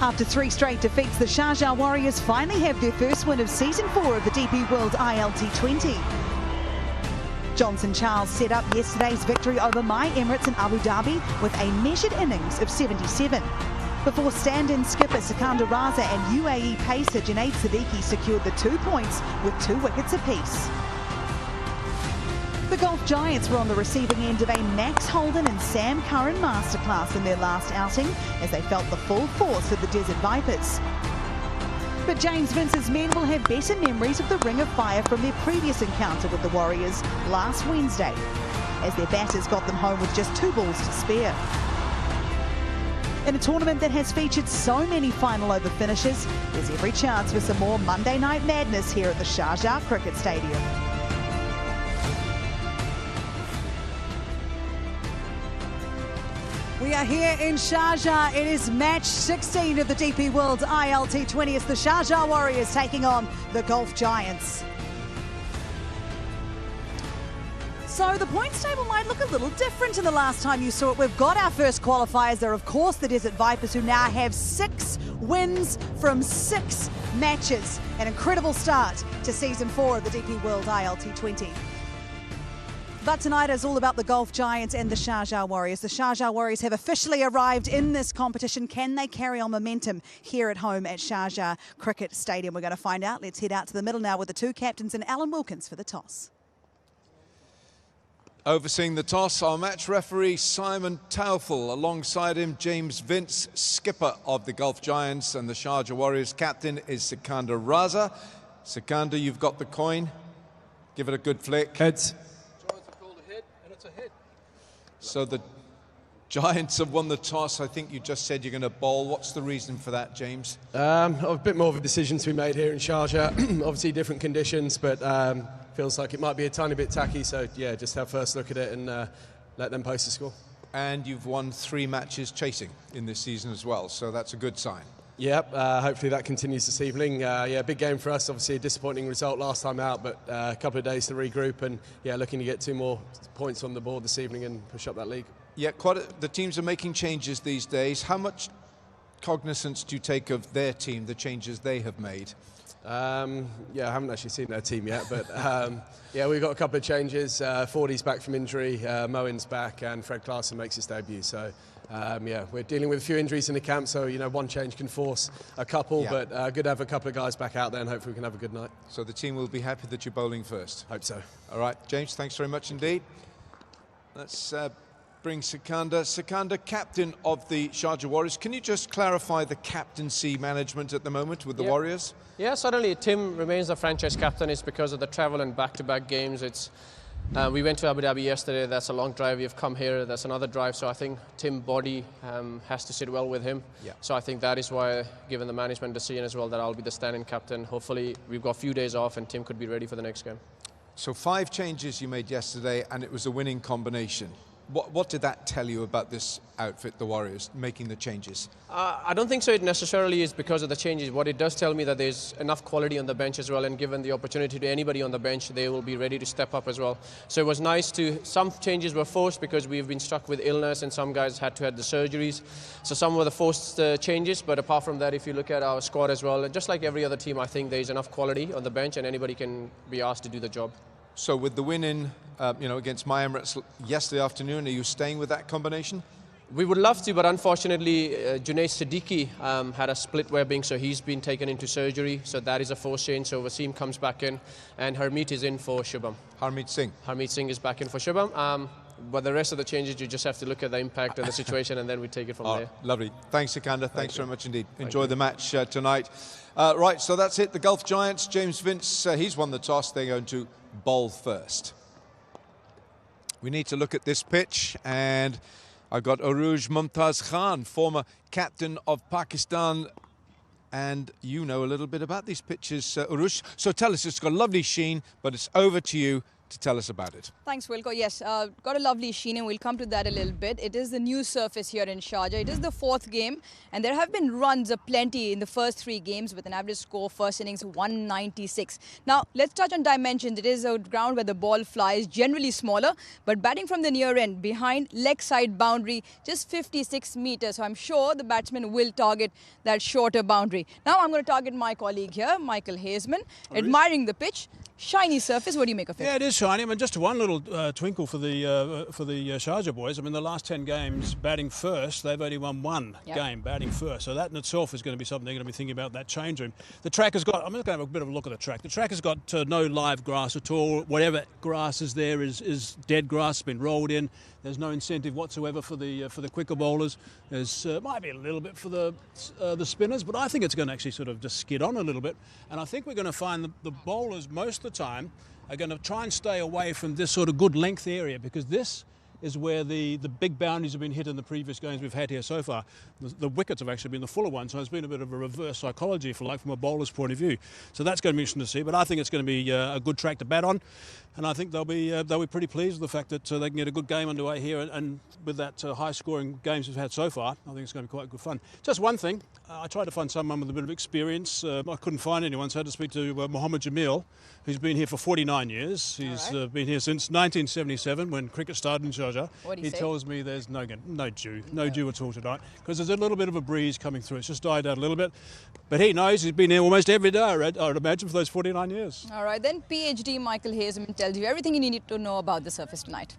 After 3 straight defeats, the Sharjah Warriors finally have their first win of Season 4 of the DP World ILT20. Johnson Charles set up yesterday's victory over My Emirates in Abu Dhabi with a measured innings of 77. Before stand-in skipper Sikandar Raza and UAE pacer Junaid Siddiqui secured the 2 points with 2 wickets apiece. The Golf Giants were on the receiving end of a Max Holden and Sam Curran masterclass in their last outing as they felt the full force of the Desert Vipers. But James Vince's men will have better memories of the Ring of Fire from their previous encounter with the Warriors last Wednesday, as their batters got them home with just 2 balls to spare. In a tournament that has featured so many final over finishes, there's every chance for some more Monday night madness here at the Sharjah Cricket Stadium. We are here in Sharjah. It is match 16 of the DP World ILT20. It's the Sharjah Warriors taking on the Golf Giants. So the points table might look a little different than the last time you saw it. We've got our first qualifiers. They're, of course, the Desert Vipers, who now have 6 wins from 6 matches. An incredible start to Season 4 of the DP World ILT20. But tonight is all about the Golf Giants and the Sharjah Warriors. The Sharjah Warriors have officially arrived in this competition. Can they carry on momentum here at home at Sharjah Cricket Stadium? We're going to find out. Let's head out to the middle now with the 2 captains and Alan Wilkins for the toss. Overseeing the toss, our match referee Simon Taufel. Alongside him, James Vince, skipper of the Golf Giants, and the Sharjah Warriors captain is Sikandar Raza. Sikandar, you've got the coin. Give it a good flick. Heads. So the Giants have won the toss. I think you just said you're going to bowl. What's the reason for that, James? A bit more of a decision to be made here in Sharjah. Obviously different conditions, but feels like it might be a tiny bit tacky. So yeah, just have first look at it and let them post the score. And you've won 3 matches chasing in this season as well, so that's a good sign. Yep, hopefully that continues this evening. Yeah, big game for us. Obviously a disappointing result last time out, but a couple of days to regroup and yeah, looking to get 2 more points on the board this evening and push up that league. Yeah, the teams are making changes these days. How much cognizance do you take of their team, the changes they have made? Yeah, I haven't actually seen their team yet, but yeah, we've got a couple of changes. Fordy's back from injury, Moen's back, and Fred Clarkson makes his debut. So yeah, we're dealing with a few injuries in the camp, so you know, one change can force a couple, yeah. But good to have a couple of guys back out there, and hopefully we can have a good night. So the team will be happy that you're bowling first? Hope so. All right, James, thanks very much indeed. Let's bring Sikandar. Sikandar, captain of the Sharjah Warriors. Can you just clarify the captaincy management at the moment with the Warriors? Yeah, certainly. Tim remains the franchise captain. It's because of the travel and back-to-back games. It's we went to Abu Dhabi yesterday. That's a long drive. We've come here. That's another drive. So I think Tim's body has to sit well with him. Yeah. So I think that is why, given the management decision as well, that I'll be the stand-in captain. Hopefully, we've got a few days off and Tim could be ready for the next game. So 5 changes you made yesterday, and it was a winning combination. What did that tell you about this outfit, the Warriors, making the changes? I don't think so. It necessarily is because of the changes. What it does tell me that there's enough quality on the bench as well, and given the opportunity to anybody on the bench, they will be ready to step up as well. So it was nice to, some changes were forced because we've been stuck with illness and some guys had to have the surgeries. So some were the forced changes, but apart from that, if you look at our squad as well, and just like every other team, I think there's enough quality on the bench and anybody can be asked to do the job. So with the win in, against My Emirates yesterday afternoon, are you staying with that combination? We would love to, but unfortunately, Junaid Siddiqui had a split webbing, so he's been taken into surgery. So that is a forced change. So Wasim comes back in, and Harmeet is in for Shubham. Harmeet Singh. Harmeet Singh is back in for Shubham. But the rest of the changes, you just have to look at the impact of the situation, and then we take it from there. Lovely. Thanks, Sikandar. Thanks very much indeed. Enjoy the match tonight. Right, so that's it. The Golf Giants, James Vince, he's won the toss. They're going to bowl first. We need to look at this pitch, and I've got Aruj Mumtaz Khan, former captain of Pakistan, and you know a little bit about these pitches, Aruj. So tell us, it's got a lovely sheen, but it's over to you. to tell us about it. Thanks, Wilco. Yes, got a lovely sheen, and we'll come to that a little bit. It is the new surface here in Sharjah. It is the 4th game, and there have been runs aplenty in the first 3 games with an average score first innings 196. Now, let's touch on dimensions. It is a ground where the ball flies, generally smaller, but batting from the near end, behind leg side boundary, just 56 meters. So I'm sure the batsman will target that shorter boundary. Now I'm going to target my colleague here, Michael Hazeman, admiring the pitch. Shiny surface. What do you make of it? Yeah, it is shiny. I mean, just one little twinkle for the Sharjah boys. I mean, the last 10 games batting first, they've only won one game batting first. So that in itself is going to be something they're going to be thinking about, that change room. The track has got, I'm just going to have a bit of a look at the track. The track has got no live grass at all. Whatever grass is there is dead grass, been rolled in. There's no incentive whatsoever for the quicker bowlers. There's might be a little bit for the spinners, but I think it's going to actually sort of just skid on a little bit. And I think we're going to find the bowlers most of the time are going to try and stay away from this sort of good length area, because this is where the big boundaries have been hit in the previous games we've had here so far. The wickets have actually been the fuller ones, so it's been a bit of a reverse psychology, if you like, from a bowler's point of view. So that's going to be interesting to see, but I think it's going to be a good track to bat on, and I think they'll be pretty pleased with the fact that they can get a good game underway here, and with that high-scoring games we've had so far, I think it's going to be quite good fun. Just one thing, I tried to find someone with a bit of experience. I couldn't find anyone, so I had to speak to Mohammed Jamil, who's been here for 49 years. He's been here since 1977 when cricket started in Sharjah. He tells me there's no dew at all tonight, because there's a little bit of a breeze coming through. It's just died out a little bit. But he knows, he's been here almost every day, I would imagine, for those 49 years. All right, then PhD Michael Hazeman tells you everything you need to know about the surface tonight.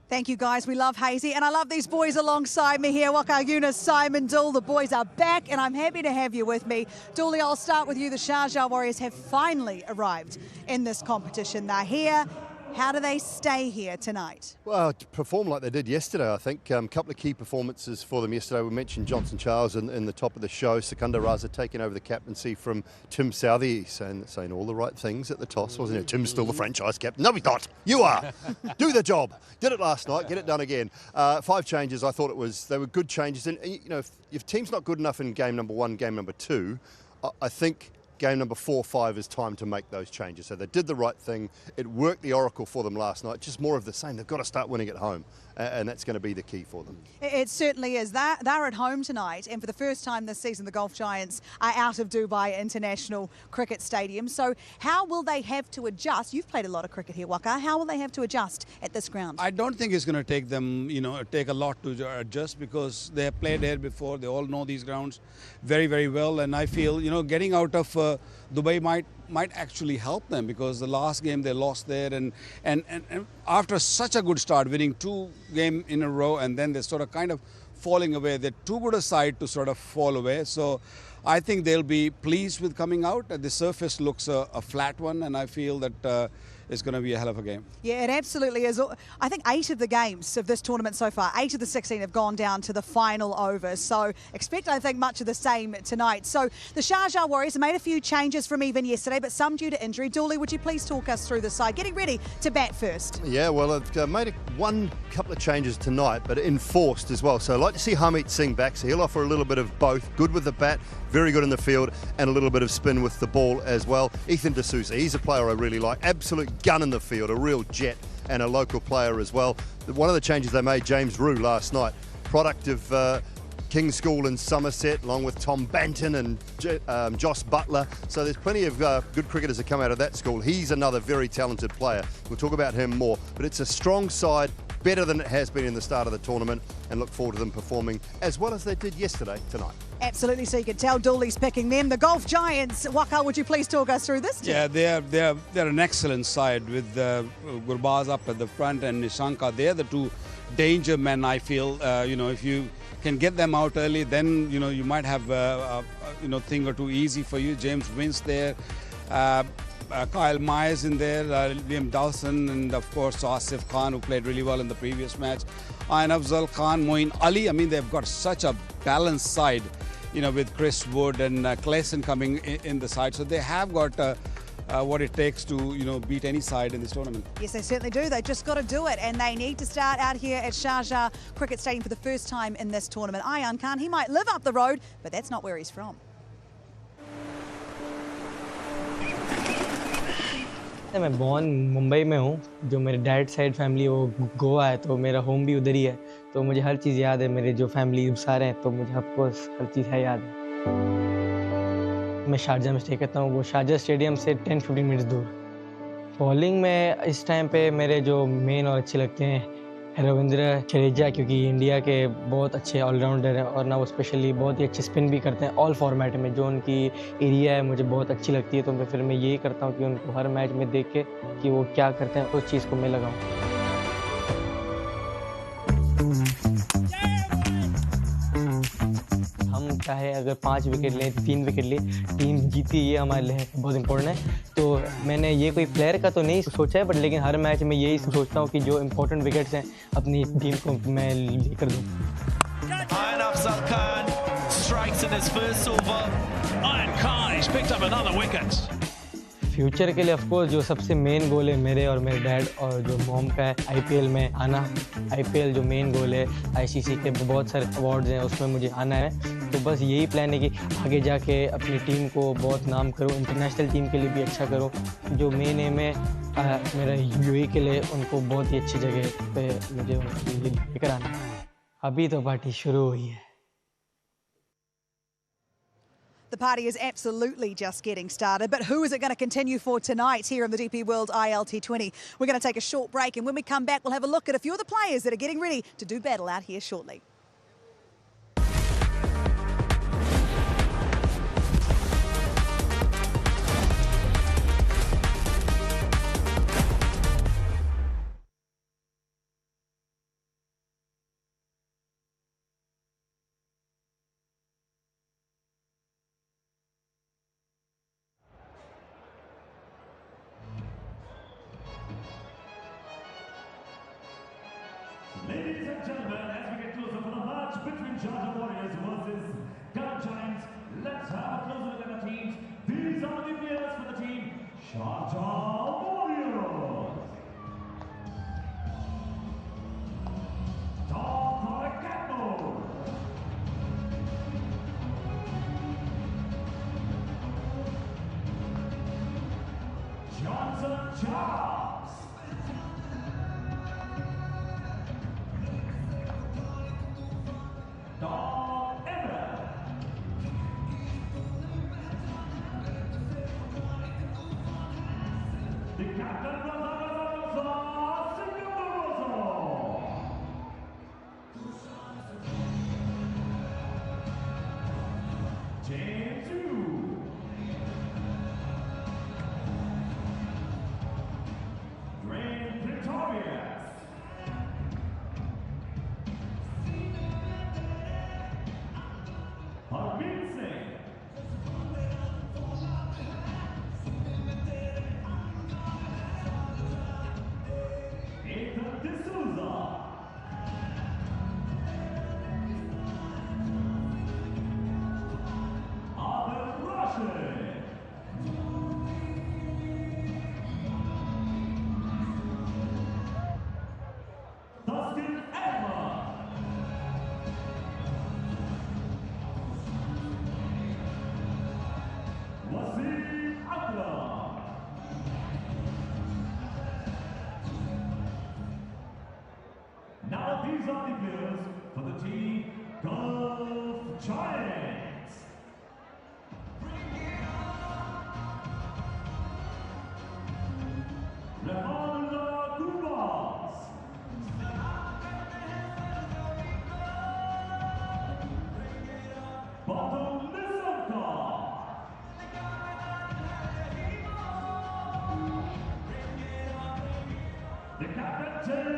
Thank you, guys. We love Hazy, and I love these boys alongside me here. Waka Yunus, Simon Dool, the boys are back, and I'm happy to have you with me. Dooley, I'll start with you. The Sharjah Warriors have finally arrived in this competition. They're here. How do they stay here tonight? Well, to perform like they did yesterday, I think. A couple of key performances for them yesterday. We mentioned Johnson Charles in the top of the show. Secunda Raza taking over the captaincy from Tim Southey, saying all the right things at the toss, wasn't it? Tim's still the franchise captain. No, he's not. You are. Do the job. Did it last night. Get it done again. 5 changes. I thought they were good changes. And you know, if team's not good enough in game number 1, game number 2, I think game number 4, 5 is time to make those changes. So they did the right thing. It worked the oracle for them last night. Just more of the same. They've got to start winning at home, and that's going to be the key for them. It certainly is. They're at home tonight, and for the first time this season, the Golf Giants are out of Dubai International Cricket Stadium. So how will they have to adjust? You've played a lot of cricket here, Waka. How will they have to adjust at this ground? I don't think it's going to take them, take a lot to adjust, because they have played here before. They all know these grounds very, very well, and I feel, getting out of Dubai might actually help them, because the last game they lost there, and after such a good start, winning 2 games in a row, and then they're sort of kind of falling away. They're too good a side to sort of fall away. So I think they'll be pleased with coming out. The surface looks a flat one, and I feel that it's going to be a hell of a game. Yeah, it absolutely is. I think 8 of the games of this tournament so far, 8 of the 16 have gone down to the final over. So expect, I think, much of the same tonight. So the Sharjah Warriors have made a few changes from even yesterday, but some due to injury. Dooley, would you please talk us through the side, getting ready to bat first? Yeah, well, I've made one couple of changes tonight, but enforced as well. So I'd like to see Harmeet Singh back, so he'll offer a little bit of both. Good with the bat, very good in the field, and a little bit of spin with the ball as well. Ethan D'Souza, he's a player I really like. Absolute gun in the field, a real jet, and a local player as well. One of the changes they made, James Rue, last night, product of King's School in Somerset, along with Tom Banton and Joss Butler. So there's plenty of good cricketers that come out of that school. He's another very talented player. We'll talk about him more. But it's a strong side, better than it has been in the start of the tournament, and look forward to them performing as well as they did yesterday tonight. Absolutely, so you can tell Dooley's picking them. The Golf Giants, Waka, would you please talk us through this team? Yeah, they're an excellent side with Gurbaz up at the front and Nishanka. They're the 2 danger men, I feel. If you can get them out early, then you might have a thing or 2 easy for you. James Vince there, Kyle Myers in there, Liam Dawson, and of course Asif Khan, who played really well in the previous match. Ayn Afzal Khan, Moeen Ali. I mean, they've got such a balanced side, with Chris Wood and Clayson coming in the side. So they have got what it takes to, beat any side in this tournament. Yes, they certainly do. They just got to do it, and they need to start out here at Sharjah Cricket Stadium for the first time in this tournament. Ayan Khan, he might live up the road, but that's not where he's from. मैं born Mumbai में हूँ। जो मेरे dad side family वो गोवा है, तो मेरा home भी उधर ही है, तो मुझे हर चीज़ याद है। मेरे जो फैमिली सारे हैं, तो मुझे ऑफकोर्स हर चीज़ है याद है। मैं शारजा में स्टे करता हूँ, वो शारजा स्टेडियम से 10-15 मिनट्स दूर। बॉलिंग में इस टाइम पे मेरे जो मेन और अच्छे लगते हैं रविंद्र जडेजा, क्योंकि इंडिया के बहुत अच्छे ऑलराउंडर हैं और ना वो स्पेशली बहुत ही अच्छे स्पिन भी करते हैं ऑल फॉर्मेट में। जो उनकी एरिया है मुझे बहुत अच्छी लगती है, तो फिर मैं यही करता हूँ कि उनको हर मैच में देख के कि वो क्या करते हैं उस चीज़ को मैं लगाऊँ। हम चाहे अगर 5 विकेट लें, 3 विकेट लें, टीम जीती, ये हमारे लिए बहुत इंपॉर्टेंट है। तो मैंने ये कोई प्लेयर का तो नहीं सोचा है, बट लेकिन हर मैच में यही सोचता हूँ कि जो इंपॉर्टेंट विकेट्स हैं अपनी टीम को मैं लेकर दूँ। फ्यूचर के लिए ऑफकोर्स जो सबसे मेन गोल है मेरे और मेरे डैड और जो मॉम का है आईपीएल में आना। आईपीएल जो मेन गोल है, आईसीसी के बहुत सारे अवार्ड्स हैं, उसमें मुझे आना है। तो बस यही प्लान है कि आगे जाके अपनी टीम को बहुत नाम करूं, इंटरनेशनल टीम के लिए भी अच्छा करूं। जो मेन एम है मेरा यूएई के लिए उनको बहुत ही अच्छी जगह पे मुझे लेकर आना है। अभी तो पार्टी शुरू हुई है। The party is absolutely just getting started, but who is it going to continue for tonight here in the DP World ILT20? We're going to take a short break, and when we come back, we'll have a look at a few of the players that are getting ready to do battle out here shortly. Ladies and gentlemen, as we get closer for the match between Sharjah Warriorz versus Gulf Giants, let's have a closer look at the teams. These are the players for the team Sharjah Warriorz. Top for the Catmore. Johnson Charles. Now these are the players for the team Gulf Giants. Rahmanullah Gurbaz. Bottom Nissanka. The captain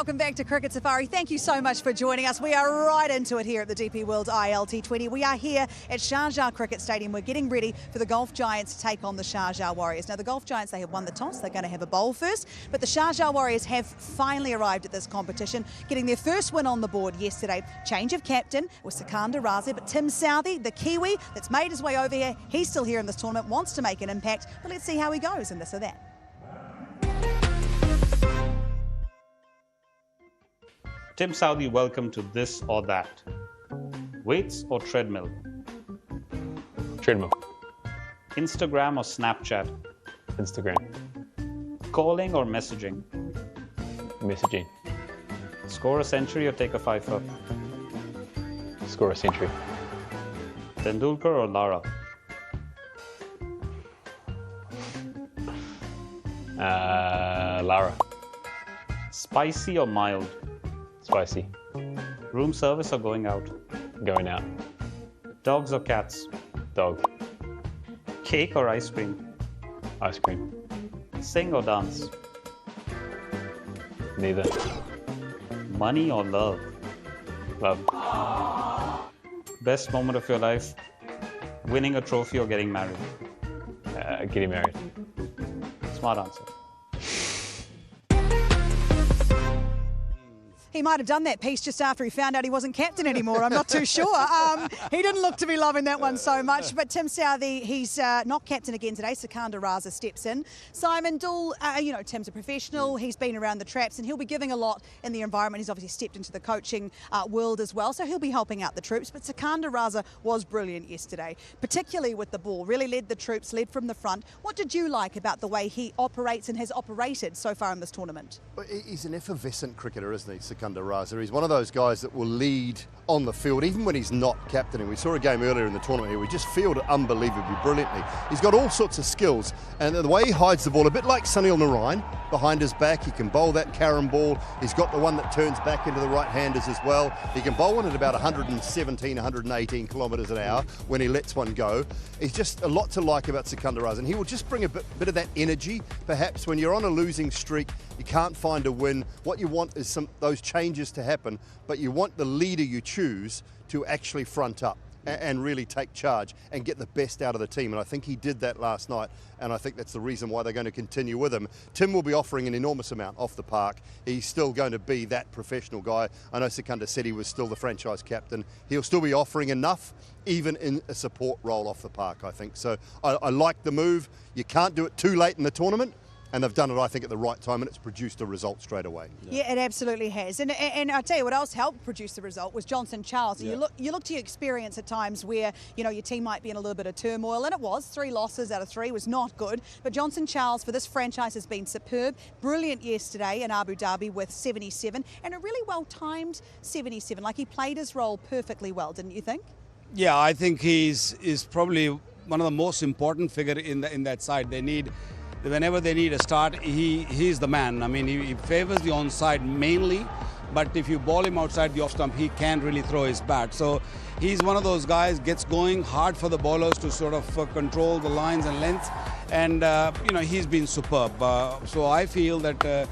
welcome back to Cricket Safari. Thank you so much for joining us. We are right into it here at the DP World ILT20. We are here at Sharjah Cricket Stadium. We're getting ready for the Gulf Giants to take on the Sharjah Warriors. Now, the Gulf Giants, they have won the toss. They're going to have a bowl first. But the Sharjah Warriors have finally arrived at this competition, getting their first win on the board yesterday. Change of captain with Sikandar Raza, but Tim Southee, the Kiwi that's made his way over here, he's still here in this tournament, wants to make an impact. But let's see how he goes in this or that. Tim Southee, welcome to This or That. Weights or treadmill? Treadmill. Instagram or Snapchat? Instagram. Calling or messaging? Messaging. Score a century or take a fifer? Score a century. Tendulkar or Lara? Lara. Spicy or mild? Spicy. Room service or going out? Going out. Dogs or cats? Dog. Cake or ice cream? Ice cream. Sing or dance? Neither. Money or love? Love. Best moment of your life? Winning a trophy or getting married? Getting married. Smart answer. He might have done that piece just after he found out he wasn't captain anymore. I'm not too sure. He didn't look to be loving that one so much. But Tim Southee, he's not captain again today. Sikandar Raza steps in. Simon Doull, you know, Tim's a professional. He's been around the traps and he'll be giving a lot in the environment. He's obviously stepped into the coaching world as well, so he'll be helping out the troops. But Sikandar Raza was brilliant yesterday, particularly with the ball. Really led the troops, led from the front. What did you like about the way he operates and has operated so far in this tournament? He's an effervescent cricketer, isn't he, Sikandar Raza? He's one of those guys that will lead on the field, even when he's not captaining. We saw a game earlier in the tournament here. We just fielded unbelievably brilliantly. He's got all sorts of skills, and the way he hides the ball, a bit like Sunil Narayan, behind his back. He can bowl that carom ball. He's got the one that turns back into the right-handers as well. He can bowl one at about 117, 118 kilometres an hour when he lets one go. He's just a lot to like about Sikandar Raza, and he will just bring a bit of that energy. Perhaps when you're on a losing streak, you can't find a win. What you want is those changes to happen, but you want the leader you choose to actually front up and really take charge and get the best out of the team. And I think he did that last night, and I think that's the reason why they're going to continue with him. Tim will be offering an enormous amount off the park. He's still going to be that professional guy. I know Sikandar said he was still the franchise captain. He'll still be offering enough, even in a support role off the park, I think. So I like the move. You can't do it too late in the tournament, and they've done it, I think, at the right time, and it's produced a result straight away. Yeah, it absolutely has. And I tell you what else helped produce the result was Johnson Charles. Yeah. You look to your experience at times where, you know, your team might be in a little bit of turmoil, and it was. 3 losses out of 3 was not good. But Johnson Charles for this franchise has been superb. Brilliant yesterday in Abu Dhabi with 77, and a really well-timed 77. Like, he played his role perfectly well, didn't you think? Yeah, I think he's probably one of the most important figure in that side. Whenever they need a start, he's the man. I mean, he favors the onside mainly, but if you ball him outside the off stump, he can't really throw his bat. So he's one of those guys, gets going hard for the bowlers to sort of control the lines and length, and you know, he's been superb. So I feel that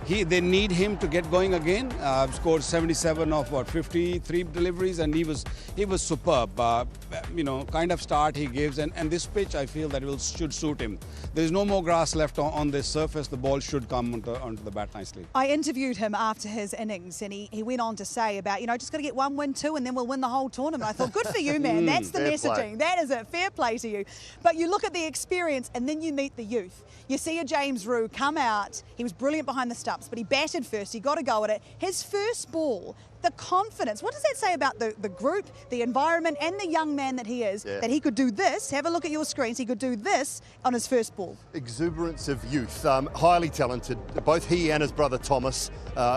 they need him to get going again. Scored 77 of 53 deliveries, and he was superb. You know, kind of start he gives, and this pitch, I feel that should suit him. There's no more grass left on this surface. The ball should come onto the bat nicely. I interviewed him after his innings, and he went on to say about, you know, just got to get 1 win, 2, and then we'll win the whole tournament. I thought, good for you, man. That's the messaging. That is it. Fair play to you. But you look at the experience, and then you meet the youth. You see a James Rue come out. He was brilliant behind the stumps, but he batted first. He got a go at it. His first ball, the confidence. What does that say about the group, the environment, and the young man that he is, that he could do this? Have a look at your screens. He could do this on his first ball. Exuberance of youth, highly talented. Both he and his brother Thomas,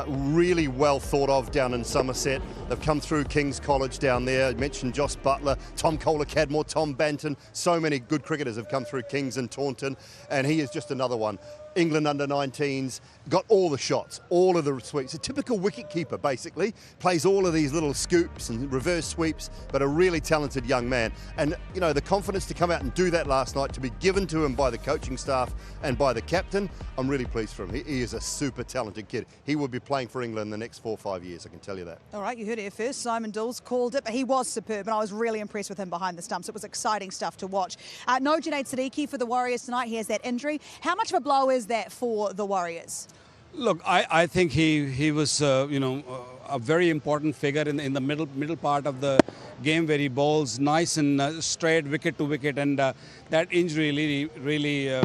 really well thought of down in Somerset. They've come through King's College down there. I mentioned Joss Butler, Tom Kohler-Cadmore, Tom Banton. So many good cricketers have come through King's and Taunton, and he is just another one. England under-19s, got all the shots, all of the sweeps. A typical wicket keeper, basically. Plays all of these little scoops and reverse sweeps, but a really talented young man. And, you know, the confidence to come out and do that last night, to be given to him by the coaching staff and by the captain, I'm really pleased for him. He is a super talented kid. He will be playing for England in the next 4 or 5 years, I can tell you that. All right, you heard it here first. Simon Dools called it, but he was superb, and I was really impressed with him behind the stumps. It was exciting stuff to watch. No Junaid Siddiqui for the Warriors tonight. He has that injury. How much of a blow is that for the Warriors? Look, I think he was a very important figure in the middle part of the game where he bowls nice and straight wicket to wicket, and that injury really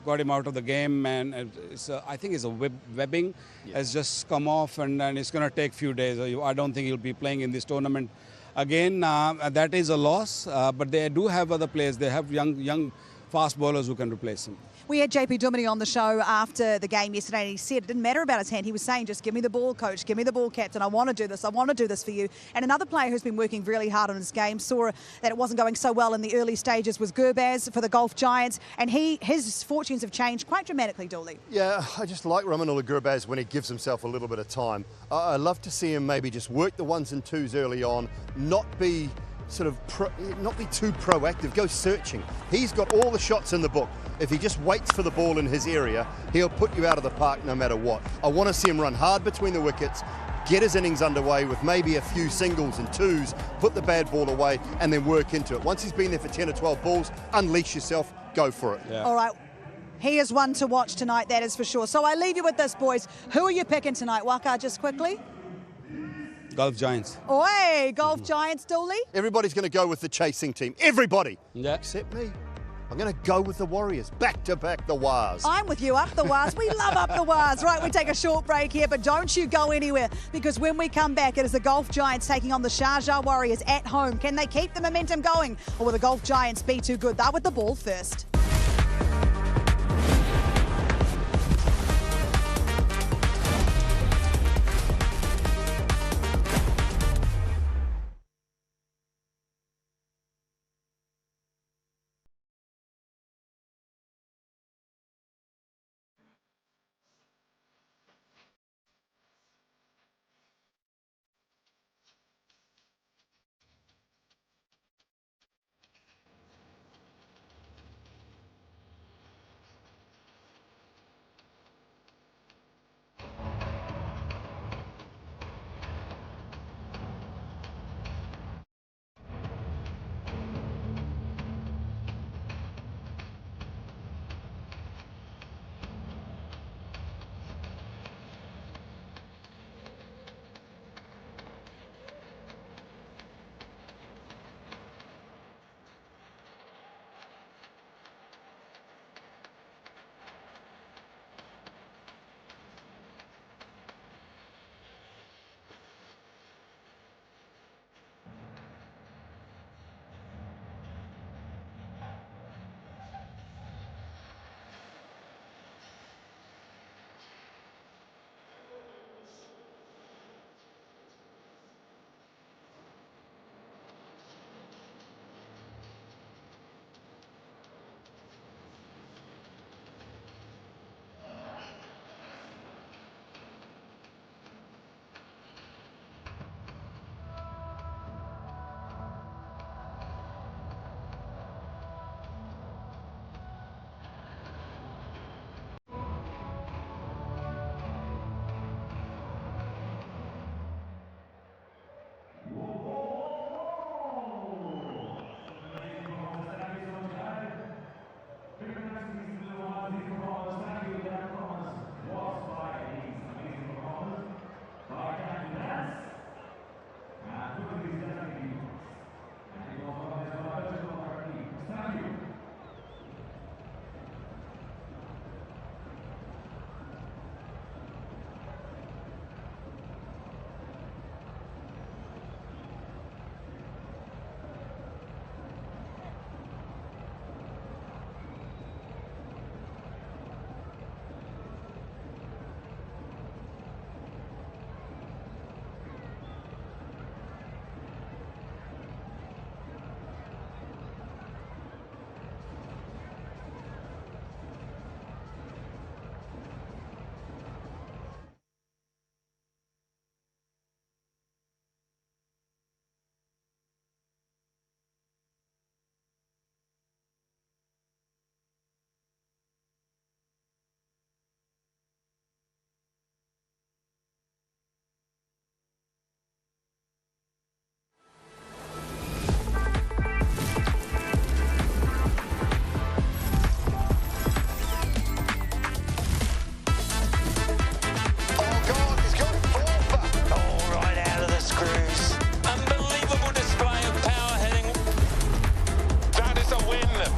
got him out of the game, and I think it's a webbing has just come off, and it's going to take a few days. I don't think he'll be playing in this tournament again. That is a loss, but they do have other players. They have young fast bowlers who can replace him. We had JP Duminy on the show after the game yesterday, and he said it didn't matter about his hand. He was saying, just give me the ball, coach, give me the ball, captain. I want to do this. I want to do this for you. And another player who's been working really hard on his game, saw that it wasn't going so well in the early stages, was Gurbaz for the Gulf Giants, and his fortunes have changed quite dramatically, Dooley. Yeah, I just like Ramanullah Gurbaz when he gives himself a little bit of time. I love to see him maybe just work the ones and twos early on, not be not be too proactive, go searching. He's got all the shots in the book. If he just waits for the ball in his area, he'll put you out of the park no matter what. I want to see him run hard between the wickets, get his innings underway with maybe a few singles and twos, put the bad ball away, and then work into it. Once he's been there for 10 or 12 balls, unleash yourself, go for it. Yeah. All right. He is one to watch tonight, that is for sure. So I leave you with this, boys. Who are you picking tonight, Waka, just quickly? Gulf Giants. Oi, Gulf Giants, Dooley. Everybody's going to go with the chasing team. Everybody. Yeah. Except me. I'm going to go with the Warriors. Back to back the Wars. I'm with you, up the Wars. We love up the Wars. Right, we take a short break here, but don't you go anywhere, because when we come back, it is the Gulf Giants taking on the Sharjah Warriors at home. Can they keep the momentum going, or will the Gulf Giants be too good? They're with the ball first.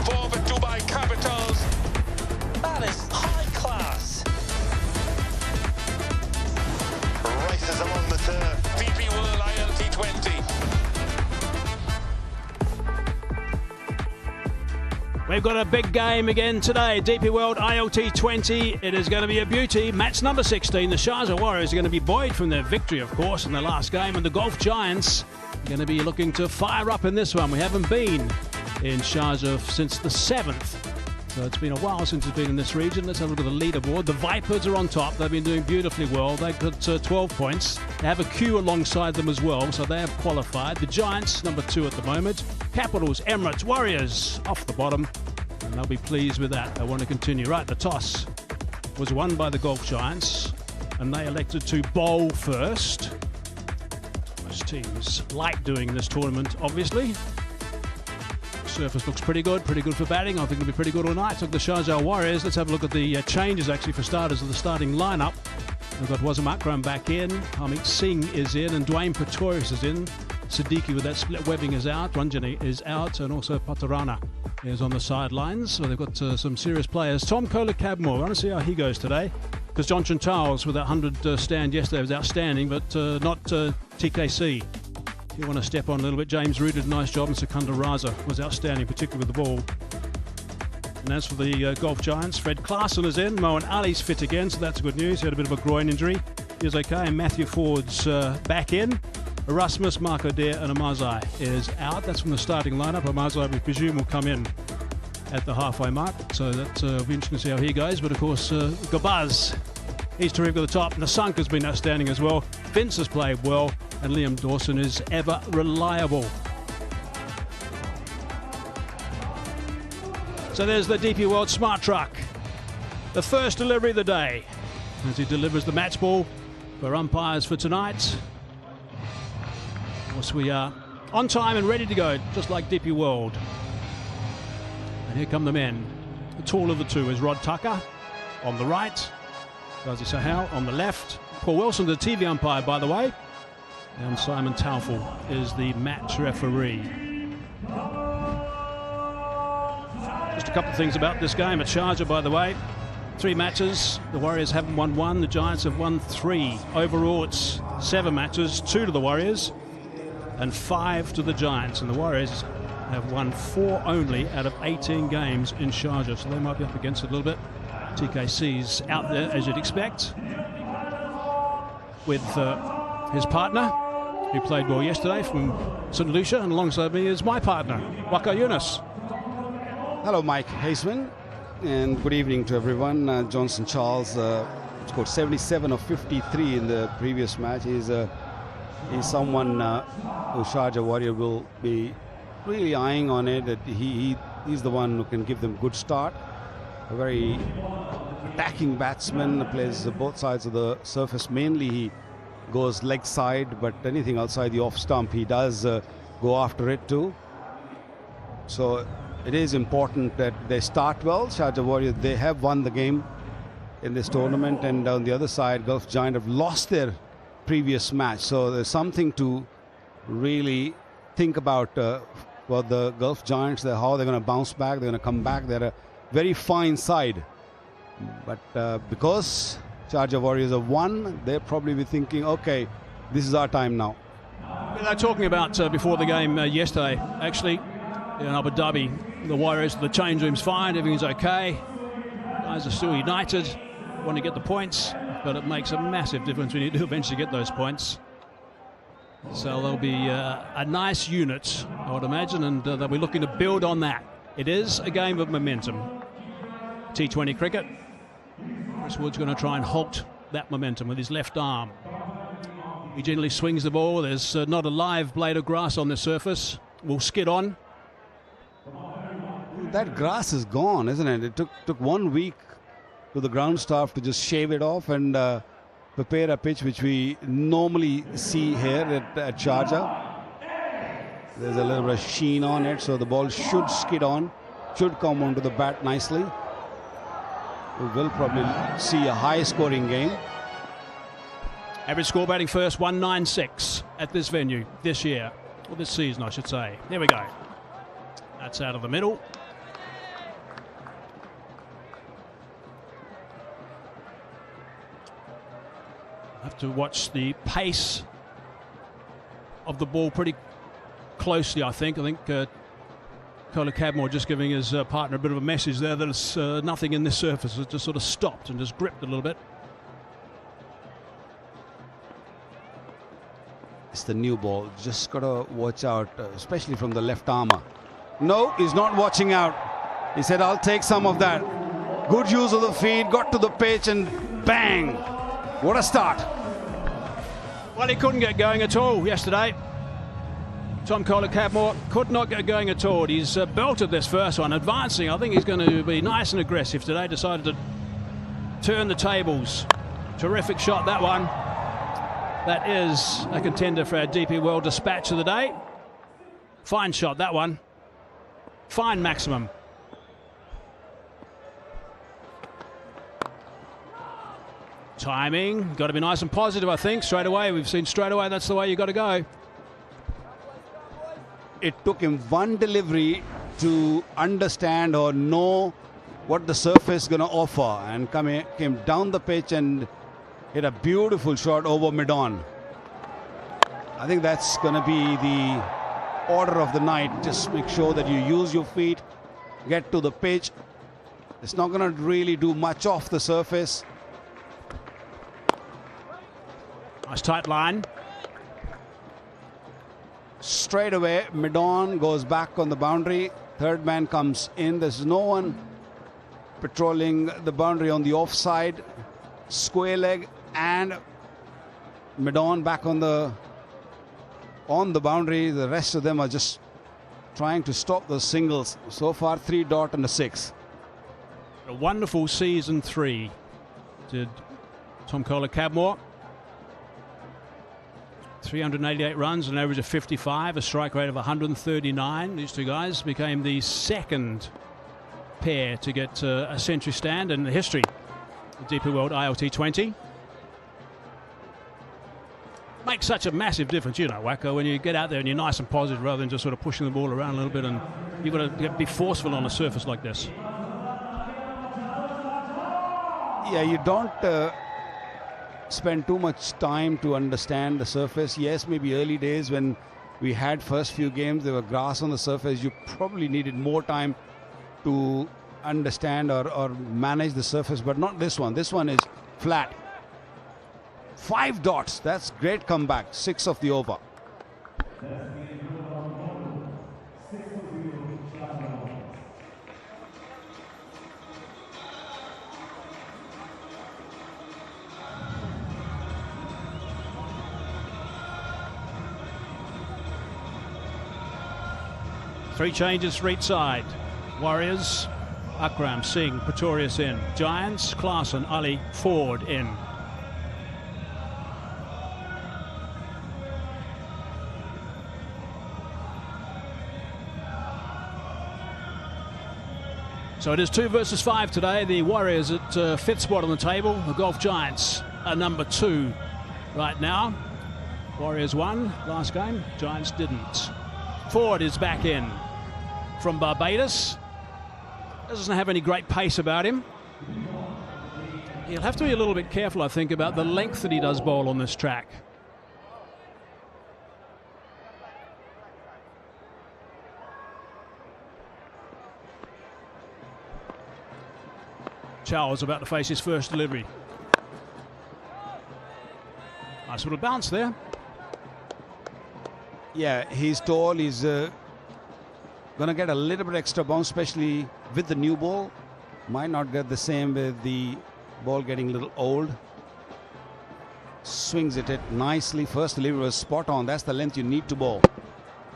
for the Dubai Capitals. That is high class. Races along the turf. DP World ILT20. We've got a big game again today. DP World ILT20. It is going to be a beauty. Match number 16. The Sharjah Warriorz are going to be buoyed from their victory, of course, in the last game. And the Gulf Giants are going to be looking to fire up in this one. We haven't been in Sharjah since the 7th. So it's been a while since we've been in this region. Let's have a look at the leaderboard. The Vipers are on top. They've been doing beautifully well. They've got 12 points. They have a queue alongside them as well, so they have qualified. The Giants, number 2 at the moment. Capitals, Emirates, Warriors off the bottom. And they'll be pleased with that. They want to continue. Right, the toss was won by the Gulf Giants, and they elected to bowl first. Most teams like doing this tournament, obviously. Surface looks pretty good for batting. I think it'll be pretty good all night. So the Sharjah Warriors, let's have a look at the changes actually for starters of the starting lineup. We've got Wasim Akram back in, Harmeet Singh is in, and Dwayne Pretorius is in. Siddiqui with that split webbing is out, Ranjani is out, and also Patarana is on the sidelines. So they've got some serious players. Tom Kohler-Cadmore, I want to see how he goes today, because Johnson Charles with that 100 stand yesterday was outstanding, but not TKC. You want to step on a little bit. James Root did a nice job, and Secunda Raza was outstanding, particularly with the ball. And as for the Gulf Giants, Fred Klaasen is in. Moeen Ali's fit again, so that's good news. He had a bit of a groin injury. He is okay, and Matthew Ford's back in. Erasmus, Marco Dare, and Amazai is out. That's from the starting lineup. Amazai, we presume, will come in at the halfway mark, so that will be interesting to see how he goes. But of course, Gabaz, he's terrific at the top. Nasank has been outstanding as well. Vince has played well, and Liam Dawson is ever reliable. So there's the DP World Smart Truck, the first delivery of the day, as he delivers the match ball for umpires for tonight. Of course, we are on time and ready to go, just like DP World. And here come the men. The tall of the two is Rod Tucker on the right, Ghazi Sahal on the left. Paul Wilson, the TV umpire, by the way. And Simon Taufel is the match referee. Just a couple of things about this game at Sharjah, by the way. 3 matches. The Warriors haven't won 1. The Giants have won 3. Overall, it's 7 matches. 2 to the Warriors and 5 to the Giants. And the Warriors have won 4 only out of 18 games in Sharjah. So they might be up against it a little bit. TKC's out there, as you'd expect, with his partner, who played well yesterday from St. Lucia, and alongside me is my partner, Waka Yunus. Hello, Mike Haseman, and good evening to everyone. Johnson Charles scored 77 of 53 in the previous match. He's someone who Sharjah Warrior will be really eyeing on it. That he's the one who can give them good start. A very attacking batsman, plays both sides of the surface. Mainly he goes leg side, but anything outside the off stump he does go after it too. So it is important that they start well. Sharjah Warriors, they have won the game in this tournament, and on the other side Gulf Giant have lost their previous match. So there's something to really think about for the Gulf Giants, how they're going to bounce back, they're going to come back. They're a very fine side, but because Sharjah Warriors have won, they'll probably be thinking, okay, this is our time now. They were talking about before the game yesterday, actually, in Abu Dhabi. The Warriors, the change room's fine, everything's okay. Guys are still united, want to get the points, but it makes a massive difference when you do eventually get those points. So there'll be a nice unit, I would imagine, and they'll be looking to build on that. It is a game of momentum. T20 cricket. Chris Wood's going to try and halt that momentum with his left arm. He generally swings the ball. There's not a live blade of grass on the surface. We'll skid on. That grass is gone, isn't it? It took 1 week to the ground staff to just shave it off and prepare a pitch which we normally see here at Sharjah. There's a little bit of sheen on it, so the ball should skid on, should come onto the bat nicely. We will probably see a high-scoring game. Average score batting first, 196 at this venue this year, or this season, I should say. There we go. That's out of the middle. Have to watch the pace of the ball pretty closely, I think. Colin Cadmore just giving his partner a bit of a message there that it's nothing in this surface. It just sort of stopped and just gripped a little bit. It's the new ball. Just got to watch out, especially from the left armour. No, he's not watching out. He said, I'll take some of that. Good use of the feet, got to the pitch and bang. What a start. Well, he couldn't get going at all yesterday. Tom Kohler-Cadmore could not get going at all. He's belted this first one, advancing. I think he's going to be nice and aggressive today. Decided to turn the tables. Terrific shot, that one. That is a contender for our DP World Dispatch of the day. Fine shot, that one. Fine maximum. Timing, got to be nice and positive, I think, straight away. We've seen straight away that's the way you got to go. It took him one delivery to understand or know what the surface is going to offer, and came down the pitch and hit a beautiful shot over mid-on. I think that's going to be the order of the night. Just make sure that you use your feet, get to the pitch. It's not going to really do much off the surface. Nice tight line. Straight away, mid-on goes back on the boundary. Third man comes in. There's no one patrolling the boundary on the offside. Square leg and mid-on back on the boundary. The rest of them are just trying to stop the singles. So far, 3 dot and a 6. A wonderful season 3 did Tom Kohler-Cadmore. 388 runs, an average of 55, a strike rate of 139. These two guys became the second pair to get a century stand in the history of DP World ILT20. Makes such a massive difference, you know, Wacko, when you get out there and you're nice and positive rather than just sort of pushing the ball around a little bit, and you've got to be forceful on a surface like this. Yeah, you don't spend too much time to understand the surface. Yes, maybe early days when we had first few games, there were grass on the surface. You probably needed more time to understand or manage the surface, but not this one. This one is flat. 5 dots. That's great comeback. 6 of the over. Three changes for each side. Warriors, Akram, Singh, Pretorius in. Giants, Klaasen, Ali, Ford in. So it is 2 versus 5 today. The Warriors at 5th spot on the table. The Golf Giants are number 2 right now. Warriors won last game. Giants didn't. Ford is back in from Barbados. Doesn't have any great pace about him. He'll have to be a little bit careful, I think, about the length that he does bowl on this track. Charles about to face his first delivery. Nice little bounce there. Yeah, he's tall. He's going to get a little bit extra bounce, especially with the new ball. Might not get the same with the ball getting a little old. Swings it nicely. First delivery was spot on. That's the length you need to bowl,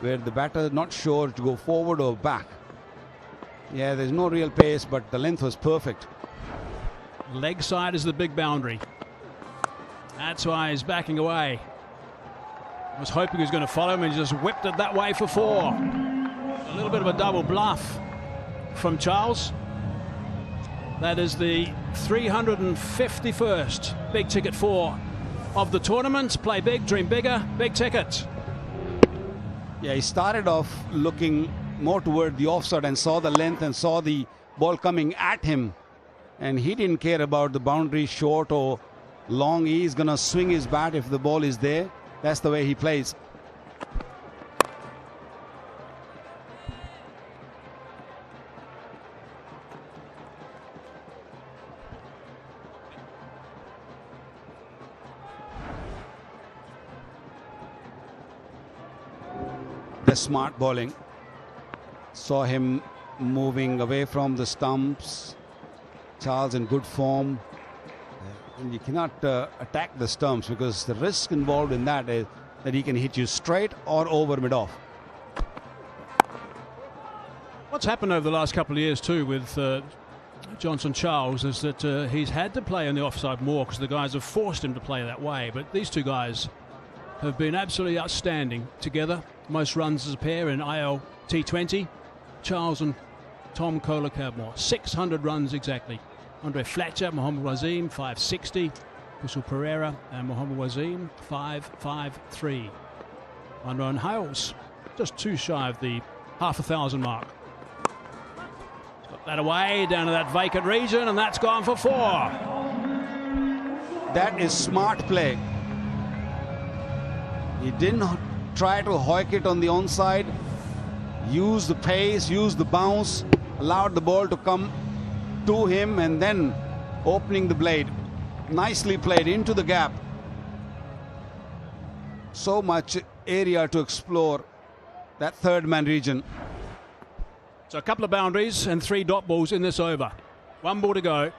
where the batter not sure to go forward or back. Yeah, there's no real pace, but the length was perfect. Leg side is the big boundary. That's why he's backing away. I was hoping he was going to follow him, and he just whipped it that way for 4. A little bit of a double bluff from Charles. That is the 351st big ticket 4 of the tournament. Play big, dream bigger, big ticket. Yeah, he started off looking more toward the offside and saw the length and saw the ball coming at him. And he didn't care about the boundary short or Long, he's going to swing his bat if the ball is there. That's the way he plays. The smart bowling. Saw him moving away from the stumps. Charles in good form. And you cannot attack the stumps because the risk involved in that is that he can hit you straight or over mid-off. What's happened over the last couple of years too with Johnson Charles is that he's had to play on the offside more because the guys have forced him to play that way. But these two guys have been absolutely outstanding together. Most runs as a pair in ILT20. Charles and Tom Kohler-Cadmore. 600 runs exactly. Andre Fletcher, Mohamed Wasim, 560. Kusal Pereira and Mohamed Wasim, 553. Munro Hales, just too shy of the 1,000 mark. Got that away down to that vacant region, and that's gone for 4. That is smart play. He didn't try to hoik it on the onside. Use the pace, use the bounce, allowed the ball to come to him and then opening the blade. Nicely played into the gap. So much area to explore that third man region. So a couple of boundaries and 3 dot balls in this over. 1 ball to go.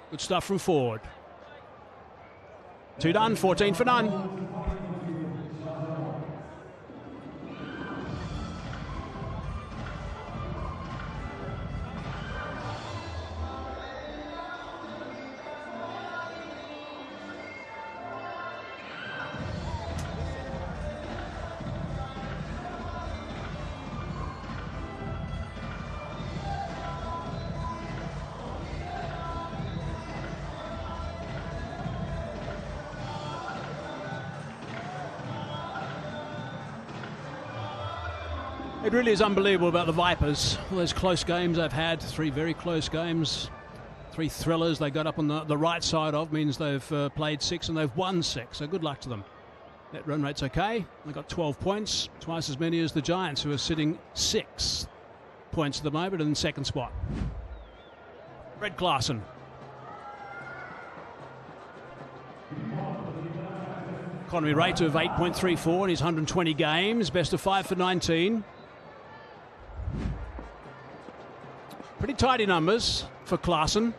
Good stuff from Ford. 2 done, 14 for none. It really is unbelievable about the Vipers. All those close games they've had, 3 very close games, 3 thrillers they got up on the right side of, means they've played 6 and they've won 6, so good luck to them. Net run rate's okay, they've got 12 points, twice as many as the Giants, who are sitting 6 points at the moment in second spot. Fred Klaasen. Economy rate of 8.34 in his 120 games, best of 5 for 19. Pretty tidy numbers for Klaasen.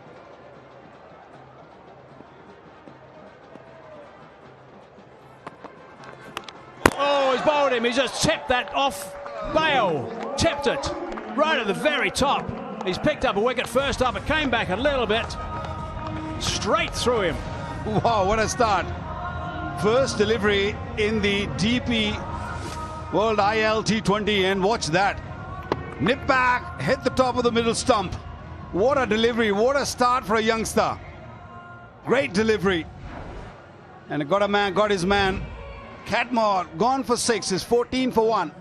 Oh, he's bowled him. He just tipped that off bail. Tipped it right at the very top. He's picked up a wicket first up. It came back a little bit. Straight through him. Wow, what a start. First delivery in the DP World ILT20, and watch that. Nip back, hit the top of the middle stump. What a delivery, what a start for a youngster. Great delivery. And it got a man, got his man. Cadmore gone for 6, is 14 for 1.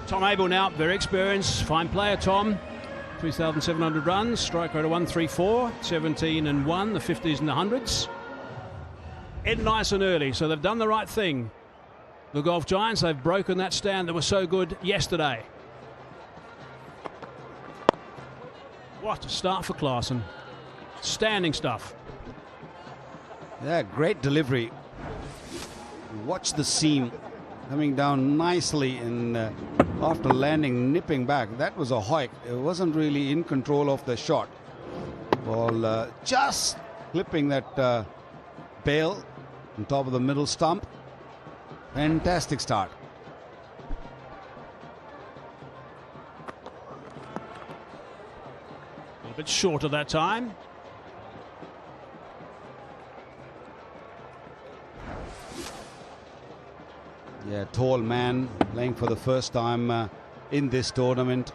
Tom Abel now, very experienced, fine player, Tom. 3,700 runs, strike rate of 134, 17 and 1, the 50s and the 100s. In nice and early, so they've done the right thing. The Golf Giants, they've broken that stand that was so good yesterday. What a start for Klaasen. Standing stuff. Yeah, great delivery. Watch the seam coming down nicely, and after landing, nipping back. That was a hike. It wasn't really in control of the shot. Ball just clipping that bail on top of the middle stump. Fantastic start. A bit short of that time. Yeah, tall man playing for the first time in this tournament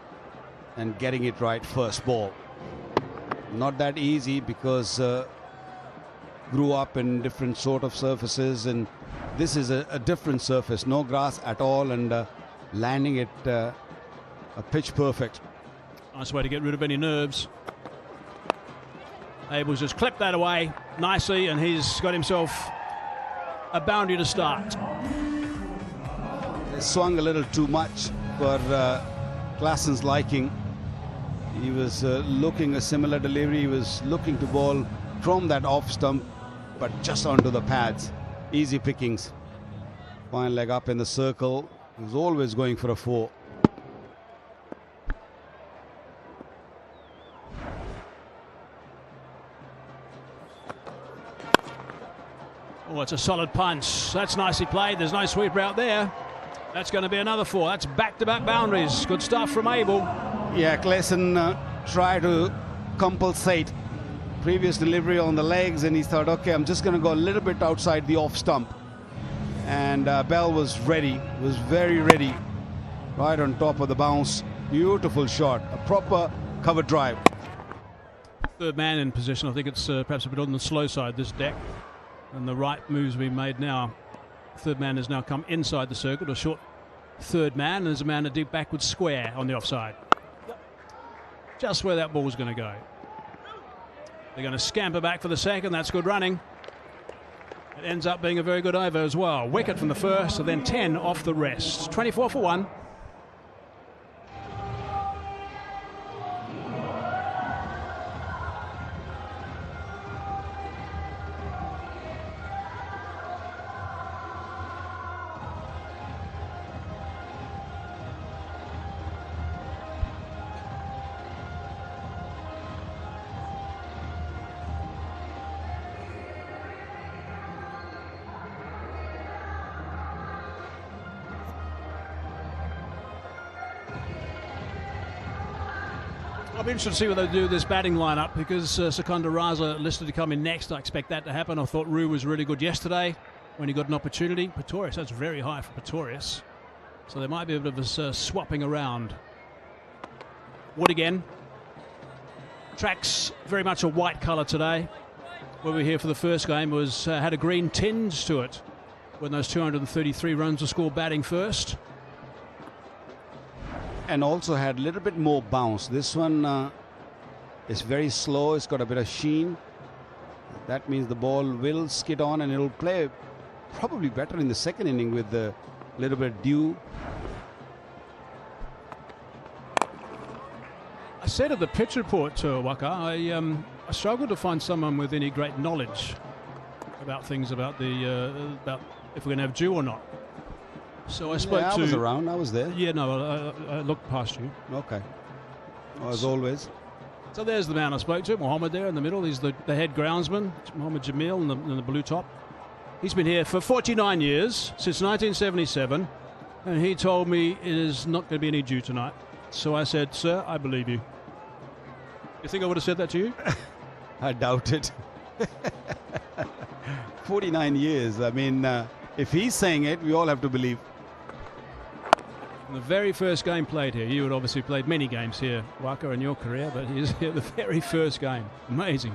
and getting it right first ball. Not that easy because grew up in different sort of surfaces, and this is a different surface, no grass at all, and landing it a pitch perfect. Nice way to get rid of any nerves. Abel's just clipped that away nicely, and he's got himself a boundary to start. Swung a little too much for Klassen's liking. He was looking a similar delivery. He was looking to ball from that off stump, but just onto the pads. Easy pickings. Fine leg up in the circle. He was always going for a 4. Oh, it's a solid punch. That's nicely played. There's no sweeper out there. That's going to be another 4. That's back-to-back boundaries. Good stuff from Abel. Yeah, Klassen tried to compensate previous delivery on the legs, and he thought, okay, I'm just going to go a little bit outside the off stump. And Bell was ready, was very ready, right on top of the bounce. Beautiful shot, a proper cover drive. Third man in position. I think it's perhaps a bit on the slow side, this deck. And the right moves being made now. Third man has now come inside the circle to a short third man, and there's a man a deep backward square on the offside. Just where that ball's going to go. They're going to scamper back for the second. That's good running. It ends up being a very good over as well. Wicket from the first, and then 10 off the rest. 24 for 1. I'll be interested to see what they do with this batting lineup, because Secunda Raza listed to come in next. I expect that to happen. I thought Rue was really good yesterday when he got an opportunity. Pretorius, that's very high for Pretorius. So there might be a bit of a swapping around. Wood again. Track's very much a white colour today. Where we were here for the first game was had a green tinge to it when those 233 runs were scored batting first. And also had a little bit more bounce. This one is very slow. It's got a bit of sheen. That means the ball will skid on, and it'll play probably better in the second inning with a little bit of dew. I said at the pitch report to Waka, I struggled to find someone with any great knowledge about things about the about if we're going to have dew or not. So I spoke to. I was around. I was there. Yeah, no, I looked past you. Okay. As always. So there's the man I spoke to, Mohammed there in the middle. He's the head groundsman, Mohammed Jamil in the blue top. He's been here for 49 years, since 1977, and he told me it is not going to be any dew tonight. So I said, sir, I believe you. You think I would have said that to you? I doubt it. 49 years. I mean, if he's saying it, we all have to believe. The very first game played here. You had obviously played many games here, Waka, in your career, but he's here the very first game. Amazing.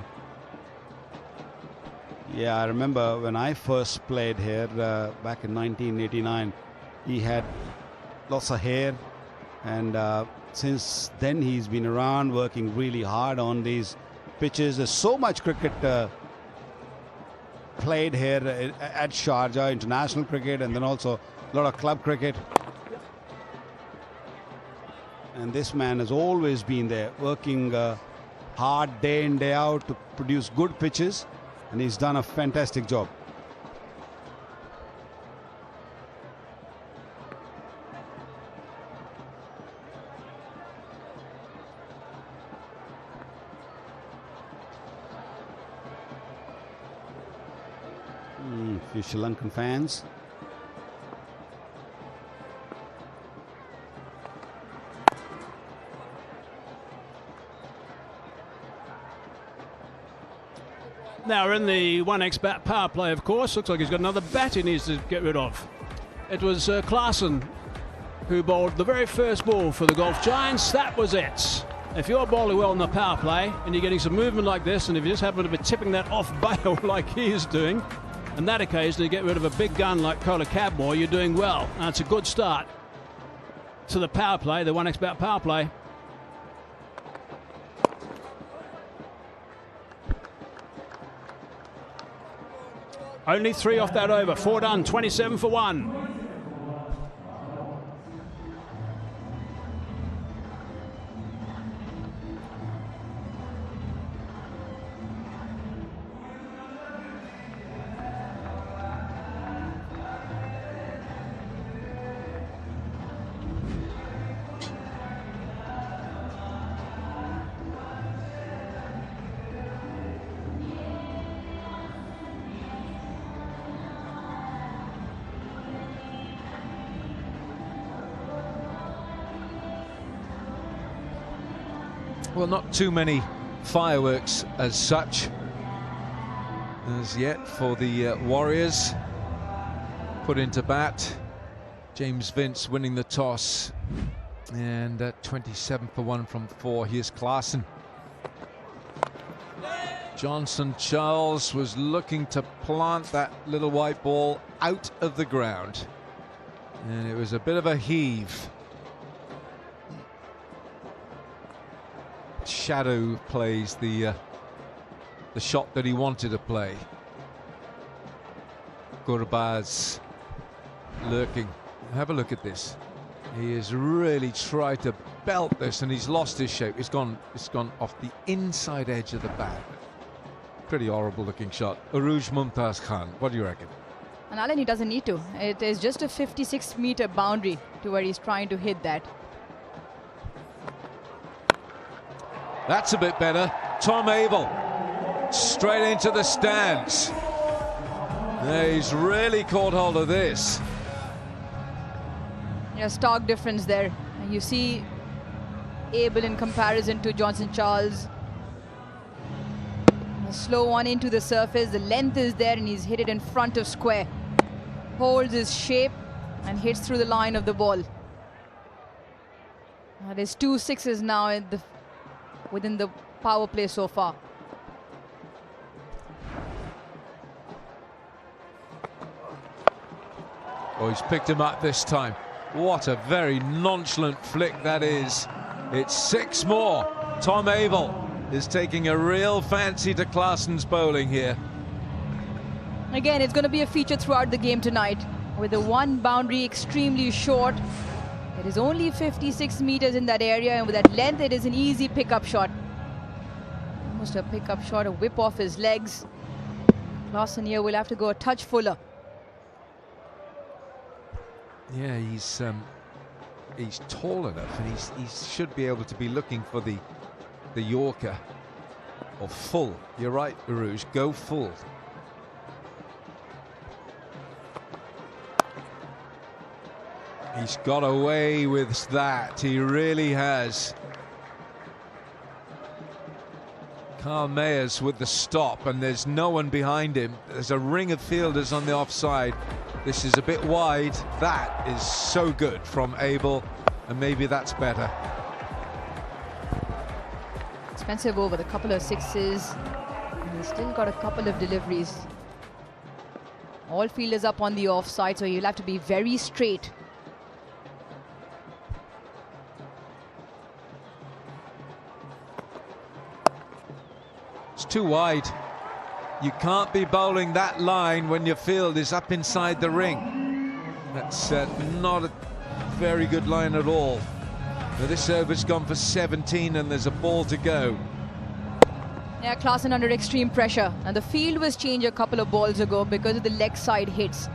Yeah, I remember when I first played here back in 1989, he had lots of hair, and since then he's been around working really hard on these pitches. There's so much cricket played here at Sharjah, international cricket, and then also a lot of club cricket. And this man has always been there, working hard day in, day out to produce good pitches, and he's done a fantastic job. A few Sri Lankan fans. Now we're in the 1x bat power play, of course. Looks like he's got another bat he needs to get rid of. It was Klaasen who bowled the very first ball for the Gulf Giants. That was it. If you're bowling well in the power play and you're getting some movement like this, and if you just happen to be tipping that off bail like he is doing, and that occasionally get rid of a big gun like Kola Cabmore, you're doing well. And it's a good start to the power play, the 1x bat power play. Only 3 off that over. 4 done, 27 for 1. Well, not too many fireworks as such as yet for the Warriors. Put into bat. James Vince winning the toss. And 27 for 1 from 4. Here's Klaasen. Johnson Charles was looking to plant that little white ball out of the ground. And it was a bit of a heave. Shadow plays the shot that he wanted to play. Gurbaz lurking. Have a look at this. He has really tried to belt this, and he's lost his shape. It's gone off the inside edge of the bat. Pretty horrible looking shot. Aruj Mumtaz Khan, what do you reckon? And Alan, he doesn't need to. It is just a 56-meter boundary to where he's trying to hit that. That's a bit better. Tom Abel straight into the stands. Yeah, he's really caught hold of this. Yeah, stark difference there. And you see Abel in comparison to Johnson Charles. A slow one into the surface. The length is there and he's hit it in front of square. Holds his shape and hits through the line of the ball. There's 2 sixes now within the power play so far. Oh, he's picked him up this time. What a very nonchalant flick that is. It's 6 more. Tom Abel is taking a real fancy to Klaasen's bowling here. Again, it's going to be a feature throughout the game tonight, with the one boundary extremely short. It is only 56 meters in that area, and with that length, it is an easy pickup shot. Almost a pickup shot, a whip off his legs. Klaasen here will have to go a touch fuller. Yeah, he's tall enough, and he should be able to be looking for the Yorker or full. You're right, Aruj, go full. He's got away with that. He really has. Carl Mayers with the stop, and there's no one behind him. There's a ring of fielders on the offside. This is a bit wide. That is so good from Abel, and maybe that's better. Expensive over, a couple of sixes. And he's still got a couple of deliveries. All fielders up on the offside, so he'll have to be very straight. It's too wide. You can't be bowling that line when your field is up inside the ring. That's not a very good line at all. Now this over's gone for 17 and there's a ball to go. Yeah, Klaasen under extreme pressure. And the field was changed a couple of balls ago because of the leg side hits.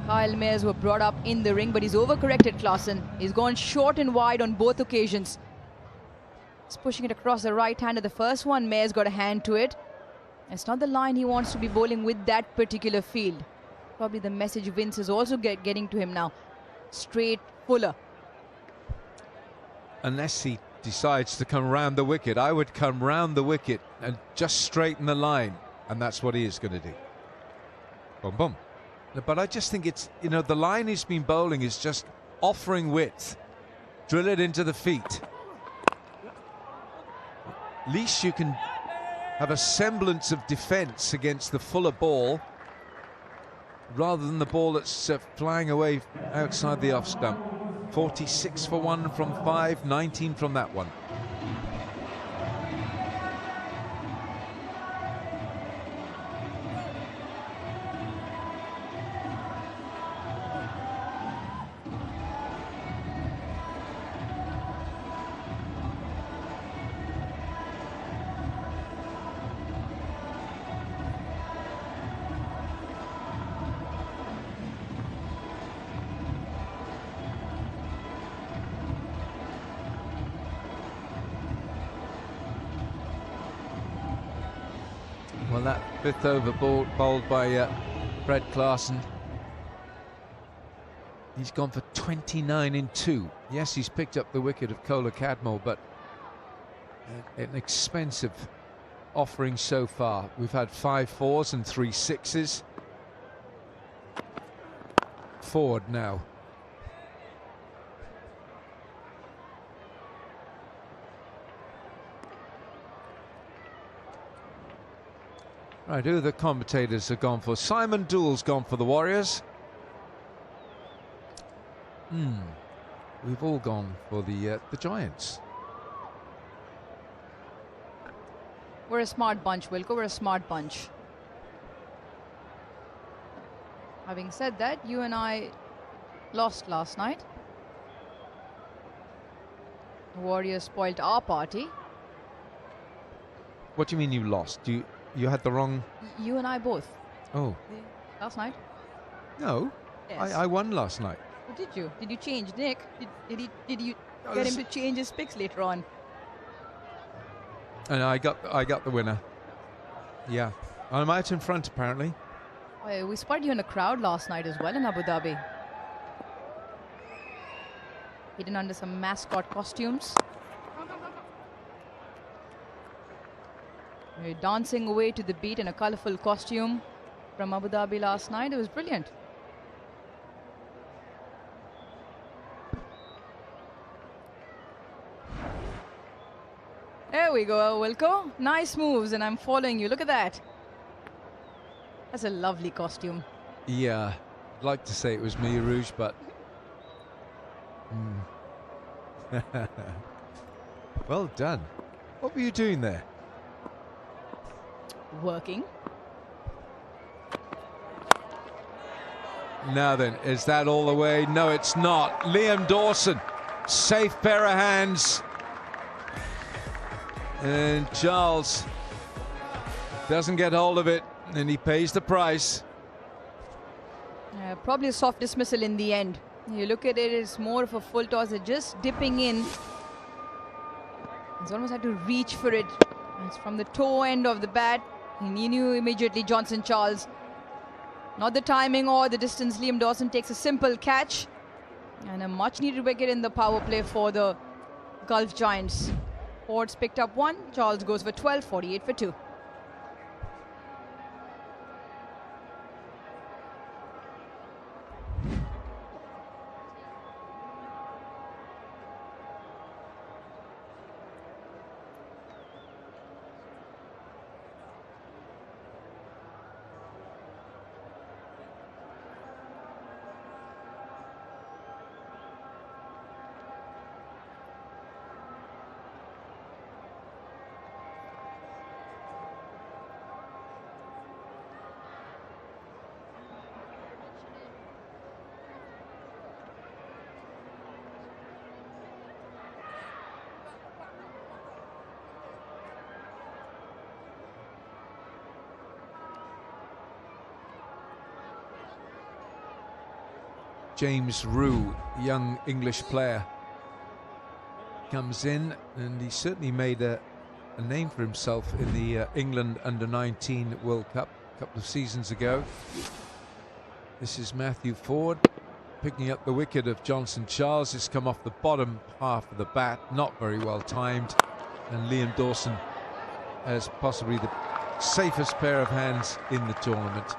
Kyle Mayers were brought up in the ring, but he's overcorrected Klaasen. He's gone short and wide on both occasions. He's pushing it across the right hand of the first one. Mayers got a hand to it. It's not the line he wants to be bowling with that particular field. probably the message Vince is also getting to him now. Straight fuller. Unless he decides to come round the wicket, I would come round the wicket and just straighten the line, and that's what he is going to do. Boom, boom. But I just think it's, you know, the line he's been bowling is just offering width. Drill it into the feet. At least you can have a semblance of defence against the fuller ball, rather than the ball that's flying away outside the off stump. 46 for 1 from 5, 19 from that one. Well, that fifth over bowled by Fred Klaasen. He's gone for 29 in 2. Yes, he's picked up the wicket of Kola Cadmore, but an expensive offering so far. We've had 5 fours and 3 sixes. Forward now. Right, who the commentators have gone for? Simon Doole's gone for the Warriors. We've all gone for the Giants. We're a smart bunch, Wilco. We're a smart bunch. Having said that, you and I lost last night. The Warriors spoiled our party. What do you mean you lost? You had the wrong... You and I both. Oh. Last night? No. Yes. I won last night. Oh, did you? Did you change Nick? Did you get him to change his picks later on? And I got the winner. Yeah. I'm out in front apparently. Oh, we spotted you in the crowd last night as well in Abu Dhabi. Hidden under some mascot costumes. You're dancing away to the beat in a colourful costume from Abu Dhabi last night. It was brilliant. There we go, Wilco. Nice moves, and I'm following you. Look at that. That's a lovely costume. Yeah. I'd like to say it was me, Rouge, but... Well done. What were you doing there? Working. Now then, is that all the way? No, it's not. Liam Dawson, safe pair of hands. And Charles doesn't get hold of it, and he pays the price. Probably a soft dismissal in the end. You look at it, it's more of a full toss, just dipping in. He's almost had to reach for it. It's from the toe end of the bat. He knew immediately Johnson Charles. Not the timing or the distance. Liam Dawson takes a simple catch. And a much needed wicket in the power play for the Gulf Giants. Ford's picked up 1. Charles goes for 12, 48 for 2. James Rue, young English player, comes in, and he certainly made a name for himself in the England Under-19 World Cup a couple of seasons ago. This is Matthew Ford picking up the wicket of Johnson Charles. It's come off the bottom half of the bat, not very well timed, and Liam Dawson has possibly the safest pair of hands in the tournament.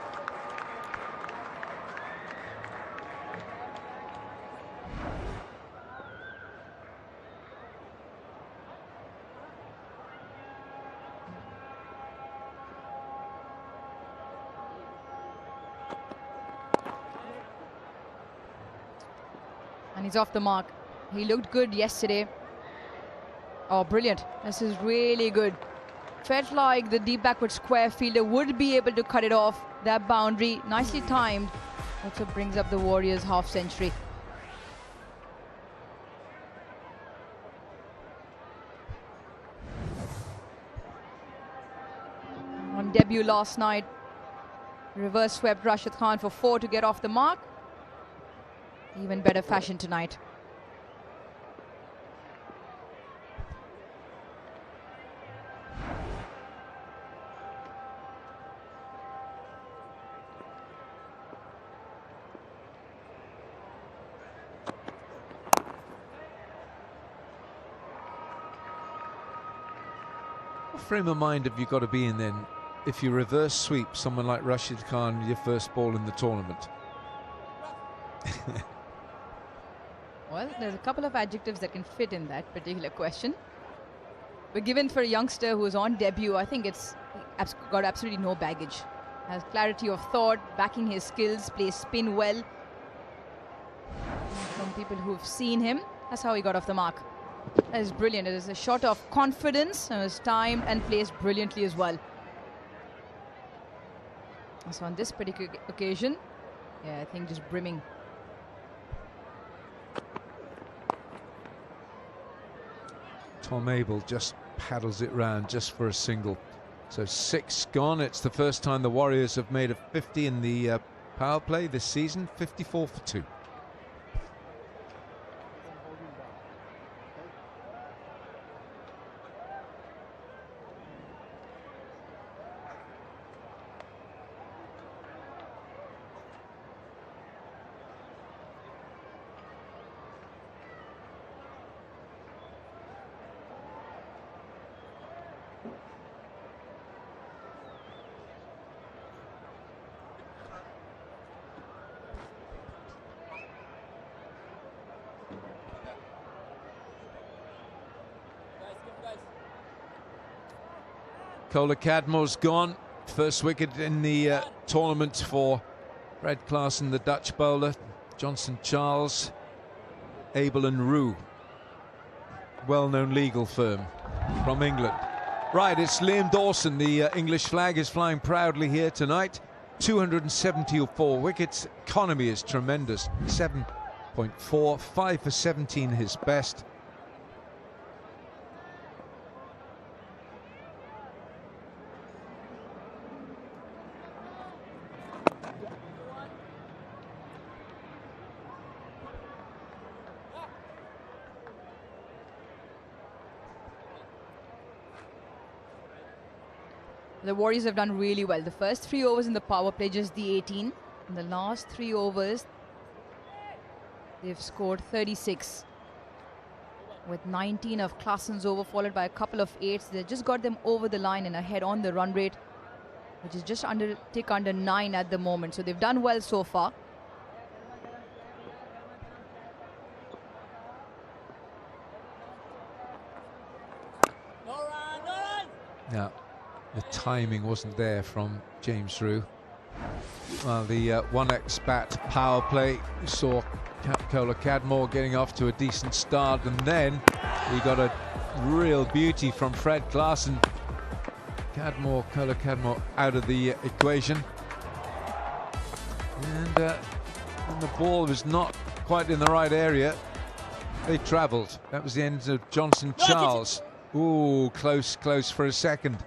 And he's off the mark. He looked good yesterday. Oh, brilliant. This is really good. Felt like the deep backward square fielder would be able to cut it off. That boundary, nicely timed. Also brings up the Warriors half century. On debut last night, reverse swept Rashid Khan for 4 to get off the mark. Even better fashion tonight. What frame of mind have you got to be in then if you reverse sweep someone like Rashid Khan your first ball in the tournament? Well, there's a couple of adjectives that can fit in that particular question. But given for a youngster who's on debut, I think it's got absolutely no baggage. Has clarity of thought, backing his skills, plays spin well. From people who've seen him, that's how he got off the mark. That is brilliant. It is a shot of confidence and was timed and placed brilliantly as well. So on this particular occasion, yeah, I think just brimming. Tom Abel just paddles it round just for a single. So 6 gone. It's the first time the Warriors have made a 50 in the power play this season. 54 for 2. Kola Cadmore's gone. First wicket in the tournament for Fred Klaassen, the Dutch bowler. Johnson Charles, Abel and Roux, well-known legal firm from England. Right, it's Liam Dawson. The English flag is flying proudly here tonight. 274 wickets. Economy is tremendous. 7.4, 5 for 17 his best. The Warriors have done really well. The first 3 overs in the power play, just the 18. In the last 3 overs, they've scored 36. With 19 of Klaassen's over, followed by a couple of 8s. They just got them over the line and ahead on the run rate, which is just under 9 at the moment. So they've done well so far. Yeah. The timing wasn't there from James Roux. Well, the 1x bat power play, we saw Kola Cadmore getting off to a decent start, and then we got a real beauty from Fred Klaassen. Kola Cadmore out of the equation. And the ball was not quite in the right area. They travelled. That was the end of Johnson Charles. Ooh, close for a second.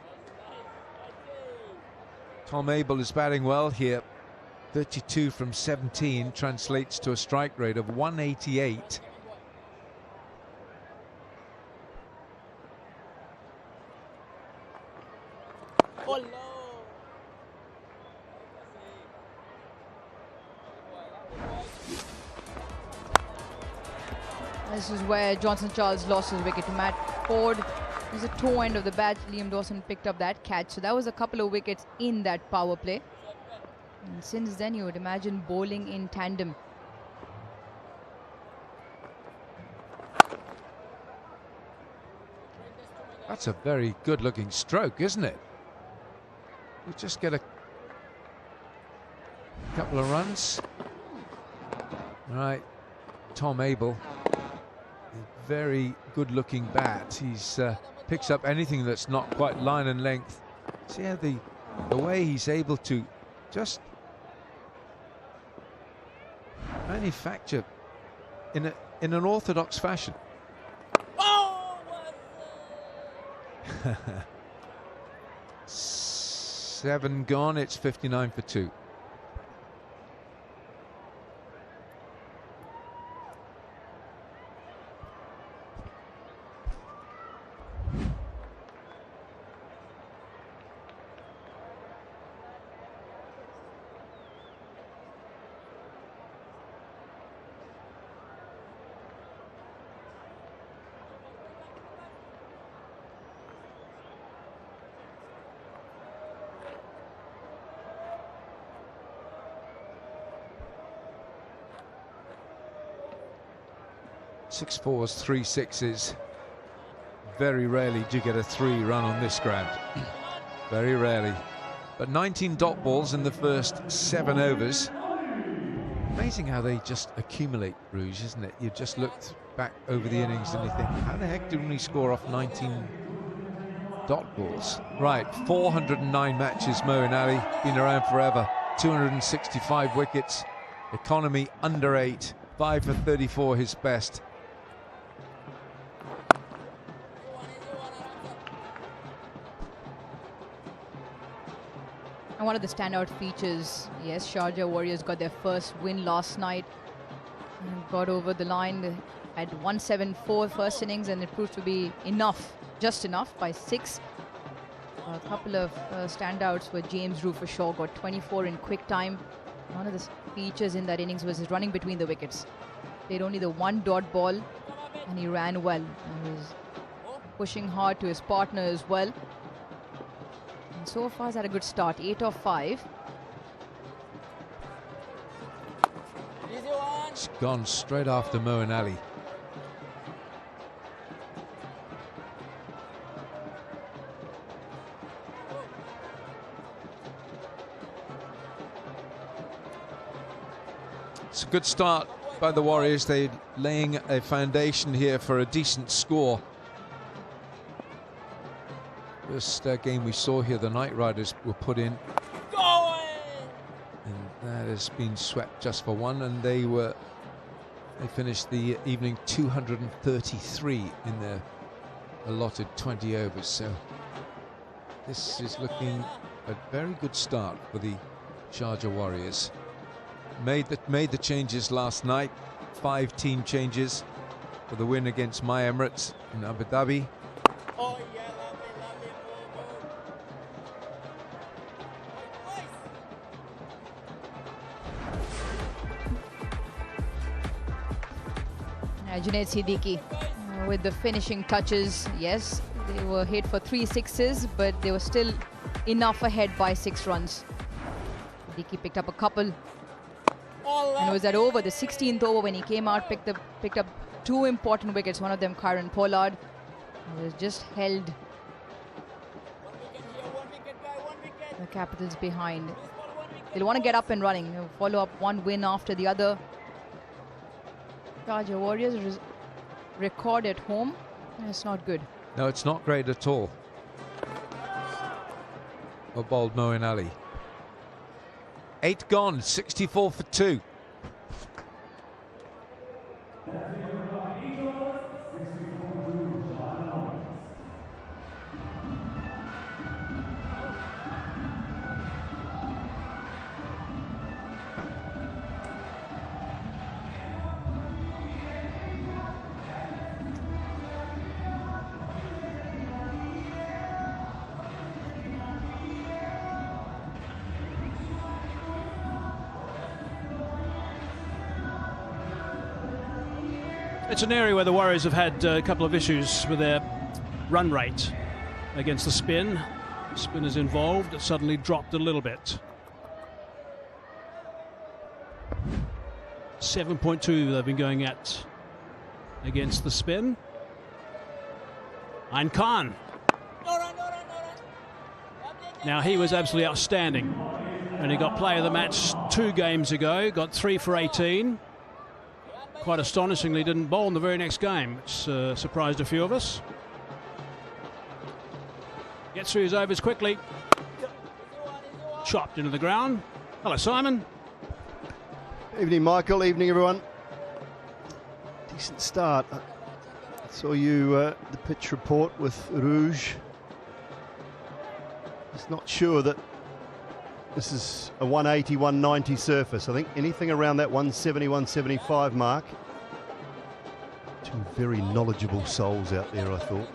Tom Abel is batting well here. 32 from 17 translates to a strike rate of 188. This is where Johnson Charles lost his wicket to Matt Ford. This is the toe end of the bat. Liam Dawson picked up that catch. So that was a couple of wickets in that power play. And since then, you would imagine bowling in tandem. That's a very good looking stroke, isn't it? You just get a couple of runs. All right, Tom Abel, a very good looking bat. He's picks up anything that's not quite line and length. See how the way he's able to just manufacture in an orthodox fashion. 7 gone, it's 59 for 2. Six fours, 3 sixes. Very rarely do you get a 3 run on this ground. Very rarely. But 19 dot balls in the first 7 overs. Amazing how they just accumulate, Rouge, isn't it? You just looked back over the innings and you think, how the heck did we score off 19 dot balls? Right, 409 matches, Moeen Ali, been around forever. 265 wickets, economy under 8, 5 for 34 his best. And one of the standout features, yes, Sharjah Warriors got their first win last night and got over the line. They had 174 first innings and it proved to be enough, just enough by 6. A couple of standouts were James Rufus-Shaw got 24 in quick time. One of the features in that innings was his running between the wickets. Played only the 1 dot ball and he ran well. And he was pushing hard to his partner as well. And so far he's had a good start, 8 of 5. It's gone straight after Moeen Ali. It's a good start by the Warriors. They're laying a foundation here for a decent score. First game we saw here, the Knight Riders were put in. And that has been swept just for 1, and they finished the evening 233 in their allotted 20 overs. So this is looking a very good start for the Sharjah Warriors. Made the changes last night. 5 team changes for the win against My Emirates in Abu Dhabi. Junaid Siddiqui with the finishing touches. Yes, they were hit for 3 sixes, but they were still enough ahead by 6 runs. Siddiqui picked up a couple. And it was at over the 16th over when he came out, picked up 2 important wickets. One of them, Kieron Pollard, was just held the Capitals behind. They'll want to get up and running. They'll follow up 1 win after the other. Sharjah Warriors record at home. It's not good. No, it's not great at all. Or bowled Moeen Ali. 8 gone, 64 for 2. It's an area where the Warriors have had a couple of issues with their run rate against the spin. Spin is involved. It suddenly dropped a little bit. 7.2 they've been going at against the spin. Ain Khan. Now he was absolutely outstanding, and he got player of the match 2 games ago. Got 3 for 18. Quite astonishingly, didn't bowl in the very next game, which surprised a few of us. Gets through his overs quickly. Chopped into the ground. Hello, Simon. Evening, Michael. Evening, everyone. Decent start. I saw you the pitch report with Rouge. Just not sure that this is a 180, 190 surface. I think anything around that 170, 175 mark. 2 very knowledgeable souls out there, I thought.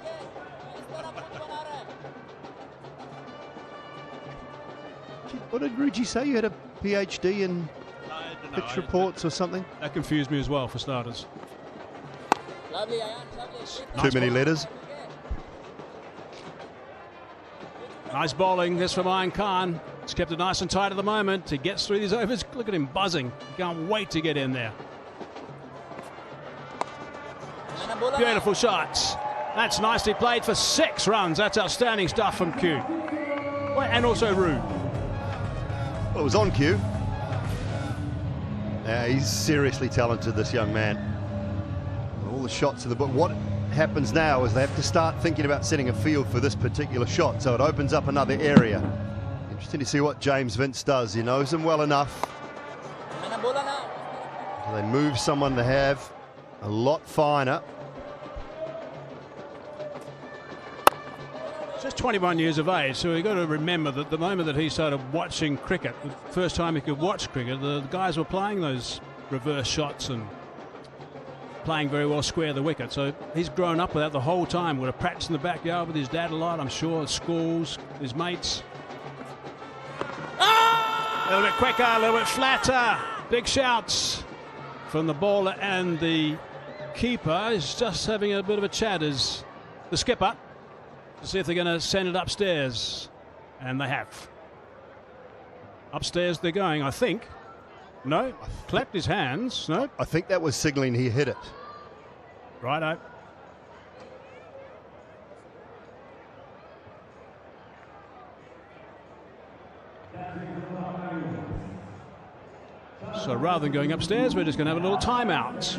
What did Ruji say? You had a PhD in pitch reports or something? That confused me as well, for starters. Too many letters. Nice bowling, this from Ain Khan. He's kept it nice and tight at the moment. He gets through these overs. Look at him buzzing. Can't wait to get in there. Beautiful shots. That's nicely played for 6 runs. That's outstanding stuff from Q. And also Rue. Well, it was on cue. Yeah, he's seriously talented, this young man. All the shots of the book. What happens now is they have to start thinking about setting a field for this particular shot, so it opens up another area. Interesting to see what James Vince does. He knows him well enough. They move someone to have a lot finer. Just 21 years of age, so we've got to remember that the moment that he started watching cricket, the first time he could watch cricket, the guys were playing those reverse shots and playing very well square the wicket. So he's grown up with that the whole time. Would have practiced in the backyard with his dad a lot, I'm sure, at schools, his mates. A little bit quicker, a little bit flatter. Big shouts from the bowler and the keeper. Is just having a bit of a chat as the skipper to see if they're going to send it upstairs. And they have. Upstairs they're going, I think. No, clapped his hands. No. I think that was signalling he hit it. Righto. So rather than going upstairs, we're just going to have a little timeout.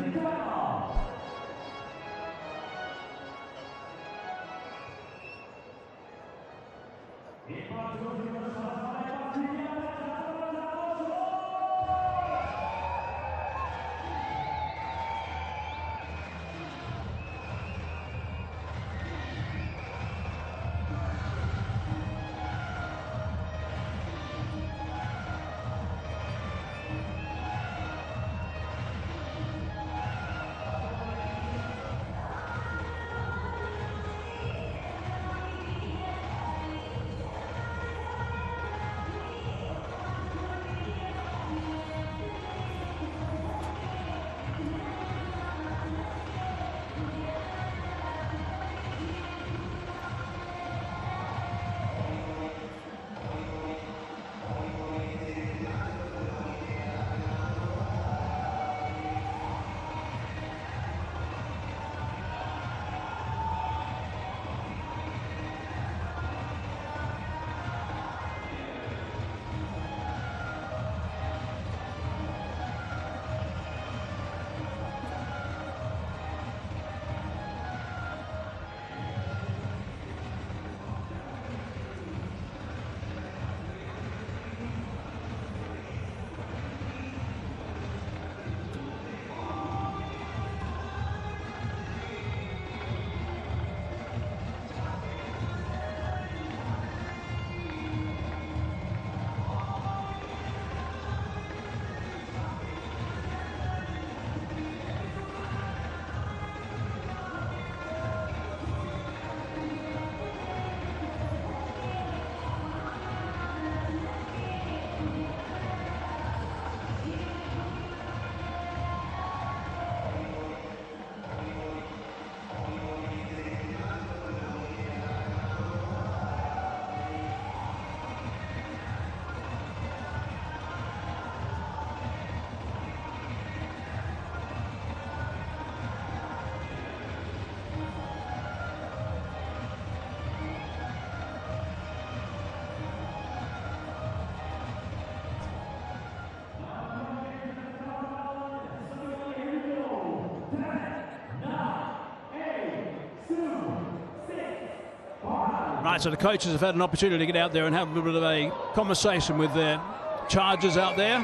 Right, so the coaches have had an opportunity to get out there and have a little bit of a conversation with their charges out there.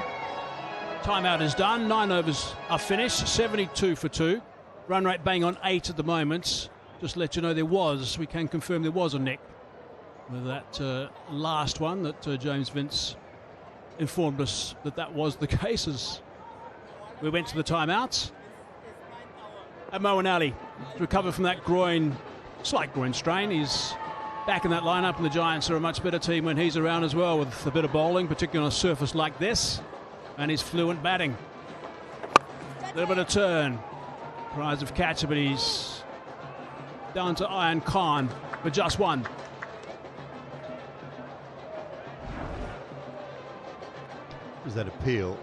Timeout is done. 9 overs are finished. 72 for 2. Run rate bang on 8 at the moment. Just to let you know we can confirm there was a nick with that last one that James Vince informed us that was the case as we went to the timeouts. And Moeen Ali recovered from that slight groin strain. He's back in that lineup, and the Giants are a much better team when he's around as well, with a bit of bowling, particularly on a surface like this, and his fluent batting. A little bit of turn. Prize of catcher, but he's down to Iron Khan for just one. Was that appeal?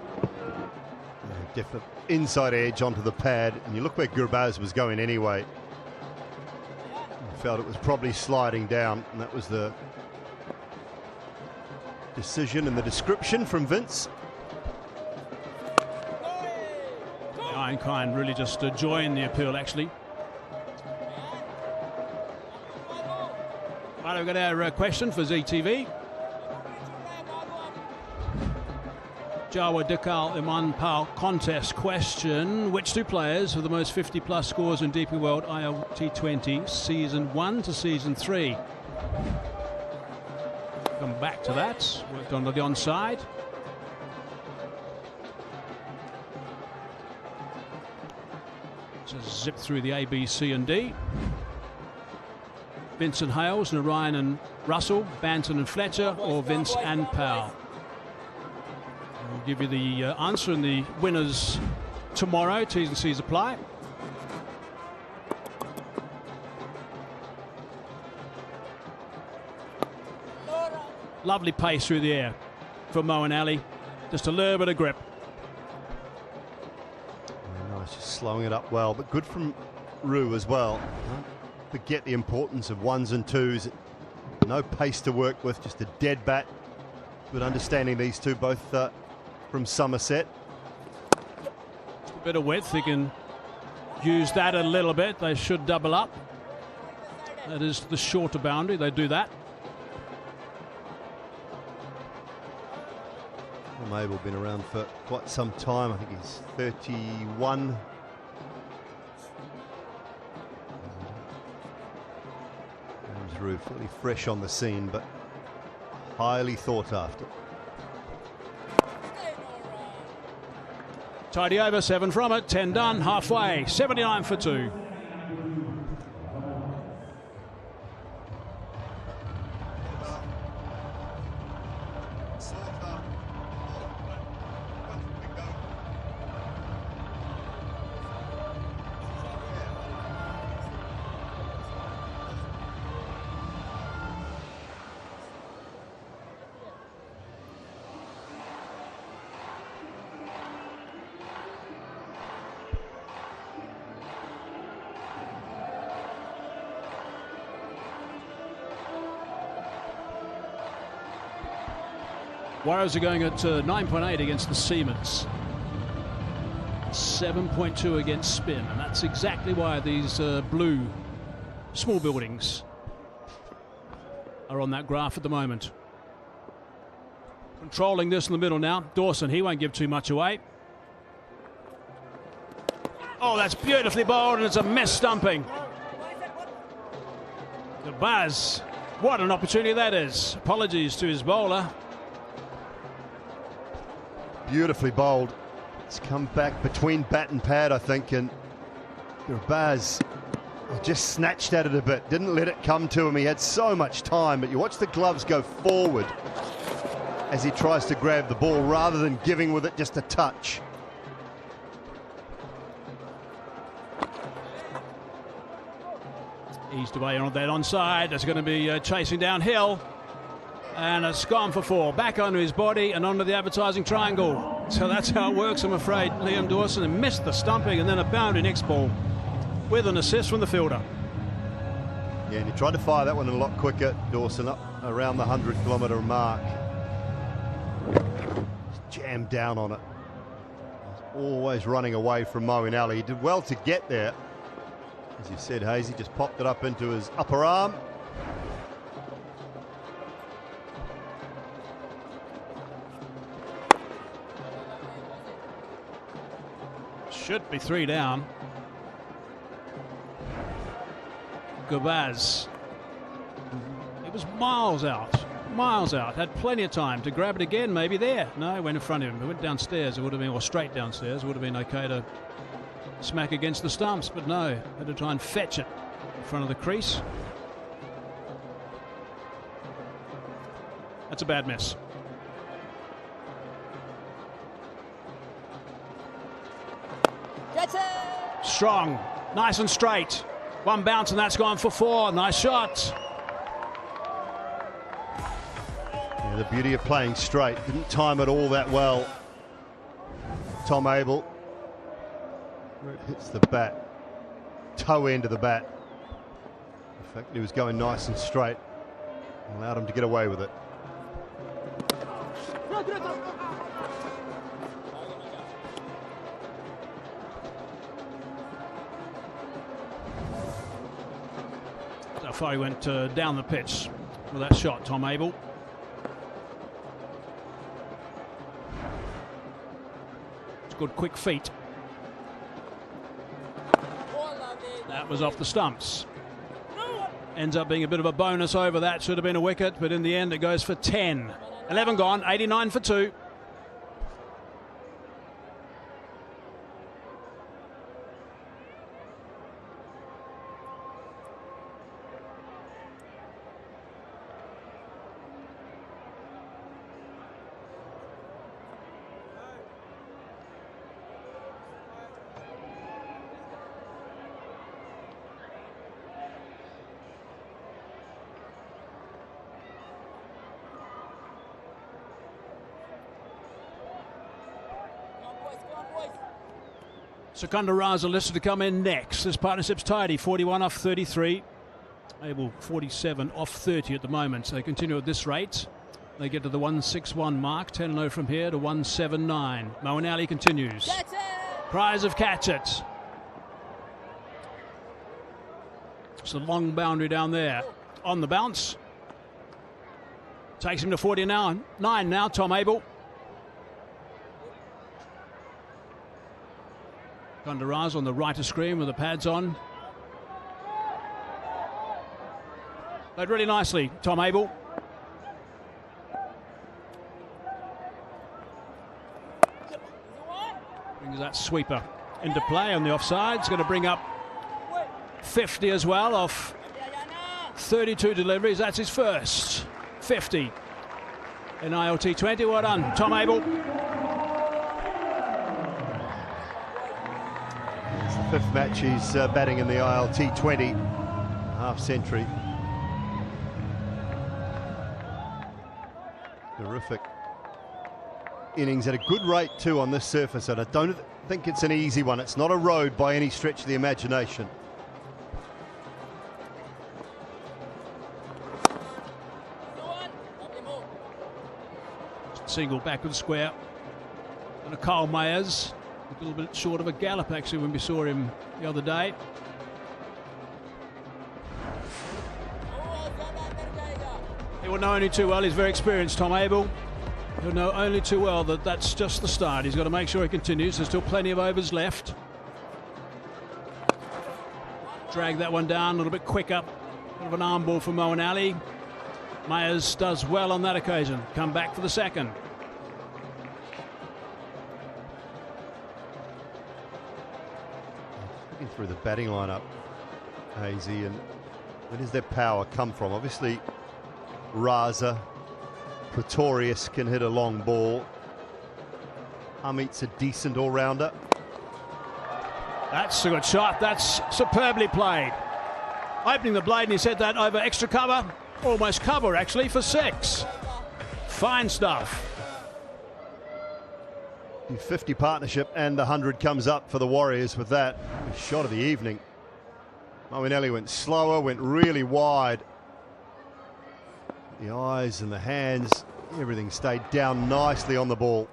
Definite inside edge onto the pad, and you look where Gurbaz was going anyway. I felt it was probably sliding down, and that was the decision and the description from Vince. Iron Khan really just enjoying the appeal, actually. Right, we've got our question for ZTV. Jawa Dikal Iman Pal contest question. Which two players have the most 50+ scores in DP World ILT20 Season 1 to Season 3? Come back to that. Worked on the onside. Just zip through the A, B, C and D. Vincent Hales, Narayan and Russell, Banton and Fletcher, or Vince and Powell? We'll give you the answer and the winners tomorrow. T's and C's apply. Lovely pace through the air for Moeen Ali. Just a little bit of grip. Nice, just slowing it up well, but good from Rue as well. Don't forget the importance of ones and twos. No pace to work with, just a dead bat. Good understanding, these two both from Somerset. A bit of width, he can use that a little bit. They should double up. That is the shorter boundary, they do that. Mabel been around for quite some time. I think he's 31. James Rue fairly fresh on the scene, but highly thought after. Tidy over, 7 from it, 10 done, halfway, 79 for 2. Warriors are going at 9.8 against the Siemens. 7.2 against spin, and that's exactly why these blue small buildings are on that graph at the moment. Controlling this in the middle now. Dawson, he won't give too much away. Oh, that's beautifully bowled, and it's a miss stumping. The Buzz, what an opportunity that is. Apologies to his bowler. Beautifully bowled. It's come back between bat and pad, I think, and Baz just snatched at it a bit. Didn't let it come to him. He had so much time, but you watch the gloves go forward as he tries to grab the ball rather than giving with it just a touch. Eased away on that onside. That's going to be chasing downhill. And it's gone for 4. Back onto his body and onto the advertising triangle. So that's how it works, I'm afraid. Liam Dawson and missed the stumping, and then a boundary next ball with an assist from the fielder. Yeah, and he tried to fire that one a lot quicker. Dawson up around the 100-kilometre mark. Jammed down on it. Always running away from Moeen Ali. He did well to get there. As you said, Hazy just popped it up into his upper arm. Should be 3 down. Gabaz. It was miles out. Had plenty of time to grab it again, maybe there. No, went in front of him. It went downstairs. It would have been, or straight downstairs. It would have been okay to smack against the stumps, but no. Had to try and fetch it in front of the crease. That's a bad miss. Strong, nice and straight. One bounce and that's gone for 4. Nice shot. Yeah, the beauty of playing straight. Didn't time it all that well. Tom Abel. Where it hits the bat. Toe end of the bat. In fact, he was going nice and straight. Allowed him to get away with it. So far he went down the pitch with that shot, Tom Abel. It's good quick feet. That was off the stumps. Ends up being a bit of a bonus over that. Should have been a wicket, but in the end it goes for 10. 11 gone, 89 for 2. Secunda Raza listed to come in next. This partnership's tidy, 41 off 33. Abel 47 off 30 at the moment. So they continue at this rate. They get to the 161 mark. 10-0 from here to 179. Moeen continues. Cries of catch it. It's a long boundary down there. On the bounce. Takes him to 49 now, Tom Abel. Kundaraz on the right of screen with the pads on. Played really nicely, Tom Abel. Brings that sweeper into play on the offside. It's going to bring up 50 as well off 32 deliveries. That's his first 50 in ILT20. Well done, Tom Abel. Fifth match he's batting in the ILT20, half century. Terrific innings at a good rate too on this surface, and I don't think it's an easy one. It's not a road by any stretch of the imagination. Single backward square. And a Kyle Mayers. A little bit short of a gallop actually when we saw him the other day. He will know only too well, he's very experienced, Tom Abel. He'll know only too well that that's just the start. He's got to make sure he continues. There's still plenty of overs left. Drag that one down a little bit quicker. Bit of an arm ball for Moeen. Mayers does well on that occasion. Come back for the second. Looking through the batting lineup, Hazy, and where does their power come from? Obviously, Raza, Pretorius can hit a long ball. Hamit's a decent all-rounder. That's a good shot. That's superbly played. Opening the blade, and he said that over extra cover. Almost cover, actually, for 6. Fine stuff. The 50 partnership and the 100 comes up for the Warriors with that. Shot of the evening. Moeen went slower, went really wide. The eyes and the hands, everything stayed down nicely on the ball.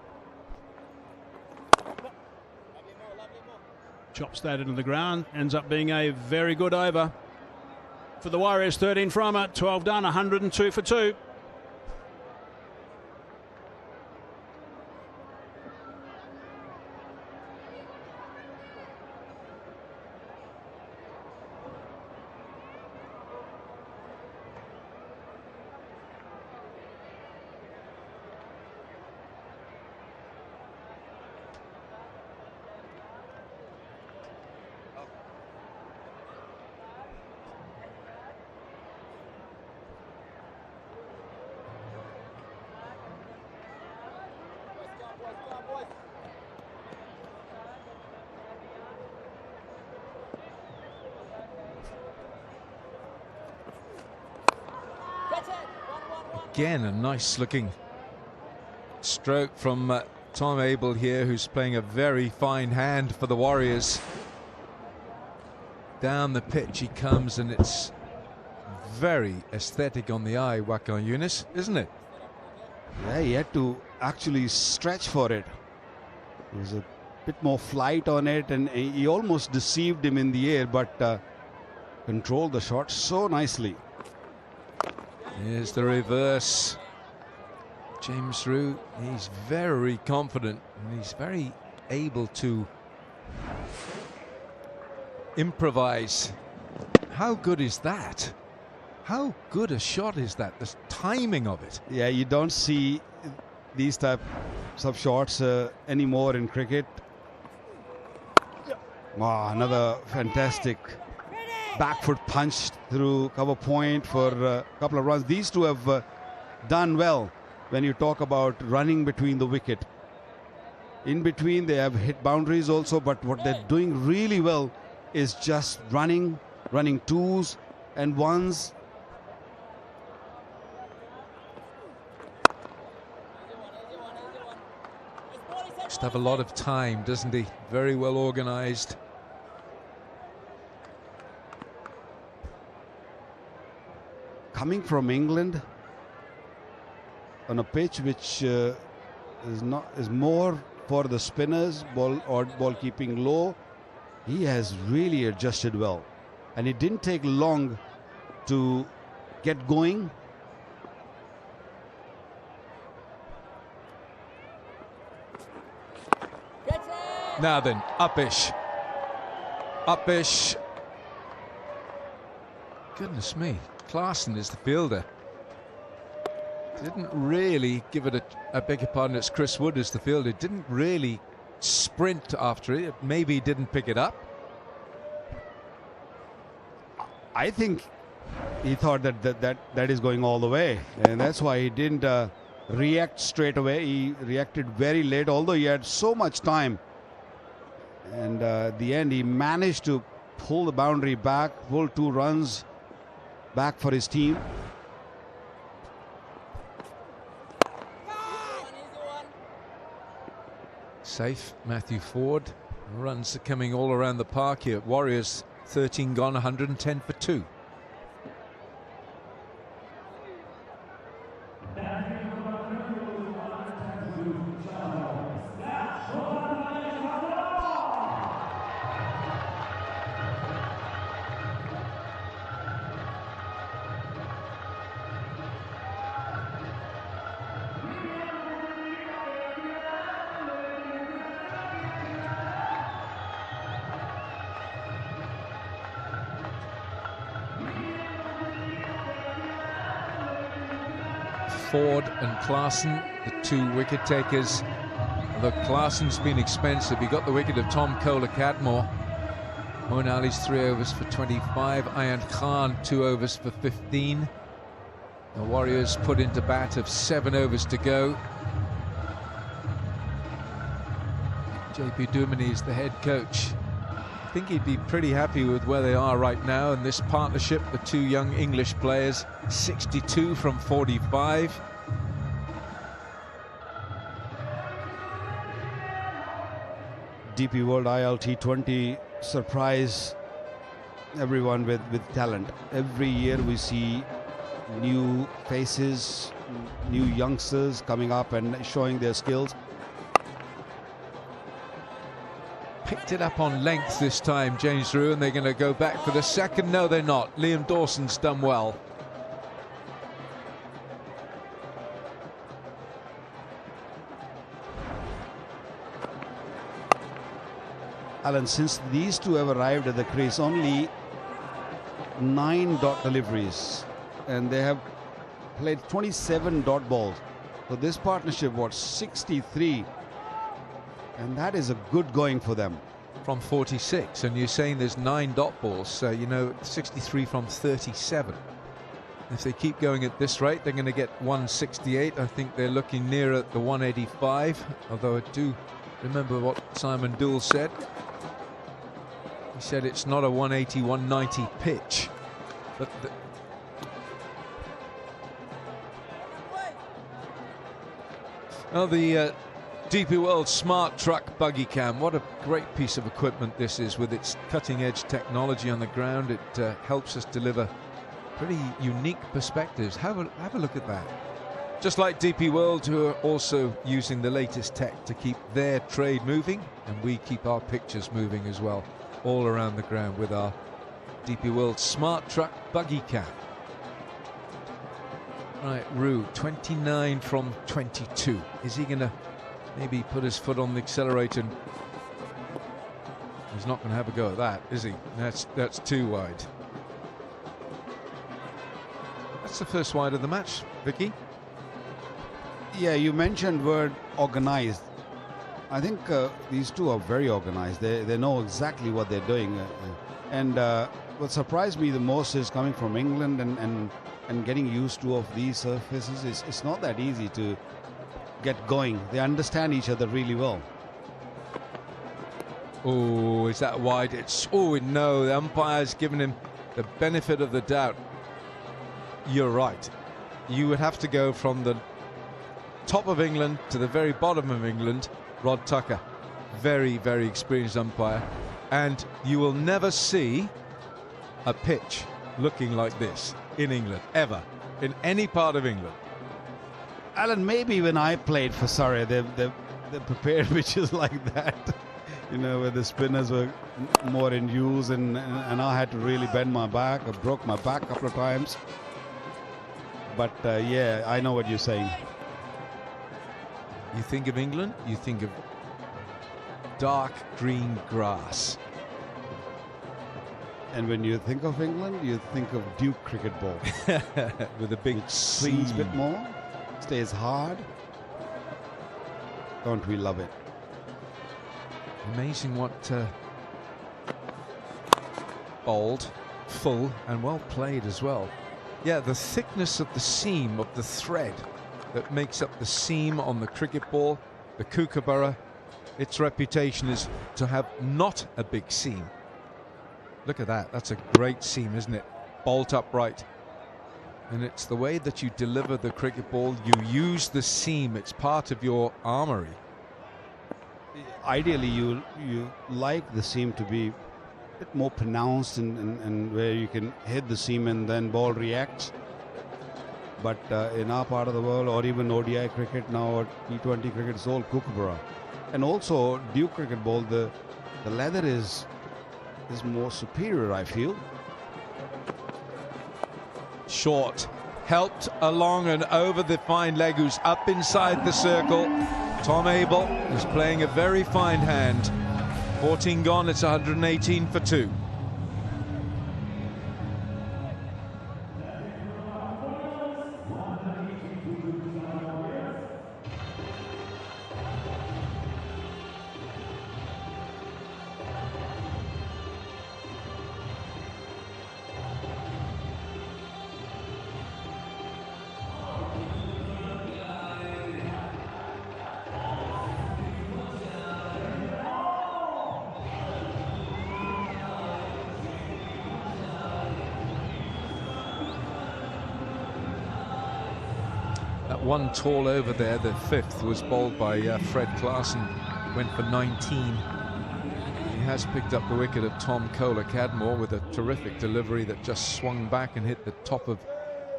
Chops that into the ground. Ends up being a very good over for the Warriors. 13 from it, 12 done, 102 for 2. again, a nice looking stroke from Tom Abel here, who's playing a very fine hand for the Warriors. Down the pitch he comes, and it's very aesthetic on the eye, Wakan Yunus, isn't it? Yeah, he had to actually stretch for it. There was a bit more flight on it, and he almost deceived him in the air, but controlled the shot so nicely. Here's the reverse. James Roux, he's very confident, and he's very able to improvise. How good is that? How good a shot is that? The timing of it. Yeah, you don't see these types of shots anymore in cricket. Wow, another fantastic back foot punch through cover point for a couple of runs. These two have done well when you talk about running between the wicket. In between, they have hit boundaries also, but what they're doing really well is just running twos and ones. Must have a lot of time, doesn't he? Very well organized. Coming from England on a pitch which is more for the spinners, ball keeping low, he has really adjusted well, and it didn't take long to get going. Now then, Upish. Goodness me, Klaassen is the fielder. Didn't really give it I beg your pardon, it's Chris Wood as the fielder. Didn't really sprint after it. Maybe didn't pick it up. I think he thought that is going all the way, and that's why he didn't react straight away. He reacted very late, although he had so much time. And at the end, he managed to pull the boundary back, pull 2 runs back for his team. Safe, Matthew Ford. Runs are coming all around the park here. Warriors 13 gone, 110 for 2. Ford and Klaassen, the 2 wicket takers. Although Klaassen's been expensive, he got the wicket of Tom Kohler-Catmore. Moeen Ali's 3 overs for 25. Ayaan Khan 2 overs for 15. The Warriors put into bat of 7 overs to go. JP Duminy is the head coach. I think he'd be pretty happy with where they are right now in this partnership, the 2 young English players. 62 from 45. DP World ILT20 surprise everyone with talent. Every year we see new faces, new youngsters coming up and showing their skills. Picked it up on length this time, James Roux, and they're going to go back for the second. No, they're not. Liam Dawson's done well. Alan, since these two have arrived at the crease, only 9 dot deliveries, and they have played 27 dot balls. So this partnership was 63. And that is a good going for them. From 46, and you're saying there's 9 dot balls, so you know 63 from 37. If they keep going at this rate, they're going to get 168. I think they're looking nearer at the 185, although I do remember what Simon Doull said. He said it's not a 180, 190 pitch, but Well, the DP World Smart Truck Buggy Cam, what a great piece of equipment this is with its cutting-edge technology on the ground. It helps us deliver pretty unique perspectives. Have a look at that. Just like DP World, who are also using the latest tech to keep their trade moving, and we keep our pictures moving as well, all around the ground with our DP World Smart Truck Buggy Cam. Right, Rue, 29 from 22. Is he going to maybe put his foot on the accelerator? He's not going to have a go at that, is he? That's too wide. That's the first wide of the match, Vicky. Yeah, you mentioned word organized. I think these two are very organized. They know exactly what they're doing. And what surprised me the most is coming from England and getting used to of these surfaces. It's not that easy to get going. They understand each other really well. Oh, is that wide? Oh no, the umpire's given him the benefit of the doubt. You're right. You would have to go from the top of England to the very bottom of England. Rod Tucker, very, very experienced umpire, and you will never see a pitch looking like this in England, ever, in any part of England. Alan, maybe when I played for Surrey, they prepared pitches like that, you know, where the spinners were more in use, and I had to really bend my back. I broke my back a couple of times. But yeah, I know what you're saying. You think of England, you think of dark green grass. And when you think of England, you think of Duke cricket ball. With a big swings a bit more, stays hard. Don't we love it? Amazing what bowled, full, and well played as well. Yeah, the thickness of the seam of the thread that makes up the seam on the cricket ball, the kookaburra, its reputation is to have not a big seam. Look at that, that's a great seam, isn't it? Bolt upright. And it's the way that you deliver the cricket ball, you use the seam, it's part of your armory. Ideally, you like the seam to be a bit more pronounced and where you can hit the seam and then ball reacts. But in our part of the world, or even ODI cricket now, or T20 cricket, it's all kookaburra. And also Duke cricket ball, the leather is more superior, I feel. Short, helped along and over the fine leg, who's up inside the circle. Tom Abel is playing a very fine hand. 14 gone, it's 118 for 2. One tall over there, the fifth, was bowled by Fred Clarkson, went for 19. He has picked up the wicket of Tom Kohler-Cadmore with a terrific delivery that just swung back and hit the top of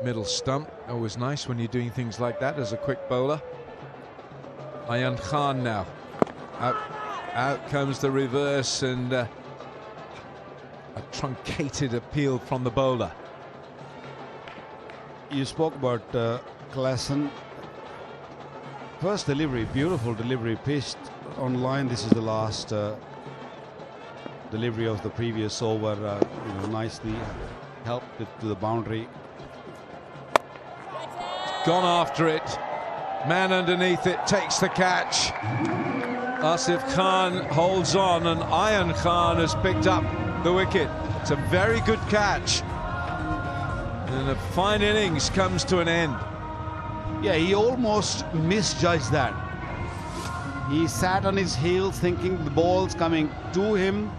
middle stump. Always nice when you're doing things like that as a quick bowler. Ayan Khan now. Out comes the reverse, and a truncated appeal from the bowler. You spoke about Klassen. First delivery, beautiful delivery, pitched on line. This is the last delivery of the previous over. You know, nicely helped it to the boundary. Gone after it. Man underneath it takes the catch. Asif Khan holds on, and Ayan Khan has picked up the wicket. It's a very good catch. And a fine innings comes to an end. Yeah, he almost misjudged that. He sat on his heels thinking the ball's coming to him,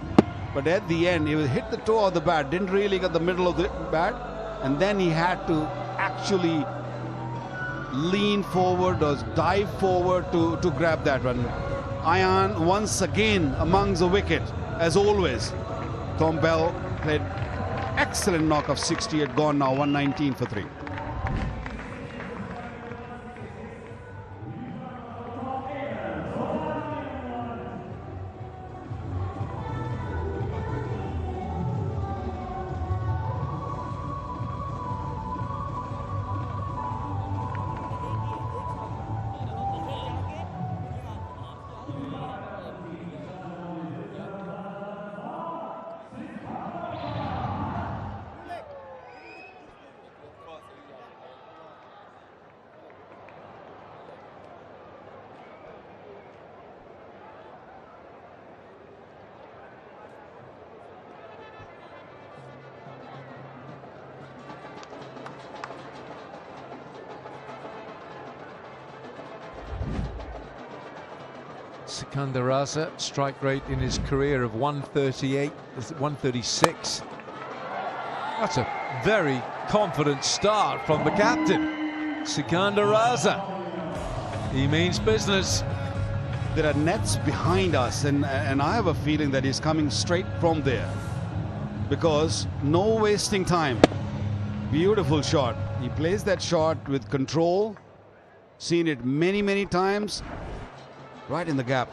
but at the end he hit the toe of the bat, didn't really get the middle of the bat, and then he had to actually lean forward or dive forward to grab that one. Ian once again amongst the wicket, as always. Tom Bell played excellent knock of 60, had gone now 119 for 3. Sikandar strike rate in his career of 138, 136. That's a very confident start from the captain, Sikandar. He means business. There are nets behind us, and I have a feeling that he's coming straight from there, because no wasting time. Beautiful shot. He plays that shot with control. Seen it many times. Right in the gap.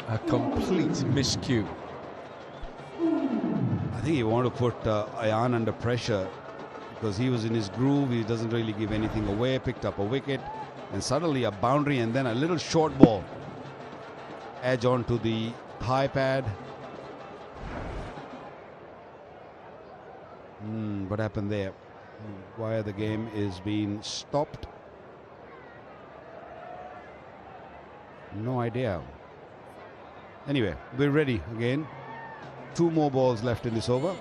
A complete miscue. I think he wanted to put Ian under pressure, because he was in his groove. He doesn't really give anything away. Picked up a wicket, and suddenly a boundary, and then a little short ball. Edge onto the high pad. What happened there? Why the game is being stopped? No idea. Anyway, we're ready again. 2 more balls left in this over.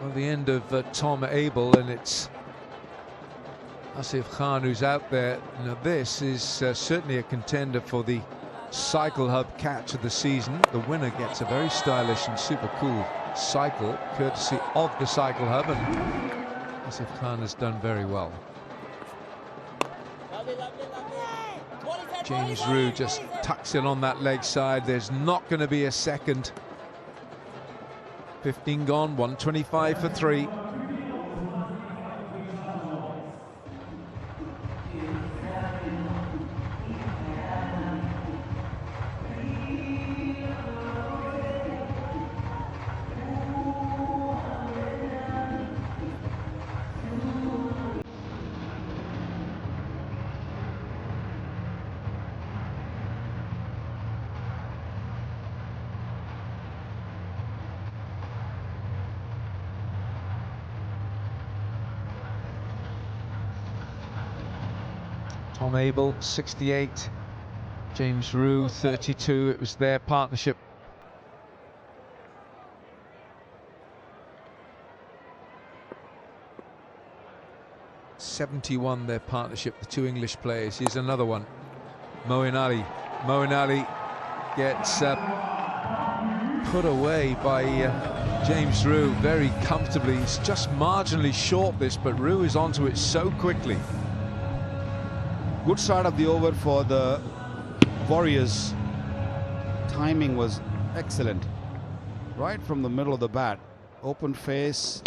Well, the end of Tom Abel, and it's Asif Khan who's out there. Now this is certainly a contender for the Cycle Hub catch of the season. The winner gets a very stylish and super cool cycle, courtesy of the Cycle Hub, and Asif Khan has done very well. James Roux just tucks in on that leg side. There's not going to be a second. 15 gone, 125 for 3. Tom Abel, 68. James Roux, 32. It was their partnership. '71, their partnership, the 2 English players. Here's another one. Moeen Ali. Moeen Ali gets put away by James Roux very comfortably. He's just marginally short this, but Roux is onto it so quickly. Good start of the over for the Warriors. Timing was excellent. Right from the middle of the bat. Open face.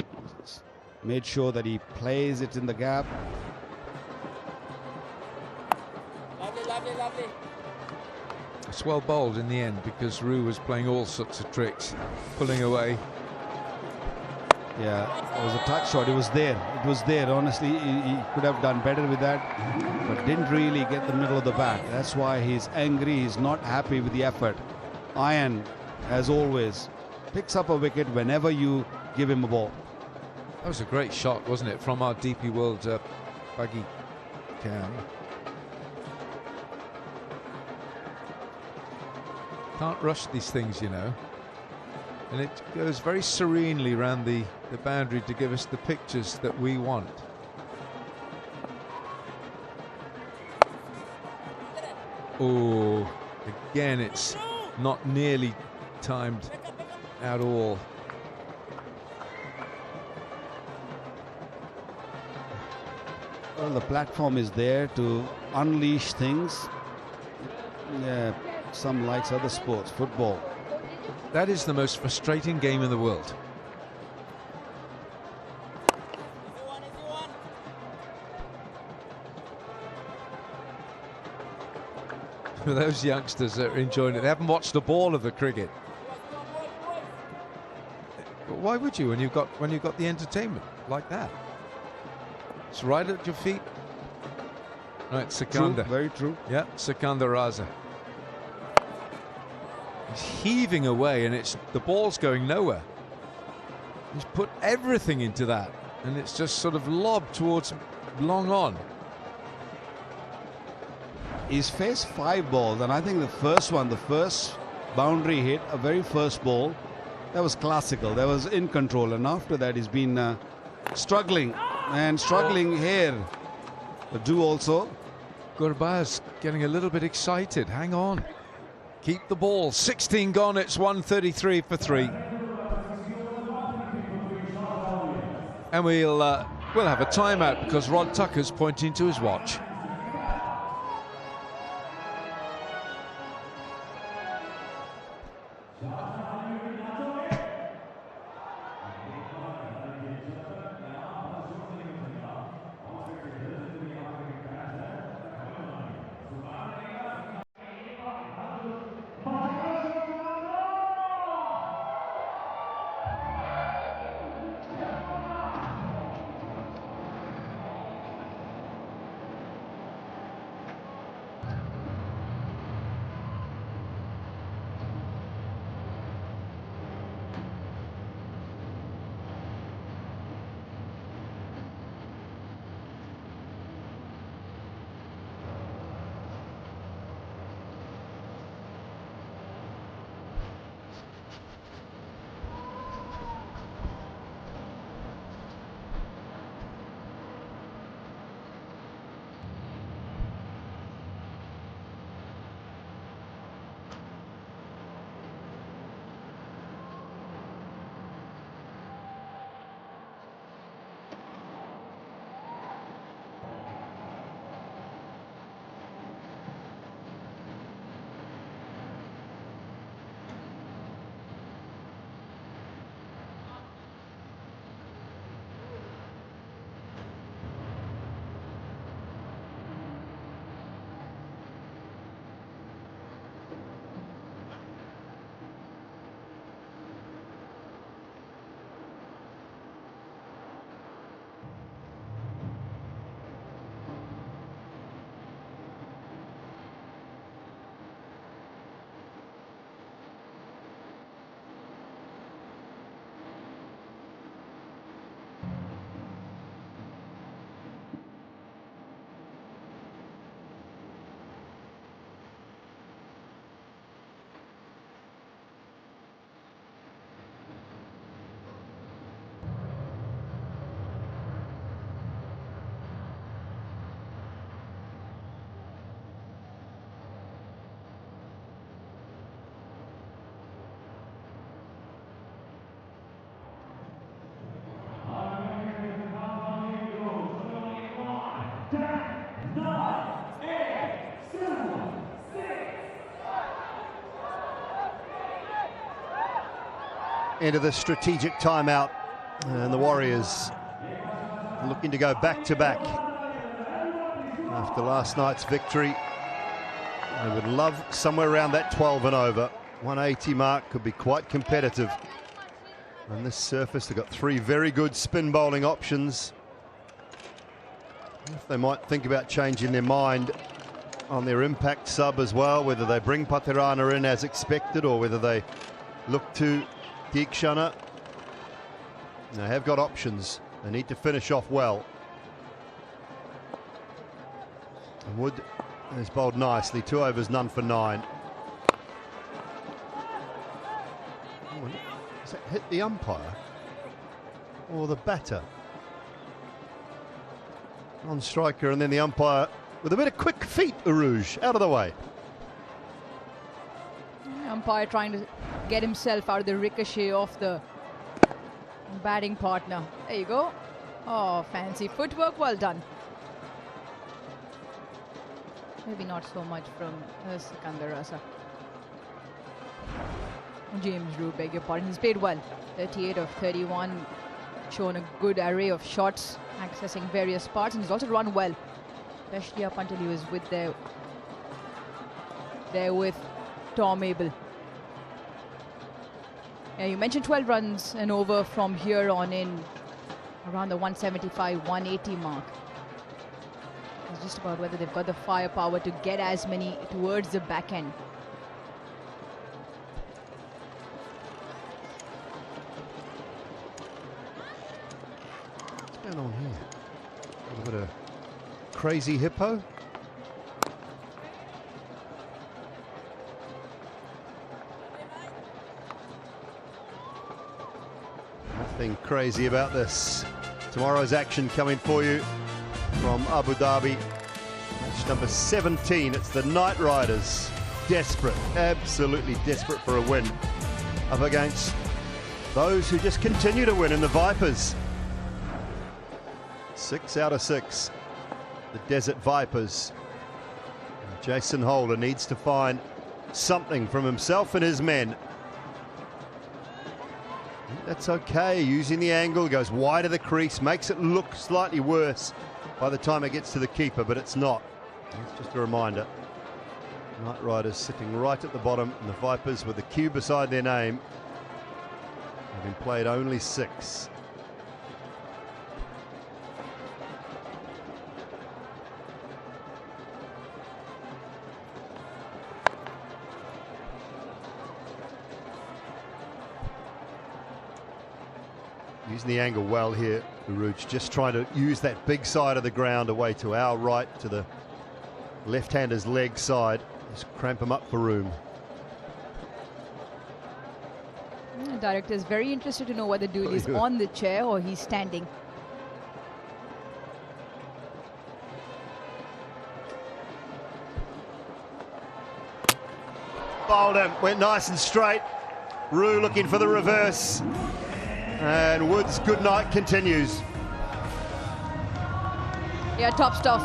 Made sure that he plays it in the gap. Lovely. It's well bowled in the end, because Roux was playing all sorts of tricks, pulling away. Yeah, it was a touch shot. It was there. It was there. Honestly, he could have done better with that, but didn't really get the middle of the bat. That's why he's angry. He's not happy with the effort. Ian, as always, picks up a wicket whenever you give him a ball. That was a great shot, wasn't it, from our DP World buggy cam. Can't rush these things, you know. And it goes very serenely around the boundary to give us the pictures that we want. Oh, again, it's not nearly timed at all. Well, the platform is there to unleash things. Yeah, some likes other sports, football. That is the most frustrating game in the world. For those youngsters that are enjoying it, they haven't watched the ball of the cricket. But why would you when you've got the entertainment like that? It's right at your feet. Right, Sikandar. True, very true. Yeah, Sikandar Raza. He's heaving away, and the ball's going nowhere. He's put everything into that, and it's just sort of lobbed towards long on. He's faced 5 balls, and I think the first boundary hit, a very first ball, that was classical. That was in control, and after that he's been struggling here. Do also. Gurbaz getting a little bit excited. Hang on. Keep the ball. 16 gone. It's 133 for 3. And we'll have a timeout because Rod Tucker's pointing to his watch. Into the strategic timeout, and the Warriors looking to go back-to-back after last night's victory. They would love somewhere around that 12 and over. 180 mark could be quite competitive. On this surface, they've got 3 very good spin bowling options. If they might think about changing their mind on their impact sub as well, whether they bring Patirana in as expected or whether they look to Deekshana. They have got options. They need to finish off well. And Wood has bowled nicely. 2 overs, none for 9. There's hit the umpire or the batter? On striker, and then the umpire with a bit of quick feet, Arouge, out of the way. Umpire trying to get himself out of the ricochet off the batting partner. There you go. Oh, fancy footwork, well done. Maybe not so much from Sikandar Raza. James Root, beg your pardon. He's played well. 38 of 31. Shown a good array of shots, accessing various parts, and he's also run well, especially up until he was with there with Tom Abel. Yeah, you mentioned 12 runs and over from here on in, around the 175, 180 mark. It's just about whether they've got the firepower to get as many towards the back end. What's going on here? A little bit of crazy hippo. Nothing crazy about this. Tomorrow's action coming for you from Abu Dhabi. Match number 17. It's the Knight Riders. Desperate, absolutely desperate for a win up against those who just continue to win in the Vipers. 6 out of 6. The Desert Vipers. And Jason Holder needs to find something from himself and his men. That's okay, using the angle, goes wide of the crease, makes it look slightly worse by the time it gets to the keeper, but it's not. It's just a reminder. Knight Riders sitting right at the bottom, and the Vipers with the Q beside their name having played only 6. Using the angle well here, Arouge just trying to use that big side of the ground away to our right, to the left-hander's leg side. Just cramp him up for room. The director is very interested to know whether dude is on the chair or he's standing. Bowled him, went nice and straight. Rue looking for the reverse. And Wood's good night continues. Yeah, top stuff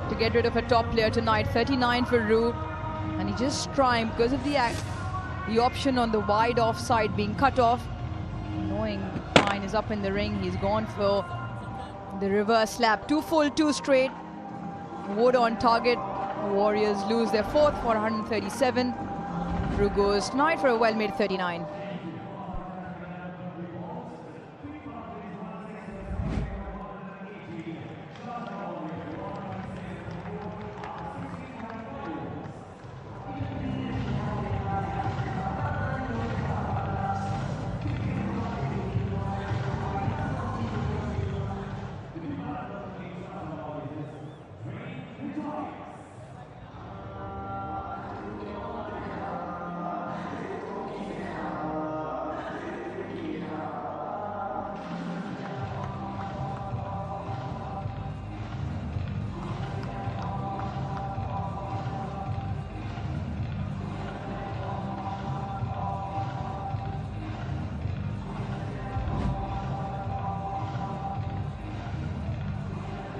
to get rid of a top player tonight. 39 for Rue, and he just trying because of the option on the wide offside being cut off. Knowing Pine is up in the ring, he's gone for the reverse slap. 2 full, 2 straight. Wood on target. Warriors lose their 4th for 137. Rue goes tonight for a well-made 39.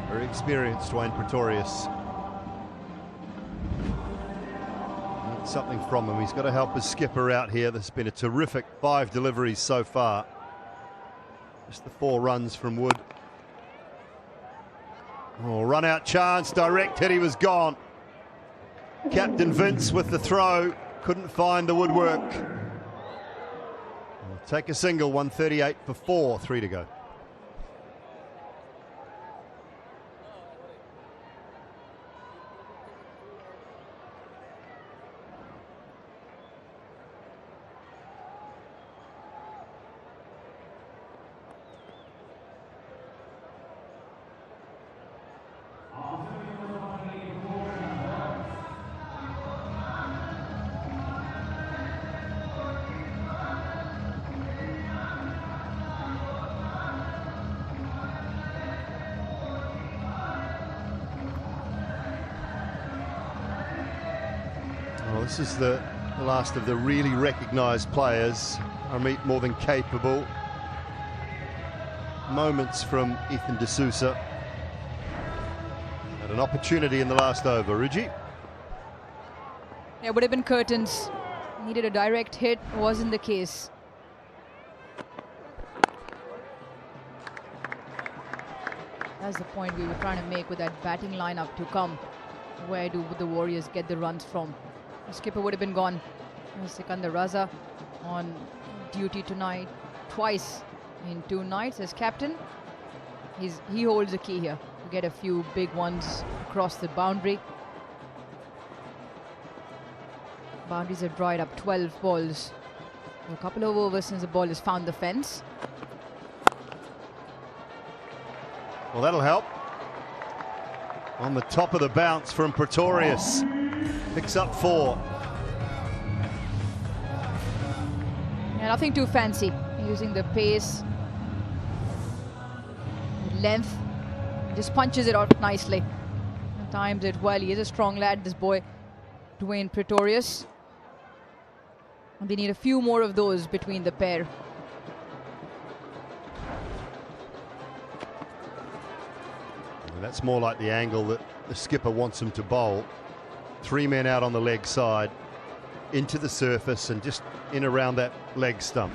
Very experienced, Wayne Pretorius. Need something from him. He's got to help his skipper out here. There's been a terrific 5 deliveries so far. Just the 4 runs from Wood. Oh, run out chance, direct hit, he was gone. Captain Vince with the throw, couldn't find the woodwork. We'll take a single, 138 for 4, 3 to go. Well, this is the last of the really recognised players. Harmeet more than capable. Moments from Ethan D'Souza. Had an opportunity in the last over. Ruji? Yeah, would have been curtains. Needed a direct hit, wasn't the case. That's the point we were trying to make with that batting lineup to come. Where do the Warriors get the runs from? The skipper would have been gone. Sikandar Raza on duty tonight, twice in 2 nights as captain. He holds the key here to get a few big ones across the boundary. Boundaries have dried up, 12 balls. A couple of overs since the ball has found the fence. Well, that'll help. On the top of the bounce from Pretorius. Picks up 4. Yeah, nothing too fancy. Using the pace, length, just punches it out nicely. Times it well. He is a strong lad, this boy, Dwayne Pretorius. And they need a few more of those between the pair. That's more like the angle that the skipper wants him to bowl. 3 men out on the leg side, into the surface and just in around that leg stump.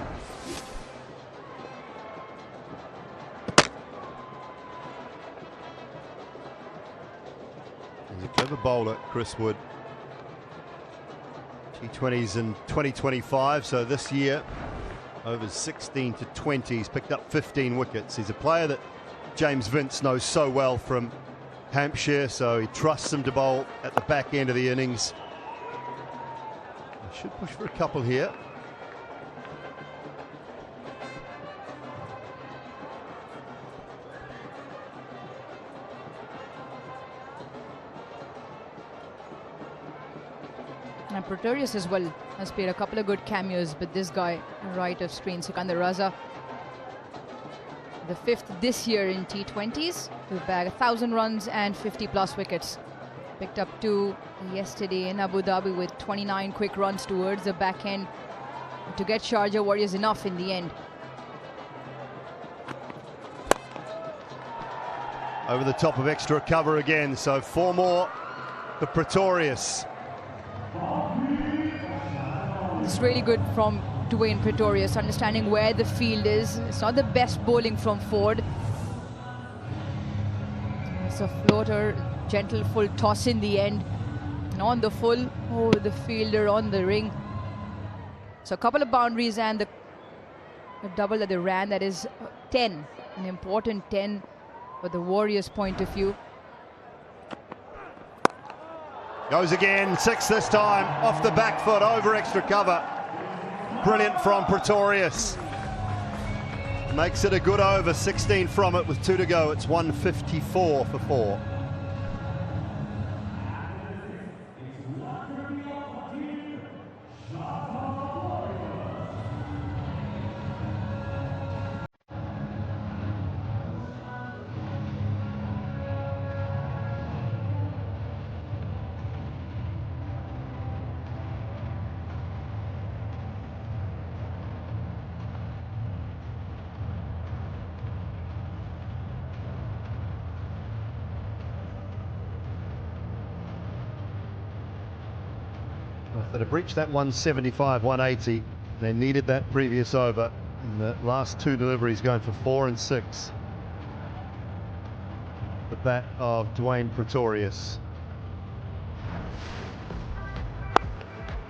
He's a clever bowler, Chris Wood. T20s in 2025, so this year over 16 to 20, he's picked up 15 wickets. He's a player that James Vince knows so well from Hampshire, so he trusts him to bowl at the back end of the innings. He should push for a couple here. And Pretorius as well has played a couple of good cameos, but this guy right of screen, Sikandar Raza, the 5th this year in T20s, to bag 1,000 runs and 50+ wickets. Picked up 2 yesterday in Abu Dhabi with 29 quick runs towards the back end to get Sharjah Warriors enough in the end. Over the top of extra cover again, so 4 more for Pretorius. It's really good from Dwayne Pretorius, understanding where the field is. It's not the best bowling from Ford. It's a floater, gentle full toss in the end. And on the full, oh, the fielder on the ring. So a couple of boundaries and the double that they ran, that is 10. An important 10 for the Warriors' point of view. Goes again, 6 this time, off the back foot, over extra cover. Brilliant from Pretorius. Makes it a good over, 16 from it with 2 to go. It's 154 for 4. That have breached that 175, 180. They needed that previous over. And the last 2 deliveries going for 4 and 6. The bat of Dwayne Pretorius.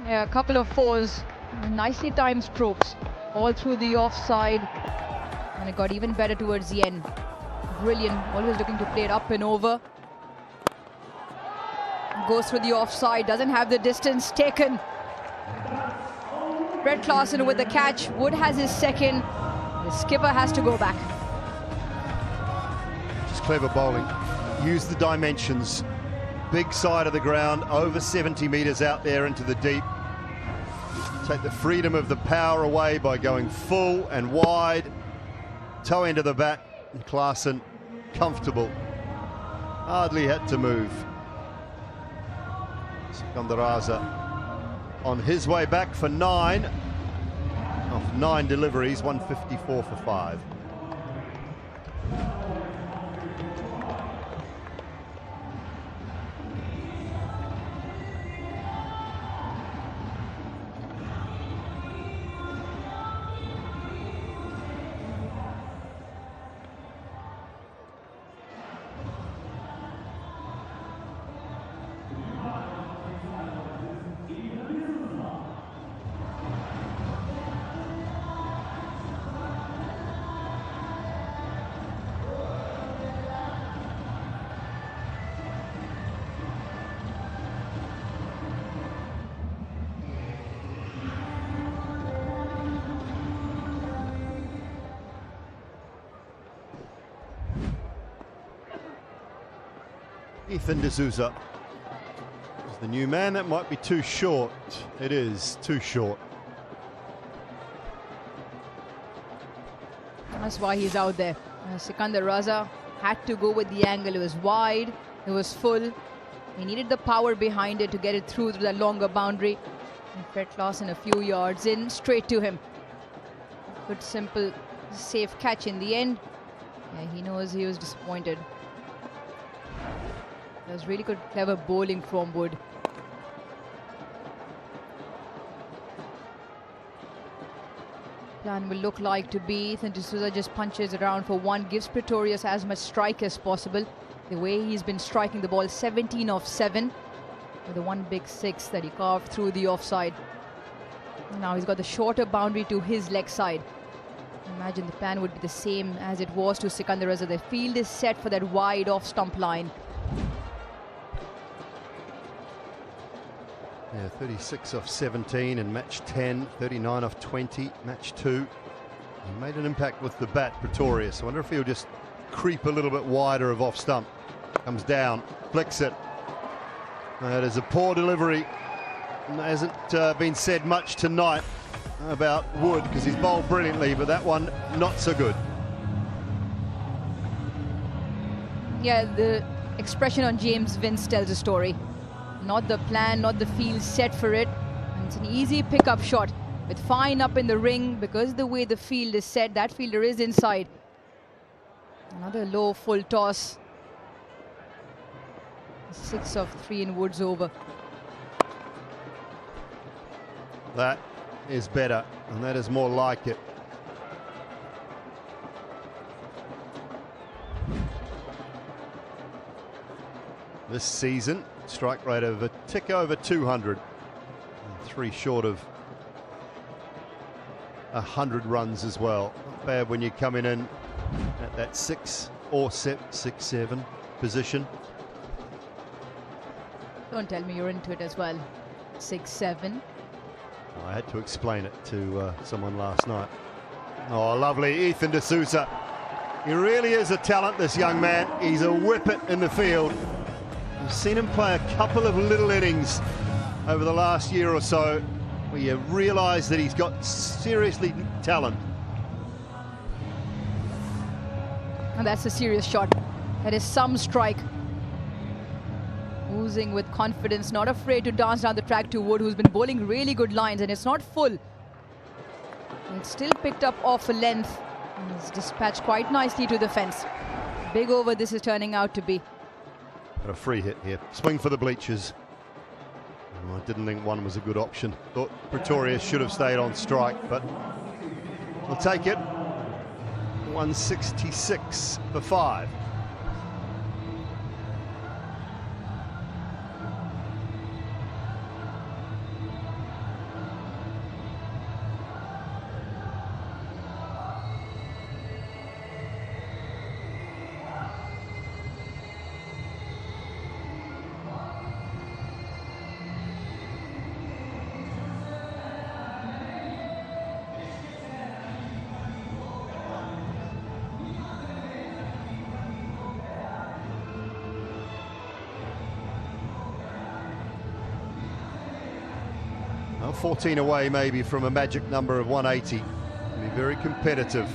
Yeah, a couple of 4s, nicely timed strokes, all through the offside. And it got even better towards the end. Brilliant, always looking to play it up and over. Goes through the offside, doesn't have the distance taken. Brett Clausen with the catch. Wood has his second. The skipper has to go back. Just clever bowling. Use the dimensions. Big side of the ground, over 70 metres out there into the deep. Take the freedom of the power away by going full and wide. Toe end of the bat, and Clausen comfortable. Hardly had to move. Sikandar Raza on his way back for 9 off 9 deliveries, 154 for 5. Ethan D'Souza is the new man. That might be too short. It is too short. That's why he's out there. Sikandar Raza had to go with the angle. It was wide, it was full. He needed the power behind it to get it through to the longer boundary. And Fred Klaasen a few yards in, straight to him. Good, simple, safe catch in the end. Yeah, he knows he was disappointed. That was really good, clever bowling from Wood. Plan will look like to be Ethan D'Souza just punches around for 1, gives Pretorius as much strike as possible. The way he's been striking the ball, 17 of 7 with the 1 big 6 that he carved through the offside. Now he's got the shorter boundary to his leg side. Imagine the plan would be the same as it was to Sikandar Raza. The field is set for that wide off stump line. Yeah, 36 off 17 in match 10, 39 off 20, match 2. He made an impact with the bat, Pretorius. I wonder if he'll just creep a little bit wider of off stump. Comes down, flicks it. That is a poor delivery. There hasn't been said much tonight about Wood because he's bowled brilliantly, but that one not so good. Yeah, the expression on James Vince tells a story. Not the plan, not the field set for it. And it's an easy pickup shot with fine up in the ring because the way the field is set, that fielder is inside. Another low full toss. 6 of 3 in Wood's over. That is better, and that is more like it. This season, strike rate of a tick over 200. And 3 short of 100 runs as well. Not bad when you're coming in at that 6 or 6-7 position. Don't tell me you're into it as well. 6-7. I had to explain it to someone last night. Oh, lovely, Ethan D'Souza. He really is a talent, this young man. He's a whippet in the field. I've seen him play a couple of little innings over the last year or so where you realise that he's got seriously talent. And that's a serious shot. That is some strike. Oozing with confidence, not afraid to dance down the track to Wood, who's been bowling really good lines, and it's not full. It's still picked up off a length. And it's dispatched quite nicely to the fence. Big over this is turning out to be. Got a free hit here. Swing for the bleachers. I didn't think 1 was a good option. Thought Pretorius should have stayed on strike, but we'll take it. 166 for 5. Well, 14 away maybe from a magic number of 180. It'll be very competitive.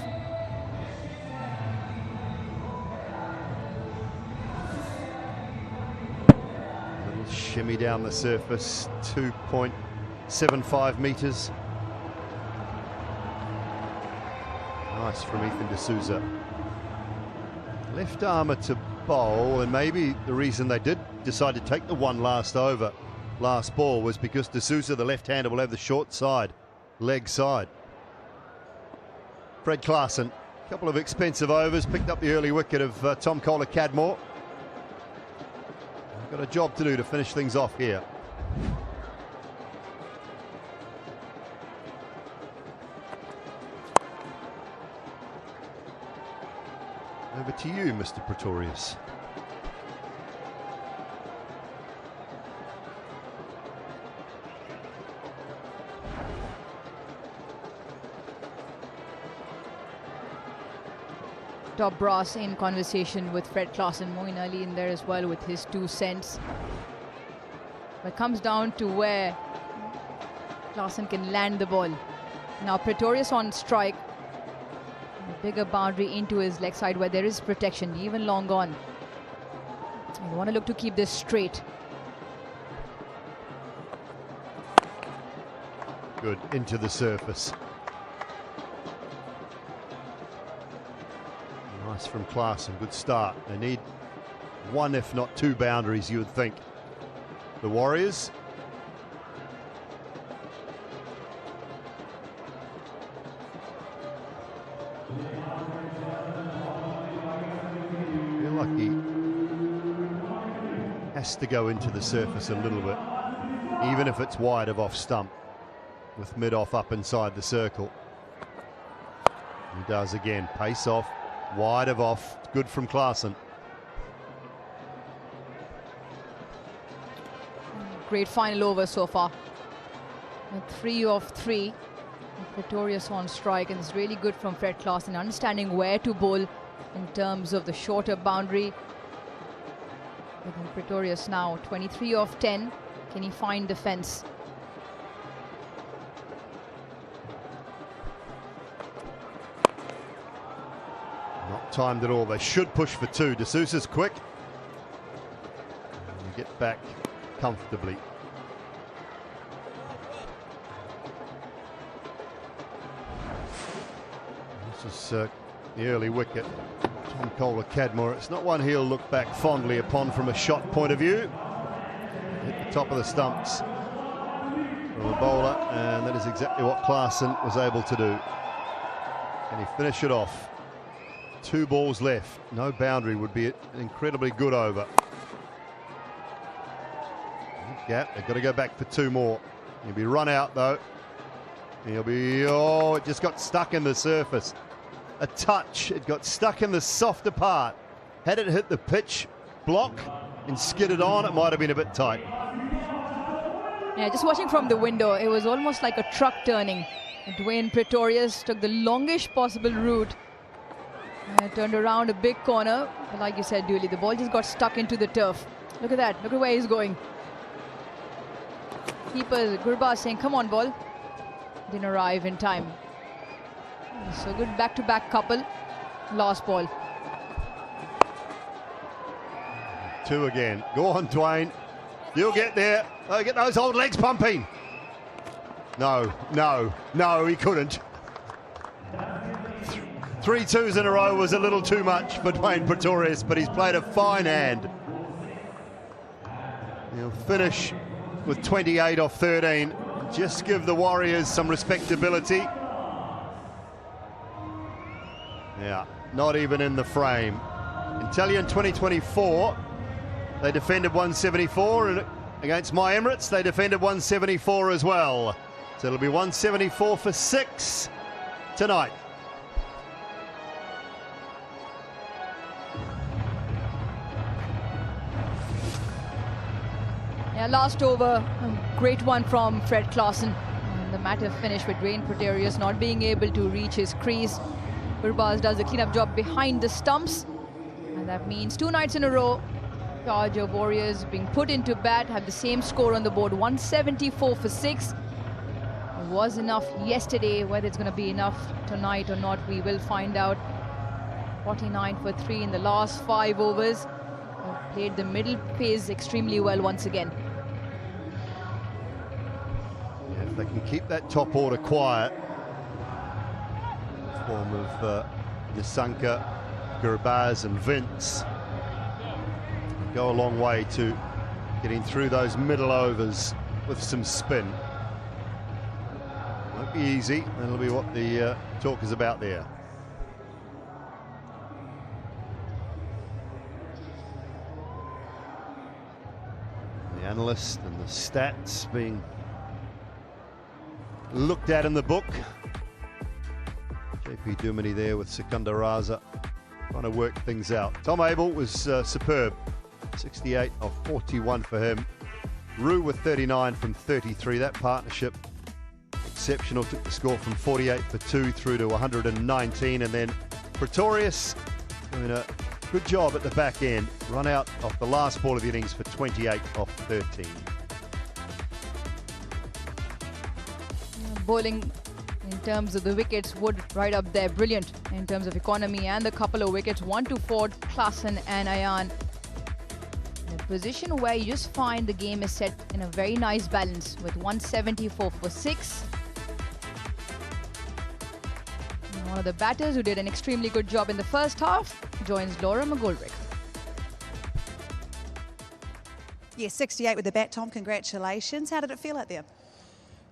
Little shimmy down the surface, 2.6 0.75 metres. Nice from Ethan D'Souza. Left armour to bowl, and maybe the reason they did decide to take the one last over, last ball, was because D'Souza, the left-hander, will have the short side, leg side. Fred Klaasen, a couple of expensive overs, picked up the early wicket of Tom Kohler-Cadmore. Got a job to do to finish things off here. Over to you, Mr. Pretorius. Top brass in conversation with Fred Klaasen. Moeen Ali in there as well with his 2 cents. But it comes down to where Klaasen can land the ball. Now Pretorius on strike. A bigger boundary into his leg side where there is protection, even long on. You want to look to keep this straight. Good, into the surface. Nice from Klaasen, good start. They need 1 if not 2 boundaries, you would think. The Warriors. I feel like he has to go into the surface a little bit, even if it's wide of off stump, with mid-off up inside the circle. He does again, pace off. Wide of off, good from Klaasen. Great final over so far. 3 of 3. Pretorius on strike, and it's really good from Fred Klaasen, understanding where to bowl in terms of the shorter boundary. But then Pretorius now 23 of 10. Can he find the fence? Not timed at all. They should push for 2. D'Souza's quick. And get back comfortably. This is the early wicket. Tom Kohler-Cadmore. It's not one he'll look back fondly upon from a shot point of view. Hit the top of the stumps from the bowler, and that is exactly what Klaasen was able to do. Can he finish it off? 2 balls left. No boundary would be an incredibly good over. Gap. They've got to go back for 2 more. He'll be run out though. He'll be, oh, it just got stuck in the surface. A touch. It got stuck in the softer part. Had it hit the pitch block and skidded on, it might have been a bit tight. Yeah, just watching from the window, it was almost like a truck turning. Dwayne Pretorius took the longest possible route. Turned around a big corner. But like you said, Dooley, the ball just got stuck into the turf. Look at that. Look at where he's going. Keeper Gurbaz saying, come on, ball. Didn't arrive in time. So good back-to-back couple. Last ball. 2 again. Go on, Dwayne. You'll get there. Oh, get those old legs pumping. No, no, no, he couldn't. 3 2s in a row was a little too much for Dwayne Pretorius, but he's played a fine hand. He'll finish with 28 off 13. Just give the Warriors some respectability. Yeah, not even in the frame. Italian 2024, they defended 174, and against My Emirates, they defended 174 as well. So it'll be 174 for 6 tonight. Yeah, last over, a great one from Fred Klaasen. And the matter finished with Dwayne Pretorius not being able to reach his crease. Gurbaz does a cleanup job behind the stumps. And that means 2 nights in a row, Sharjah Warriors being put into bat, have the same score on the board, 174 for 6. It was enough yesterday. Whether it's going to be enough tonight or not, we will find out. 49 for 3 in the last 5 overs. Played the middle phase extremely well once again. Yeah, they can keep that top order quiet, in the form of Nisanka, Gurbaz and Vince, go a long way to getting through those middle overs with some spin. Won't be easy. That'll be what the talk is about there. The analyst and the stats being looked at in the book. JP Duminy there with Secunda Raza trying to work things out. Tom Abel was superb. 68 of 41 for him. Rue with 39 from 33. That partnership exceptional. Took the score from 48 for 2 through to 119. And then Pretorius doing a good job at the back end. Run out off the last ball of the innings for 28 off 13. Bowling in terms of the wickets, Wood right up there, brilliant in terms of economy and the couple of wickets, 1 to Ford, Klassen and Ayan. In a position where you just find the game is set in a very nice balance with 174 for 6. And one of the batters who did an extremely good job in the first half joins Laura McGoldrick. Yeah, 68 with the bat, Tom. Congratulations. How did it feel out there?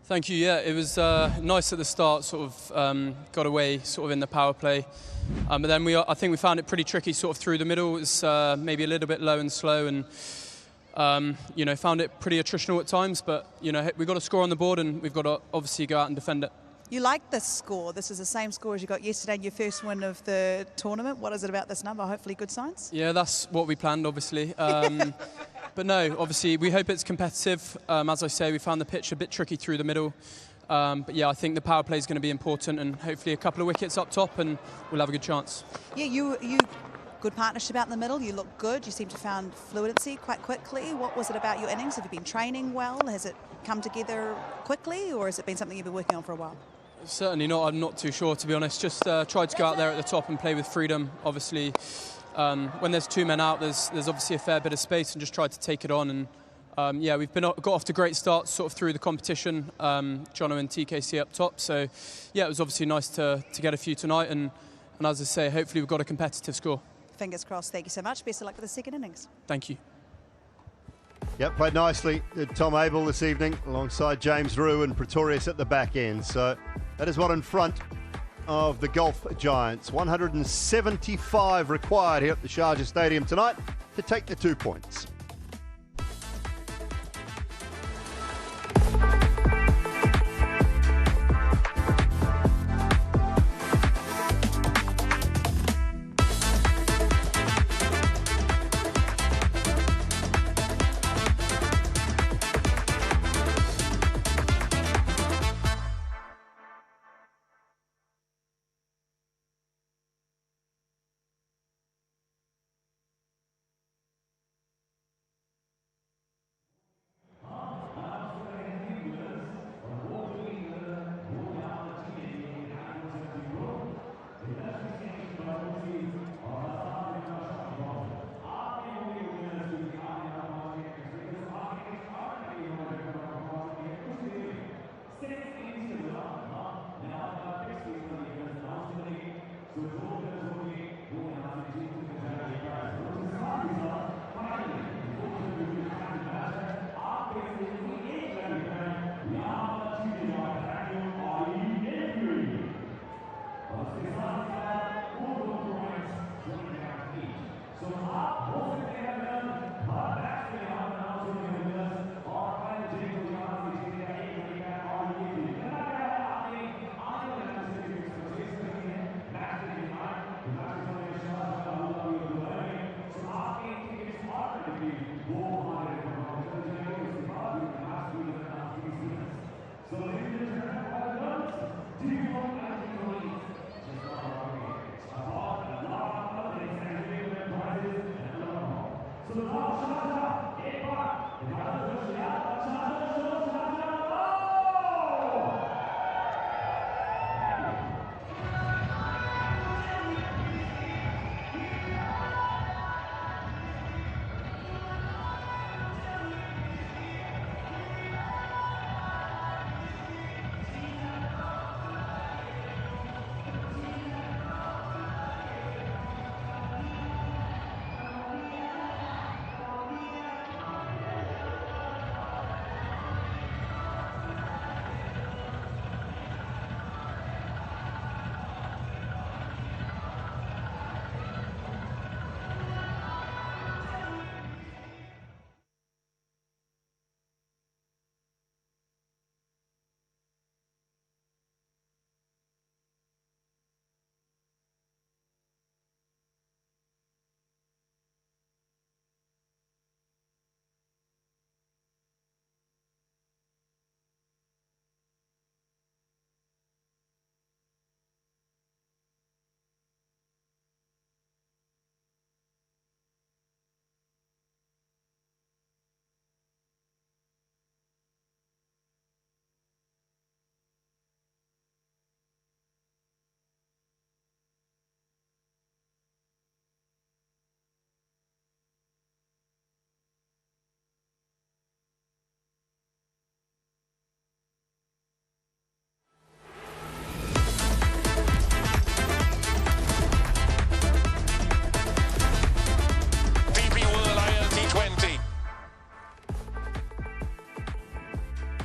Thank you. Yeah, it was nice at the start. Sort of got away, sort of in the power play, but then I think we found it pretty tricky, sort of through the middle. It was maybe a little bit low and slow, and you know, found it pretty attritional at times. But you know, we got a score on the board, and we've got to obviously go out and defend it. You like this score. This is the same score as you got yesterday in your first win of the tournament. What is it about this number? Hopefully good signs? Yeah, that's what we planned, obviously. But no, obviously we hope it's competitive. As I say, we found the pitch a bit tricky through the middle. But yeah, I think the power play is going to be important, and hopefully a couple of wickets up top and we'll have a good chance. Yeah, you good partnership out in the middle. You look good. You seem to have found fluency quite quickly. What was it about your innings? Have you been training well? Has it come together quickly, or has it been something you've been working on for a while? Certainly not. I'm not too sure, to be honest. Just tried to go out there at the top and play with freedom. Obviously, when there's 2 men out, there's obviously a fair bit of space, and just tried to take it on. And yeah, we've got off to great starts sort of through the competition. Jono and TKC up top. So yeah, it was obviously nice to get a few tonight. And as I say, hopefully we've got a competitive score. Fingers crossed. Thank you so much. Best of luck for the second innings. Thank you. Yep, played nicely. Tom Abel this evening alongside James Rue and Pretorius at the back end. So that is what in front of the Golf Giants. 175 required here at the Sharjah Stadium tonight to take the 2 points.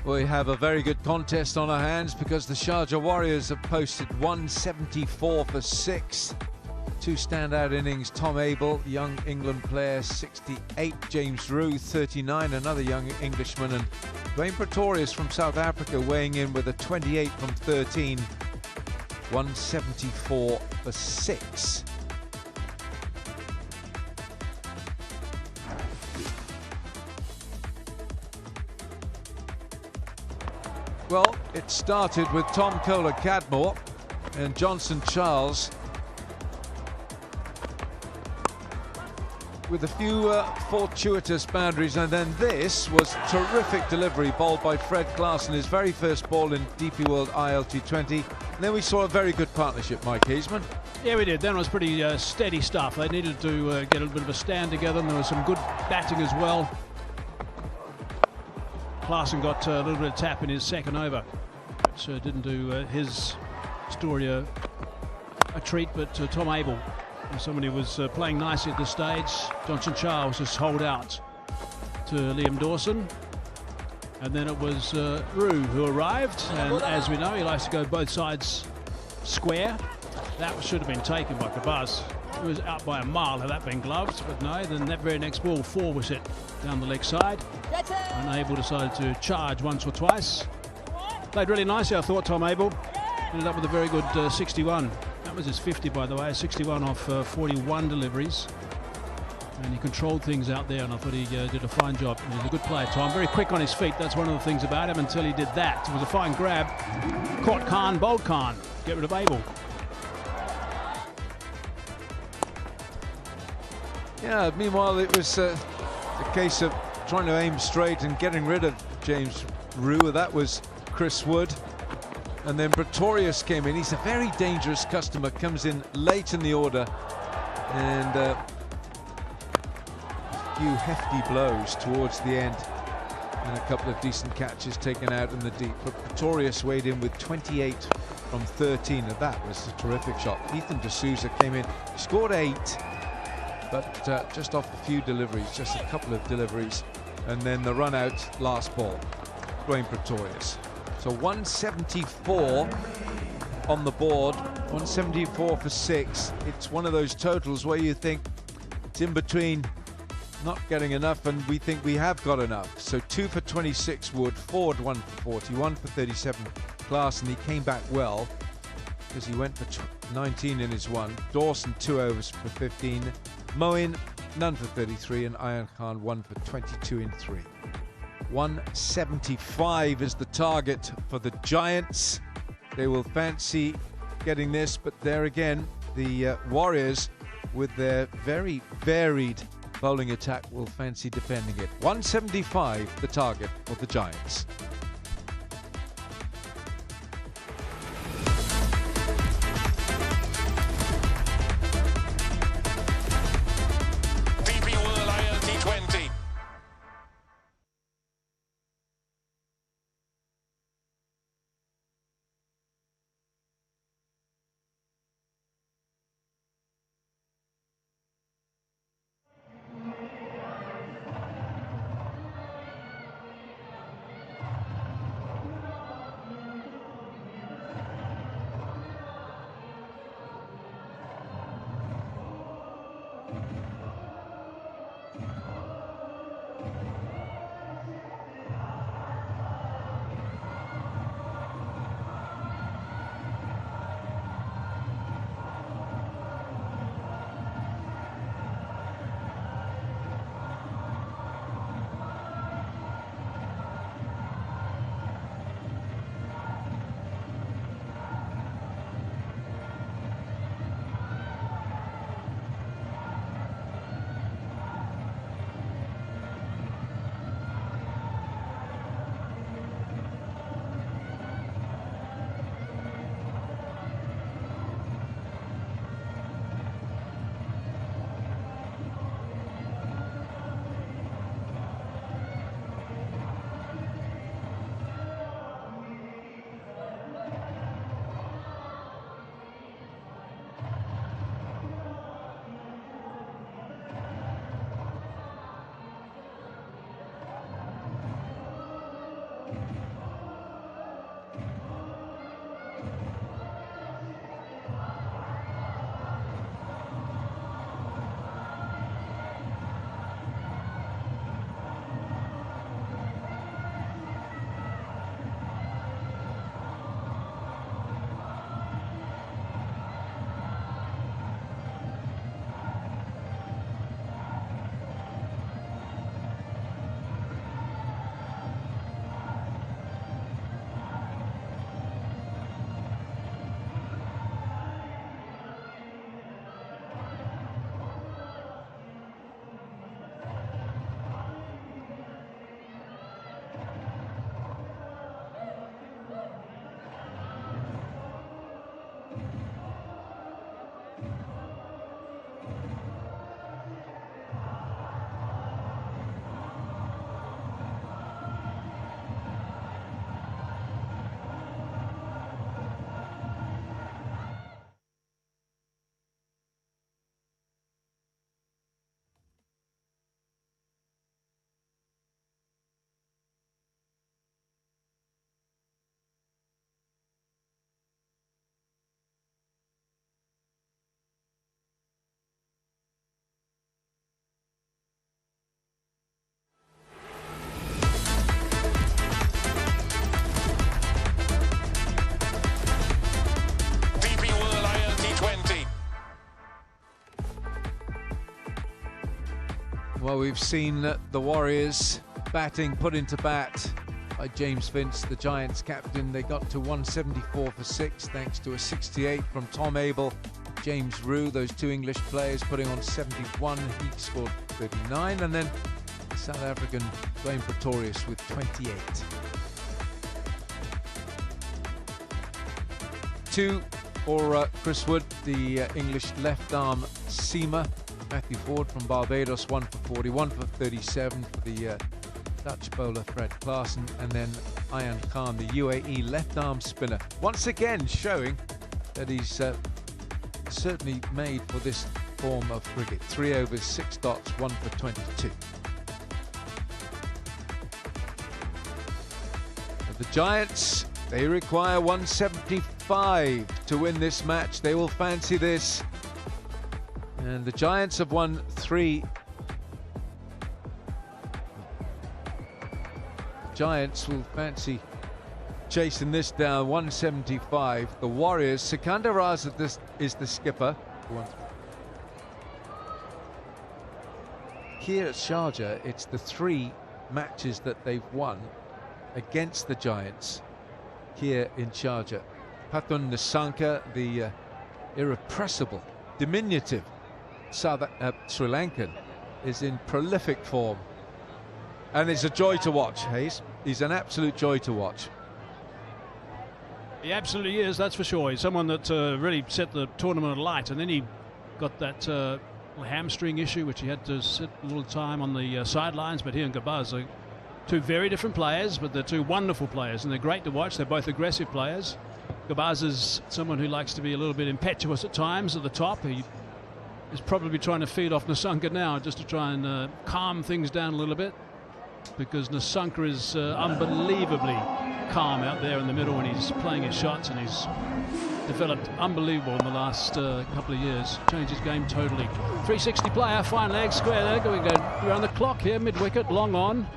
We have a very good contest on our hands because the Sharjah Warriors have posted 174 for 6. Two standout innings, Tom Abel, young England player, 68, James Roux, 39, another young Englishman, and Dwayne Pretorius from South Africa weighing in with a 28 from 13, 174 for 6. Well, it started with Tom Kohler-Cadmore and Johnson Charles with a few fortuitous boundaries, and then this was terrific delivery bowled by Fred Klaasen, his very first ball in DP World ILT20. And then we saw a very good partnership, Mike Heisman. Yeah, we did. Then it was pretty steady stuff. They needed to get a little bit of a stand together, and there was some good batting as well. Klaasen got a little bit of tap in his second over, which didn't do his story a treat, but Tom Abel, somebody who was playing nicely at this stage. Johnson Charles just holed out to Liam Dawson, and then it was Roux who arrived, and as we know, he likes to go both sides square. That should have been taken by Kabaz. It was out by a mile had that been gloved, but no, then that very next ball, 4 was hit down the leg side. And Abel decided to charge once or twice. Played really nicely, I thought, Tom Abel. Ended up with a very good 61. That was his 50, by the way, 61 off 41 deliveries. And he controlled things out there, and I thought he did a fine job. He was a good player, Tom. Very quick on his feet. That's one of the things about him until he did that. It was a fine grab. Caught Khan, bowled Khan. Get rid of Abel. Yeah, meanwhile, it was a case of trying to aim straight and getting rid of James Roux. That was Chris Wood. And then Pretorius came in. He's a very dangerous customer, comes in late in the order, and a few hefty blows towards the end, and a couple of decent catches taken out in the deep. But Pretorius weighed in with 28 from 13, and that was a terrific shot. Ethan D'Souza came in, scored 8, but just off a few deliveries, just a couple of deliveries, and then the run out last ball, Dwayne Pretorius. So 174 on the board, 174 for 6. It's one of those totals where you think it's in between not getting enough and we think we have got enough. So 2 for 26 Wood, Ford 1 for 40, 1 for 37 Klaasen. He came back well because he went for 19 in his one. Dawson 2 overs for 15. Moeen none for 33, and Ian Khan 1 for 22 in 3. 175 is the target for the Giants. They will fancy getting this, but there again, the Warriors, with their very varied bowling attack, will fancy defending it. 175 the target for the Giants. DP World ILT20. Well, we've seen the Warriors batting put into bat by James Vince, the Giants captain. They got to 174 for 6 thanks to a 68 from Tom Abel, James Rue, those two English players putting on 71. He scored 39, and then the South African Graham Pretorius with 28. 2 for Chris Wood, the English left-arm seamer. Matthew Ford from Barbados, 1 for 41 for 37 for the Dutch bowler Fred Klaassen, and then Ayan Khan, the UAE left-arm spinner, once again showing that he's certainly made for this form of cricket. 3 overs, 6 dots, 1 for 22. The Giants, they require 175 to win this match. They will fancy this. And the Giants have won 3. The Giants will fancy chasing this down, 175. The Warriors, Sikandar Raza is the skipper. Here at Sharjah, it's the 3 matches that they've won against the Giants here in Sharjah. Pathum Nissanka, the irrepressible, diminutive Sri Lankan, is in prolific form. And it's a joy to watch, Hayes. He's an absolute joy to watch. He absolutely is, that's for sure. He's someone that really set the tournament alight, and then he got that hamstring issue, which he had to sit a little time on the sidelines. But he and Gabaz are 2 very different players, but they're 2 wonderful players, and they're great to watch. They're both aggressive players. Gabaz is someone who likes to be a little bit impetuous at times at the top. He is probably trying to feed off Nissanka now just to try and calm things down a little bit, because Nissanka is unbelievably calm out there in the middle when he's playing his shots, and he's developed unbelievable in the last couple of years. Changed his game totally. 360 player, fine leg, square leg. We go around the clock here, mid-wicket, long on.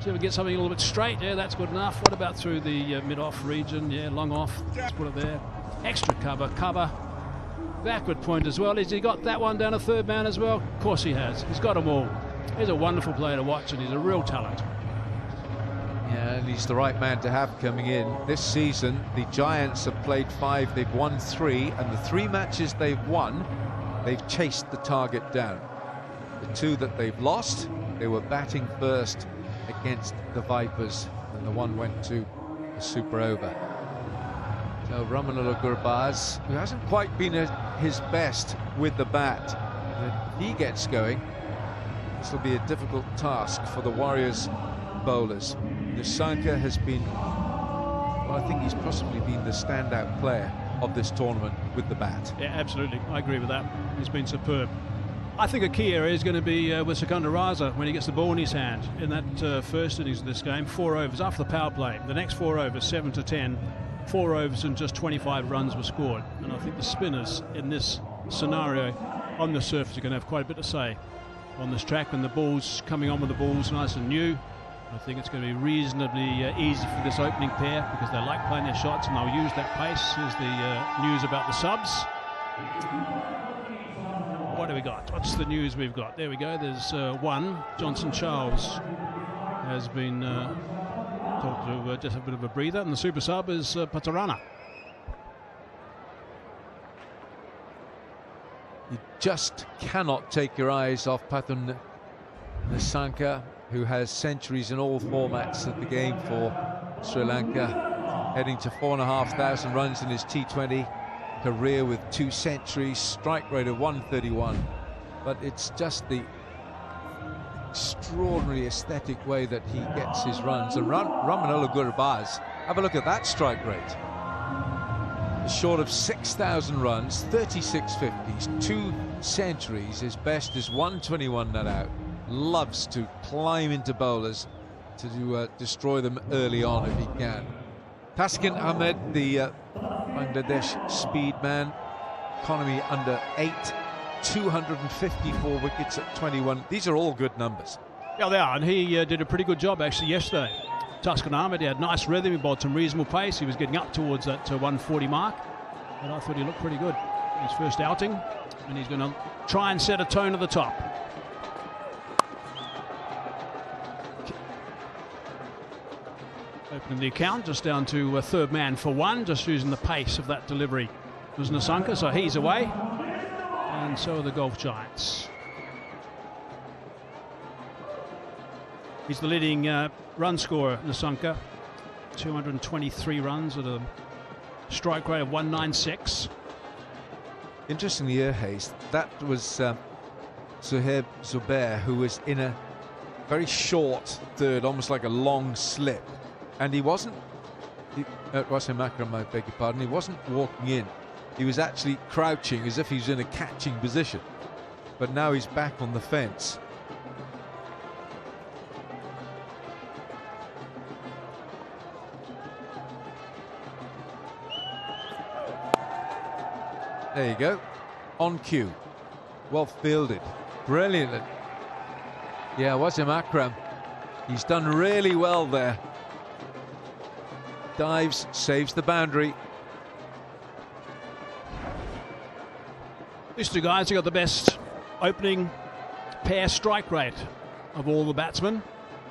See if we get something a little bit straight. Yeah, that's good enough. What about through the mid-off region? Yeah, long off. Let's put it there. Extra cover. Backward point as well. Has he got that one down a third man as well? Of course he has. He's got them all. He's a wonderful player to watch, and he's a real talent. Yeah, and he's the right man to have coming in. This season, the Giants have played 5, they've won 3, and the 3 matches they've won, they've chased the target down. The 2 that they've lost, they were batting first against the Vipers, and the one went to a super over. So Ramanullah Gurbaz, who hasn't quite been at his best with the bat, if he gets going, this will be a difficult task for the Warriors bowlers. Nissanka has been, well, I think he's possibly been the standout player of this tournament with the bat. Yeah, absolutely. I agree with that. He's been superb. I think a key area is going to be with Sikandar Raza when he gets the ball in his hand. In that first innings of this game, 4 overs after the power play. The next 4 overs, 7 to 10, 4 overs and just 25 runs were scored. And I think the spinners in this scenario on the surface are going to have quite a bit to say on this track, and the ball's coming on with the balls nice and new. I think it's going to be reasonably easy for this opening pair, because they like playing their shots and they'll use that pace. Here's the news about the subs. What do we got? What's the news we've got? There we go. There's one. Johnson Charles has been talked to just a bit of a breather, and the super sub is Patarana. You just cannot take your eyes off Pathum Nissanka, who has centuries in all formats of the game for Sri Lanka, heading to 4,500 runs in his T20 career with 2 centuries, strike rate of 131. But it's just the extraordinary aesthetic way that he gets his runs. And Ramanullah Gurbaz, have a look at that strike rate. Short of 6,000 runs, 36 50s, 2 centuries. His best is 121 not out. Loves to climb into bowlers to destroy them early on if he can. Taskin Ahmed, the Bangladesh speed man, economy under 8, 254 wickets at 21. These are all good numbers. Yeah, they are, and he did a pretty good job actually yesterday. Taskin Ahmed, he had nice rhythm, he bowled some reasonable pace, he was getting up towards that 140 mark, and I thought he looked pretty good in his first outing, and he's going to try and set a tone at the top. Opening the account, just down to third man for one, just using the pace of that delivery. It was Nasanka, so he's away. And so are the Golf Giants. He's the leading run scorer, Nasanka. 223 runs at a strike rate of 196. Interestingly here, Hayes, that was Zuhair Zubair, who was in a very short third, almost like a long slip. And he wasn't, Wasim Akram, I beg your pardon, he wasn't walking in. He was actually crouching as if he's in a catching position. But now he's back on the fence. There you go. On cue. Well fielded. Brilliant. Yeah, Wasim Akram. He's done really well there. Dives, saves the boundary. These two guys have got the best opening pair strike rate of all the batsmen.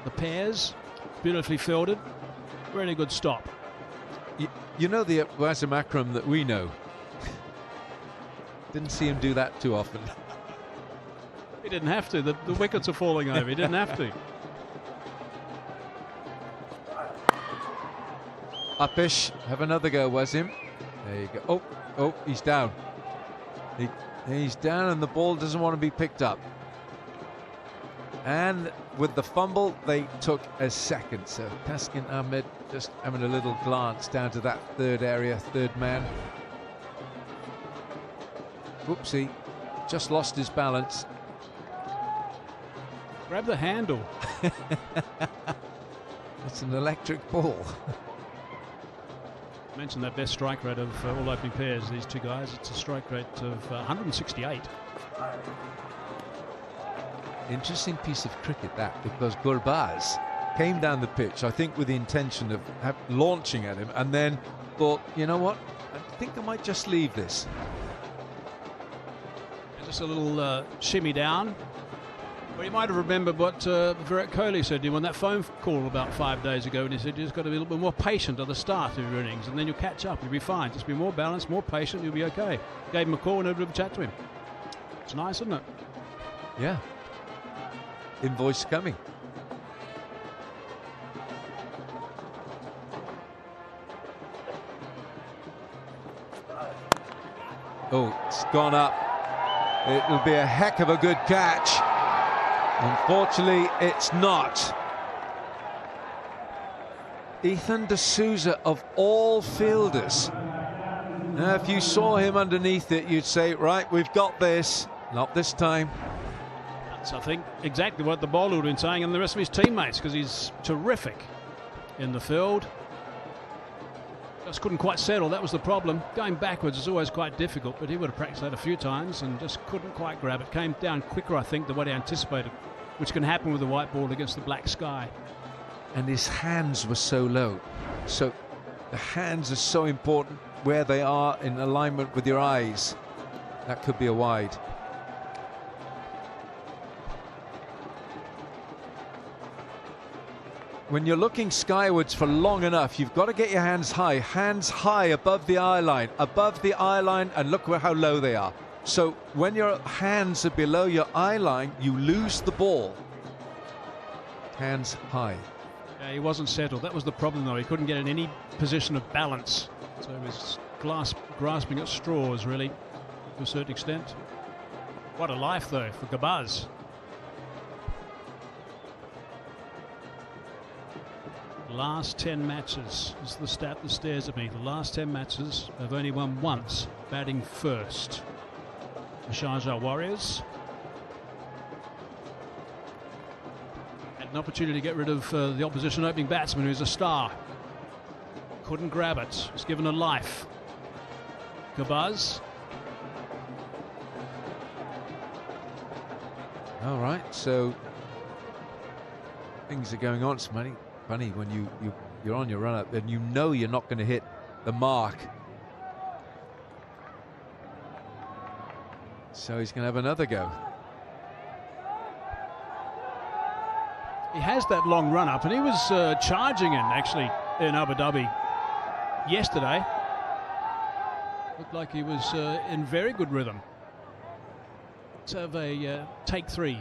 The pairs, beautifully fielded. Really good stop. You know the Wasim Akram that we know. Didn't see him do that too often. He didn't have to. The wickets are falling over. He didn't have to. Upish, have another go, Wasim. There you go. Oh, he's down. He's down and the ball doesn't want to be picked up. And with the fumble, they took a second. So Taskin Ahmed just having a little glance down to that third area, third man. Whoopsie, just lost his balance. Grab the handle. It's an electric ball. Mentioned that best strike rate of all opening pairs, these two guys. It's a strike rate of 168. Interesting piece of cricket that, because Gurbaz came down the pitch, I think with the intention of launching at him, and then thought, you know what, I think I might just leave this. Just a little shimmy down. Well, you might have remembered what Virat Kohli said to you on that phone call about 5 days ago, and he said you just got to be a little bit more patient at the start of your innings, and then you'll catch up, you'll be fine. Just be more balanced, more patient, you'll be okay. Gave him a call and had a chat to him. It's nice, isn't it? Yeah. Invoice coming. Oh, it's gone up. It'll be a heck of a good catch. Unfortunately, it's not. Ethan D'Souza, of all fielders. Now, if you saw him underneath it, you'd say, right, we've got this. Not this time. That's, I think, exactly what the bowler would have been saying and the rest of his teammates, because he's terrific in the field. Just couldn't quite settle, that was the problem. Going backwards is always quite difficult, but he would have practiced that a few times and just couldn't quite grab it. Came down quicker, I think, than what he anticipated, which can happen with a white ball against the black sky. And his hands were so low. So the hands are so important where they are in alignment with your eyes. That could be a wide. When you're looking skywards for long enough, you've got to get your hands high above the eye line, and look how low they are. So when your hands are below your eye line, you lose the ball. Hands high. Yeah, he wasn't settled. That was the problem, though. He couldn't get in any position of balance. So he was grasping at straws, really, to a certain extent. What a life, though, for Gurbaz. Last 10 matches is the stat that stares at me. The last 10 matches have only won once, batting first. The Sharjah Warriorz had an opportunity to get rid of the opposition opening batsman, who's a star. Couldn't grab it. Was given a life. Gurbaz. All right, so things are going on. It's funny when you're on your run up and you know you're not going to hit the mark. So he's going to have another go. He has that long run up, and he was charging in actually in Abu Dhabi yesterday. Looked like he was in very good rhythm. Let's have a take 3.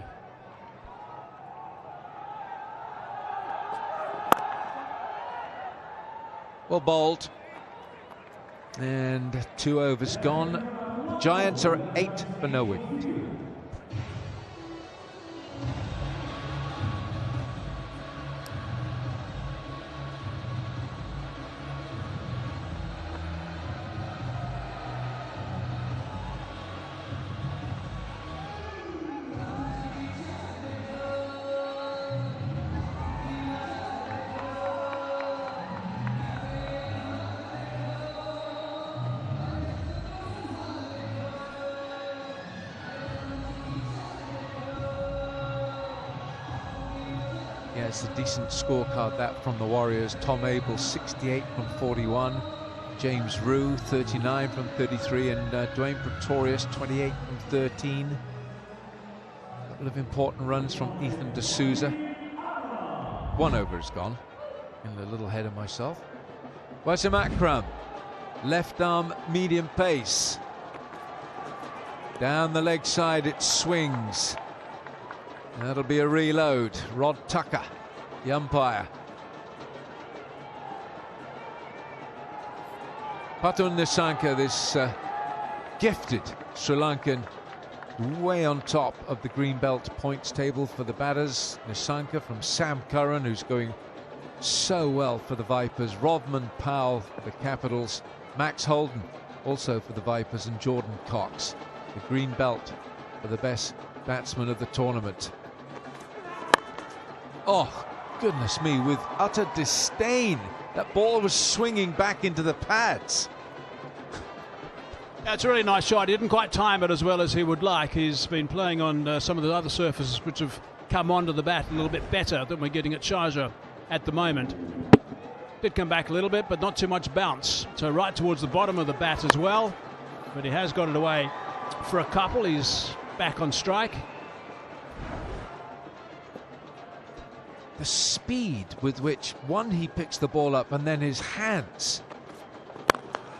Well bowled. And 2 overs gone. The Giants are 8 for no wicket. Yeah, it's a decent scorecard, that, from the Warriors. Tom Abel, 68 from 41. James Rue, 39 from 33. And Dwayne Pretorius, 28 from 13. A couple of important runs from Ethan D'Souza. 1 over is gone. In a little ahead of myself. Wasim Akram, left arm, medium pace. Down the leg side, it swings. That'll be a reload. Rod Tucker, the umpire. Patun Nisanka, this gifted Sri Lankan, way on top of the green belt points table for the batters. Nisanka from Sam Curran, who's going so well for the Vipers. Rodman Powell for the Capitals. Max Holden also for the Vipers, and Jordan Cox, the green belt for the best batsman of the tournament. Oh, goodness me, with utter disdain. That ball was swinging back into the pads. That's a really nice shot. He didn't quite time it as well as he would like. He's been playing on some of the other surfaces which have come onto the bat a little bit better than we're getting at Sharjah at the moment. Did come back a little bit, but not too much bounce. So right towards the bottom of the bat as well. But he has got it away for a couple. He's back on strike. The speed with which, one, he picks the ball up, and then his hands.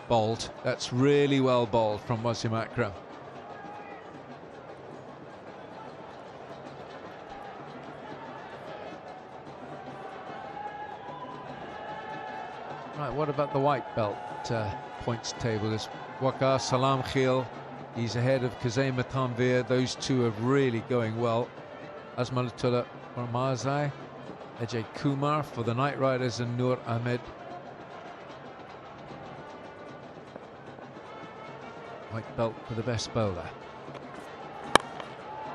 Bowled. That's really well bowled from Wasim Akram. Right, what about the white belt points table? There's Waqar Salam Khil. He's ahead of Kazem Tanvir. Those two are really going well. Azmalatullah Ramazai, Ajay Kumar for the Knight Riders, and Noor Ahmed. White belt for the best bowler.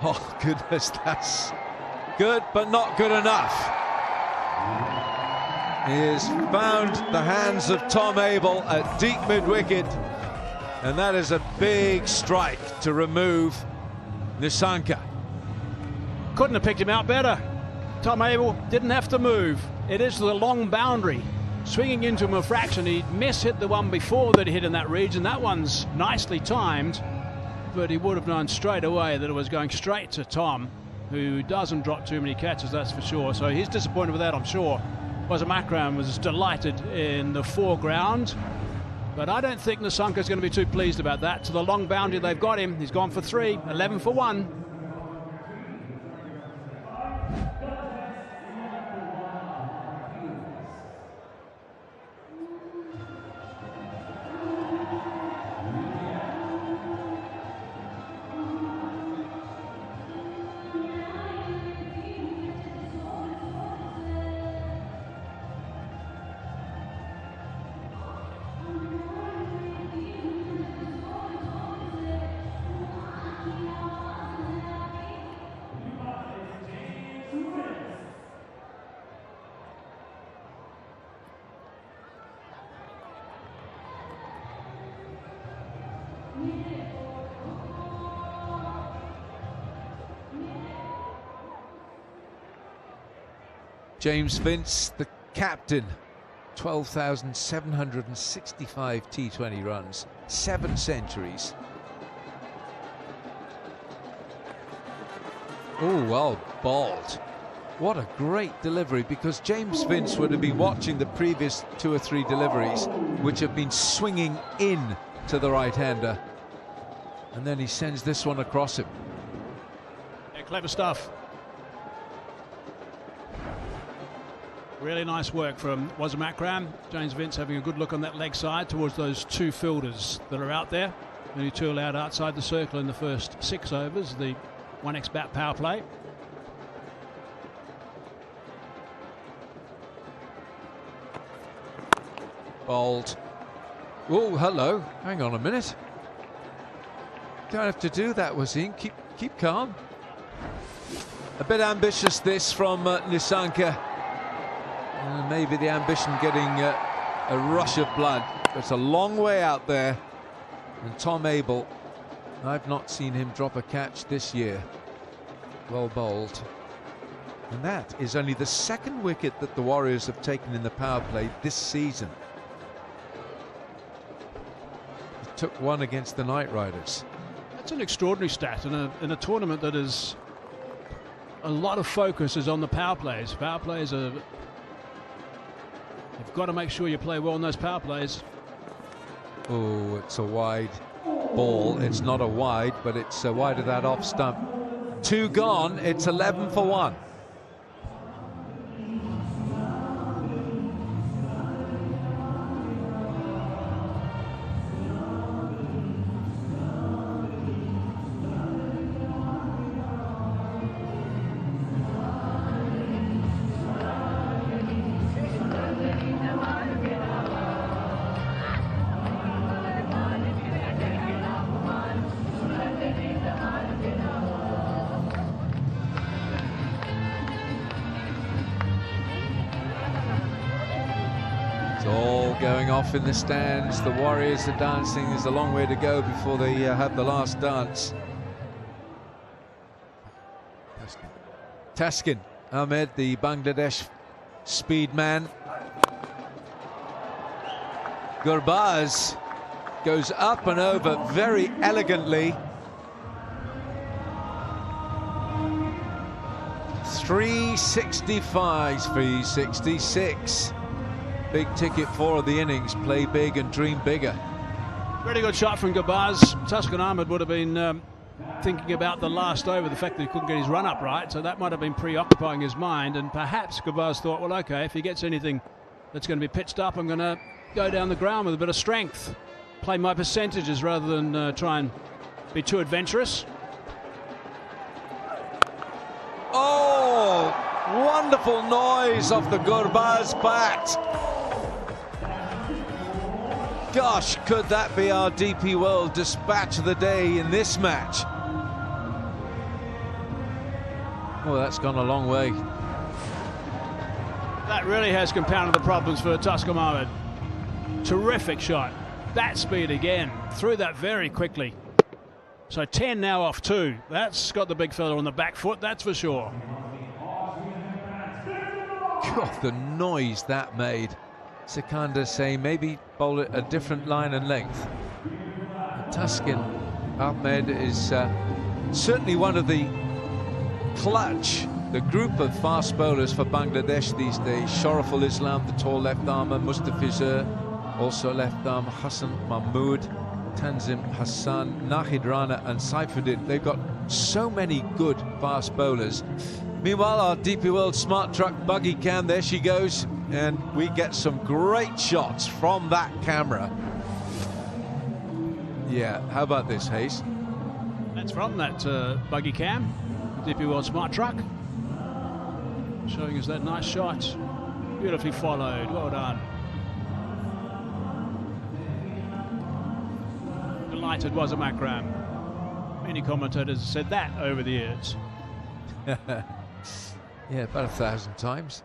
Oh goodness, that's good but not good enough. He has found the hands of Tom Abel at deep mid-wicket, and that is a big strike to remove Nisanka. Couldn't have picked him out better. Tom Abel didn't have to move. It is the long boundary. Swinging into him a fraction. He miss-hit the one before that he hit in that region. That one's nicely timed, but he would have known straight away that it was going straight to Tom, who doesn't drop too many catches, that's for sure. So he's disappointed with that, I'm sure. Wasim Akram was delighted in the foreground, but I don't think Nisanka's going to be too pleased about that. To the long boundary, they've got him. He's gone for 3, 11 for 1. James Vince, the captain, 12,765 T20 runs, 7 centuries. Oh, well bowled. What a great delivery, because James Vince would have been watching the previous 2 or 3 deliveries, which have been swinging in to the right-hander. And then he sends this one across him. Yeah, clever stuff. Really nice work from Wasim Akram. James Vince having a good look on that leg side towards those 2 fielders that are out there. Only 2 allowed outside the circle in the first 6 overs, the 1x bat power play. Bowled. Oh, hello. Hang on a minute. Don't have to do that, Wasim. Keep calm. A bit ambitious this from Nissanka. Maybe the ambition getting a rush of blood. It's a long way out there. And Tom Abel, I've not seen him drop a catch this year. Well bowled. And that is only the 2nd wicket that the Warriors have taken in the power play this season. He took 1 against the Knight Riders. That's an extraordinary stat in a tournament that is a lot of focus is on the power plays. Power plays are, you've got to make sure you play well in those power plays. Oh, it's a wide ball. It's not a wide, but it's wide of that off stump. 2 gone. It's 11 for 1. Going off in the stands. The Warriors are dancing. There's a long way to go before they have the last dance. Taskin Ahmed, the Bangladesh speed man. Gurbaz goes up and over very elegantly. 365, 366. Big ticket for the innings. Play big and dream bigger. Really good shot from Gurbaz. Taskin Ahmed would have been thinking about the last over, the fact that he couldn't get his run up right, so that might have been preoccupying his mind, and perhaps Gurbaz thought, well, okay, if he gets anything that's going to be pitched up, I'm going to go down the ground with a bit of strength, play my percentages rather than try and be too adventurous. Oh, wonderful noise off the Gurbaz bat. Gosh, could that be our DP World dispatch of the day in this match? Oh, that's gone a long way. That really has compounded the problems for Taskin Ahmed. Terrific shot. That speed again. Threw that very quickly. So 10 now off 2. That's got the big fella on the back foot, that's for sure. God, the noise that made. Sikandar saying maybe bowl it a different line and length. Taskin Ahmed is certainly one of the clutch, the group of fast bowlers for Bangladesh these days. Sharaful Islam, the tall left armer, Mustafizur, also left arm, Hassan Mahmood, Tanzim Hassan, Nahid Rana and Saifuddin. They've got so many good fast bowlers. Meanwhile, our DP World Smart Truck buggy cam, there she goes, and we get some great shots from that camera. Yeah, how about this, Hayes? That's from that buggy cam, DP World Smart Truck, showing us that nice shot. Beautifully followed, well done. Delighted Wasim Akram. Many commentators have said that over the years. Yeah, about 1,000 times.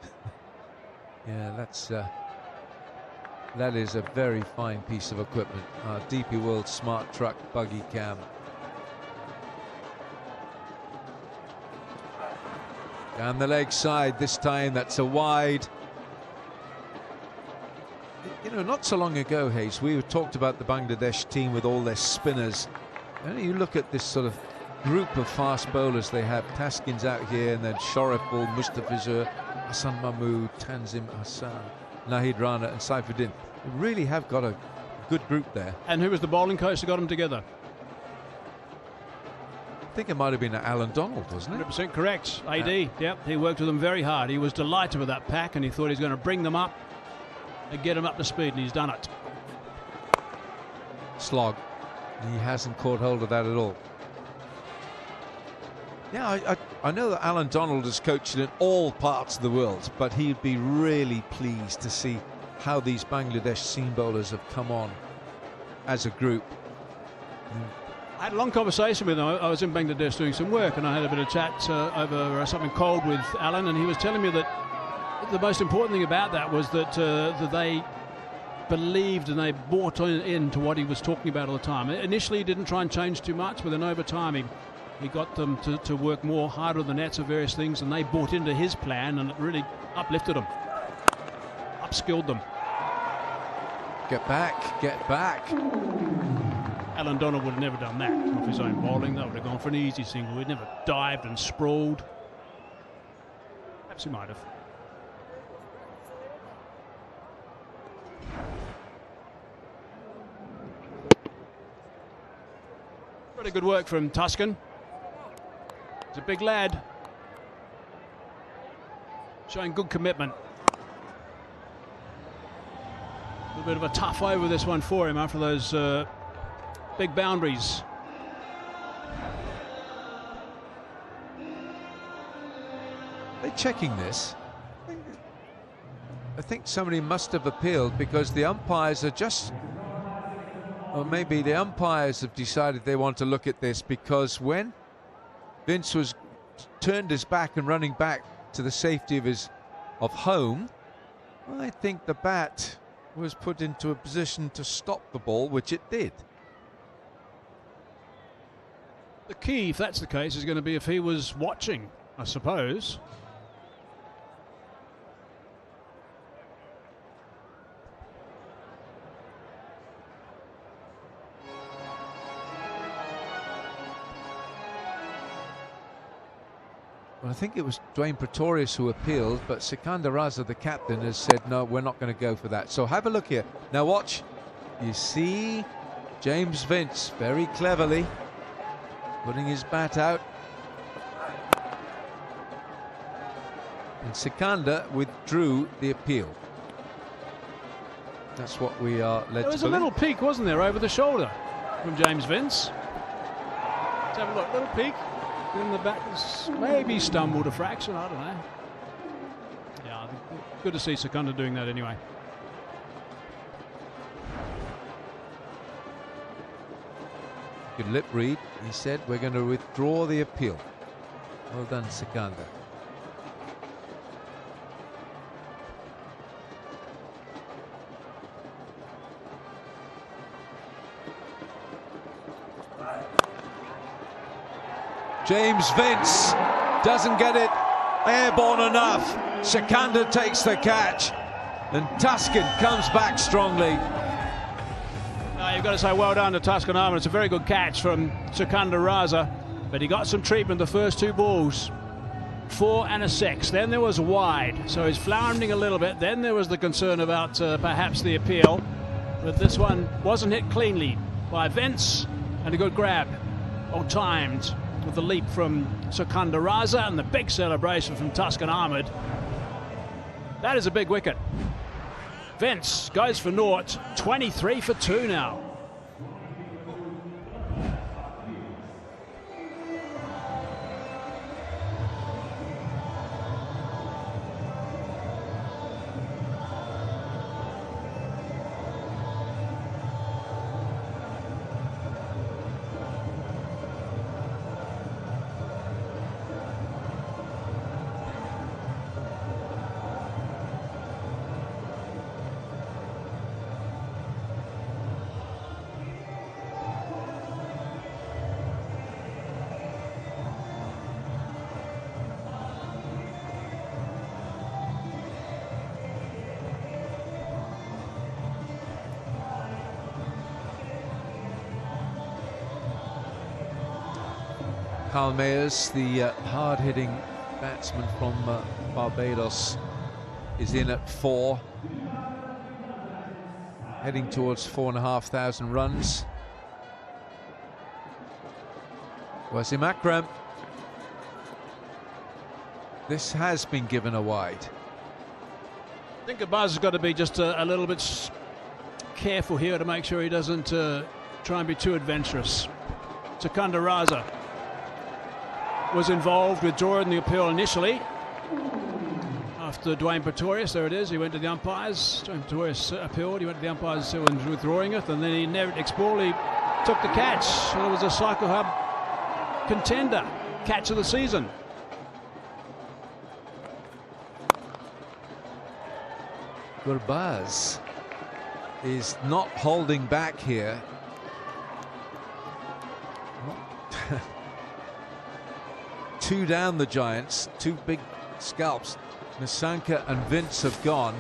Yeah, that is a very fine piece of equipment. Our DP World Smart Truck buggy cam. Down the leg side this time, that's a wide. You know, not so long ago, Hayes, we talked about the Bangladesh team with all their spinners. And you look at this sort of group of fast bowlers they have. Taskin's out here, and then Shoriful, Mustafizur, Hassan Mahmood, Tanzim Hassan, Nahid Rana and Saifuddin. They really have got a good group there. And who was the bowling coach that got them together? I think it might have been Alan Donald, wasn't it? 100% correct. AD, yep. He worked with them very hard. He was delighted with that pack, and he thought he was going to bring them up and get them up to speed, and he's done it. Slog. He hasn't caught hold of that at all. Yeah, I know that Alan Donald has coached in all parts of the world, but he'd be really pleased to see how these Bangladesh seam bowlers have come on as a group. I had a long conversation with him. I was in Bangladesh doing some work, and I had a bit of chat over something cold with Alan, and he was telling me that the most important thing about that was that they believed and they bought into what he was talking about all the time. Initially, he didn't try and change too much, but then over time he got them to work more harder on the nets of various things, and they bought into his plan, and it really uplifted them, upskilled them. Get back, get back. Alan Donald would have never done that off his own bowling. That would have gone for an easy single. He'd never dived and sprawled. Perhaps he might have. Pretty good work from Tuscan. He's a big lad, showing good commitment. A little bit of a tough over this one for him after those big boundaries. They're checking this. I think somebody must have appealed, because the umpires are just, or maybe the umpires have decided they want to look at this, because when Vince was turned his back and running back to the safety of home, I think the bat was put into a position to stop the ball, which it did. The key, if that's the case, is going to be if he was watching, I suppose. Well, I think it was Dwayne Pretorius who appealed, but Sikandar Raza, the captain, has said, no, we're not going to go for that. So have a look here. Now watch. You see James Vince very cleverly putting his bat out. And Sikandar withdrew the appeal. That's what we are led to believe. There was a little peek, wasn't there, over the shoulder from James Vince. Let's have a look. Little peek. In the back, maybe stumbled a fraction, I don't know. Yeah, I think good to see Sikandar doing that anyway. Good lip read. He said, we're going to withdraw the appeal. Well done, Sikandar. James Vince doesn't get it airborne enough. Sikandar takes the catch, and Tuscan comes back strongly. You've got to say well done to Tuscan Ahmed. It's a very good catch from Sikandar Raza, but he got some treatment the first two balls. 4 and a 6. Then there was wide, so he's floundering a little bit. Then there was the concern about perhaps the appeal, but this one wasn't hit cleanly by Vince, and a good grab, well timed, with the leap from Sikandar Raza and the big celebration from Tuscan Ahmed. That is a big wicket. Vince goes for naught, 23 for 2 now. Palmeiras, the hard-hitting batsman from Barbados, is in at 4, heading towards 4,500 runs. Wasim Akram. This has been given a wide. I think Gurbaz has got to be just a little bit careful here to make sure he doesn't try and be too adventurous. Secunda Raza was involved, withdrawing the appeal initially. After Dwayne Pretorius, there it is, he went to the umpires. Dwayne Pretorius appealed, he went to the umpires and was withdrawing it, and then he never he took the catch. And it was a Cycle Hub contender, catch of the season. Gurbaz is not holding back here. Two down the Giants, two big scalps. Nissanka and Vince have gone.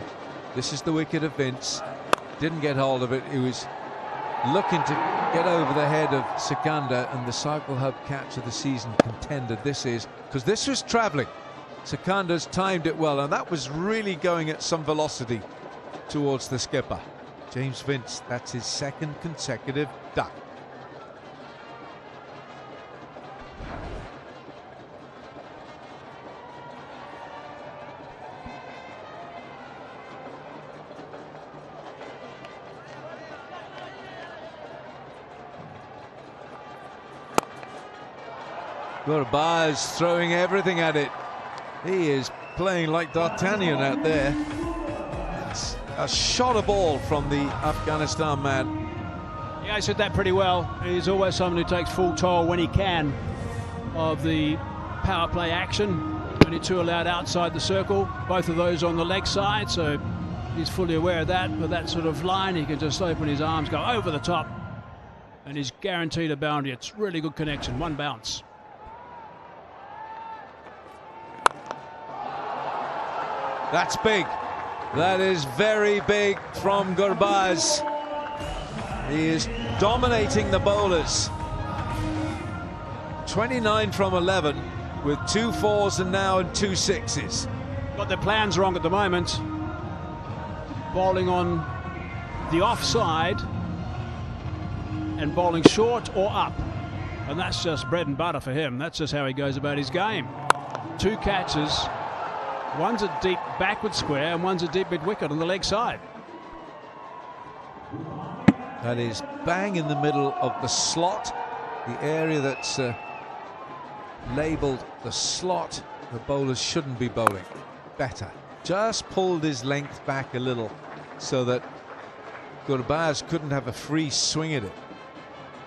This is the wicket of Vince. Didn't get hold of it. He was looking to get over the head of Secunda, and the Cycle Hub catch of the season contender this is, because this was travelling. Secunda's timed it well, and that was really going at some velocity towards the skipper. James Vince, that's his second consecutive duck. Gurbaz throwing everything at it. He is playing like D'Artagnan out there. That's a shot of ball from the Afghanistan man. Yeah, he said that pretty well. He's always someone who takes full toll when he can of the power play action. Only 2 allowed outside the circle, both of those on the leg side, so he's fully aware of that. But that sort of line, he can just open his arms, go over the top, and he's guaranteed a boundary. It's really good connection, 1 bounce. That's big. That is very big from Gurbaz. He is dominating the bowlers. 29 from 11 with 2 4s and now 2 6s. Got their plans wrong at the moment. Bowling on the offside and bowling short or up. And that's just bread and butter for him. That's just how he goes about his game. 2 catches. One's a deep backward square and one's a deep mid wicket on the leg side. That is bang in the middle of the slot, the area that's labelled the slot. The bowlers shouldn't be bowling. Better. Just pulled his length back a little so that Gurbaz couldn't have a free swing at it.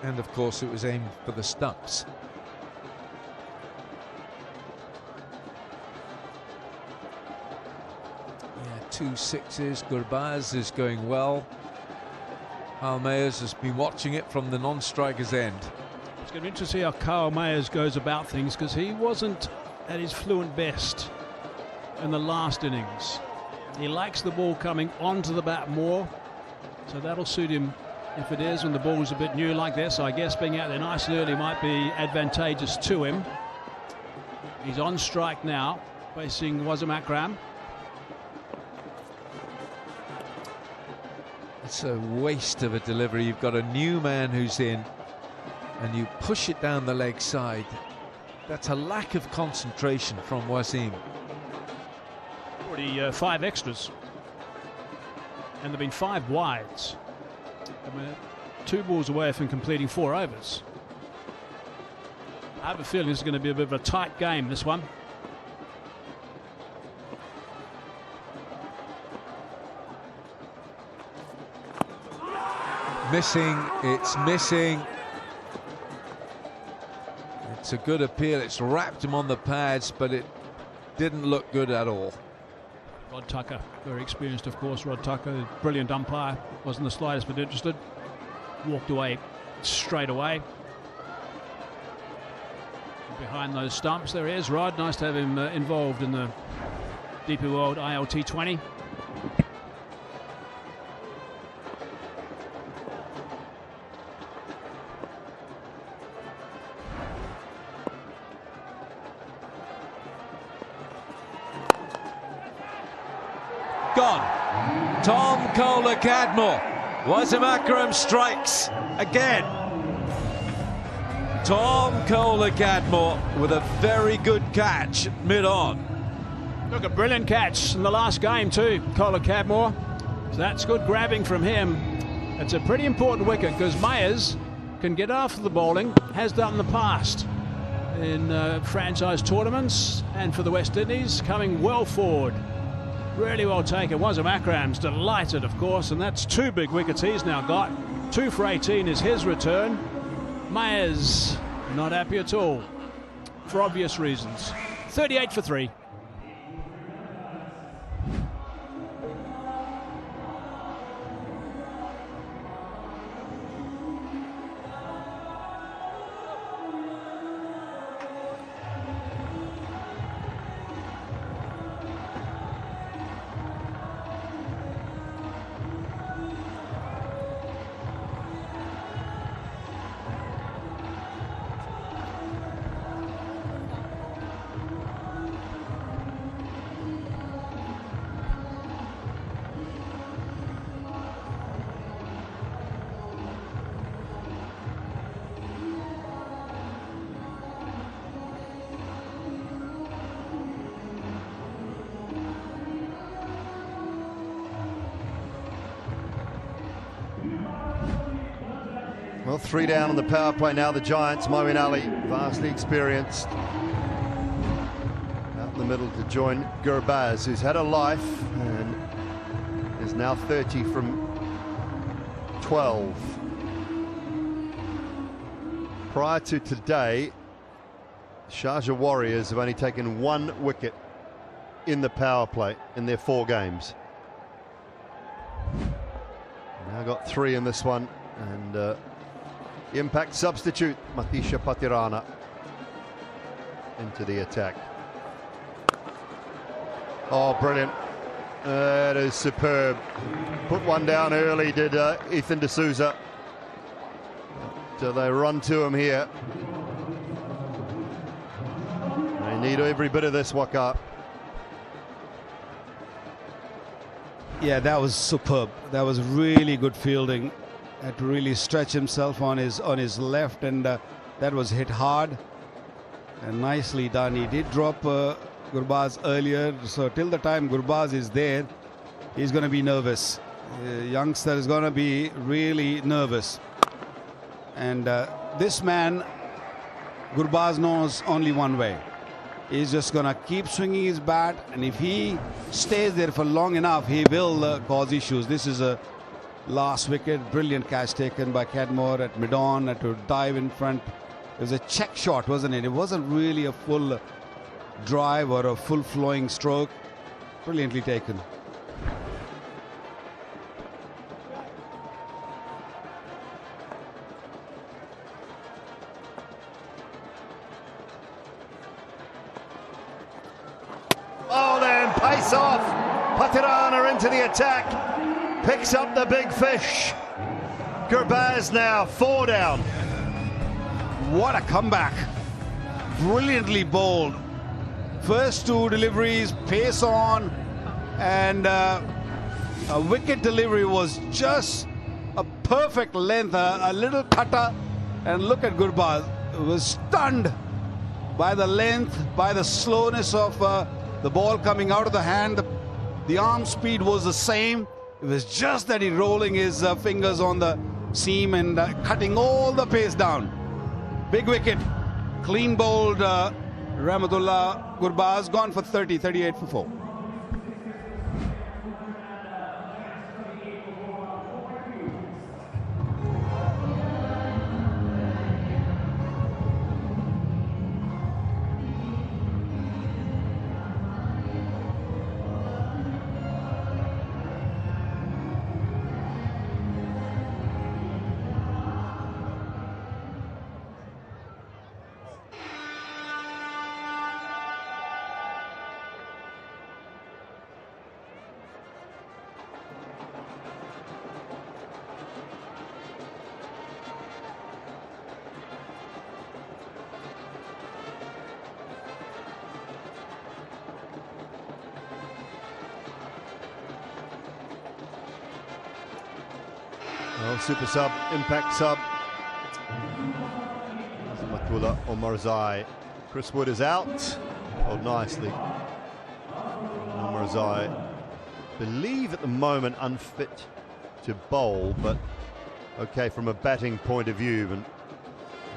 And of course it was aimed for the stumps. Yeah, 2 6s. Gurbaz is going well. Palmeiras has been watching it from the non-striker's end. It's going to be interesting to see how Kyle Mayers goes about things, because he wasn't at his fluent best in the last innings. He likes the ball coming onto the bat more, so that'll suit him if it is when the ball's a bit new like this. I guess being out there nice and early might be advantageous to him. He's on strike now, facing Wasim Akram. It's a waste of a delivery. You've got a new man who's in and you push it down the leg side. That's a lack of concentration from Wasim. Already 5 extras, and there have been 5 wides. I mean, 2 balls away from completing 4 overs. I have a feeling this is going to be a bit of a tight game, this one. Missing, it's missing. It's a good appeal. It's wrapped him on the pads, but it didn't look good at all. Rod Tucker, very experienced, of course. Rod Tucker, brilliant umpire, wasn't the slightest bit interested. Walked away straight away. Behind those stumps, there he is, Rod. Nice to have him involved in the DP World ILT20. gone. Tom Kohler-Cadmore. Wasim Akram strikes again. Tom Kohler-Cadmore with a very good catch mid-on. Look, a brilliant catch in the last game too, Kohler-Cadmore. So that's good grabbing from him. It's a pretty important wicket because Myers can get after the bowling, has done in the past in franchise tournaments and for the West Indies, coming well forward. Really well taken. Wasim Akram's delighted, of course, and that's 2 big wickets he's now got. 2 for 18 is his return. Myers not happy at all, for obvious reasons. 38 for 3. Well, 3 down on the power play now. The Giants, Moeen Ali, vastly experienced. Out in the middle to join Gurbaz, who's had a life and is now 30 from 12. Prior to today, Sharjah Warriorz have only taken 1 wicket in the power play in their 4 games. Now got 3 in this one, and impact substitute Matisha Patirana into the attack. Oh, brilliant. That is superb. Put one down early, did Ethan D'Souza. So they run to him here. They need every bit of this, Waqar. Yeah, that was superb. That was really good fielding. Had to really stretch himself on his left, and that was hit hard and nicely done. He did drop Gurbaz earlier, so till the time Gurbaz is there, he's going to be nervous. Youngster is going to be really nervous. And this man, Gurbaz, knows only one way. He's just going to keep swinging his bat, and if he stays there for long enough, he will cause issues. This is a last wicket, brilliant catch taken by Cadmore at mid-on, had to dive in front. It was a check shot, wasn't it? It wasn't really a full drive or a full flowing stroke. Brilliantly taken. Oh, then pace off. Patirana into the attack. Picks up the big fish. Gurbaz now 4 down. What a comeback. Brilliantly bowled. First 2 deliveries, pace on, and a wicket delivery was just a perfect length, a little cutter, and look at Gurbaz. Was stunned by the length, by the slowness of the ball coming out of the hand. The arm speed was the same. It was just that he rolling his fingers on the seam and cutting all the pace down. Big wicket, clean bowled Rahmatullah Gurbaz, gone for 30, 38 for 4. Well, super sub, impact sub. Matula Omarzai. Chris Wood is out. Held nicely. Omarzai, believe at the moment unfit to bowl, but okay from a batting point of view. And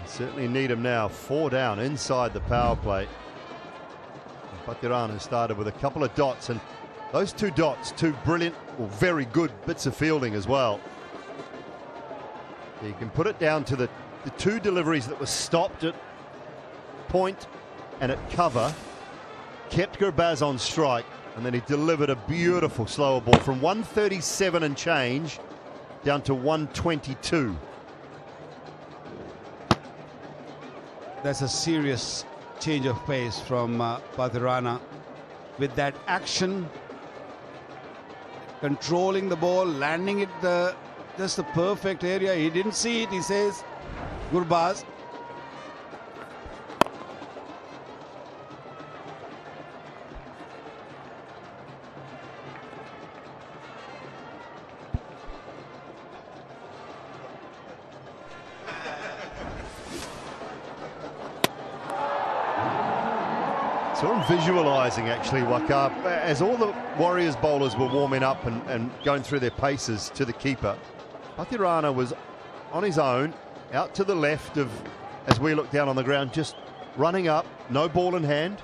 certainly need him now. 4 down inside the power play. Patirana started with a couple of dots, and those 2 dots, 2 brilliant or very good bits of fielding as well. You can put it down to the 2 deliveries that were stopped at point and at cover, kept Gurbaz on strike, and then he delivered a beautiful slower ball from 137 and change down to 122. That's a serious change of pace from Patirana. With that action, controlling the ball, landing it just the perfect area. He didn't see it, he says, Gurbaz. So I'm visualising actually, Waqar, as all the Warriors bowlers were warming up and going through their paces to the keeper, Patirana was on his own, out to the left of, as we look down on the ground, just running up, no ball in hand,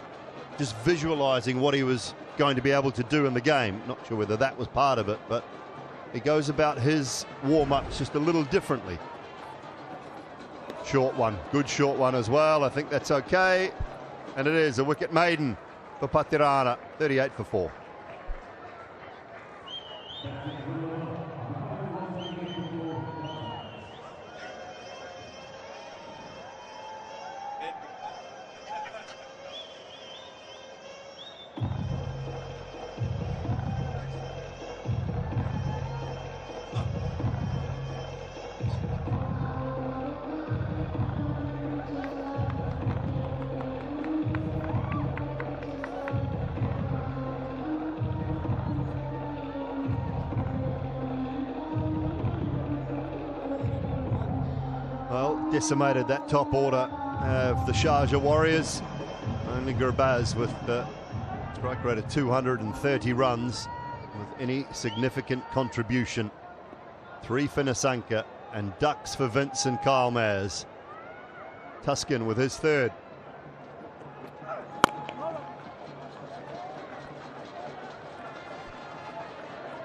just visualising what he was going to be able to do in the game. Not sure whether that was part of it, but he goes about his warm-ups just a little differently. Short one, good short one as well. I think that's okay. And it is a wicket maiden for Patirana, 38 for 4. Well, decimated that top order of the Sharjah Warriors. Only Gurbaz with a strike rate of 230 runs with any significant contribution. 3 for Nissanka and ducks for Vince and Kyle Mayers. Tuscan with his 3rd.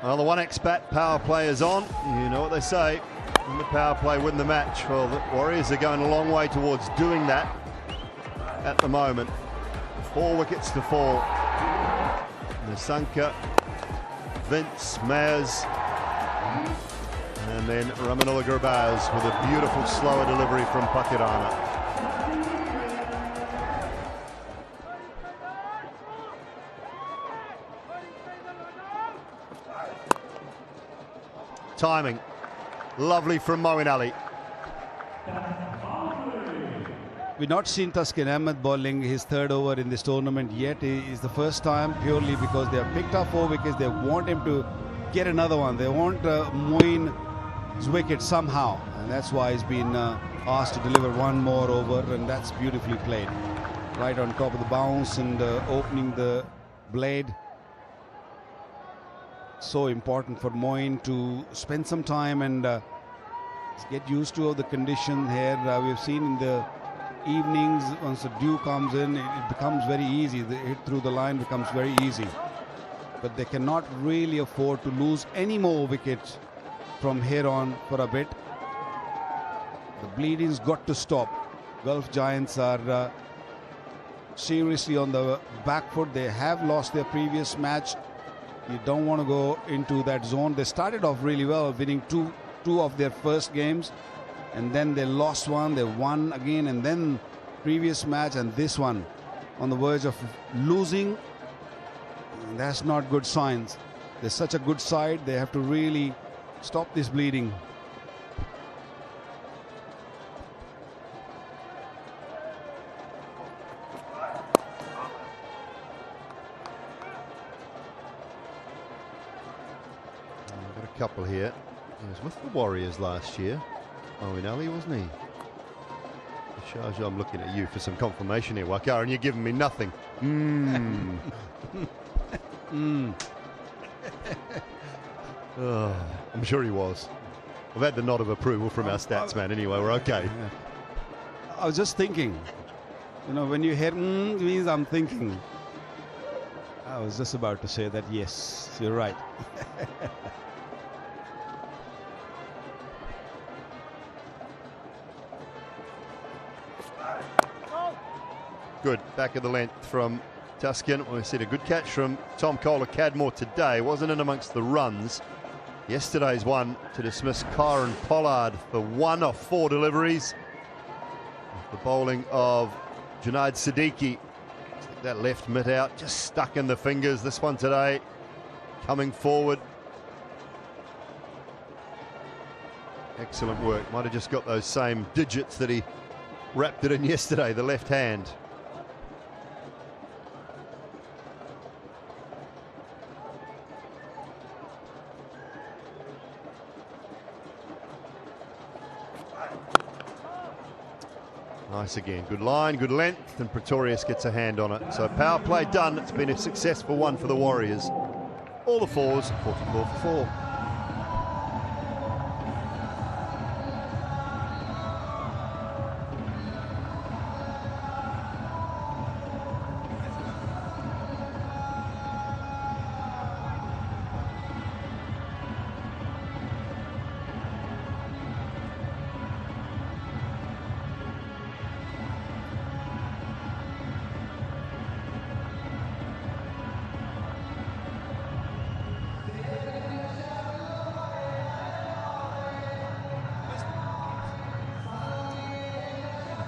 Well, the 1xBat power play is on. You know what they say. In the power play, win the match. Well, the Warriors are going a long way towards doing that at the moment. 4 wickets to fall. Nissanka, Vince, Mayers, and then Ramanula Gurbaz with a beautiful slower delivery from Patirana. Timing. Lovely from Moeen Ali. We've not seen Tuscan Ahmed bowling his 3rd over in this tournament yet. It is the first time, purely because they have picked up 4 wickets. They want him to get another one. They want Moeen's wicket somehow, and that's why he's been asked to deliver 1 more over, and that's beautifully played. Right on top of the bounce and opening the blade. So important for Moeen to spend some time and get used to the condition here. We've seen in the evenings, once the dew comes in, it becomes very easy. The hit through the line becomes very easy. But they cannot really afford to lose any more wickets from here on for a bit. The bleeding's got to stop. Gulf Giants are seriously on the back foot. They have lost their previous match. You don't want to go into that zone. They started off really well, winning two of their first games, and then they lost one, they won again, and then previous match and this one on the verge of losing. That's not good signs. They're such a good side, they have to really stop this bleeding. Got a couple here. He was with the Warriors last year. Owen Ali, wasn't he? Sharjah, I'm looking at you for some confirmation here, Wakar, and you're giving me nothing. Oh, I'm sure he was. We've had the nod of approval from our stats man anyway, we're okay. Yeah. I was just thinking, you know, when you hear means I'm thinking. I was just about to say that, yes, you're right. Good, back of the length from Tuscan. We see a good catch from Tom Kohler-Cadmore today. Wasn't in amongst the runs. Yesterday's one to dismiss Kyron Pollard for 1 of 4 deliveries. The bowling of Junaid Siddiqui. That left mitt out, just stuck in the fingers. This one today, coming forward. Excellent work. Might have just got those same digits that he wrapped it in yesterday, the left hand. Nice again, good line, good length, and Pretorius gets a hand on it. So power play done, it's been a successful one for the Warriors. All the fours, 44 for 4.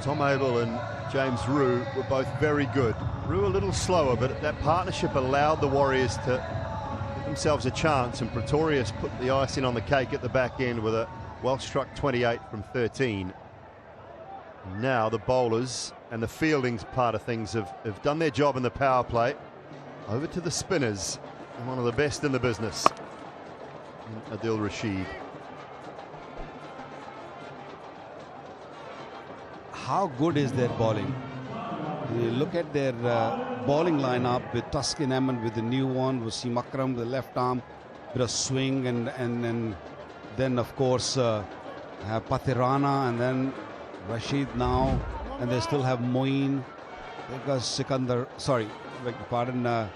Tom Abel and James Roux were both very good. Roux a little slower, but that partnership allowed the Warriors to give themselves a chance, and Pretorius put the icing on the cake at the back end with a well-struck 28 from 13. Now the bowlers and the fielding part of things have done their job in the power play. Over to the spinners, and one of the best in the business, Adil Rashid. How good is their bowling? You look at their bowling lineup with Tuscan Ahmed with the new one, Wasim Akram with the left arm, bit of swing, and then of course have Pathirana, and then Rashid now, and they still have Moeen. They've got Sikandar, sorry, beg your pardon,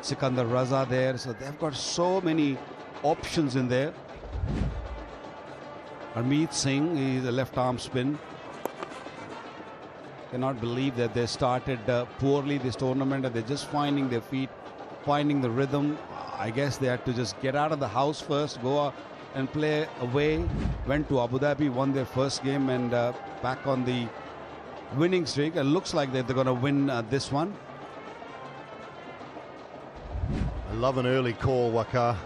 Sikandar Raza there. So they've got so many options in there. Harmeet Singh, he's a left arm spin. Cannot believe that they started poorly this tournament, and they're just finding their feet, finding the rhythm. I guess they had to just get out of the house first, go out and play away. Went to Abu Dhabi, won their first game, and back on the winning streak. It looks like that they're going to win this one. I love an early call, Wakar.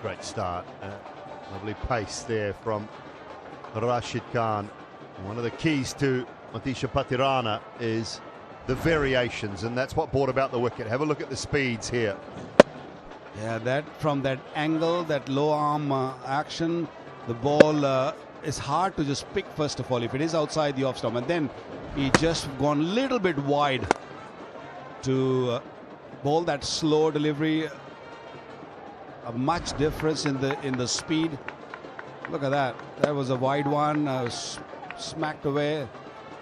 Great start. Lovely pace there from Rashid Khan. One of the keys to Matisha Pathirana is the variations, and that's what brought about the wicket. Have a look at the speeds here. Yeah, that from that angle, that low arm action, the ball is hard to just pick first of all if it is outside the off stump, and then he just gone a little bit wide to bowl that slow delivery. A much difference in the speed. Look at that. That was a wide one, smacked away.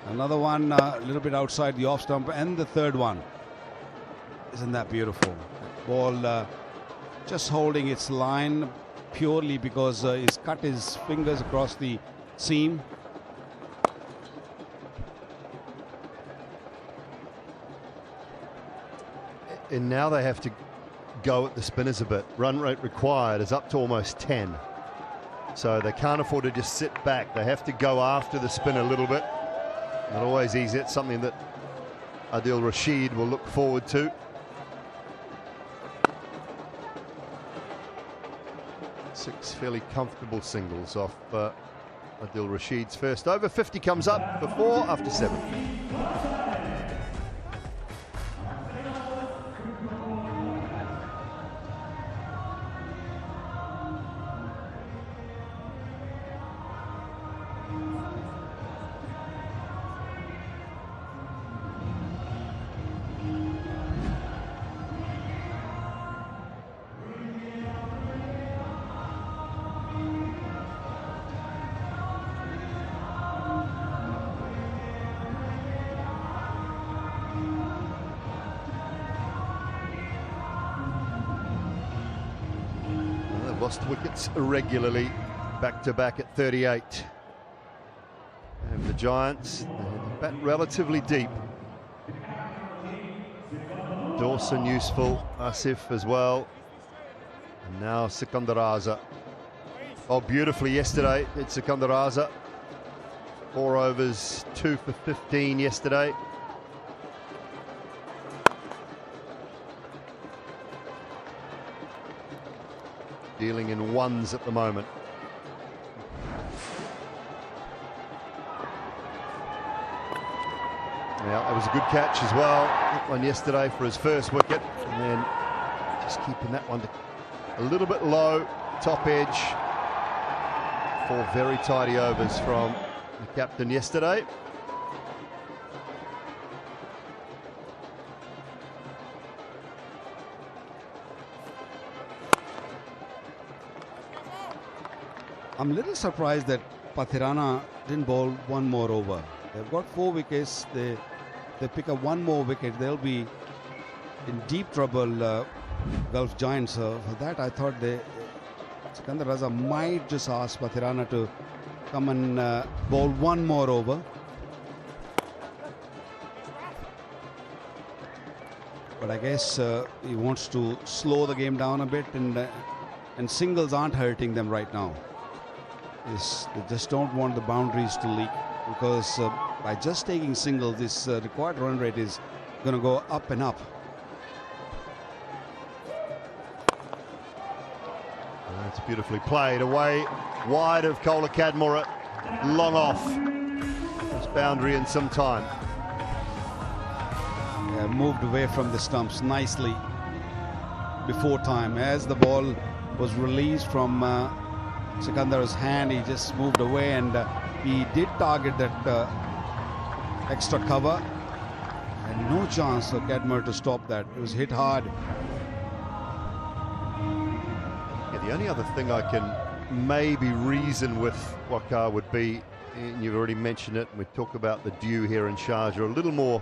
Another one a little bit outside the off stump, and the third one. Isn't that beautiful? Ball just holding its line purely because he's cut his fingers across the seam. And now they have to go at the spinners a bit. Run rate required is up to almost 10. So they can't afford to just sit back. They have to go after the spin a little bit. Not always easy. It's something that Adil Rashid will look forward to. Six fairly comfortable singles off Adil Rashid's first over. 50 comes up for 4 after 7. lost wickets irregularly, back-to-back at 38. And the Giants, they bat relatively deep. Dawson useful, Asif as well. And now Sikandar Raza. Oh, beautifully yesterday, it's Sikandar Raza. 4 overs, 2 for 15 yesterday. Dealing in ones at the moment. Yeah, that was a good catch as well. That one yesterday for his first wicket, and then just keeping that one a little bit low, top edge. 4 very tidy overs from the captain yesterday. I'm a little surprised that Pathirana didn't bowl one more over. They've got 4 wickets. They pick up one more wicket, they'll be in deep trouble, Gulf Giants. For that, I thought Sikandar Raza might just ask Pathirana to come and bowl one more over. But I guess he wants to slow the game down a bit, and singles aren't hurting them right now. They just don't want the boundaries to leak, because by just taking singles, this required run rate is going to go up and up. That's beautifully played away, wide of Kola Cadmore, long off. This boundary in some time. Yeah, moved away from the stumps nicely before time. As the ball was released from Sikandar's hand, he just moved away, and he did target that extra cover, and no chance for Cadmore to stop that. It was hit hard. Yeah, the only other thing I can maybe reason with Waqar would be, and you've already mentioned it, and we talk about the dew here in Sharjah, a little more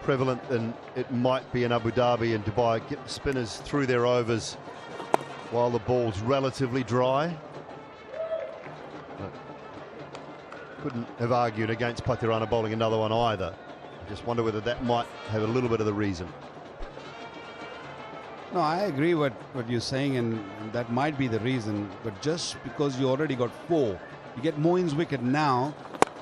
prevalent than it might be in Abu Dhabi and Dubai. Get the spinners through their overs while the ball's relatively dry. Couldn't have argued against Pathirana bowling another one either. I just wonder whether that might have a little bit of the reason. No, I agree what you're saying, and that might be the reason. But just because you already got 4, you get Moeen's wicket now,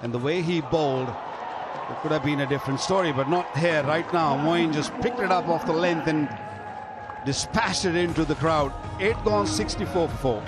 and the way he bowled, it could have been a different story, but not here right now. Moeen just picked it up off the length and dispatched it into the crowd. 8 gone, 64 for 4.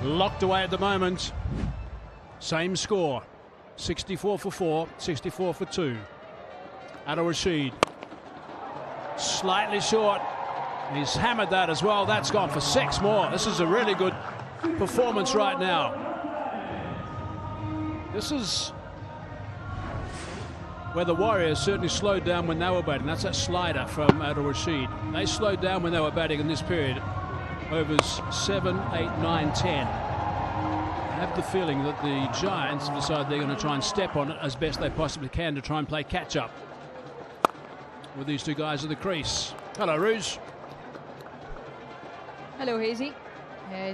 Locked away at the moment. Same score. 64 for 4, 64 for 2. Adil Rashid. Slightly short. He's hammered that as well. That's gone for 6 more. This is a really good performance right now. This is where the Warriors certainly slowed down when they were batting. That's that slider from Adil Rashid. They slowed down when they were batting in this period. Overs 7, 8, 9, 10. I have the feeling that the Giants have decided they're going to try and step on it as best they possibly can to try and play catch-up with these 2 guys at the crease. Hello, Rouge. Hello, Hazy.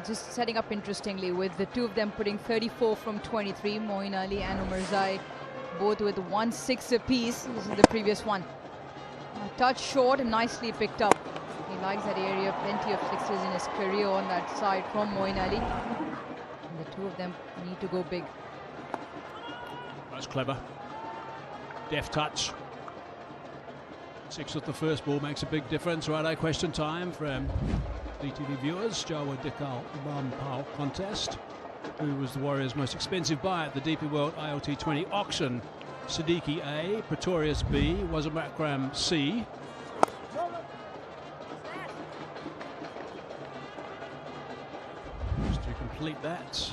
Just setting up interestingly with the 2 of them putting 34 from 23, Moeen Ali and Umar Zai, both with 1 6 apiece. This is the previous one. A touch short and nicely picked up. He likes that area, plenty of 6s in his career on that side from Moeen Ali. And the 2 of them need to go big. That's clever. Deft touch. 6 with the first ball makes a big difference. Righto, question time from DTV viewers. Jawa Dikal Imam Pao contest. Who was the Warriors' most expensive buy at the DP World ILT20 auction? Siddiqui A, Pretorius B, Wazam Akram C. complete that.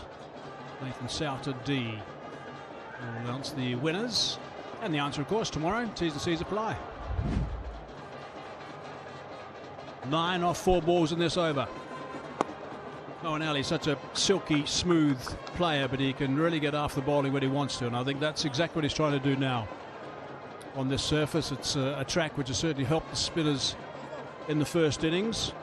Nathan Souter D will announce the winners. And the answer, of course, tomorrow. T's and C's apply. 9 off 4 balls in this over. Moeen Ali, such a silky, smooth player, but he can really get after the bowling when he wants to, and I think that's exactly what he's trying to do now. On this surface, it's a track which has certainly helped the spinners in the first innings.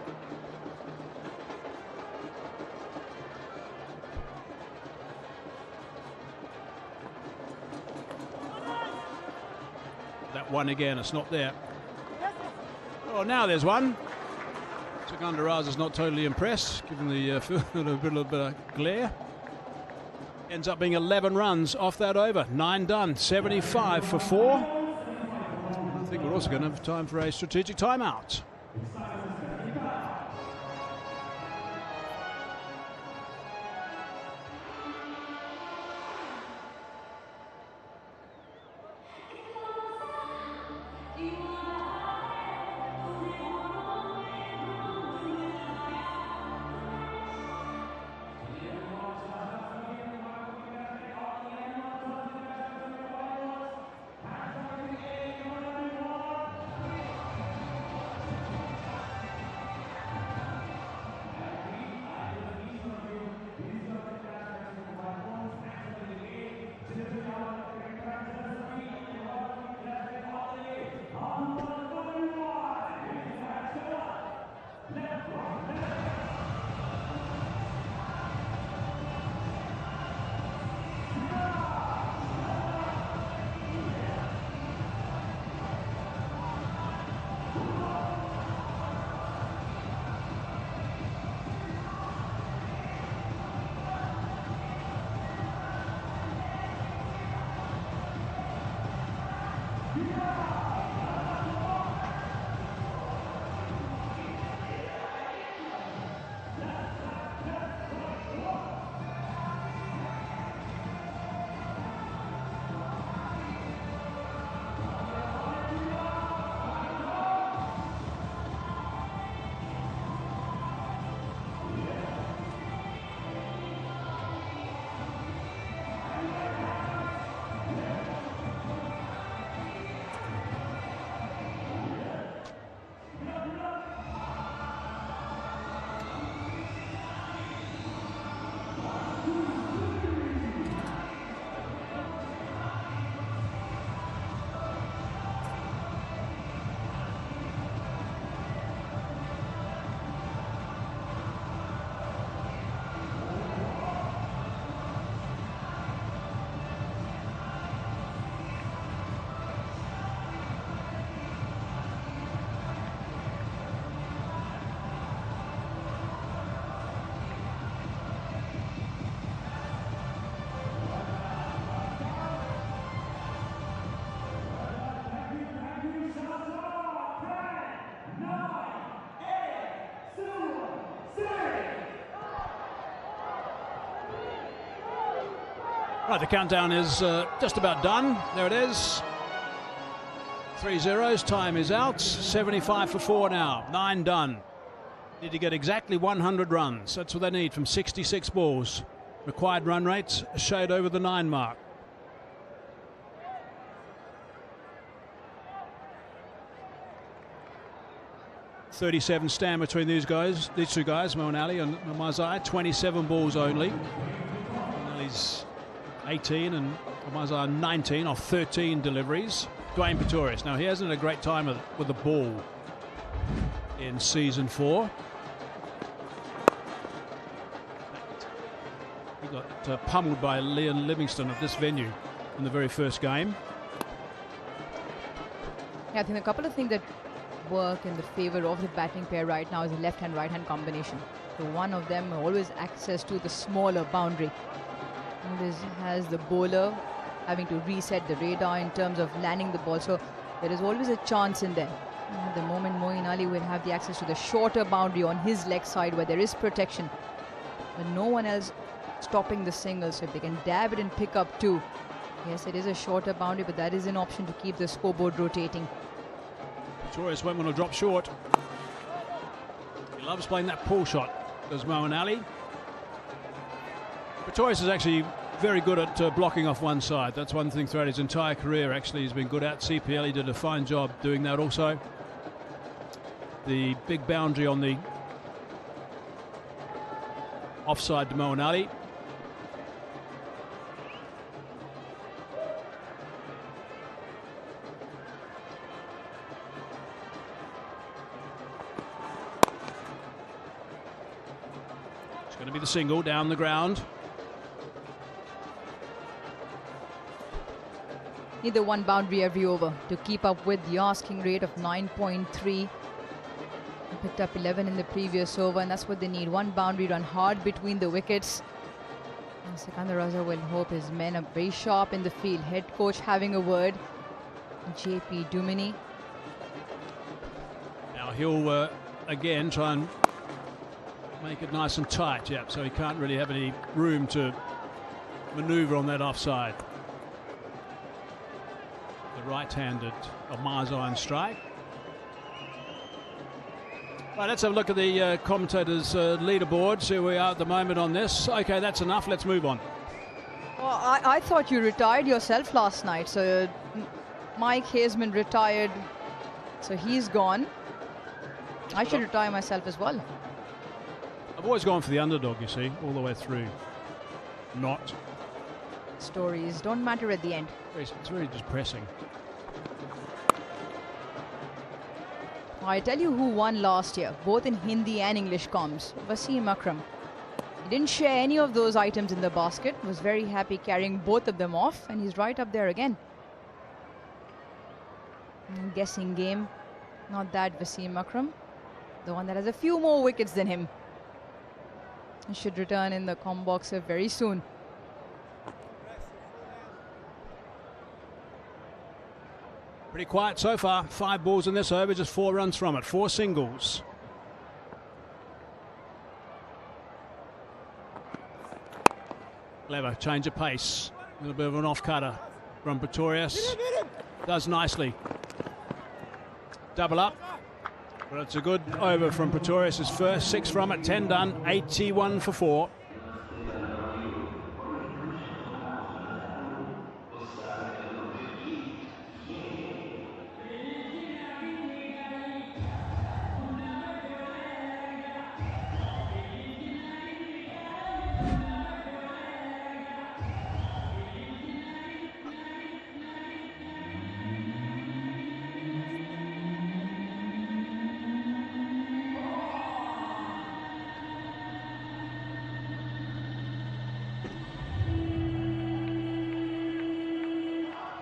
That one again, it's not there. Oh, now there's one. Secundaraz is not totally impressed, given the field a little bit of glare. Ends up being 11 runs off that over. 9 done, 75 for 4. I think we're also going to have time for a strategic timeout. Right, the countdown is just about done. There it is. 3 zeros, time is out. 75 for 4 now, 9 done. Need to get exactly 100 runs. That's what they need from 66 balls. Required run rates a shade over the 9 mark. .37 stand between these two guys, Moeen Ali and Mazai. 27 balls only. Ali's 18 and Mazai 19 off 13 deliveries. Dwayne Pretorius. Now he hasn't had a great time with the ball in season 4. He got pummeled by Leon Livingston at this venue in the very first game. Yeah, I think a couple of things that work in the favor of the batting pair right now is the left-hand, right-hand combination. So one of them always access to the smaller boundary. Always has the bowler having to reset the radar in terms of landing the ball. So there is always a chance in there. At the moment, Moeen Ali will have the access to the shorter boundary on his leg side where there is protection. But no one else stopping the single. So if they can dab it and pick up 2. Yes, it is a shorter boundary, but that is an option to keep the scoreboard rotating. Pretorius won't want to drop short. He loves playing that pull shot, does Moeen Ali. Pretorius is actually very good at blocking off one side. That's one thing throughout his entire career, actually, he's been good at. CPL, he did a fine job doing that also. The big boundary on the offside to Moeen Ali. It's going to be the single down the ground. Need the one boundary every over to keep up with the asking rate of 9.3. Picked up 11 in the previous over, and that's what they need. One boundary run hard between the wickets. And Sikandar Raza will hope his men are very sharp in the field. Head coach having a word. JP Dumini. Now he'll again try and make it nice and tight, yeah, so he can't really have any room to manoeuvre on that offside. The right-handed Marzine strike. Right, let's have a look at the commentators' leaderboard, see where we are at the moment on this. Okay, that's enough. Let's move on. Well, I thought you retired yourself last night. So Mike Haseman retired, so he's gone. I should retire myself as well. I've always gone for the underdog, you see, all the way through. Not. Stories don't matter at the end. It's really depressing. I tell you who won last year, both in Hindi and English comms. Wasim Akram. He didn't share any of those items in the basket. Was very happy carrying both of them off, and he's right up there again. Guessing game. Not that Wasim Akram. The one that has a few more wickets than him. He should return in the comm box very soon. Pretty quiet so far. 5 balls in this over, just 4 runs from it. 4 singles. Clever change of pace. A little bit of an off-cutter from Pretorius. Does nicely. Double up. But it's a good over from Pretorius. His first 6 from it. 10 done. 81 for 4.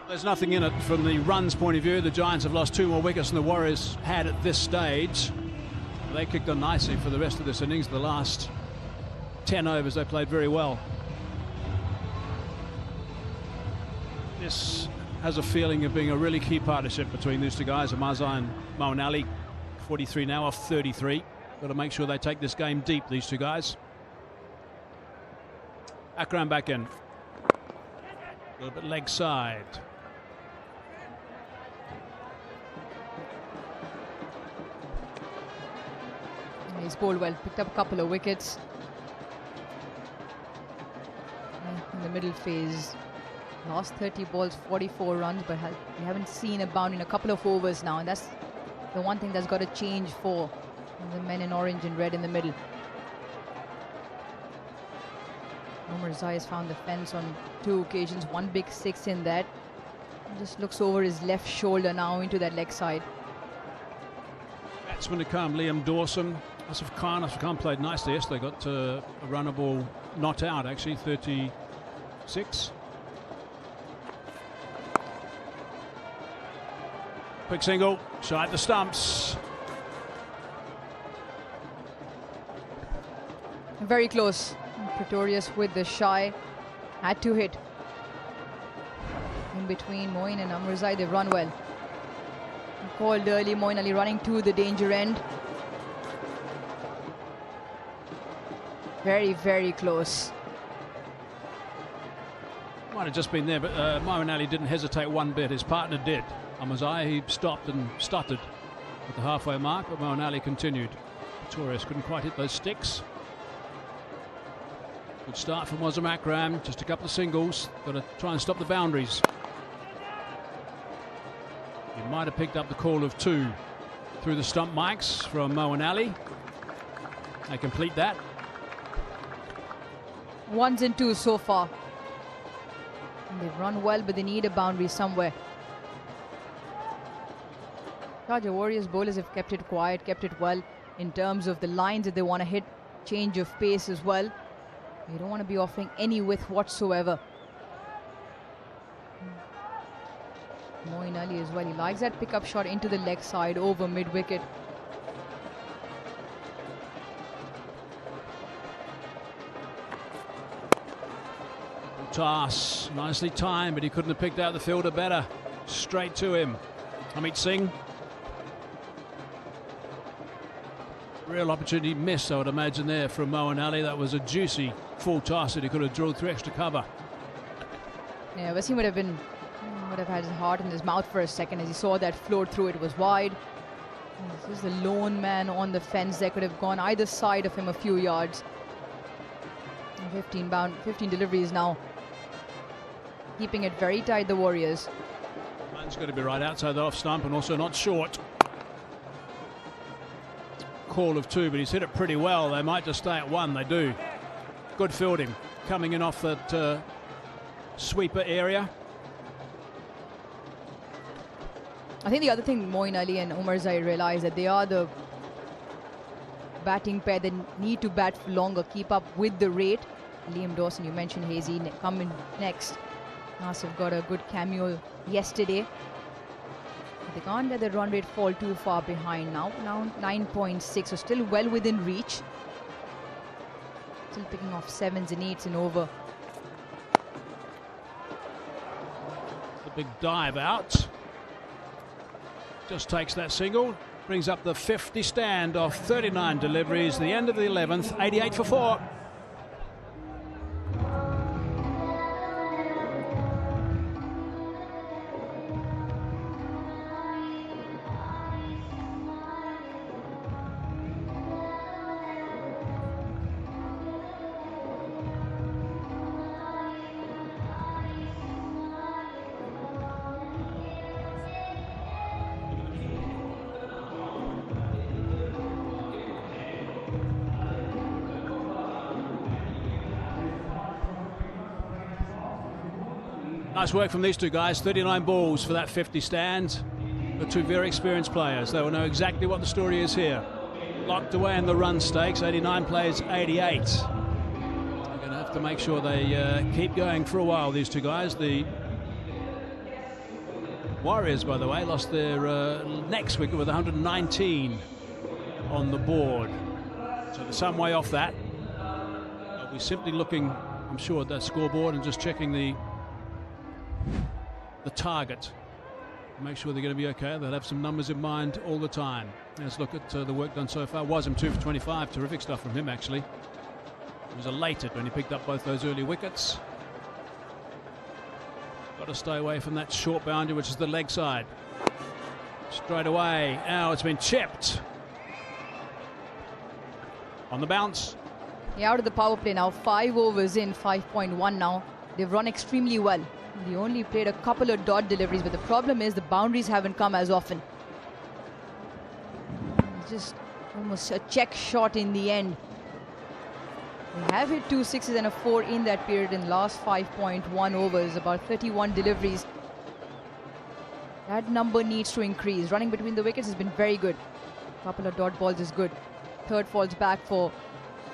There's nothing in it from the runs point of view. The Giants have lost 2 more wickets than the Warriors had at this stage. They kicked on nicely for the rest of this innings. The last 10 overs they played very well. This has a feeling of being a really key partnership between these two guys. Marzine and Moeen Ali, 43 now off 33. Got to make sure they take this game deep, these two guys. Akram back in. A little bit leg side. He's bowled well, picked up a couple of wickets. In the middle phase, last 30 balls, 44 runs, but we haven't seen a bound in a couple of overs now, and that's the one thing that's got to change for the men in orange and red in the middle. Umar Zai has found the fence on 2 occasions, 1 big 6 in that. He just looks over his left shoulder now into that leg side. Batsman to come, Liam Dawson. Asif Khan played nicely yesterday. Got a runner ball not out, actually, 36. Quick single, side the stumps. Very close. Pretorius with the shy. Had to hit. In between Moeen and Amrizai, they've run well. Called early, Moeen Ali running to the danger end. Very, very close. Might have just been there, but Moeen Ali didn't hesitate one bit. His partner did. Amrizai, he stopped and stuttered at the halfway mark, but Moeen Ali continued. Pretorius couldn't quite hit those sticks. Good start from Wazam Akram, just a couple of singles. Got to try and stop the boundaries. He might have picked up the call of 2 through the stump mics from Mo and Ali. They complete that. 1s and 2s so far. And they've run well, but they need a boundary somewhere. Sharjah Warriors bowlers have kept it quiet, kept it well in terms of the lines that they want to hit, change of pace as well. They don't want to be offering any width whatsoever. Moeen Ali as well. He likes that pickup shot into the leg side over mid-wicket. Toss, nicely timed, but he couldn't have picked out the fielder better. Straight to him. Amit Singh. Real opportunity missed, I would imagine, there from Moeen Ali. That was a juicy full toss that he could have drilled through extra cover. Yeah, Wasim would have had his heart in his mouth for a second as he saw that float through. It was wide. This is the lone man on the fence that could have gone either side of him a few yards. 15 deliveries now. Keeping it very tight, the Warriors. Man's got to be right outside the off stump and also not short. Call of 2, but he's hit it pretty well. They might just stay at 1. They do. Good fielding. Coming in off that sweeper area. I think the other thing Moeen Ali and Umar Zahir realize that they are the batting pair that need to bat for longer, keep up with the rate. Liam Dawson, you mentioned Hazy, coming next. Nasif got a good cameo yesterday. They can't let the run rate fall too far behind now. Now 9.6, so still well within reach. Still picking off 7s and 8s and over. The big dive out. Just takes that single. Brings up the 50 stand off 39 deliveries. The end of the 11th, 88 for 4. Nice work from these two guys. 39 balls for that 50 stand. The two very experienced players. They will know exactly what the story is here. Locked away in the run stakes. 89 plays 88. They're going to have to make sure they keep going for a while, these two guys. The Warriors, by the way, lost their next wicket with 119 on the board. So they're some way off that. They'll be simply looking, I'm sure, at that scoreboard and just checking the target. Make sure they're going to be okay. They'll have some numbers in mind all the time. Let's look at the work done so far. Wazam 2 for 25. Terrific stuff from him, actually. He was elated when he picked up both those early wickets. Got to stay away from that short boundary, which is the leg side. Straight away. Now it's been chipped. On the bounce. Yeah, out of the power play now. 5 overs in, 5.1 now. They've run extremely well. They only played a couple of dot deliveries, but the problem is the boundaries haven't come as often. It's just almost a check shot in the end. They have hit 2 6s and a 4 in that period in last 5.1 overs, about 31 deliveries. That number needs to increase. Running between the wickets has been very good. A couple of dot balls is good. Third falls back for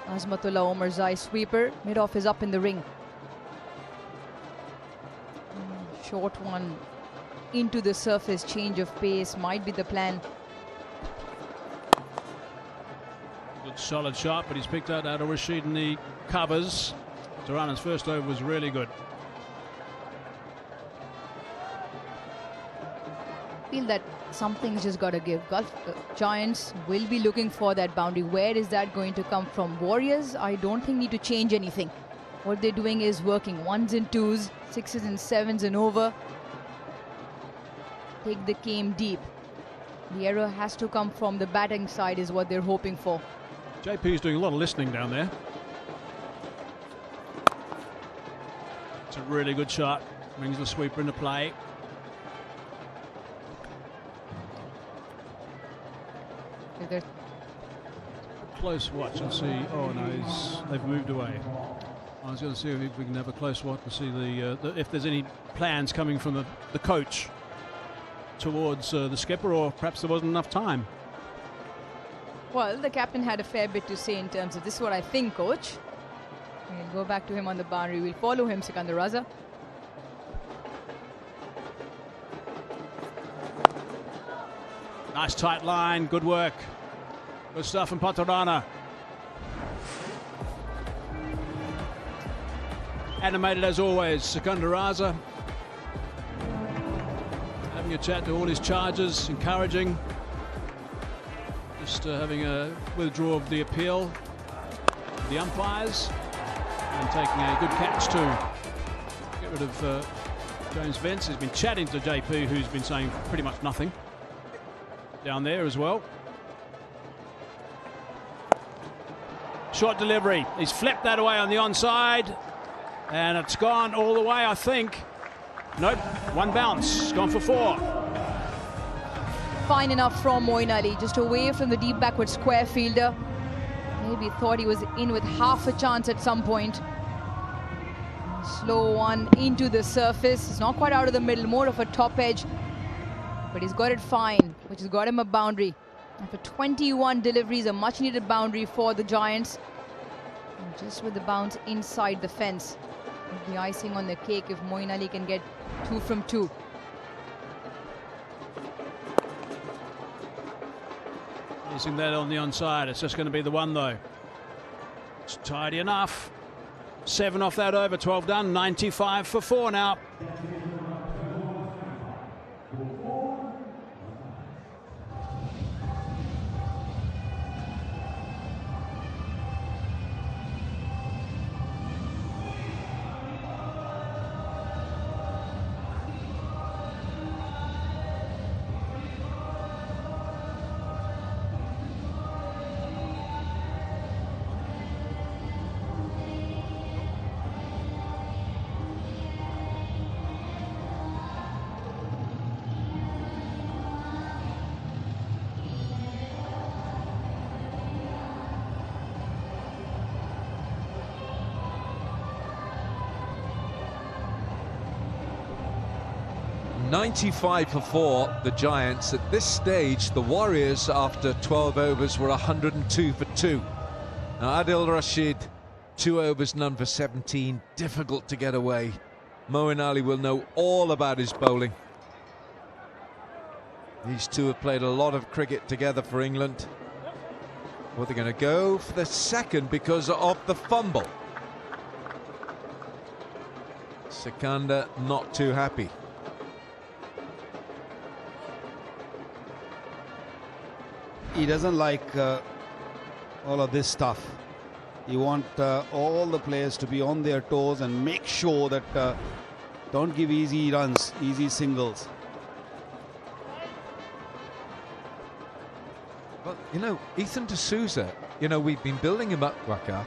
Azmatullah Omar Zai. Sweeper, mid-off is up in the ring. Short one into the surface, change of pace might be the plan. Good solid shot, but he's picked out Adil Rashid in the covers. Tarana's first over was really good. I feel that something's just got to give. Gulf Giants will be looking for that boundary. Where is that going to come from? Warriors, I don't think need to change anything. What they're doing is working 1s and 2s, 6s and 7s and over. Take the game deep. The error has to come from the batting side is what they're hoping for. JP's doing a lot of listening down there. It's a really good shot. Brings the sweeper into play. Close watch and see. Oh no, they've moved away. I was going to see if we can have a close watch and see if there's any plans coming from the coach towards the skipper, or perhaps there wasn't enough time. Well, the captain had a fair bit to say in terms of this is what I think, coach. We'll go back to him on the boundary. We'll follow him, Sikandar Raza. Nice tight line, good work. Good stuff from Patarana. Animated as always, Sikandar Raza. Having a chat to all his charges, encouraging. Just having a withdraw of the appeal. The umpires. And taking a good catch to get rid of James Vince. He's been chatting to JP, who's been saying pretty much nothing down there as well. Short delivery. He's flipped that away on the onside. And it's gone all the way, I think. Nope, one bounce. It's gone for 4. Fine enough from Moeen Ali, just away from the deep backward square fielder. Maybe thought he was in with half a chance at some point. Slow one into the surface. It's not quite out of the middle, more of a top edge. But he's got it fine, which has got him a boundary. After 21 deliveries, a much needed boundary for the Giants. And just with the bounce inside the fence. The icing on the cake if Moeen Ali can get 2 from 2. Using that on the onside, it's just going to be the one though. It's tidy enough. 7 off that over, 12 done, 95 for 4 now. $95 for 4, the Giants. At this stage, the Warriors, after 12 overs, were 102 for 2. Now, Adil Rashid, 2 overs, none for 17. Difficult to get away. Moeen Ali will know all about his bowling. These two have played a lot of cricket together for England. Well, they're going to go for the second because of the fumble. Sikandar not too happy. He doesn't like all of this stuff. You want all the players to be on their toes and make sure that don't give easy runs, easy singles. Well, you know, Ethan D'Souza, you know, we've been building him up, Waka,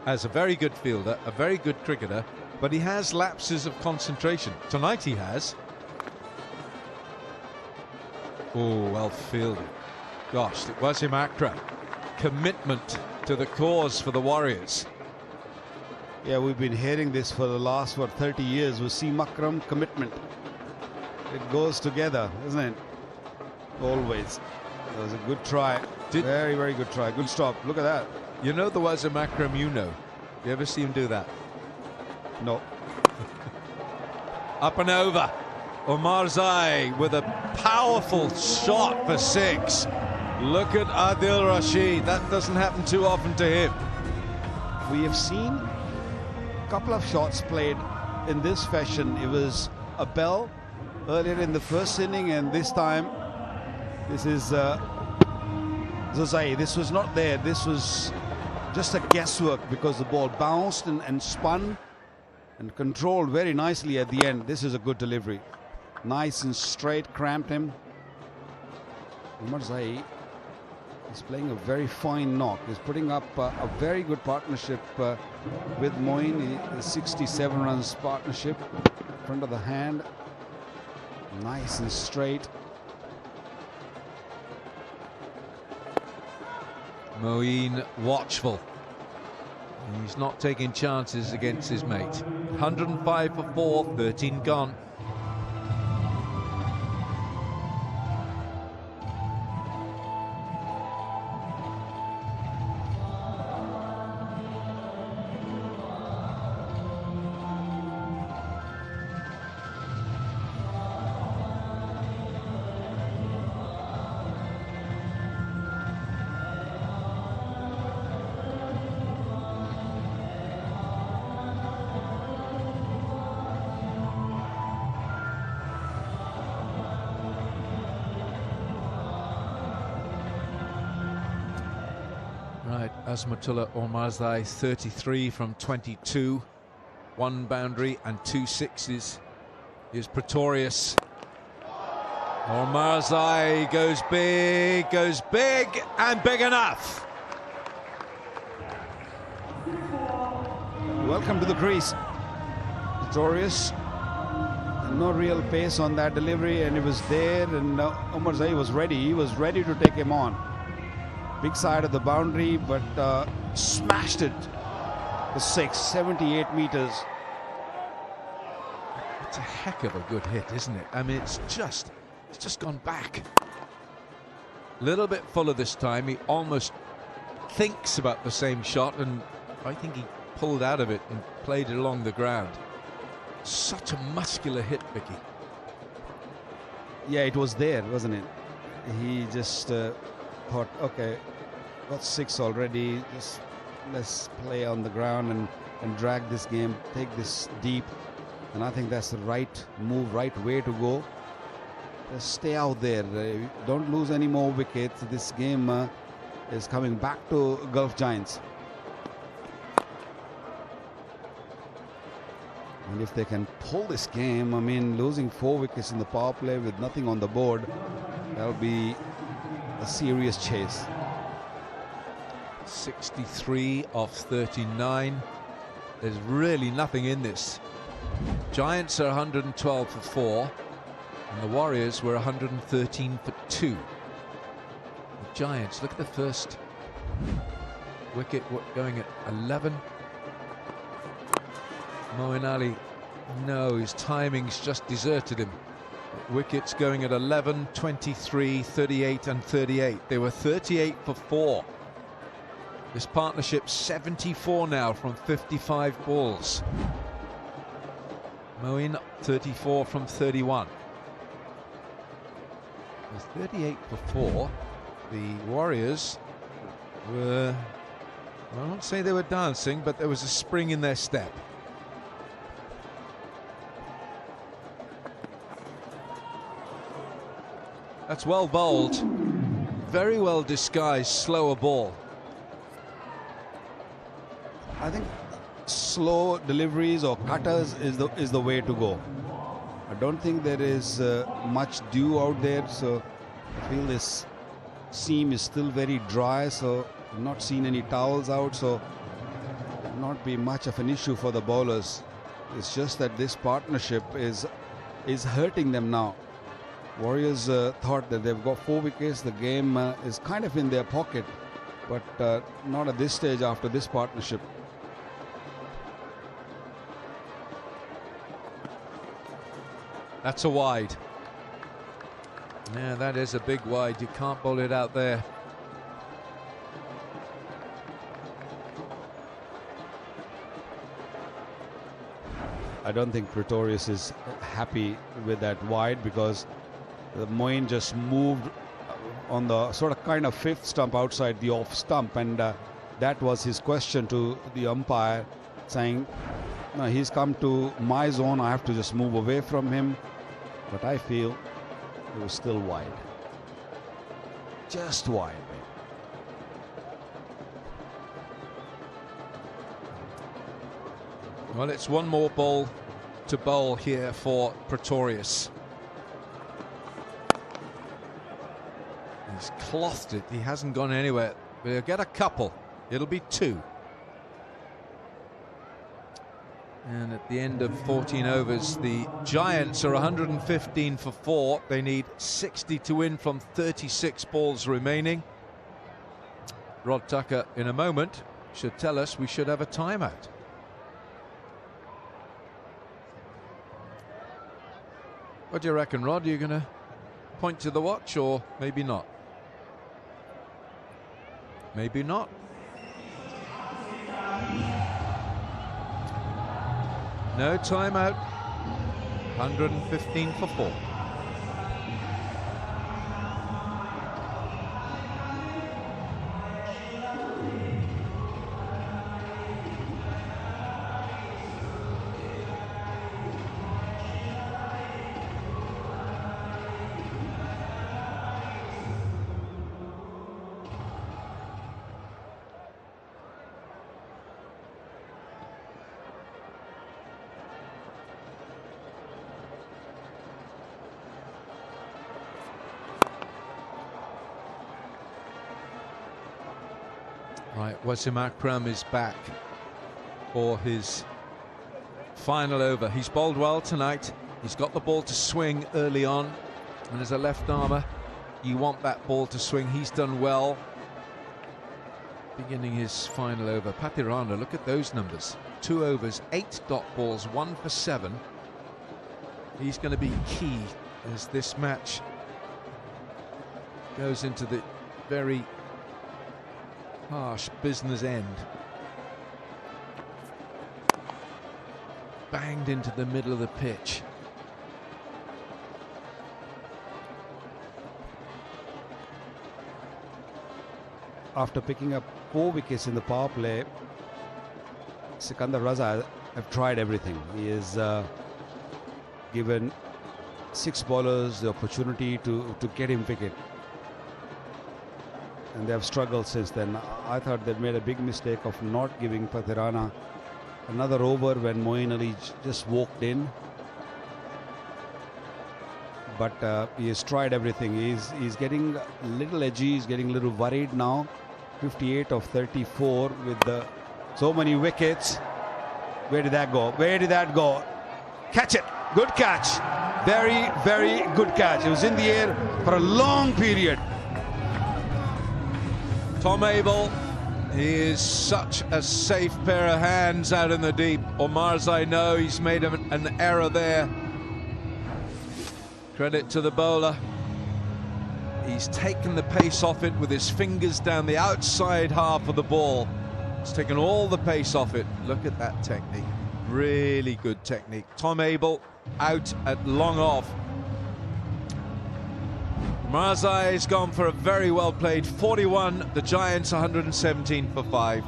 as a very good fielder, a very good cricketer, but he has lapses of concentration. Tonight he has. Oh, well fielded. Gosh, it was him, Akra. Commitment to the cause for the Warriors. Yeah, we've been hearing this for the last, 30 years. Wasim Akram, commitment. It goes together, isn't it? Always. That was a good try. Very, very good try. Good stop. Look at that. You know the Wasim Akram, you know. You ever see him do that? No. Up and over. Omar Zai with a powerful shot for 6. Look at Adil Rashid. That doesn't happen too often to him. We have seen a couple of shots played in this fashion. It was a bell earlier in the first inning, and this time this is Zai. This was not there. This was just a guesswork because the ball bounced and spun and controlled very nicely at the end. This is a good delivery. Nice and straight, cramped him. Umar Zai He's playing a very fine knock. He's putting up a very good partnership with Moin. 67 runs partnership. Front of the hand. Nice and straight. Moin watchful. He's not taking chances against his mate. 105 for 4, 13 gone. Right, Azmatullah Omarzai, 33 from 22, 1 boundary and 2 sixes. Here's Pretorius. Omarzai goes big and big enough. Welcome to the crease. Pretorius. No real pace on that delivery, and it was there, and Omarzai was ready. He was ready to take him on. Big side of the boundary, but smashed it. The 6, 78 meters. It's a heck of a good hit, isn't it? I mean, it's just gone back. A little bit fuller this time. He almost thinks about the same shot, and I think he pulled out of it and played it along the ground. Such a muscular hit, Vicky. Yeah, it was there, wasn't it? He just thought, okay, got 6 already. Just let's play on the ground and drag this game, take this deep. And I think that's the right move, right way to go. Just stay out there. Don't lose any more wickets. This game is coming back to Gulf Giants. And if they can pull this game, I mean, losing 4 wickets in the power play with nothing on the board, that'll be a serious chase. 63 off 39. There's really nothing in this. Giants are 112 for 4, and the Warriors were 113 for 2. The Giants, look at the first wicket going at 11. Moeen Ali, no, his timing's just deserted him. Wickets going at 11, 23, 38 and 38. They were 38 for 4. This partnership 74 now from 55 balls. Moeen 34 from 31. With 38 for 4, the Warriors were, well, I won't say they were dancing, but there was a spring in their step. That's well bowled. Very well disguised, slower ball. I think slow deliveries or cutters is the way to go. I don't think there is much dew out there, so I feel this seam is still very dry, so I've not seen any towels out, so not be much of an issue for the bowlers. It's just that this partnership is hurting them now. Warriors thought that they've got 4 wickets, the game is kind of in their pocket, but not at this stage after this partnership. That's a wide. Yeah, that is a big wide. You can't bowl it out there. I don't think Pretorius is happy with that wide, because the Moeen just moved on the sort of kind of 5th stump outside the off stump, and that was his question to the umpire, saying, no, he's come to my zone, I have to just move away from him. But I feel it was still wide. Just wide. Well, it's one more ball to bowl here for Pretorius. He's clothed it. He hasn't gone anywhere. But he'll get a couple. It'll be 2. And at the end of 14 overs, the Giants are 115 for 4. They need 60 to win from 36 balls remaining. Rod Tucker, in a moment, should tell us we should have a timeout. What do you reckon, Rod? Are you going to point to the watch, or maybe not? Maybe not. No timeout. 115 for 4. Right, Wasim Akram is back for his final over. He's bowled well tonight. He's got the ball to swing early on, and as a left armour, you want that ball to swing. He's done well. Beginning his final over. Pathirana, look at those numbers. 2 overs, 8 dot balls, 1 for 7. He's going to be key as this match goes into the very harsh business end. Banged into the middle of the pitch. After picking up 4 wickets in the power play, Sikandar Raza have tried everything. He has given 6 bowlers the opportunity to get him wicket, and they have struggled since then. I thought they made a big mistake of not giving Pathirana another over when Moeen Ali just walked in. But he has tried everything. He's getting a little edgy. He's getting a little worried now. 58 of 34 with so many wickets. Where did that go? Where did that go? Catch it. Good catch. Very, very good catch. It was in the air for a long period. Tom Abel, he is such a safe pair of hands out in the deep. Omarzai, no, he's made an error there. Credit to the bowler. He's taken the pace off it with his fingers down the outside half of the ball. He's taken all the pace off it. Look at that technique. Really good technique. Tom Abel out at long off. Marzai has gone for a very well played 41. The Giants 117 for 5.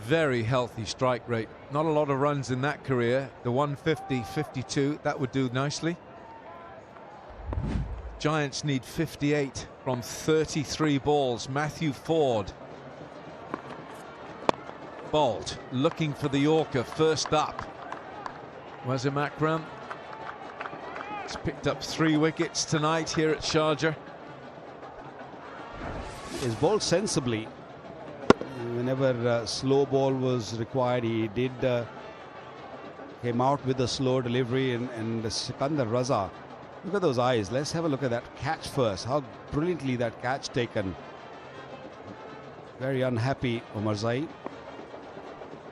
Very healthy strike rate. Not a lot of runs in that career. The 150, 52, that would do nicely. Giants need 58 from 33 balls. Matthew Ford. Bolt looking for the Yorker first up. Wasim Akram. He's picked up 3 wickets tonight here at Sharjah. He's bowled sensibly. Whenever slow ball was required, he did came out with a slow delivery. And Sikandar Raza, look at those eyes. Let's have a look at that catch first. How brilliantly that catch taken. Very unhappy Omarzai.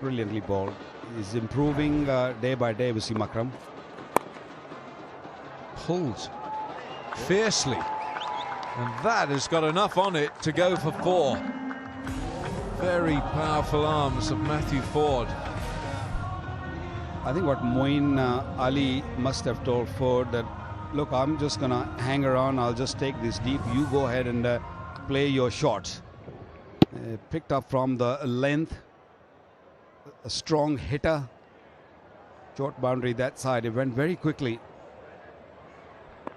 Brilliantly bowled. He's improving day by day, Wasim Akram. pulled fiercely. And that has got enough on it to go for 4. Very powerful arms of Matthew Ford. I think what Moeen Ali must have told Ford that, look, I'm just going to hang around. I'll just take this deep. You go ahead and play your shots. Picked up from the length. A strong hitter. Short boundary that side. It went very quickly.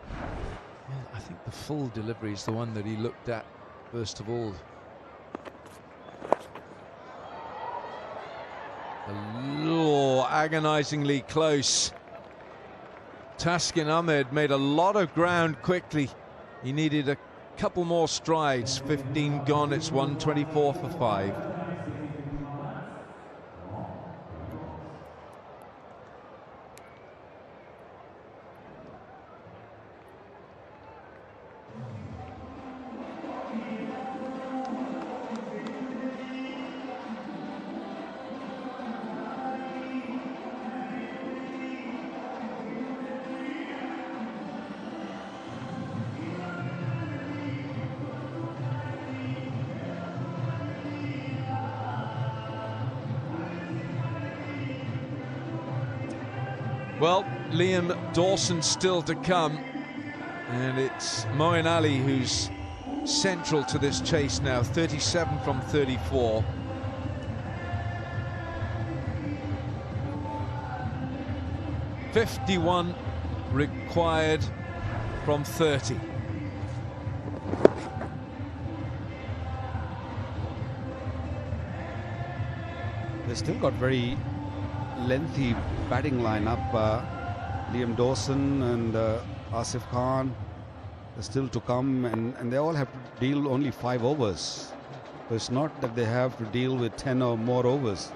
Well, I think the full delivery is the one that he looked at first of all. Agonizingly close. Taskin Ahmed made a lot of ground quickly. He needed a couple more strides. 15 gone. It's 124 for 5. Well, Liam Dawson still to come, and it's Moeen Ali who's central to this chase now. 37 from 34. .51 required from 30. They still got very lengthy batting lineup. Liam Dawson and Asif Khan are still to come, and they all have to deal only 5 overs. So it's not that they have to deal with 10 or more overs.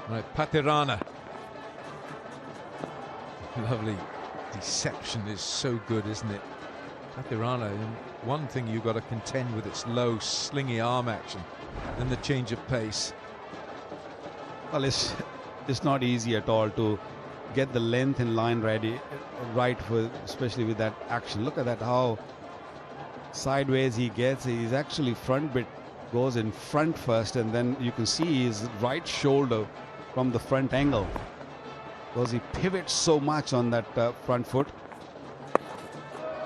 Right, Patirana. Lovely deception is so good, isn't it? Patirana, one thing you've got to contend with, its low, slingy arm action and the change of pace. Well, it's not easy at all to get the length and line right, especially with that action. Look at that, how sideways he gets. He's actually front bit goes in front first, and then you can see his right shoulder from the front angle, because he pivots so much on that front foot.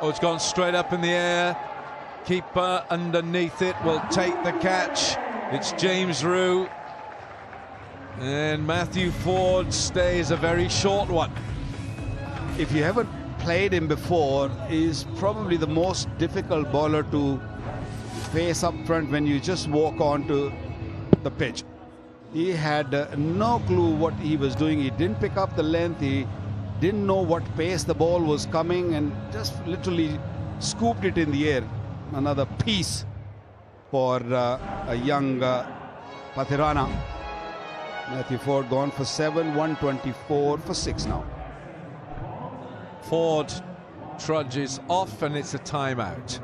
Oh, it's gone straight up in the air. Keeper underneath it will take the catch. It's James Rue. And Matthew Ford stays a very short one. If you haven't played him before, he's probably the most difficult bowler to face up front when you just walk onto the pitch. He had no clue what he was doing. He didn't pick up the length. He didn't know what pace the ball was coming, and just literally scooped it in the air. Another piece for a young Patirana. Matthew Ford gone for 7, 124 for 6 now. Ford trudges off, and it's a timeout.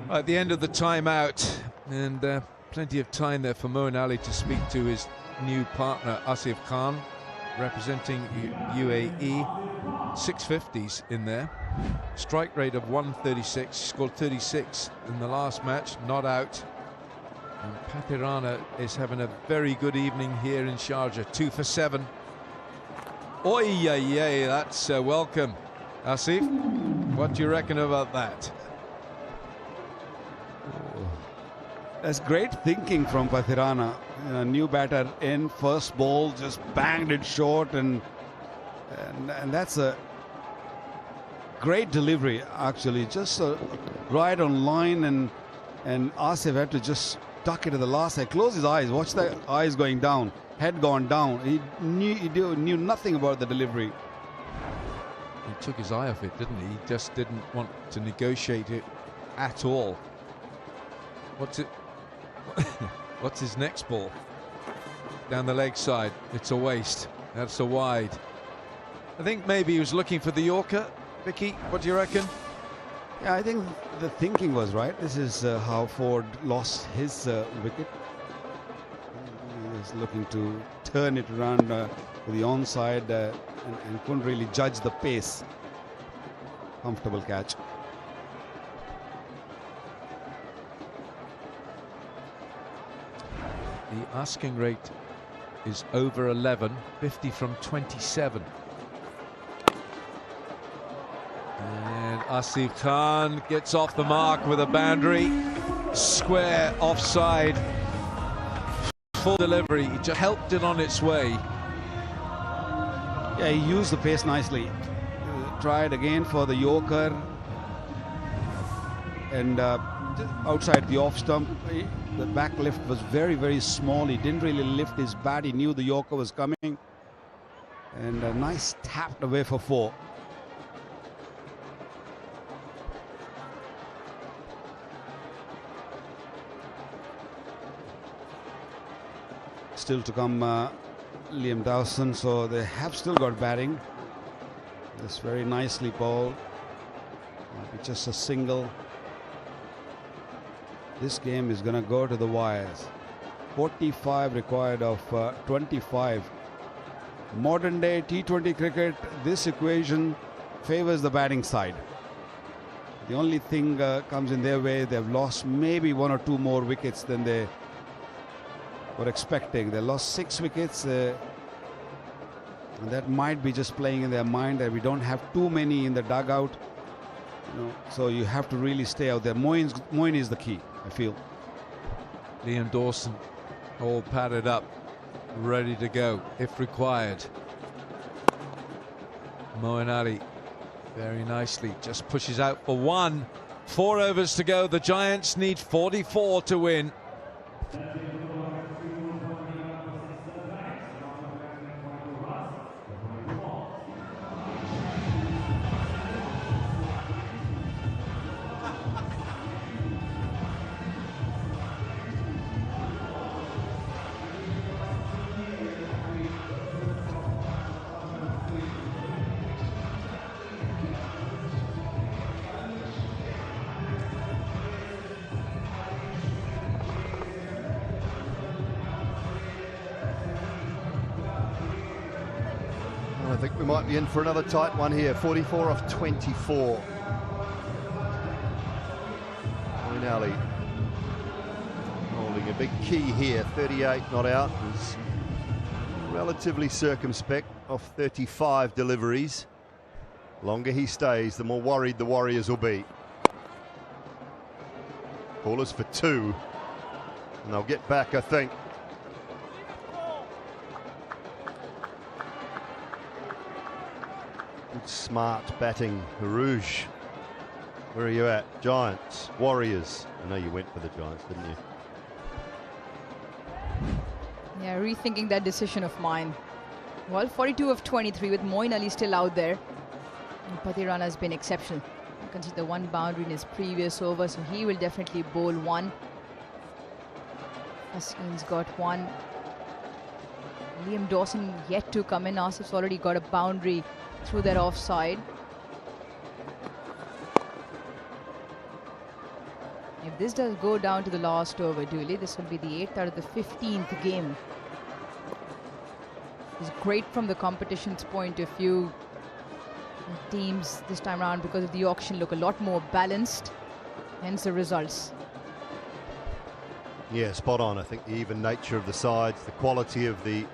At the end of the timeout, and plenty of time there for Moeen Ali to speak to his new partner Asif Khan, representing UAE. 650s in there. Strike rate of 136. Scored 36 in the last match, not out. And Pathirana is having a very good evening here in Sharjah. 2 for 7. Oi, yay, that's welcome. Asif, what do you reckon about that? That's great thinking from Pathirana. New batter in, first ball, just banged it short, and that's a great delivery actually. Just right on line, and Asif had to just duck it to the last side. Close his eyes, watch the eyes going down, head gone down. He knew nothing about the delivery. He took his eye off it, didn't he? He just didn't want to negotiate it at all. What's his next ball? Down the leg side. It's a waste. That's a wide. I think maybe he was looking for the Yorker. Vicky, what do you reckon? Yeah, I think the thinking was right. This is how Ford lost his wicket. He was looking to turn it around to the onside and couldn't really judge the pace. Comfortable catch. The asking rate is over 11, 50 from 27. And Asif Khan gets off the mark with a boundary. Square offside. Full delivery. He just helped it on its way. Yeah, he used the pace nicely. Tried again for the Yorker. And outside the off stump, the back lift was very, very small. He didn't really lift his bat. He knew the Yorker was coming. And a nice tapped away for 4. Still to come, Liam Dawson, so they have still got batting. This very nicely bowled. Maybe just a single. This game is going to go to the wires. 45 required of 25. Modern day T20 cricket, this equation favors the batting side. The only thing comes in their way, they've lost maybe 1 or 2 more wickets than they were expecting. They lost 6 wickets. And that might be just playing in their mind that we don't have too many in the dugout. So you have to really stay out there. Moeen is the key, I feel. Liam Dawson all padded up, ready to go if required. Moeen Ali very nicely just pushes out for 1. 4 overs to go. The Giants need 44 to win. I think we might be in for another tight one here. 44 off 24. Moeen Ali holding a big key here. 38 not out. Was relatively circumspect off 35 deliveries. Longer he stays, the more worried the Warriors will be. Ballers for 2. And they'll get back, I think. Good smart batting. Rouge, where are you at? Giants, Warriors. I know you went for the Giants, didn't you? Yeah, rethinking that decision of mine. Well, 42 of 23 with Moeen Ali still out there. And Pathirana has been exceptional. You can see the 1 boundary in his previous over, so he will definitely bowl 1. Haskin's got 1. Liam Dawson yet to come in. Asif's already got a boundary through that offside. this does go down to the last over, Dooley. This will be the 8th out of the 15th game. It's great from the competition's point of view. The teams this time around, because of the auction, look a lot more balanced. Hence the results. Yeah, spot on. I think the even nature of the sides, the quality of the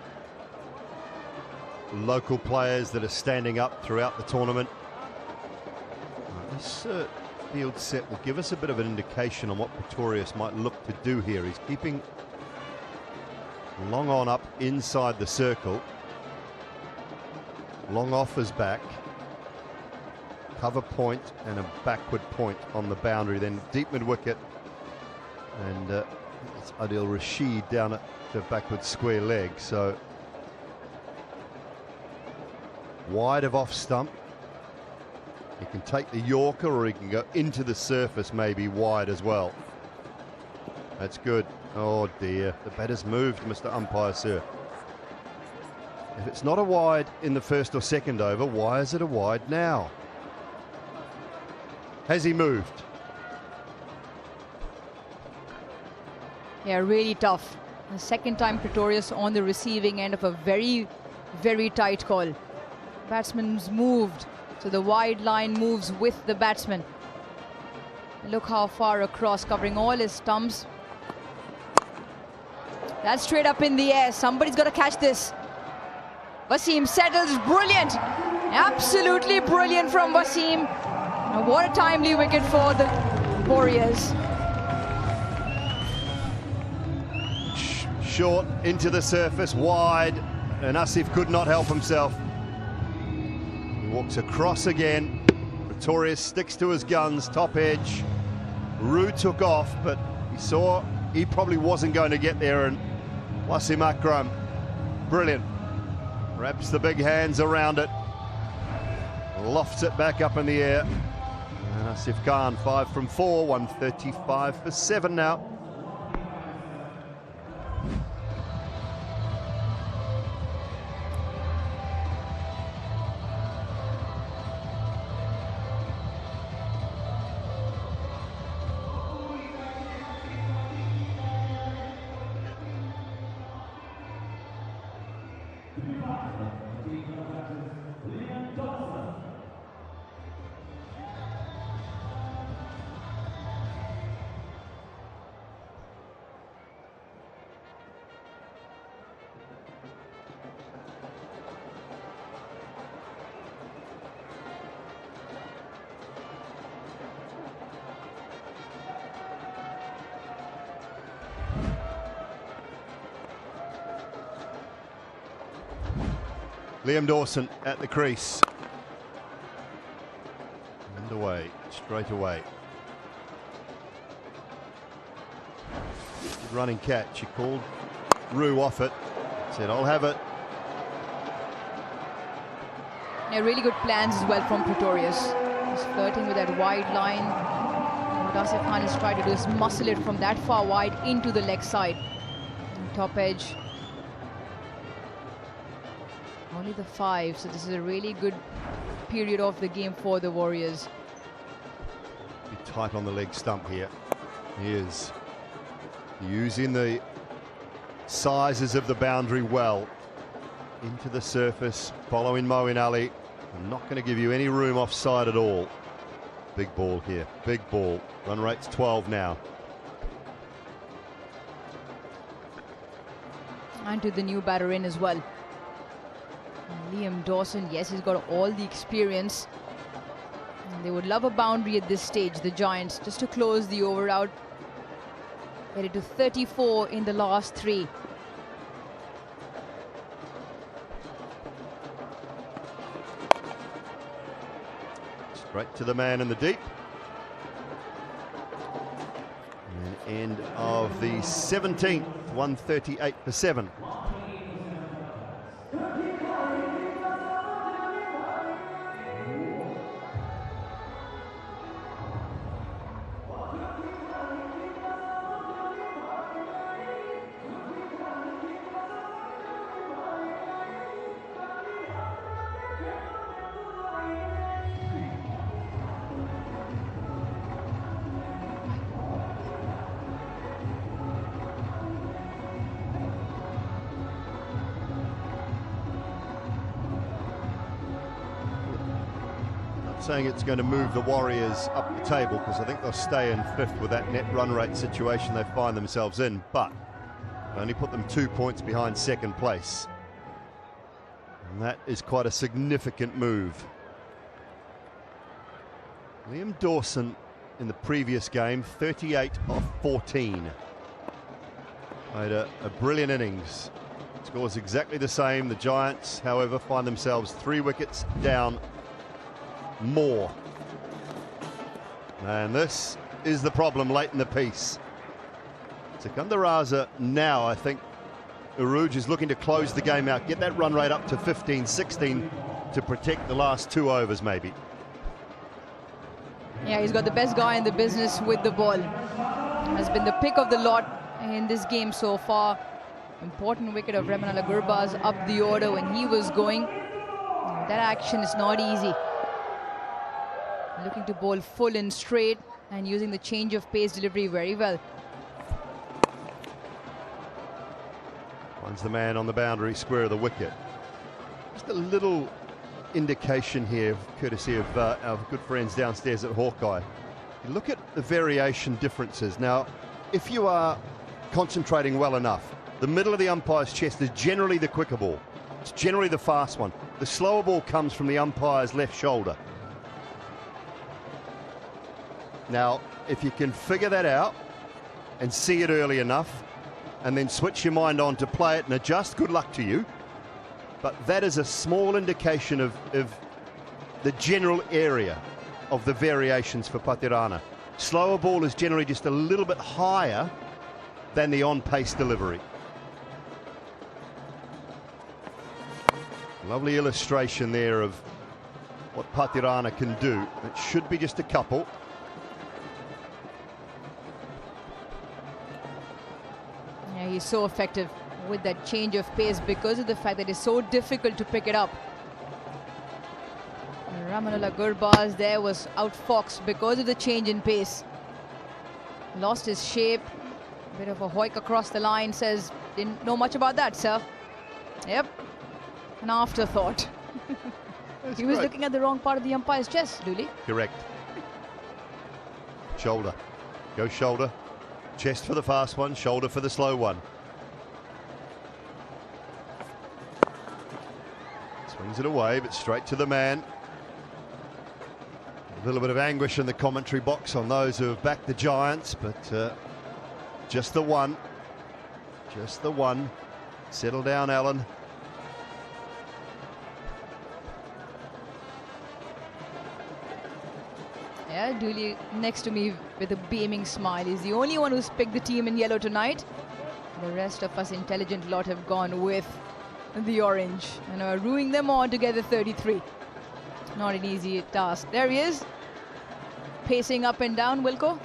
local players that are standing up throughout the tournament. This field set will give us a bit of an indication on what Pretorius might look to do here. He's keeping long on up inside the circle. Long off his back. Cover point and a backward point on the boundary. Then deep mid-wicket. And it's Adil Rashid down at the backward square leg. So wide of off stump. He can take the Yorker, or he can go into the surface, maybe wide as well. That's good. Oh dear, the batter's moved, Mr. Umpire, sir. If it's not a wide in the first or second over, why is it a wide now? Has he moved? Yeah, really tough. The second time Pretorius on the receiving end of a very, very tight call. Batsman's moved, so the wide line moves with the batsman. Look how far across, covering all his stumps. That's straight up in the air. Somebody's got to catch this. Wasim settles, brilliant. Absolutely brilliant from Wasim. Now what a timely wicket for the Warriors. Short into the surface, wide, and Asif could not help himself. He walks across again. Pretorius sticks to his guns, top edge. Roo took off, but he saw he probably wasn't going to get there, and Wasim Akram, brilliant. Wraps the big hands around it, lofts it back up in the air. And Asif Khan, 5 from 4, 135 for 7 now. Liam Dawson at the crease. And away, straight away. Good running catch. He called Roo off it. Said, I'll have it. Yeah, really good plans as well from Pretorius. He's flirting with that wide line. What Asif Khan is trying to do is muscle it from that far wide into the leg side. Top edge. Only the 5, so this is a really good period of the game for the Warriors. Be tight on the leg stump here. He is using the sizes of the boundary well. Into the surface, following Moeen Ali. I'm not going to give you any room offside at all. Big ball here, big ball. Run rate's 12 now. And to the new batter in as well. Liam Dawson, yes, he's got all the experience. And they would love a boundary at this stage, the Giants, just to close the over out. Headed to 34 in the last 3. Straight to the man in the deep. And end of the 17th, 138 for 7. saying it's going to move the Warriors up the table, because I think they'll stay in 5th with that net run rate situation they find themselves in, but only put them 2 points behind 2nd place. And that is quite a significant move. Liam Dawson in the previous game, 38 off 14. Made a brilliant innings. Scores exactly the same. The Giants, however, find themselves 3 wickets down more. And this is the problem late in the piece. Secundaraza now, I think Uruj is looking to close the game out, get that run rate up to 15, 16 to protect the last 2 overs maybe. Yeah, he's got the best guy in the business with the ball. Has been the pick of the lot in this game so far. Important wicket of Ramanala Gurbaz up the order when he was going. That action is not easy. Looking to bowl full and straight and using the change of pace delivery very well. Finds the man on the boundary square of the wicket. Just a little indication here, courtesy of our good friends downstairs at Hawkeye. You look at the variation differences. Now, if you are concentrating well enough, the middle of the umpire's chest is generally the quicker ball. It's generally the fast one. The slower ball comes from the umpire's left shoulder. Now, if you can figure that out and see it early enough and then switch your mind on to play it and adjust, good luck to you. But that is a small indication of the general area of the variations for Pathirana. Slower ball is generally just a little bit higher than the on-pace delivery. Lovely illustration there of what Pathirana can do. It should be just a couple. Yeah, he's so effective with that change of pace because of the fact that it's so difficult to pick it up. Ramanala Gurbaz there was outfoxed because of the change in pace. Lost his shape. Bit of a hoik across the line, says, didn't know much about that, sir. Yep, an afterthought. He was looking at the wrong part of the umpire's chest, Dooley. Correct. Shoulder. Go shoulder. Chest for the fast one, shoulder for the slow one. Swings it away, but straight to the man. A little bit of anguish in the commentary box on those who have backed the Giants, but just the one. Just the one. Settle down, Alan. Yeah, Dooley next to me with a beaming smile. He's the only one who's picked the team in yellow tonight. The rest of us intelligent lot have gone with the orange and are ruining them on to get the 33. Not an easy task. There he is. Pacing up and down, Wilco.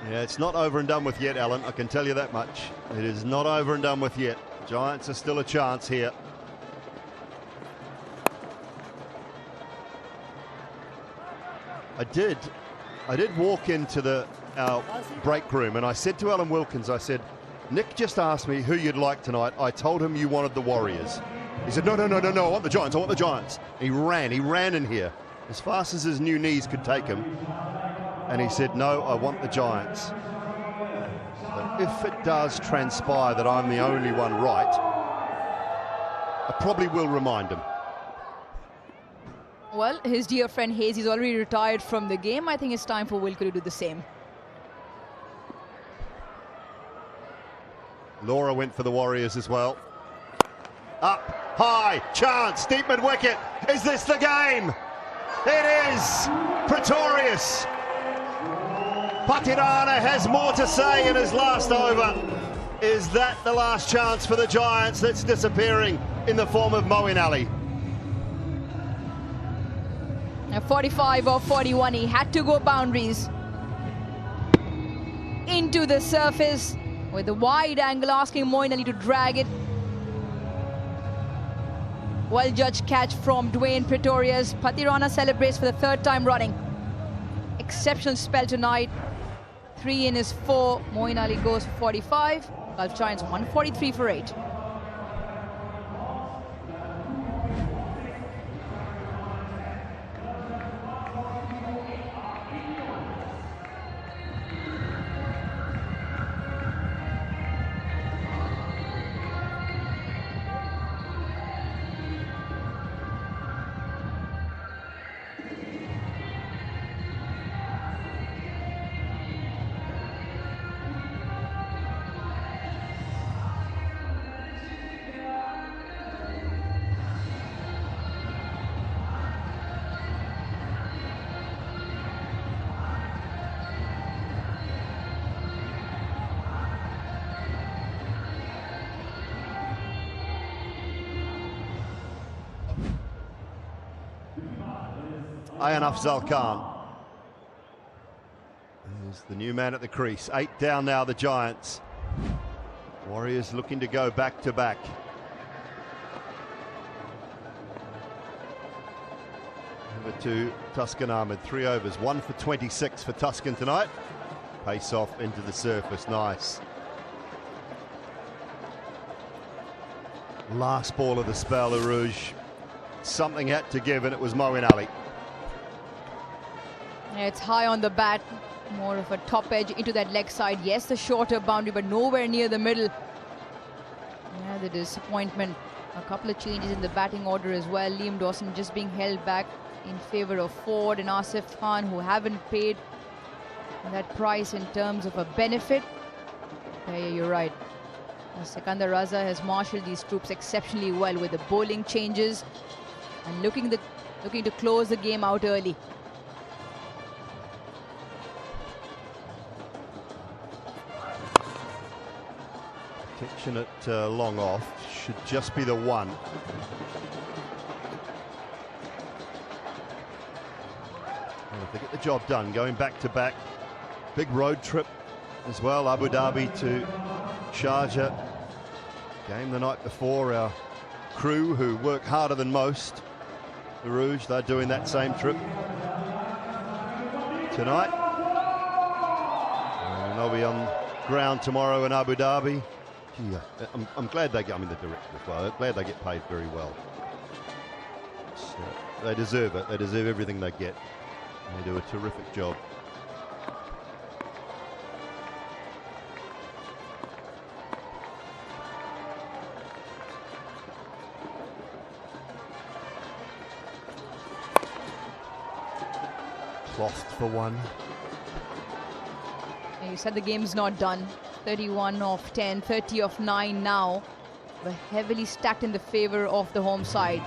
Yeah, it's not over and done with yet, Alan. I can tell you that much. It is not over and done with yet. Giants are still a chance here. I did walk into our break room and I said to Alan Wilkins, I said, Nick just asked me who you'd like tonight. I told him you wanted the Warriors. He said, no, I want the Giants, I want the Giants. He ran in here as fast as his new knees could take him. And he said, no, I want the Giants. But if it does transpire that I'm the only one right, I probably will remind him. Well, his dear friend Hazy's already retired from the game. I think it's time for Wilco to do the same. Laura went for the Warriors as well. Up, high, chance, deep mid-wicket. Is this the game? It is! Pretorius. Pathirana has more to say in his last over. Is that the last chance for the Giants that's disappearing in the form of Moeen Ali? At 45 or 41, he had to go boundaries. Into the surface with a wide angle, asking Moeen Ali to drag it. Well-judged catch from Dwayne Pretorius. Pathirana celebrates for the 3rd time running. Exceptional spell tonight. 3 in his 4. Moeen Ali goes for 45. Gulf Giants 143 for 8. Ayan Afzal Khan. He's the new man at the crease. 8 down now, the Giants. Warriors looking to go back to back. Over to Tuscan Ahmed, 3 overs, 1 for 26 for Tuscan tonight. Pace off into the surface, nice. Last ball of the spell, Rouge. Something had to give, and it was Moeen Ali. Yeah, it's high on the bat, more of a top edge into that leg side. Yes, the shorter boundary, but nowhere near the middle. Yeah, the disappointment. A couple of changes in the batting order as well. Liam Dawson just being held back in favor of Ford and Asif Khan, who haven't paid that price in terms of a benefit. Yeah, you're right. Sikandar Raza has marshaled these troops exceptionally well with the bowling changes and looking to close the game out early. Protection at long off should just be the one. Well, if they get the job done, going back to back, big road trip as well, Abu Dhabi to Sharjah. Game the night before. Our crew, who work harder than most, the Rouge, they're doing that same trip tonight. And they'll be on ground tomorrow in Abu Dhabi. Gee, I'm glad they get, I mean the director as well, I'm glad they get paid very well. So they deserve it, they deserve everything they get. They do a terrific job. Clothed for one. You said the game's not done. 31 of 10, 30 of 9 now. But heavily stacked in the favor of the home side.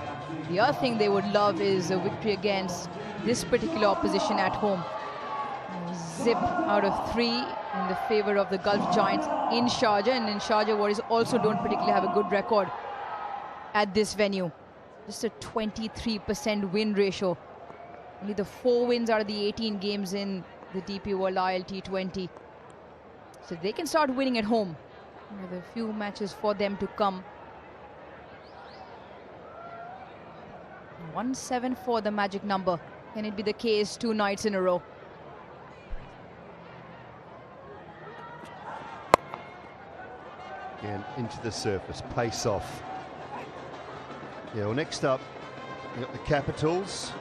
The other thing they would love is a victory against this particular opposition at home. Zip out of 3 in the favor of the Gulf Giants in Sharjah. And in Sharjah, Warriors also don't particularly have a good record at this venue. Just a 23% win ratio. Only the 4 wins out of the 18 games in the DP World ILT20. So they can start winning at home. There are a few matches for them to come. 174, the magic number. Can it be the case 2 nights in a row? Again, into the surface, pace off. Yeah, well, next up, we've got the Capitals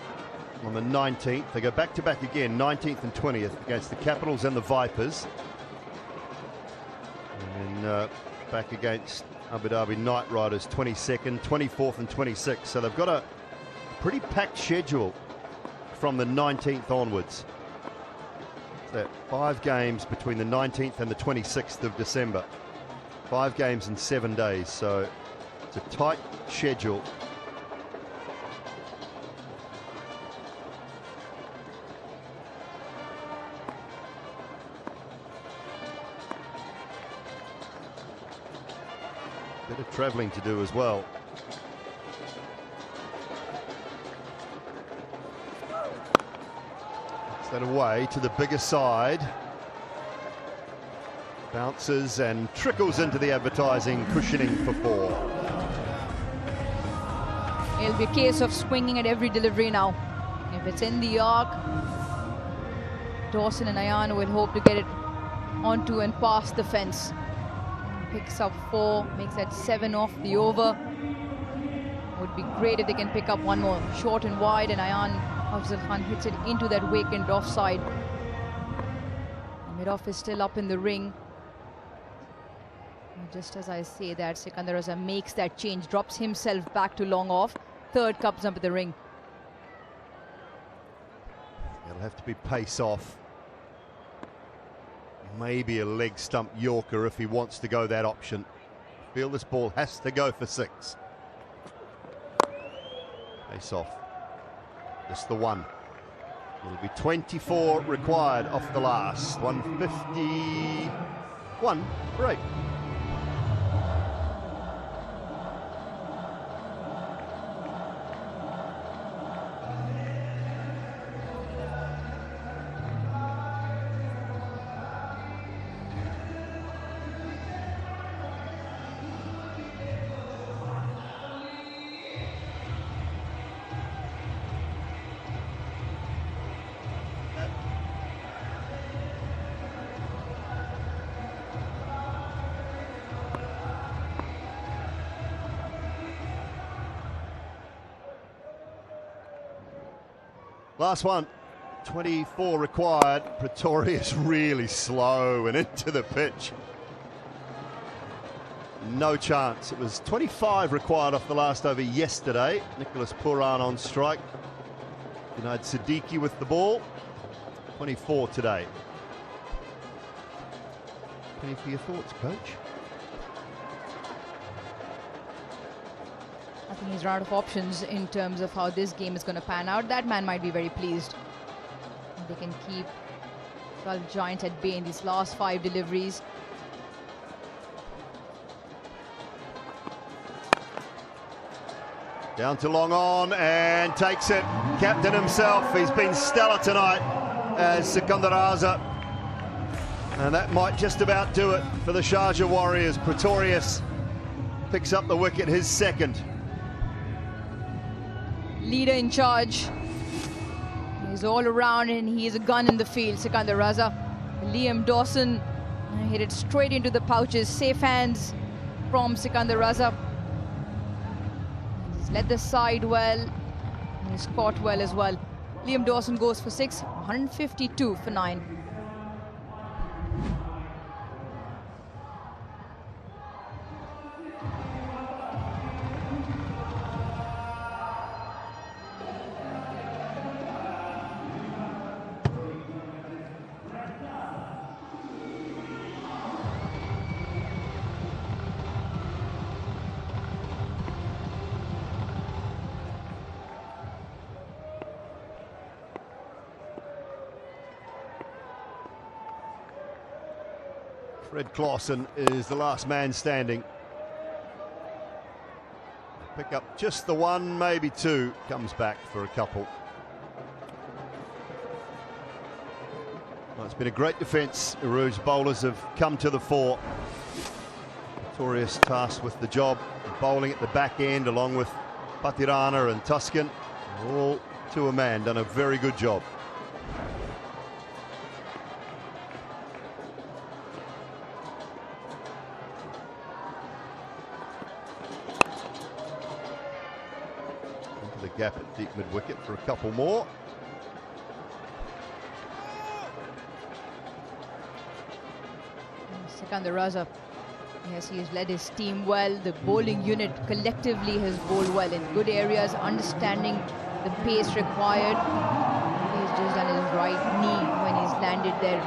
on the 19th. They go back to back again, 19th and 20th against the Capitals and the Vipers. And then back against Abu Dhabi Knight Riders, 22nd, 24th and 26th. So they've got a pretty packed schedule from the 19th onwards. So 5 games between the 19th and the 26th of December. 5 games in 7 days, so it's a tight schedule. Bit of travelling to do as well. Puts that away to the bigger side. Bounces and trickles into the advertising, cushioning for 4. It'll be a case of swinging at every delivery now. If it's in the arc, Dawson and Ayan will hope to get it onto and past the fence. Picks up 4, makes that 7 off the over. Would be great if they can pick up one more. Short and wide, and Ayan Afzal Khan hits it into that vacant offside. Mid-off is still up in the ring. And just as I say that, Sikandar Raza makes that change, drops himself back to long off. Third comes up at the ring. It'll have to be pace off. Maybe a leg stump Yorker if he wants to go that option. Feel this ball has to go for 6. Pace off. Just the 1. It'll be 24 required off the last. 151. Great. Last one, 24 required. Pretorius really slow and into the pitch. No chance. It was 25 required off the last over yesterday. Nicholas Puran on strike. Junaid Siddiqui with the ball. 24 today. Any for your thoughts, coach? I think he's run out of options in terms of how this game is going to pan out. That man might be very pleased. They can keep Gulf Giants at bay in these last 5 deliveries. Down to long on and takes it. Captain himself, he's been stellar tonight as Sikandar Raza. And that might just about do it for the Sharjah Warriors. Pretorius picks up the wicket, his second. Leader in charge. He's all around and he's a gun in the field, Sikandar Raza. Liam Dawson hit it straight into the pouches. Safe hands from Sikandar Raza. He's led the side well. And he's caught well as well. Liam Dawson goes for 6, 152 for 9. Fred Clausen is the last man standing. Pick up just the one, maybe two. Comes back for a couple. Well, it's been a great defence. Uru's bowlers have come to the fore. Pretorius tasked with the job, bowling at the back end along with Patirana and Tuscan. All to a man, done a very good job. Gap at deep mid-wicket for a couple more. Sikandar Raza, yes, he has led his team well. The bowling unit collectively has bowled well in good areas, understanding the pace required. He's just done his right knee when he's landed there.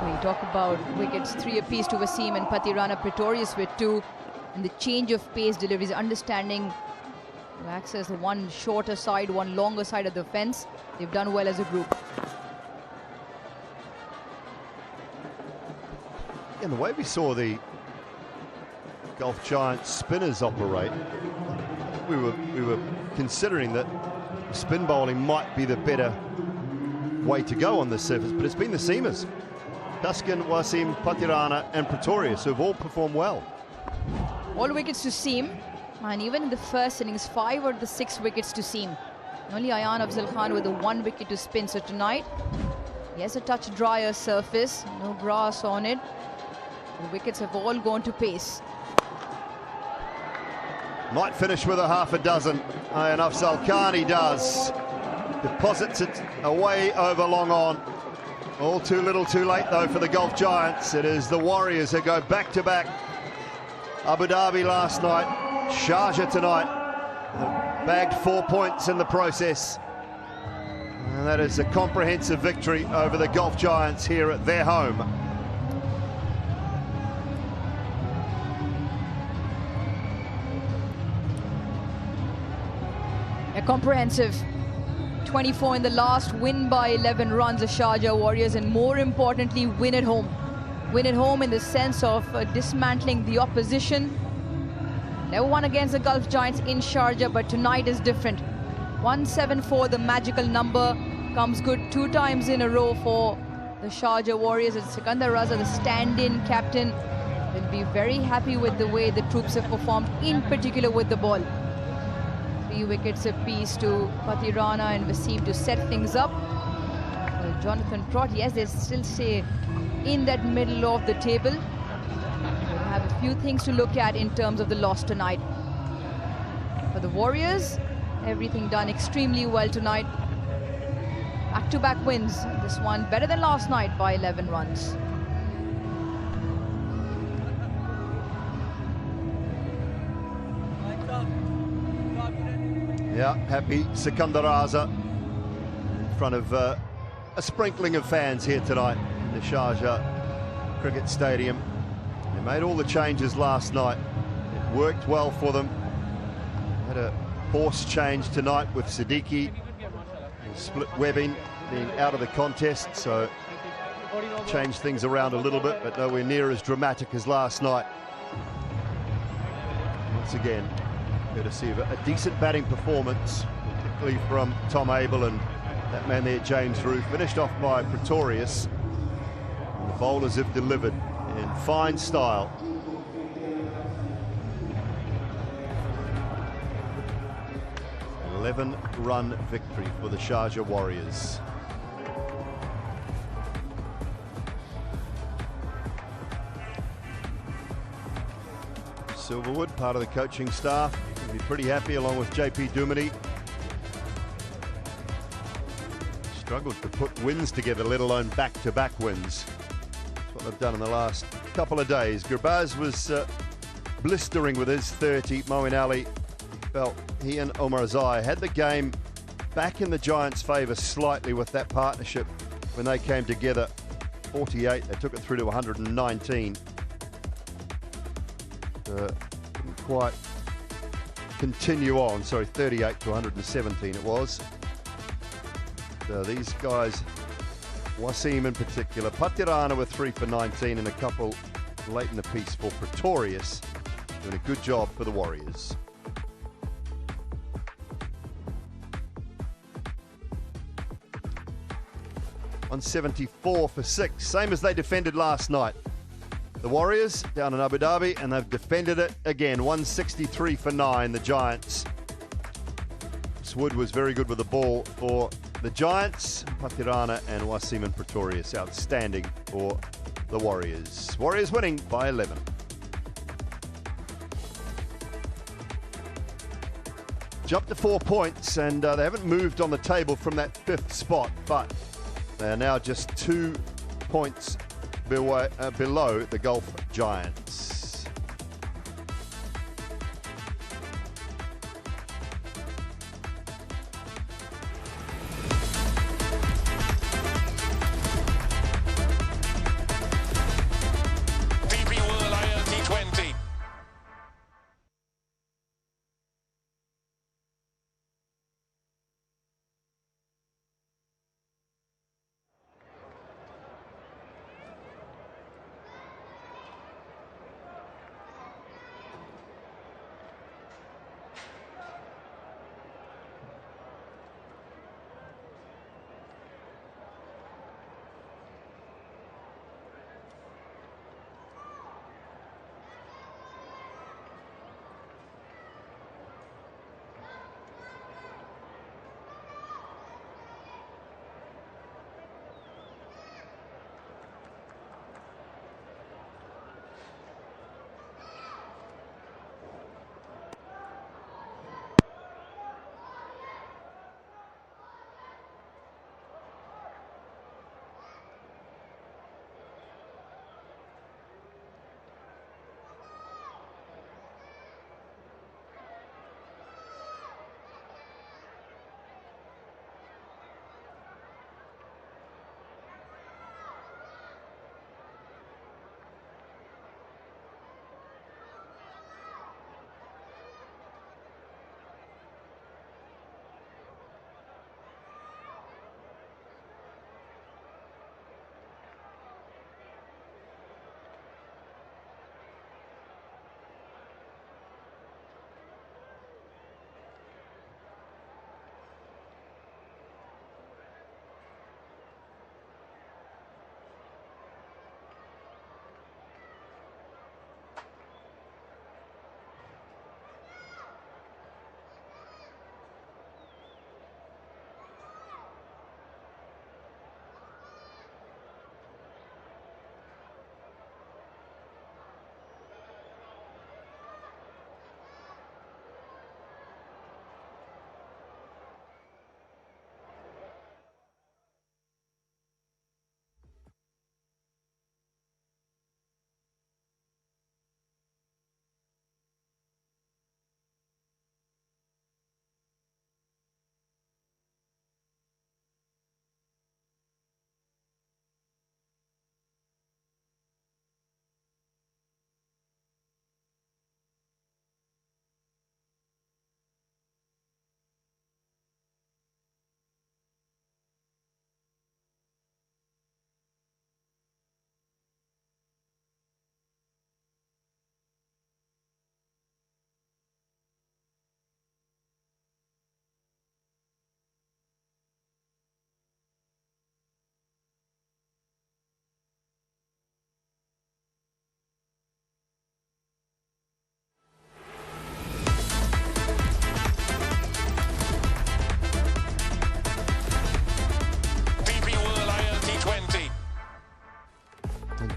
We talk about wickets, 3 apiece to Wasim and Patirana. Pretorius with 2, and the change of pace deliveries, understanding to access the one shorter side, one longer side of the fence. They've done well as a group. And the way we saw the Gulf Giants spinners operate, we were considering that spin bowling might be the better way to go on this surface, but it's been the seamers. Tuscan, Wasim, Patirana and Pretorius who've all performed well. All wickets to seam. And even in the first innings, 5 or the 6 wickets to seam. Only Ayan Afzal Khan with the 1 wicket to spin. So tonight, yes, a touch drier surface, no grass on it. The wickets have all gone to pace. Might finish with a half a dozen. Ayan Afzal Khan, he does. Deposits it away over long on. All too little too late though for the Gulf Giants. It is the Warriors who go back to back. Abu Dhabi last night. Sharjah tonight, bagged 4 points in the process. And that is a comprehensive victory over the Gulf Giants here at their home. A comprehensive 24 in the last, win by 11 runs, the Sharjah Warriors, and more importantly, win at home. Win at home in the sense of dismantling the opposition. Never won against the Gulf Giants in Sharjah, but tonight is different. 174, the magical number, comes good 2 times in a row for the Sharjah Warriors. And Sikandar Raza, the stand-in captain, will be very happy with the way the troops have performed, in particular with the ball. 3 wickets apiece to Patirana and Wasim to set things up. Jonathan Trott, yes, they still stay in that middle of the table. Have a few things to look at in terms of the loss tonight. For the Warriors, Everything done extremely well tonight. Back-to-back wins. This one better than last night by 11 runs. Yeah, happy Sikandar Raza in front of a sprinkling of fans here tonight in the Sharjah Cricket Stadium. They made all the changes last night. It worked well for them. Had a horse change tonight with Siddiqui and split webbing being out of the contest, so changed things around a little bit, but nowhere near as dramatic as last night. Once again, courtesy of a decent batting performance, particularly from Tom Abel and that man there, James Roof, finished off by Pretorius. And the bowlers have delivered in fine style. An 11-run victory for the Sharjah Warriors. Silverwood, part of the coaching staff, will be pretty happy, along with JP Duminy. Struggled to put wins together, let alone back-to-back wins. That's what they've done in the last couple of days. Gurbaz was blistering with his 30. Moeen Ali felt he and Omar Zai had the game back in the Giants' favour slightly with that partnership when they came together. 48, they took it through to 119. Didn't quite continue on. Sorry, 38 to 117 it was. So these guys, Wasim in particular, Patirana with 3 for 19 and a couple late in the piece for Pretorius, doing a good job for the Warriors. On 74 for 6, same as they defended last night. The Warriors down in Abu Dhabi, and they've defended it again. 163 for 9, the Giants. Wood was very good with the ball for the Giants. Patirana and Wasim and Pretorius outstanding for the Warriors. Warriors winning by 11. Jumped to 4 points, and they haven't moved on the table from that 5th spot, but they are now just 2 points below the Gulf Giants. DP World ILT20.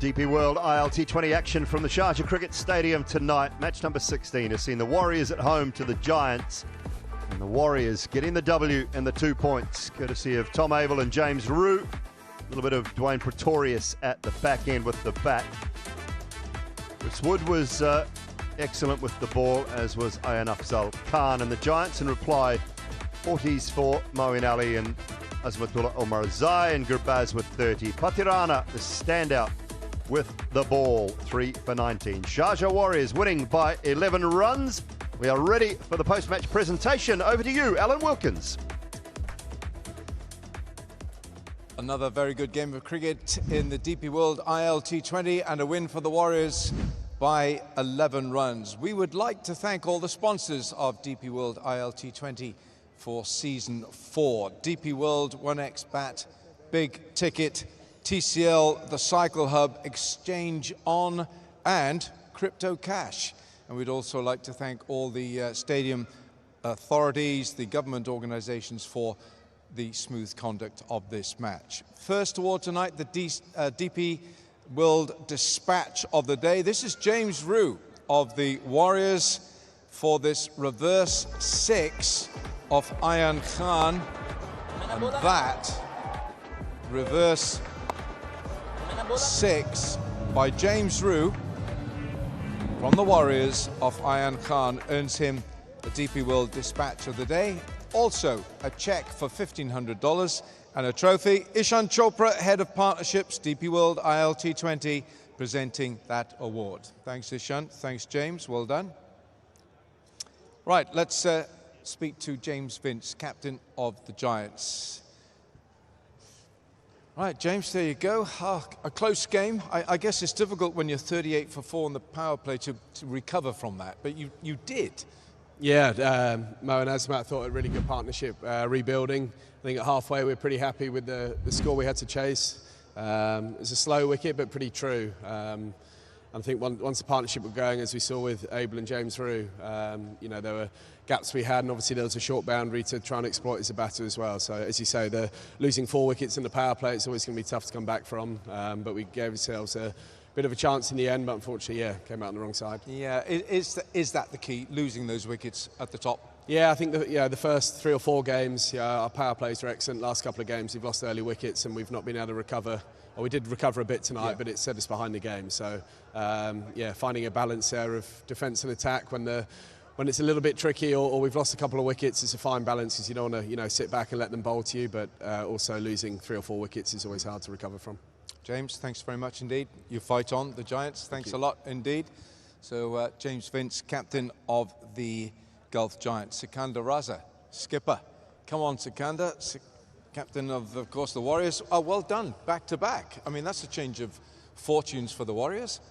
DP World ILT20 action from the Sharjah Cricket Stadium tonight. Match number 16 has seen the Warriors at home to the Giants. And the Warriors getting the W and the 2 points, courtesy of Tom Abel and James Rue. A little bit of Dwayne Pretorius at the back end with the bat. Chris Wood was excellent with the ball, as was Ayan Afzal Khan. And the Giants in reply, 40s for Moeen Ali and Azmatullah Omarzai, and Gurbaz with 30. Patirana, the standout with the ball, 3 for 19. Sharjah Warriors winning by 11 runs. We are ready for the post-match presentation. Over to you, Alan Wilkins. Another very good game of cricket in the DP World ILT20 and a win for the Warriors by 11 runs. We would like to thank all the sponsors of DP World ILT20 for Season 4. DP World, 1X Bat, Big Ticket, TCL, the Cycle Hub, Exchange On, and Crypto Cash. And we'd also like to thank all the stadium authorities, the government organizations for the smooth conduct of this match. First award tonight, the DP World Dispatch of the day. This is James Rue of the Warriors for this reverse 6 of Ayan Khan, and that reverse 6 by James Rue from the Warriors of Ayan Khan earns him the DP World Dispatch of the day. Also a check for $1,500 and a trophy. Ishan Chopra, Head of Partnerships, DP World ILT20, presenting that award. Thanks, Ishan. Thanks, James. Well done. Right, let's speak to James Vince, captain of the Giants. Right, James, there you go. A close game. I guess it's difficult when you're 38 for 4 on the power play to recover from that, but you did. Yeah, Mo and Azmat thought a really good partnership, rebuilding. I think at halfway we're pretty happy with the score we had to chase. It was a slow wicket, but pretty true. I think once the partnership was going, as we saw with Abel and James Rue, you know, there were gaps we had, and obviously there was a short boundary to try and exploit as a batter as well. So as you say, they're losing 4 wickets in the power play. It's always going to be tough to come back from, but we gave ourselves a bit of a chance in the end, but unfortunately, yeah, came out on the wrong side. Yeah, is that the key, losing those wickets at the top? Yeah, I think the first 3 or 4 games, our power plays are excellent. Last couple of games, we've lost early wickets and we've not been able to recover. Well, we did recover a bit tonight, but it set us behind the game. So, yeah, finding a balance there of defence and attack when it's a little bit tricky or we've lost a couple of wickets, it's a fine balance because you don't want to sit back and let them bowl to you, but also losing 3 or 4 wickets is always hard to recover from. James, thanks very much indeed. You fight on, the Giants. Thanks a lot indeed. So, James Vince, captain of the Gulf Giants. Sikandar Raza, skipper. Come on, Sikandar. Captain of course, the Warriors. Oh, well done, back to back. I mean, that's a change of fortunes for the Warriors.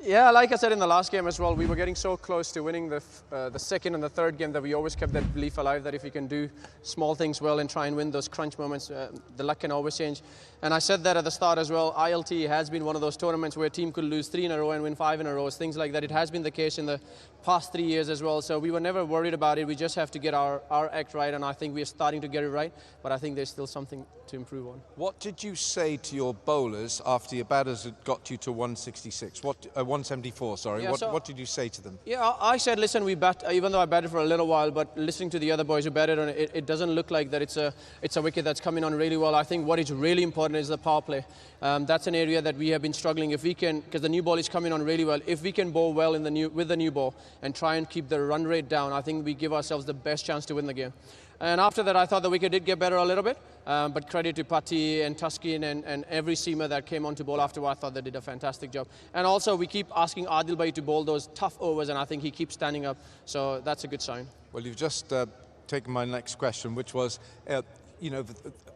Yeah, like I said in the last game as well, we were getting so close to winning the second and the third game that we always kept that belief alive that if we can do small things well and try and win those crunch moments, the luck can always change. And I said that at the start as well, ILT has been one of those tournaments where a team could lose 3 in a row and win 5 in a row, things like that. It has been the case in the past 3 years as well, so we were never worried about it. We just have to get our act right, and I think we're starting to get it right, but I think there's still something to improve on. What did you say to your bowlers after your batters had got you to 166? 174, sorry. Yeah, what did you say to them? Yeah, I said, listen, we bat, even though I batted for a little while, but listening to the other boys who batted on it, it doesn't look like that it's a wicket that's coming on really well. I think what is really important is the power play. That's an area that we have been struggling. If we can, because the new ball is coming on really well, if we can bowl well with the new ball and try and keep the run rate down, I think we give ourselves the best chance to win the game. And after that, I thought the wicket did get better a little bit, but credit to Patti and Tuskin and every seamer that came on to bowl after. I thought they did a fantastic job. And also, we keep asking Adil Bhai to bowl those tough overs, and I think he keeps standing up, so that's a good sign. Well, you've just taken my next question, which was, you know,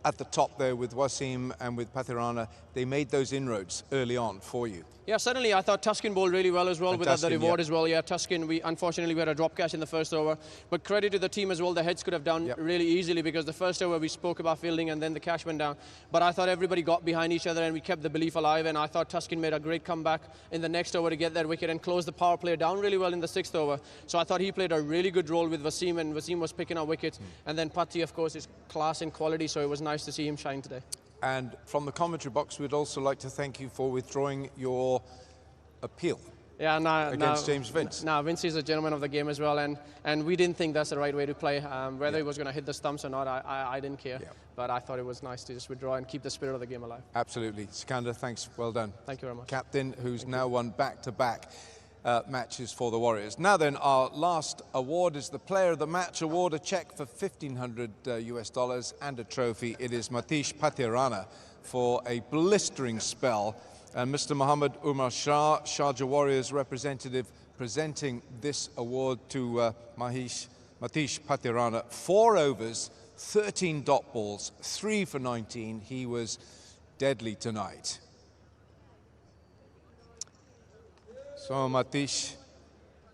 at the top there with Wasim and with Pathirana, they made those inroads early on for you. Yeah, certainly. I thought Tuskin bowled really well as well without the reward as well. Yeah, Tuskin, unfortunately we had a drop catch in the first over, but credit to the team as well. The heads could have done really easily because the first over we spoke about fielding and then the catch went down. But I thought everybody got behind each other and we kept the belief alive, and I thought Tuskin made a great comeback in the next over to get that wicket and close the power play down really well in the 6th over. So I thought he played a really good role with Wasim, and Wasim was picking up wickets. And then Patti, of course, is class and quality, so it was nice to see him shine today. And from the commentary box, we'd also like to thank you for withdrawing your appeal. Yeah, against James Vince. No, Vince is a gentleman of the game as well, and we didn't think that's the right way to play. Whether he was going to hit the stumps or not, I didn't care. Yeah. But I thought it was nice to just withdraw and keep the spirit of the game alive. Absolutely. Sikander, thanks. Well done. Thank you very much. Captain, who's now won back-to-back matches for the Warriors. Now then, our last award is the Player of the Match award, a check for $1,500 US and a trophy. It is Matish Patirana for a blistering spell. And Mr. Mohammed Umar Shah, Sharjah Warriors representative, presenting this award to Matish Patirana. 4 overs, 13 dot balls, 3 for 19. He was deadly tonight. So Matish,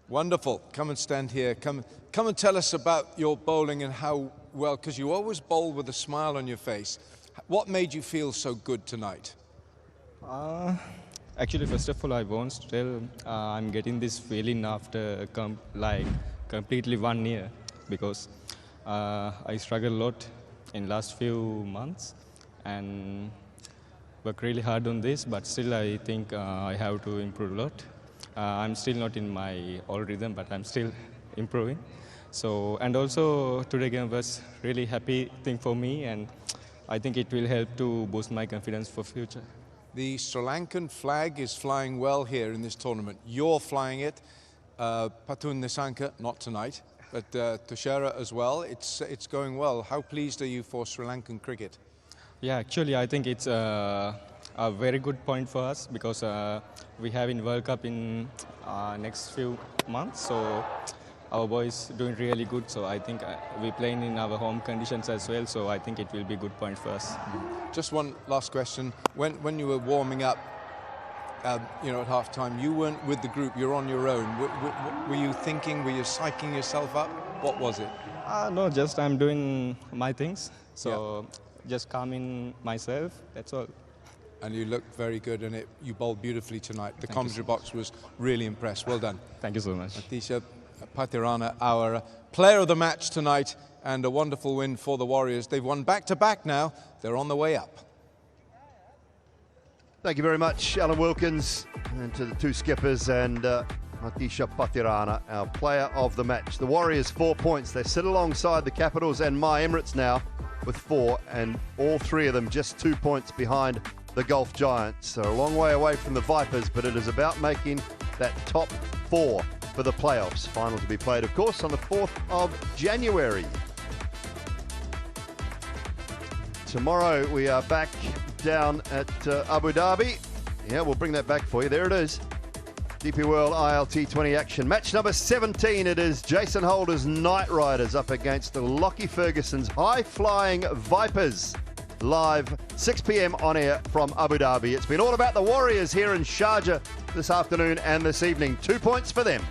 wonderful. Come and stand here. Come and tell us about your bowling and how well, because you always bowl with a smile on your face. What made you feel so good tonight? Actually, first of all, I won't still. I'm getting this feeling after completely 1 year, because I struggled a lot in last few months and work really hard on this. But still, I think I have to improve a lot. I'm still not in my old rhythm, but I'm still improving. So, and also today game was really happy thing for me, and I think it will help to boost my confidence for future. The Sri Lankan flag is flying well here in this tournament. You're flying it. Patun Nisanka, not tonight, but Tushara as well. It's going well. How pleased are you for Sri Lankan cricket? Yeah, actually, I think it's a very good point for us, because we have in World Cup in next few months. So our boys doing really good. So I think we're playing in our home conditions as well. So I think it will be a good point for us. Just one last question. When you were warming up, you know, at half-time, you weren't with the group. You're on your own. Were you thinking? Were you psyching yourself up? What was it? No, just I'm doing my things. So just calming myself. That's all. And you looked very good, and you bowled beautifully tonight. The commentary box was really impressed. Well done. Thank you so much. Matish Patirana, our player of the match tonight, and a wonderful win for the Warriors. They've won back-to-back now. They're on the way up. Thank you very much, Alan Wilkins, and to the 2 skippers, and Matish Patirana, our player of the match. The Warriors 4 points. They sit alongside the Capitals and My Emirates now with 4, and all 3 of them just 2 points behind the Gulf Giants. So a long way away from the Vipers, but it is about making that top 4 for the playoffs. Final to be played, of course, on the 4th of January. Tomorrow we are back down at Abu Dhabi. Yeah, we'll bring that back for you. There it is. DP World ILT20 action. Match number 17. It is Jason Holder's Knight Riders up against the Lockie Ferguson's high-flying Vipers. Live 6 p.m. on air from Abu Dhabi. It's been all about the Warriors here in Sharjah this afternoon and this evening. 2 points for them.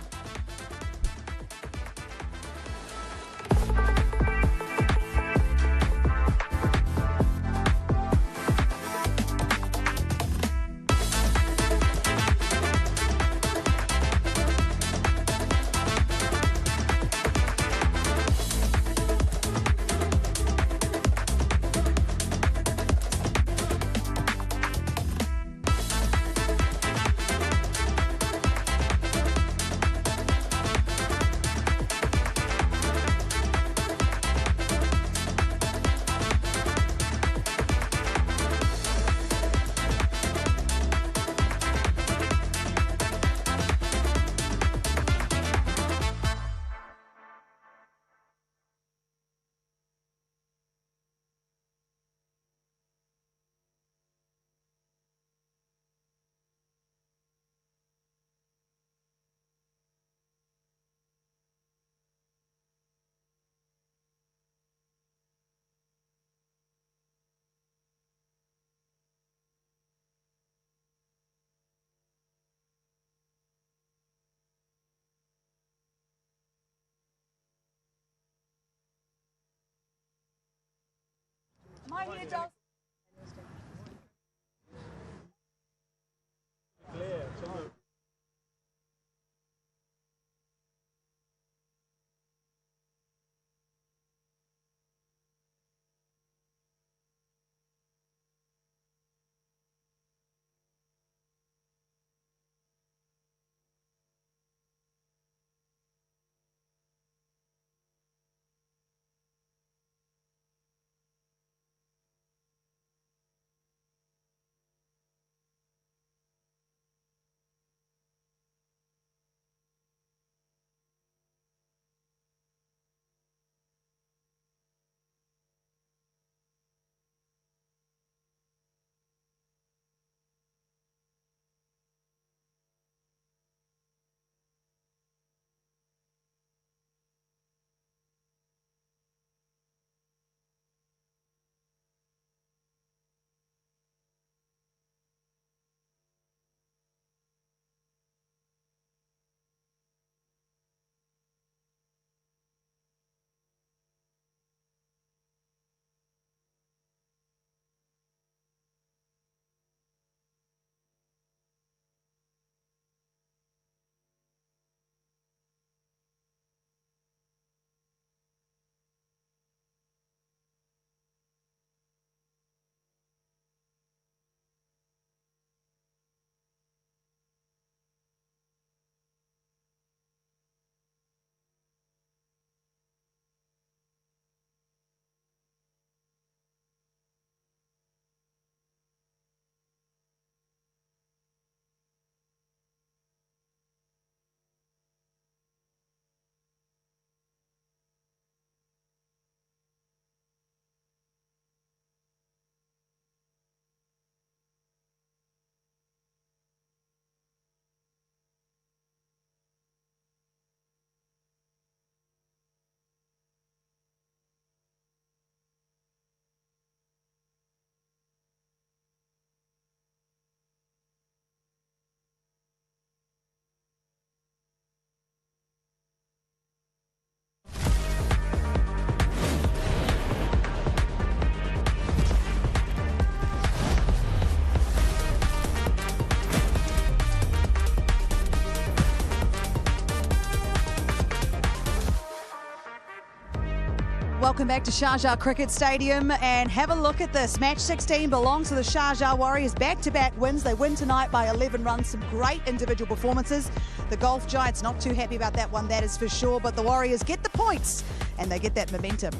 Welcome back to Sharjah Cricket Stadium and have a look at this. Match 16 belongs to the Sharjah Warriors. Back-to-back wins. They win tonight by 11 runs. Some great individual performances. The Golf Giants not too happy about that one, that is for sure. But the Warriors get the points and they get that momentum.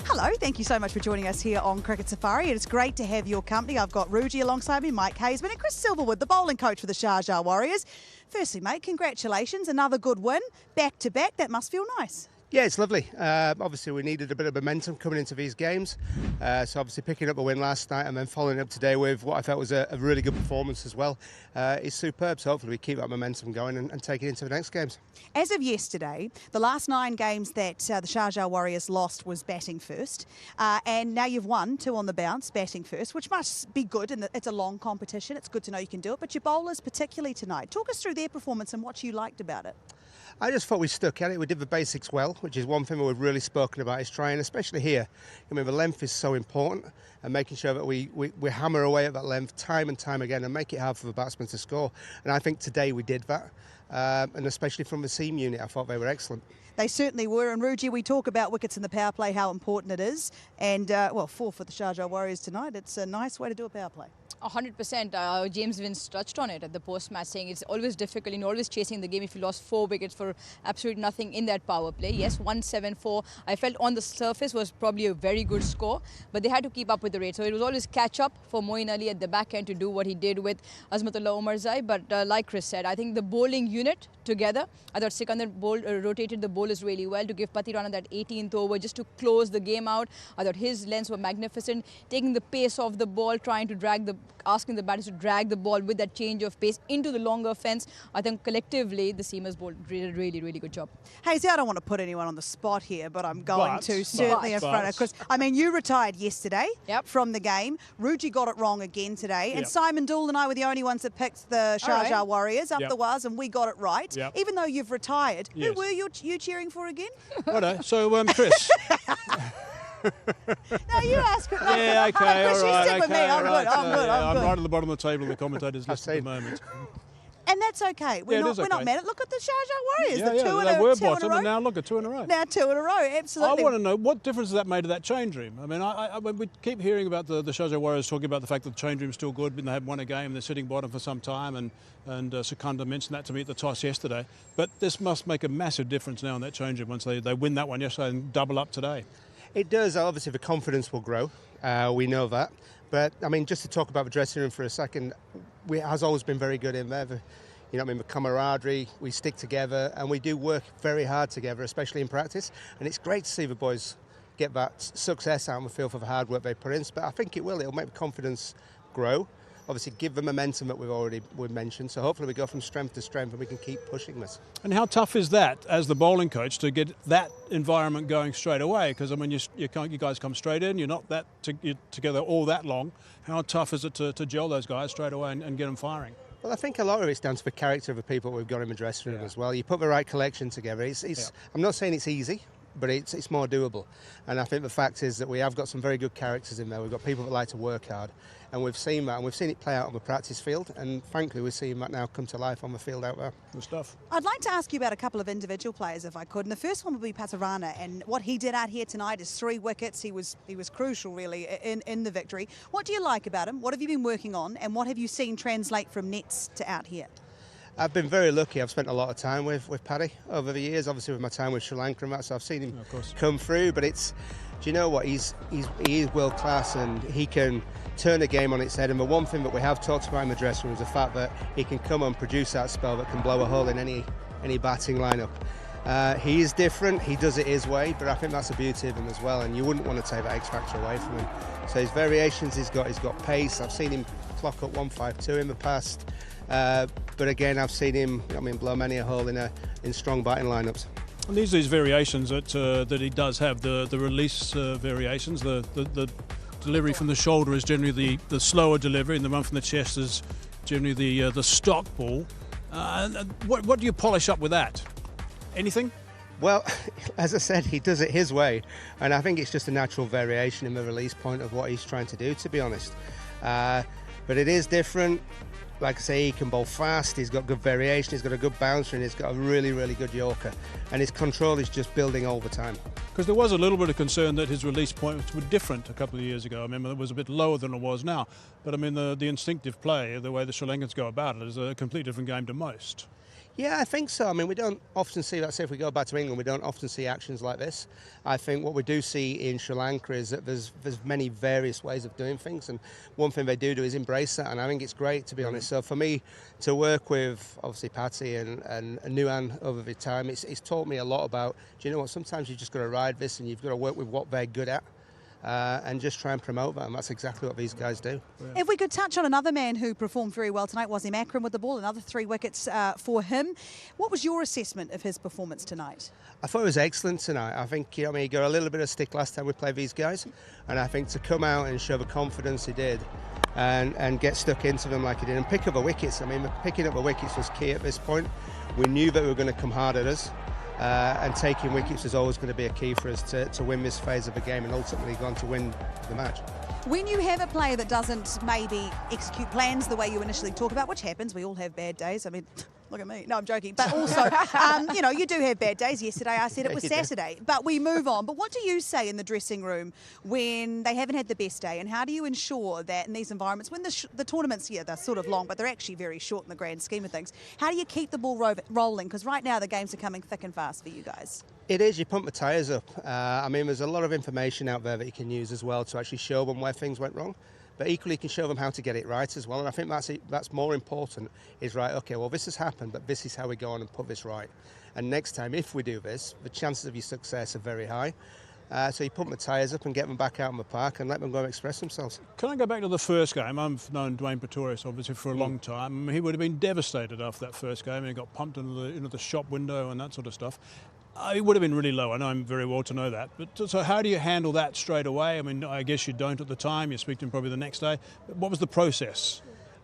Hello, thank you so much for joining us here on Cricket Safari. It's great to have your company. I've got Ruji alongside me, Mike Hazeman and Chris Silverwood, the bowling coach for the Sharjah Warriors. Firstly, mate, congratulations. Another good win. Back-to-back, that must feel nice. Yeah, it's lovely. Obviously, we needed a bit of momentum coming into these games. So obviously picking up a win last night and then following up today with what I felt was a really good performance as well is superb. So hopefully we keep that momentum going and take it into the next games. As of yesterday, the last 9 games that the Sharjah Warriors lost was batting first. And now you've won 2 on the bounce, batting first, which must be good. And it's a long competition. It's good to know you can do it. But your bowlers, particularly tonight, talk us through their performance and what you liked about it. I just thought we stuck at it. We did the basics well, which is one thing that we've really spoken about, is trying, especially here. I mean, the length is so important, and making sure that we hammer away at that length time and time again and make it hard for the batsmen to score. And I think today we did that, and especially from the seam unit, I thought they were excellent. They certainly were. And Ruji, we talk about wickets in the power play, how important it is. And, well, 4 for the Sharjah Warriors tonight. It's a nice way to do a power play. 100%. James Vince touched on it at the post-match, saying it's always difficult and always chasing the game if you lost 4 wickets for absolutely nothing in that power play. Yes, 174, I felt on the surface was probably a very good score, but they had to keep up with the rate. So it was always catch up for Moeen Ali at the back end to do what he did with Azmatullah Omarzai. But like Chris said, I think the bowling unit together, I thought Sikandar rotated the bowlers really well to give Patirana that 18th over just to close the game out. I thought his lengths were magnificent, taking the pace of the ball, trying to asking the batters to drag the ball with that change of pace into the longer fence. I think collectively the seamers bowled really good job. Hazy, I don't want to put anyone on the spot here, but I'm going to, certainly in front of Chris. I mean, you retired yesterday from the game. Ruji got it wrong again today. And Simon Dool and I were the only ones that picked the Sharjah Warriors up the wires, and we got it right. Even though you've retired, who were you cheering for again? Righto. So, Chris. No, you ask it. Yeah, okay, all right. Stick with me. I'm good. I'm right at the bottom of the table in the commentators list at the moment. And that's okay. We're not mad at. Look at the Sharjah Warriors. They were bottom, and now look at 2 in a row. Now 2 in a row, absolutely. I want to know what difference has that made to that change room. I mean, we keep hearing about the Sharjah Warriors talking about the fact that the change room's still good, and they haven't won a game, they're sitting bottom for some time, and Sikandar mentioned that to me at the toss yesterday. But this must make a massive difference now in that change room once they win that one yesterday and double up today. It does. Obviously, the confidence will grow. We know that. But, I mean, just to talk about the dressing room for a second, it has always been very good in there. The camaraderie, we stick together, and we do work very hard together, especially in practice. And it's great to see the boys get that success out on the field for the hard work they put in. But I think it'll make the confidence grow. Obviously, give the momentum that we've mentioned. So hopefully we go from strength to strength and we can keep pushing this. And how tough is that as the bowling coach to get that environment going straight away? Because I mean, you guys come straight in. You're not you're together all that long. How tough is it to gel those guys straight away and get them firing? Well, I think a lot of it's down to the character of the people we've got in the dressing room as well. You put the right collection together. I'm not saying it's easy, but it's more doable. And I think the fact is that we have got some very good characters in there. We've got people that like to work hard, and we've seen that, and we've seen it play out on the practice field, and frankly we're seeing that now come to life on the field out there. Good stuff. I'd like to ask you about a couple of individual players if I could, and the first one would be Patirana, and what he did out here tonight is 3 wickets. He was crucial really in the victory. What do you like about him? What have you been working on, and what have you seen translate from nets to out here? I've been very lucky. I've spent a lot of time with Paddy over the years, obviously with my time with Sri Lanka and that, so I've seen him come through, but do you know what, he is world class, and he can turn a game on its head. And the one thing that we have talked about in the dressing room is the fact that he can come and produce that spell that can blow a hole in any batting lineup. He is different, he does it his way, but I think that's the beauty of him as well, and you wouldn't want to take that X factor away from him. So his variations, he's got pace. I've seen him clock up 152 in the past, but again I've seen him blow many a hole in strong batting lineups. And these variations that he does have, the release variations, the delivery from the shoulder is generally the slower delivery, and the one from the chest is generally the stock ball. What do you polish up with that? Anything? Well, as I said, he does it his way, and I think it's just a natural variation in the release point of what he's trying to do, to be honest. But it is different. like I say, he can bowl fast, he's got good variation, he's got a good bouncer, and he's got a really, really good Yorker. And his control is just building all the time. Because there was a little bit of concern that his release points were different a couple of years ago. I remember it was a bit lower than it was now. But I mean, the instinctive play, the way the Sri Lankans go about it, is a completely different game to most. Yeah, I think so. I mean, we don't often see, let's say if we go back to England, we don't often see actions like this. I think what we do see in Sri Lanka is that there's many various ways of doing things, and one thing they do is embrace that, and I think it's great, to be honest. So for me to work with, obviously, Patty and Nuan over the time, it's taught me a lot about, do you know what, sometimes you've just got to ride this and you've got to work with what they're good at. And just try and promote that, and that's exactly what these guys do. If we could touch on another man who performed very well tonight, Wasim Akram with the ball, another 3 wickets for him. What was your assessment of his performance tonight? I thought it was excellent tonight. I think, you know, I mean, he got a little bit of stick last time we played these guys, and I think to come out and show the confidence he did and get stuck into them like he did and pick up the wickets. I mean, picking up the wickets was key at this point. We knew that we were going to come hard at us. And taking wickets is always going to be a key for us to win this phase of the game and ultimately go on to win the match. When you have a player that doesn't maybe execute plans the way you initially talk about, which happens, we all have bad days. I mean, look at me. No, I'm joking. But also, you know, you do have bad days. Yesterday I said it was Saturday. But we move on. But what do you say in the dressing room when they haven't had the best day? And how do you ensure that in these environments, when the tournaments, yeah, they're sort of long, but they're actually very short in the grand scheme of things, how do you keep the ball rolling? Because right now the games are coming thick and fast for you guys. It is, you pump the tyres up. I mean, there's a lot of information out there that you can use as well to actually show them where things went wrong. But equally, you can show them how to get it right as well. And I think that's more important, is right, okay, well, this has happened, but this is how we go on and put this right. And next time, if we do this, the chances of your success are very high. So you pump the tyres up and get them back out in the park and let them go and express themselves. Can I go back to the first game? I've known Dwayne Pretorius, obviously, for a long time. He would have been devastated after that first game. He got pumped into the shop window and that sort of stuff. It would have been really low. I know him very well to know that. But so how do you handle that straight away? I mean, I guess you don't at the time. You speak to him probably the next day. But what was the process?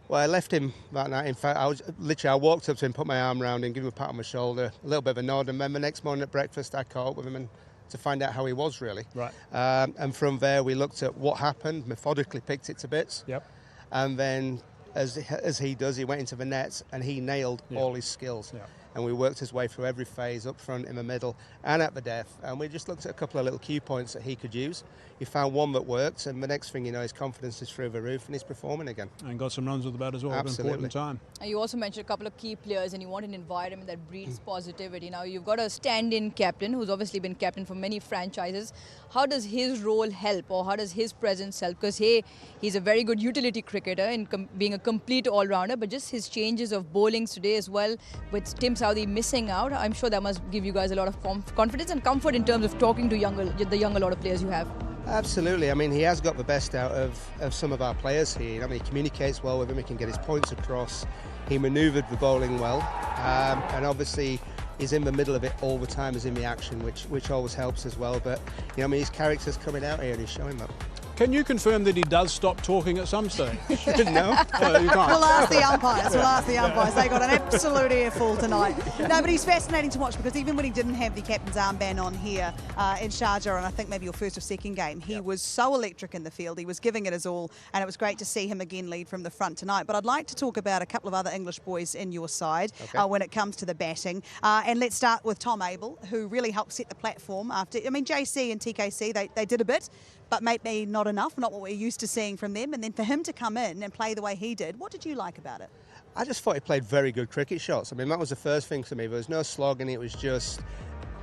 Well, I left him that night. In fact, I walked up to him, put my arm around him, give him a pat on my shoulder, a little bit of a nod, and then the next morning at breakfast, I caught up with him and to find out how he was really. Right. And from there, we looked at what happened, methodically picked it to bits. Yep. And then, as he does, he went into the nets and he nailed all his skills. Yep. And we worked his way through every phase, up front, in the middle, and at the death. And we just looked at a couple of little key points that he could use. He found one that worked, and the next thing you know, his confidence is through the roof, and he's performing again. And got some runs with the bat as well. Absolutely. Important time. And you also mentioned a couple of key players, and you want an environment that breeds positivity. Now, you've got a stand-in captain who's obviously been captain for many franchises. How does his role help, or how does his presence help? Because, hey, he's a very good utility cricketer in being a complete all-rounder, but just his changes of bowlings today as well, with Tim Southee missing out, I'm sure that must give you guys a lot of confidence and comfort in terms of talking to the younger lot of players you have. Absolutely. I mean, he has got the best out of some of our players here. I mean, he communicates well with him, he can get his points across. He manoeuvred the bowling well, and obviously he's in the middle of it all the time, is in the action, which always helps as well. But, you know, I mean, his character's coming out here and he's showing that. Can you confirm that he does stop talking at some stage? No. You can't. We'll ask the umpires. We'll ask the umpires. They got an absolute earful tonight. No, but he's fascinating to watch because even when he didn't have the captain's armband on here in Sharjah, and I think maybe your first or second game, he was so electric in the field. He was giving it his all, and it was great to see him again lead from the front tonight. But I'd like to talk about a couple of other English boys in your side when it comes to the batting. And let's start with Tom Abel, who really helped set the platform after, I mean, JC and TKC, they did a bit, but maybe not enough, not what we're used to seeing from them. And then for him to come in and play the way he did, what did you like about it? I just thought he played very good cricket shots. I mean, that was the first thing to me. There was no slogging, it was just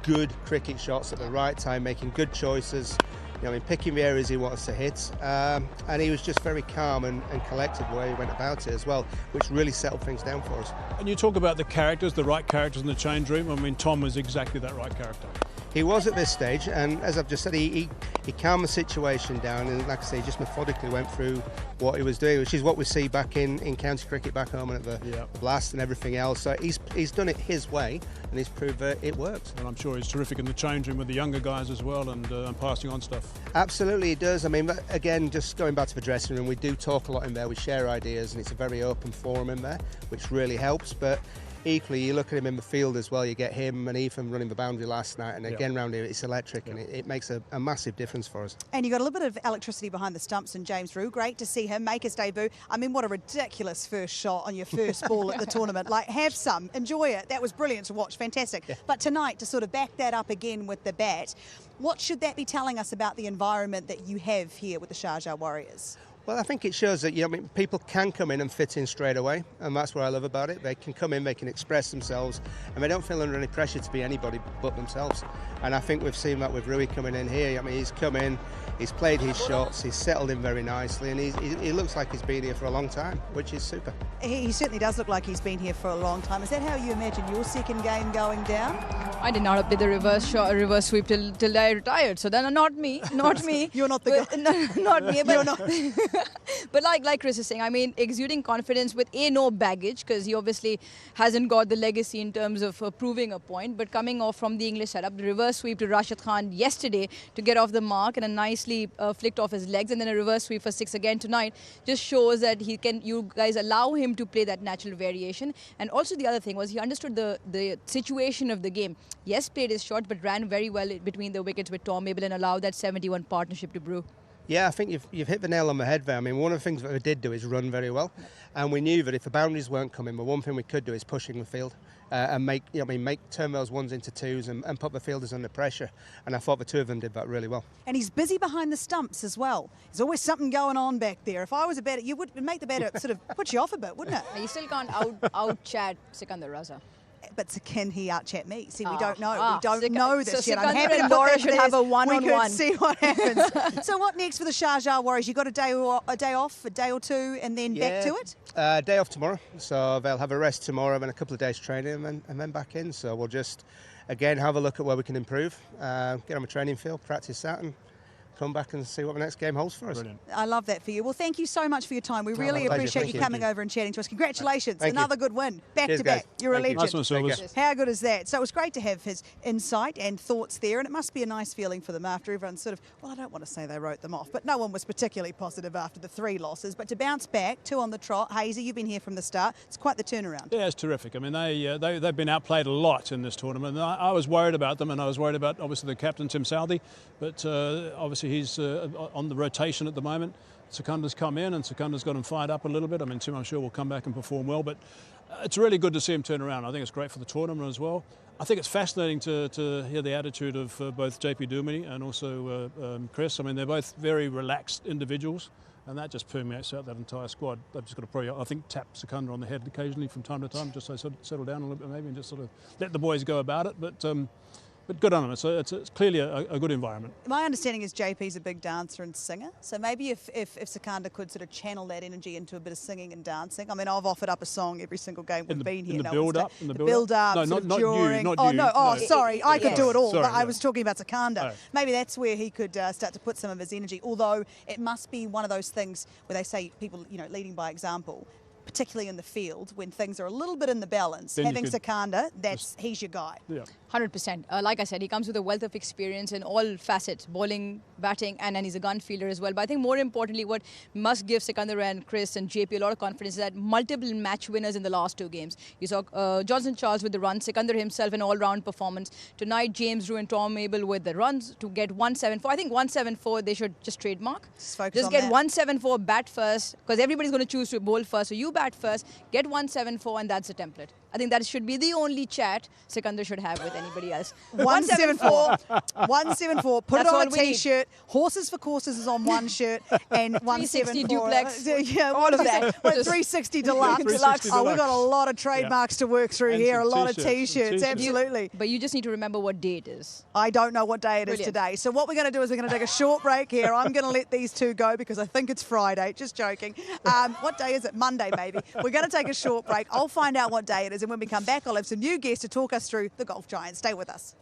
good cricket shots at the right time, making good choices, you know, I mean, picking the areas he wants to hit. And he was just very calm and collected the way he went about it as well, which really settled things down for us. And you talk about the characters, the right characters in the change room. I mean, Tom was exactly that right character. He was at this stage, and as I've just said, he calmed the situation down, and like I say, he just methodically went through what he was doing, which is what we see back in county cricket back home and at the Blast and everything else. So he's done it his way, and he's proved that it works. And I'm sure he's terrific in the change room with the younger guys as well, and passing on stuff. Absolutely, he does. I mean, again, just going back to the dressing room, we do talk a lot in there. We share ideas, and it's a very open forum in there, which really helps. But equally, you look at him in the field as well. You get him and Ethan running the boundary last night, and again round here, it's electric, and it makes a massive difference for us. And you got a little bit of electricity behind the stumps in James Rue. Great to see him make his debut. I mean, what a ridiculous first shot on your first ball at the tournament. Like, have some, enjoy it. That was brilliant to watch, fantastic. Yeah. But tonight, to sort of back that up again with the bat, what should that be telling us about the environment that you have here with the Sharjah Warriors? Well, I think it shows that people can come in and fit in straight away, and that's what I love about it. They can come in, they can express themselves, and they don't feel under any pressure to be anybody but themselves. And I think we've seen that with Rui coming in here. I mean, he's come in, he's played his shots, he's settled in very nicely, and he looks like he's been here for a long time, which is super. He certainly does look like he's been here for a long time. Is that how you imagine your second game going down? I did not play the reverse sweep till I retired. So then, not me. You're not the guy. Not me. But, you're not. But like Chris is saying, I mean, exuding confidence with no baggage, because he obviously hasn't got the legacy in terms of proving a point. But coming off from the English setup, the reverse sweep to Rashid Khan yesterday to get off the mark and a nicely flicked off his legs, and then a reverse sweep for 6 again tonight, just shows that you guys allow him to play that natural variation. And also the other thing was he understood the situation of the game. Yes, played his shot, but ran very well between the wickets with Tom Abel and allowed that 71 partnership to brew. Yeah, I think you've hit the nail on the head there. I mean, one of the things that we did do is run very well, and we knew that if the boundaries weren't coming, the one thing we could do is pushing the field and turn those ones into twos and put the fielders under pressure. And I thought the two of them did that really well. And he's busy behind the stumps as well. There's always something going on back there. If I was a batter, you would make the batter sort of put you off a bit, wouldn't it? You still can't out-chat Sikandar Raza. But can he out-chat me? See, we don't know. We don't know this yet. I'm happy and Laura should have a one-on-one. We could see what happens. So what next for the Sharjah Warriors? You got a day off, a day or two, and then back to it? Day off tomorrow. So they'll have a rest tomorrow and a couple of days training and then back in. So we'll just, again, have a look at where we can improve, get on the training field, practice that, and come back and see what the next game holds for us. Brilliant. I love that for you. Well, thank you so much for your time. We really appreciate you coming over and chatting to us. Congratulations. Another good win. Back to back. You're a legend. How good is that? So it was great to have his insight and thoughts there, and it must be a nice feeling for them after everyone sort of, well, I don't want to say they wrote them off, but no one was particularly positive after the 3 losses. But to bounce back, 2 on the trot. Hazy, you've been here from the start. It's quite the turnaround. Yeah, it's terrific. I mean, they've been outplayed a lot in this tournament. I was worried about them, and I was worried about, obviously, the captain, Tim Southey, but obviously he's on the rotation at the moment. Sikandar's come in, and Sikandar's got him fired up a little bit. I mean, Tim, I'm sure, will come back and perform well, but it's really good to see him turn around. I think it's great for the tournament as well. I think it's fascinating to hear the attitude of both JP Duminy and also Chris. I mean, they're both very relaxed individuals, and that just permeates out that entire squad. They've just got to probably, I think, tap Sikandar on the head occasionally from time to time, just so settle down a little bit maybe and just sort of let the boys go about it. But good on them. It's clearly a good environment. My understanding is JP's a big dancer and singer, so maybe if Sikandar could sort of channel that energy into a bit of singing and dancing. I mean, I've offered up a song every single game we've been here. In the build-up? The build-up, no, not during. You. No, sorry, I could do it all, sorry, but I was talking about Sikandar. Oh. Maybe that's where he could start to put some of his energy, although it must be one of those things where they say people, leading by example, particularly in the field when things are a little bit in the balance. Then having Sikandar, he's your guy. Yeah. 100%. Like I said, he comes with a wealth of experience in all facets, bowling, batting, and he's a gun fielder as well. But I think more importantly, what must give Sikandar and Chris and JP a lot of confidence is that multiple match winners in the last 2 games. You saw Johnson Charles with the runs, Sikandar himself an all-round performance. Tonight, James Rue and Tom Abel with the runs to get 174. I think 174 they should just trademark. Just get 174, bat first, because everybody's going to choose to bowl first. So you bat first, get 174, and that's the template. I think that should be the only chat Sikandar should have with anybody else. 174. 174. Put it on a T-shirt. Horses for Courses is on one shirt, and 360 duplex. Yeah, all of that. 360 deluxe. 360 Oh, we've got a lot of trademarks to work through here. A lot of T-shirts. Absolutely. But you just need to remember what day it is. I don't know what day it is today. So what we're going to do is we're going to take a short break here. I'm going to let these two go because I think it's Friday. Just joking. What day is it? Monday, maybe. We're going to take a short break. I'll find out what day it is. And when we come back, I'll have some new guests to talk us through the Golf Giants. Stay with us.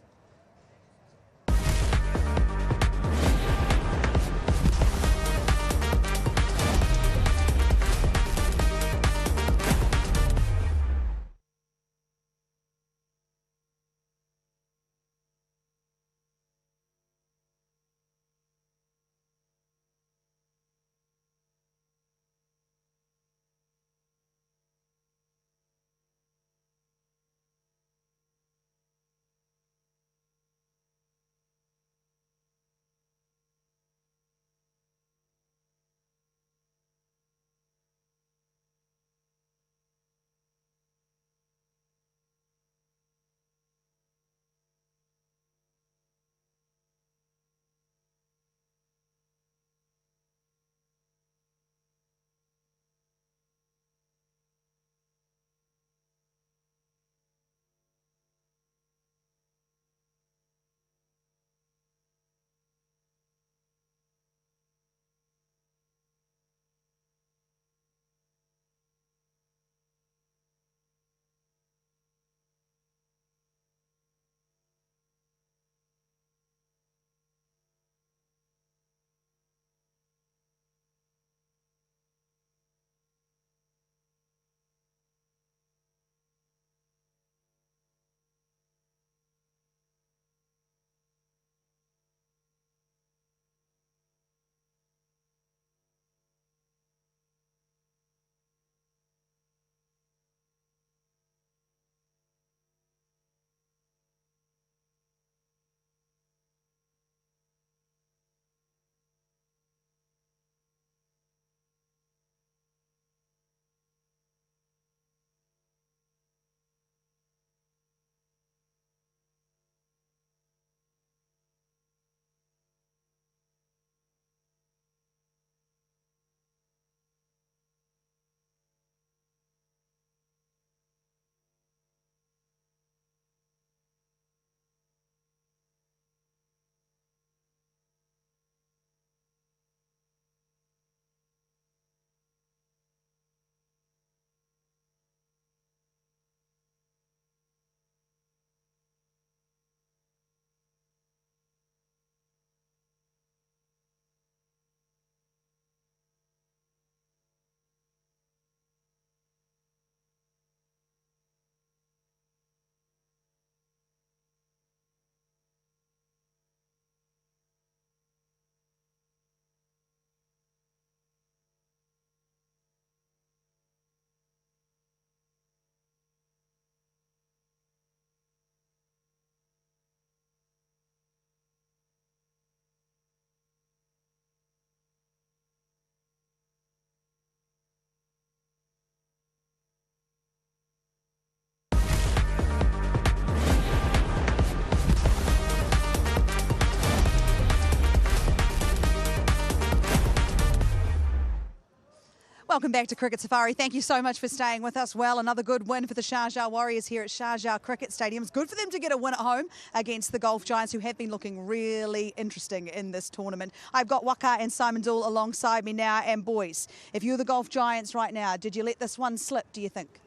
Welcome back to Cricket Safari. Thank you so much for staying with us. Well, another good win for the Sharjah Warriors here at Sharjah Cricket Stadium. It's good for them to get a win at home against the Gulf Giants, who have been looking really interesting in this tournament. I've got Waka and Simon Dool alongside me now. And boys, if you're the Gulf Giants right now, did you let this one slip, do you think?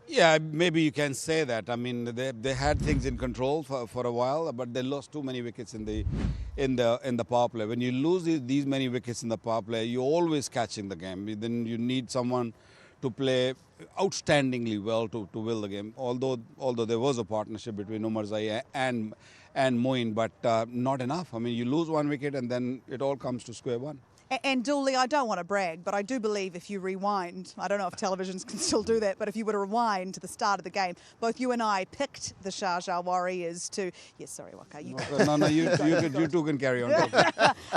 Yeah, maybe you can say that. I mean, they had things in control for a while, but they lost too many wickets in the power play. When you lose these many wickets in the power play, you're always catching the game. Then you need someone to play outstandingly well to win the game. Although there was a partnership between Umar Zai and Moeen, but not enough. I mean, you lose one wicket and then it all comes to square one. And Dooley, I don't want to brag, but I do believe if you rewind, I don't know if televisions can still do that, but if you were to rewind to the start of the game, both you and I picked the Sharjah Warriors to, yes, sorry, Waka. No, you two can carry on.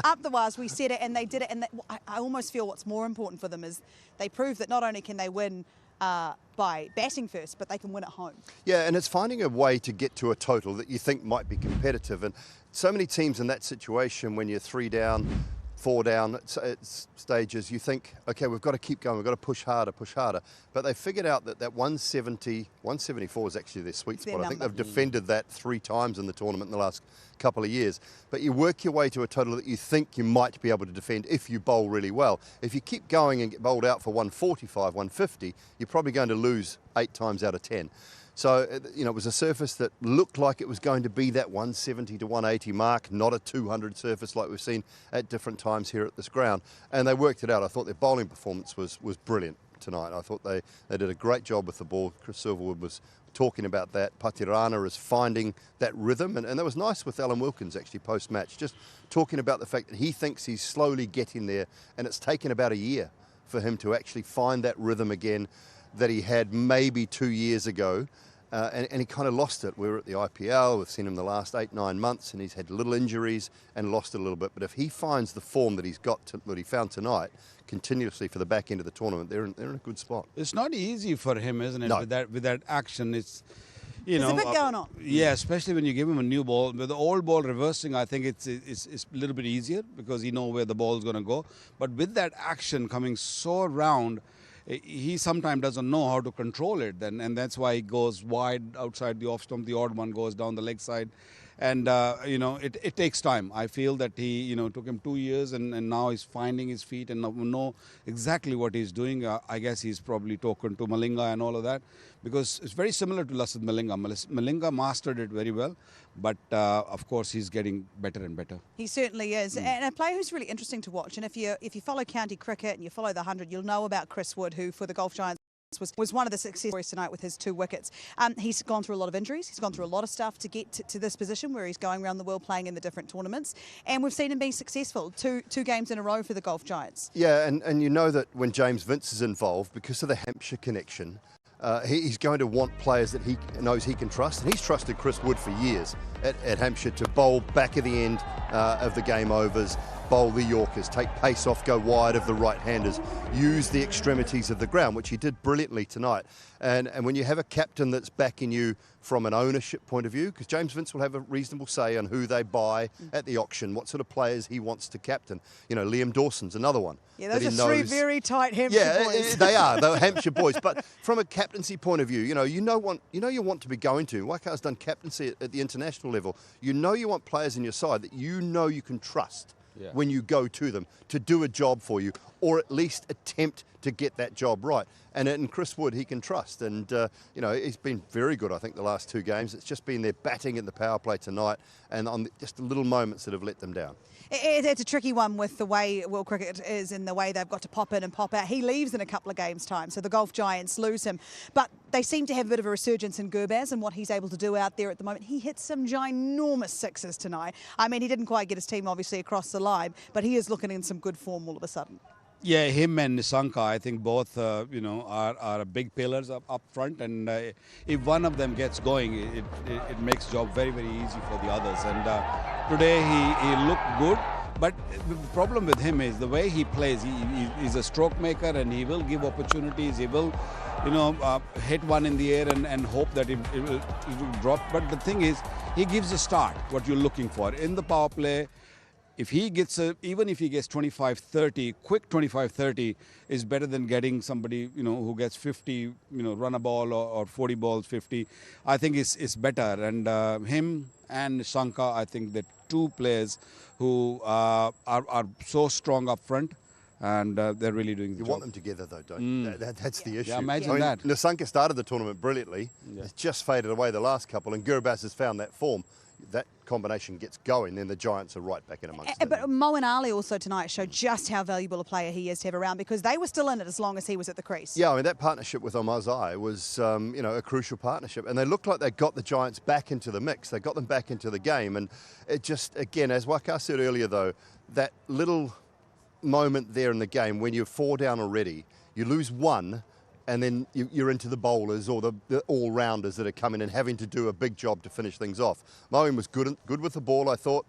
Up the wires, we said it and they did it. And I almost feel what's more important for them is they prove that not only can they win by batting first, but they can win at home. Yeah, and it's finding a way to get to a total that you think might be competitive. And so many teams in that situation, when you're 3 down, 4 down at stages, you think, okay, we've got to keep going, we've got to push harder. But they figured out that 170, 174 is actually their sweet spot. I think they've defended that 3 times in the tournament in the last couple of years. But you work your way to a total that you think you might be able to defend if you bowl really well. If you keep going and get bowled out for 145, 150, you're probably going to lose 8 times out of 10. So, you know, it was a surface that looked like it was going to be that 170 to 180 mark, not a 200 surface like we've seen at different times here at this ground. And they worked it out. I thought their bowling performance was brilliant tonight. I thought they did a great job with the ball. Chris Silverwood was talking about that. Patirana is finding that rhythm. And that was nice with Alan Wilkins actually post-match, just talking about the fact that he thinks he's slowly getting there. And it's taken about a year for him to actually find that rhythm again that he had maybe 2 years ago. And he kind of lost it. We were at the IPL, we've seen him the last 8-9 months, and he's had little injuries and lost it a little bit. But if he finds the form that he found tonight continuously for the back end of the tournament, they're in a good spot. It's not easy for him, isn't it? No. With that action, it's There's a bit going on. Yeah, especially when you give him a new ball. With the old ball reversing, I think it's a little bit easier because you know where the ball is going to go. But with that action coming so round, he sometimes doesn't know how to control it, and that's why he goes wide outside the off stump. The odd one goes down the leg side, and you know it takes time. I feel that he took him 2 years, and now he's finding his feet and know exactly what he's doing. I guess he's probably talking to Malinga and all of that, because it's very similar to Lasith Malinga. Malinga mastered it very well, but of course he's getting better and better. He certainly is, and a player who's really interesting to watch. And if you follow county cricket and you follow the 100, you'll know about Chris Wood, who for the Gulf Giants was one of the success stories tonight with his 2 wickets. He's gone through a lot of injuries. He's gone through a lot of stuff to get to this position where he's going around the world playing in the different tournaments. And we've seen him being successful. Two games in a row for the Gulf Giants. Yeah, and you know that when James Vince is involved, because of the Hampshire connection, he's going to want players that he knows he can trust. And he's trusted Chris Wood for years at Hampshire to bowl back at the end of the game overs, bowl the Yorkers, take pace off, go wide of the right-handers, use the extremities of the ground, which he did brilliantly tonight. And when you have a captain that's backing you from an ownership point of view, because James Vince will have a reasonable say on who they buy at the auction, what sort of players he wants to captain. You know, Liam Dawson's another one. Yeah, those are 3 very tight Hampshire boys. Yeah, they are. They're Hampshire boys. But from a captaincy point of view, you want to be going to. Waka's done captaincy at the international level. You know you want players in your side that you know you can trust. Yeah. When you go to them to do a job for you, or at least attempt to get that job right. And in Chris Wood, he can trust. And, he's been very good, I think, the last 2 games. It's just been their batting in the power play tonight and on just the little moments that have let them down. It's a tricky one with the way world cricket is and the way they've got to pop in and pop out. He leaves in a couple of games' time, so the Gulf Giants lose him. But they seem to have a bit of a resurgence in Gurbaz and what he's able to do out there at the moment. He hit some ginormous 6s tonight. I mean, he didn't quite get his team, obviously, across the line, but he is looking in some good form all of a sudden. Yeah, him and Nisanka, I think both, are big pillars up front. And if one of them gets going, it makes job very, very easy for the others. And today he looked good. But the problem with him is the way he plays. He's a stroke maker and he will give opportunities. He will, hit one in the air and hope that it will drop. But the thing is, he gives a start, what you're looking for. In the power play, if he gets even if he gets 25-30, quick 25-30 is better than getting somebody, you know, who gets 50, you know, run a ball or 40 balls 50. I think it's better. And him and Shankar, I think the two players who are so strong up front. And they're really doing the job. You want them together, though, don't you? That's the issue. Yeah, imagine that. Nissanka started the tournament brilliantly. It's just faded away the last couple, and Gurbaz has found that form. That combination gets going, then the Giants are right back in amongst them. But Moeen Ali also tonight showed just how valuable a player he is to have around, because they were still in it as long as he was at the crease. Yeah, I mean, that partnership with Omazai was, you know, a crucial partnership. And they looked like they got the Giants back into the mix. They got them back into the game. And it just, again, as Waka said earlier, though, that little moment there in the game when you're 4 down already, you lose one, and then you're into the bowlers or the all-rounders that are coming and having to do a big job to finish things off. Moeen was good with the ball, I thought.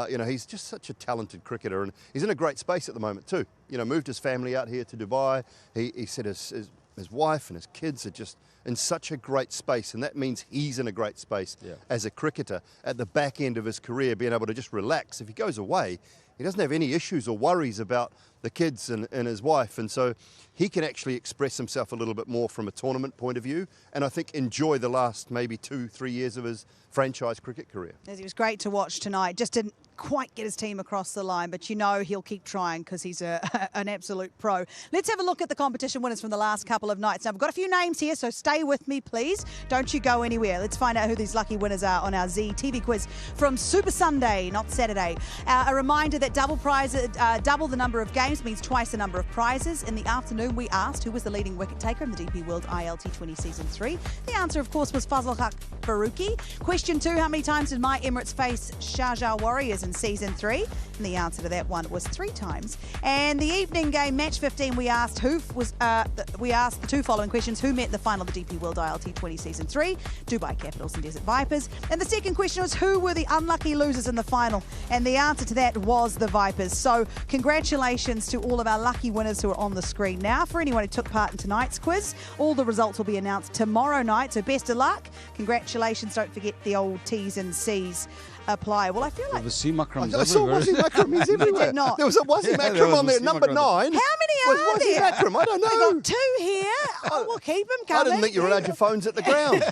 You know, he's just such a talented cricketer, and he's in a great space at the moment too. You know, moved his family out here to Dubai. He said his wife and his kids are just in such a great space, and that means he's in a great space as a cricketer at the back end of his career, being able to just relax. If he goes away, he doesn't have any issues or worries about the kids and his wife, and so he can actually express himself a little bit more from a tournament point of view, and I think enjoy the last maybe 2-3 years of his franchise cricket career. He was great to watch tonight. Just didn't quite get his team across the line, but you know he'll keep trying because he's an absolute pro. Let's have a look at the competition winners from the last couple of nights. Now, we've got a few names here, so stay with me, please. Don't you go anywhere. Let's find out who these lucky winners are on our Z TV quiz from Super Sunday, not Saturday. A reminder that double the number of games means twice the number of prizes. In the afternoon, we asked who was the leading wicket taker in the DP World ILT20 Season 3. The answer, of course, was Fazal Haq Faruqi. Question 2, how many times did my Emirates face Sharjah Warriorz in Season 3? And the answer to that one was 3 times. And the evening game, Match 15, we asked the two following questions. Who met the final of the DP World ILT20 Season 3? Dubai Capitals and Desert Vipers. And the second question was, who were the unlucky losers in the final? And the answer to that was the Vipers. So congratulations to all of our lucky winners who are on the screen now. For anyone who took part in tonight's quiz, all the results will be announced tomorrow night, so best of luck. Congratulations. Don't forget the old T's and C's apply. Well, I feel like... The Wasim Akram. I saw Wasim Akram. He's everywhere. Not. There was a Wasim Akram on there, number 9. How many are there? Wasim Akram? I don't know. We've got 2 here. Oh, we'll keep them coming. I didn't think you allowed your phones at the ground.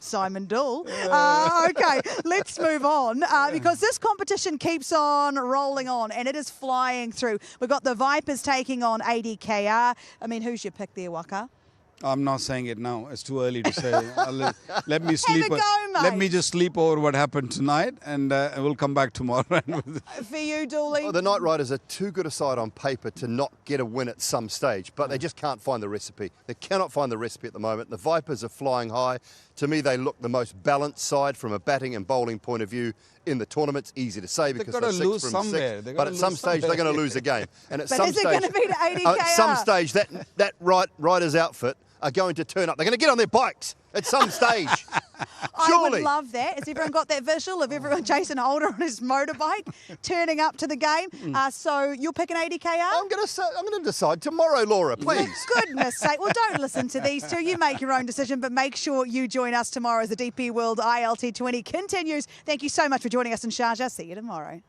Simon Dool. Okay, let's move on because this competition keeps on rolling on and it is flying through. We've got the Vipers taking on ADKR. I mean, who's your pick there, Waka? I'm not saying it now. It's too early to say. Let me sleep. Have a go, mate. Let me just sleep over what happened tonight, and we'll come back tomorrow. For you, Dooley? Well, the Knight Riders are too good a side on paper to not get a win at some stage, but they just can't find the recipe. They cannot find the recipe at the moment. The Vipers are flying high. To me, they look the most balanced side from a batting and bowling point of view in the tournament. Easy to say because they're 6 from 6, but at some stage they're going to lose a game. And at some stage, is it going to be to ADKR? At some stage, that Riders outfit are going to turn up. They're going to get on their bikes at some stage. I would love that. Has everyone got that visual of everyone Jason Holder on his motorbike turning up to the game? So you're picking ADKR? I'm going to decide tomorrow, Laura, please. For goodness sake. Well, don't listen to these two. You make your own decision, but make sure you join us tomorrow as the DP World ILT20 continues. Thank you so much for joining us in Sharjah. See you tomorrow.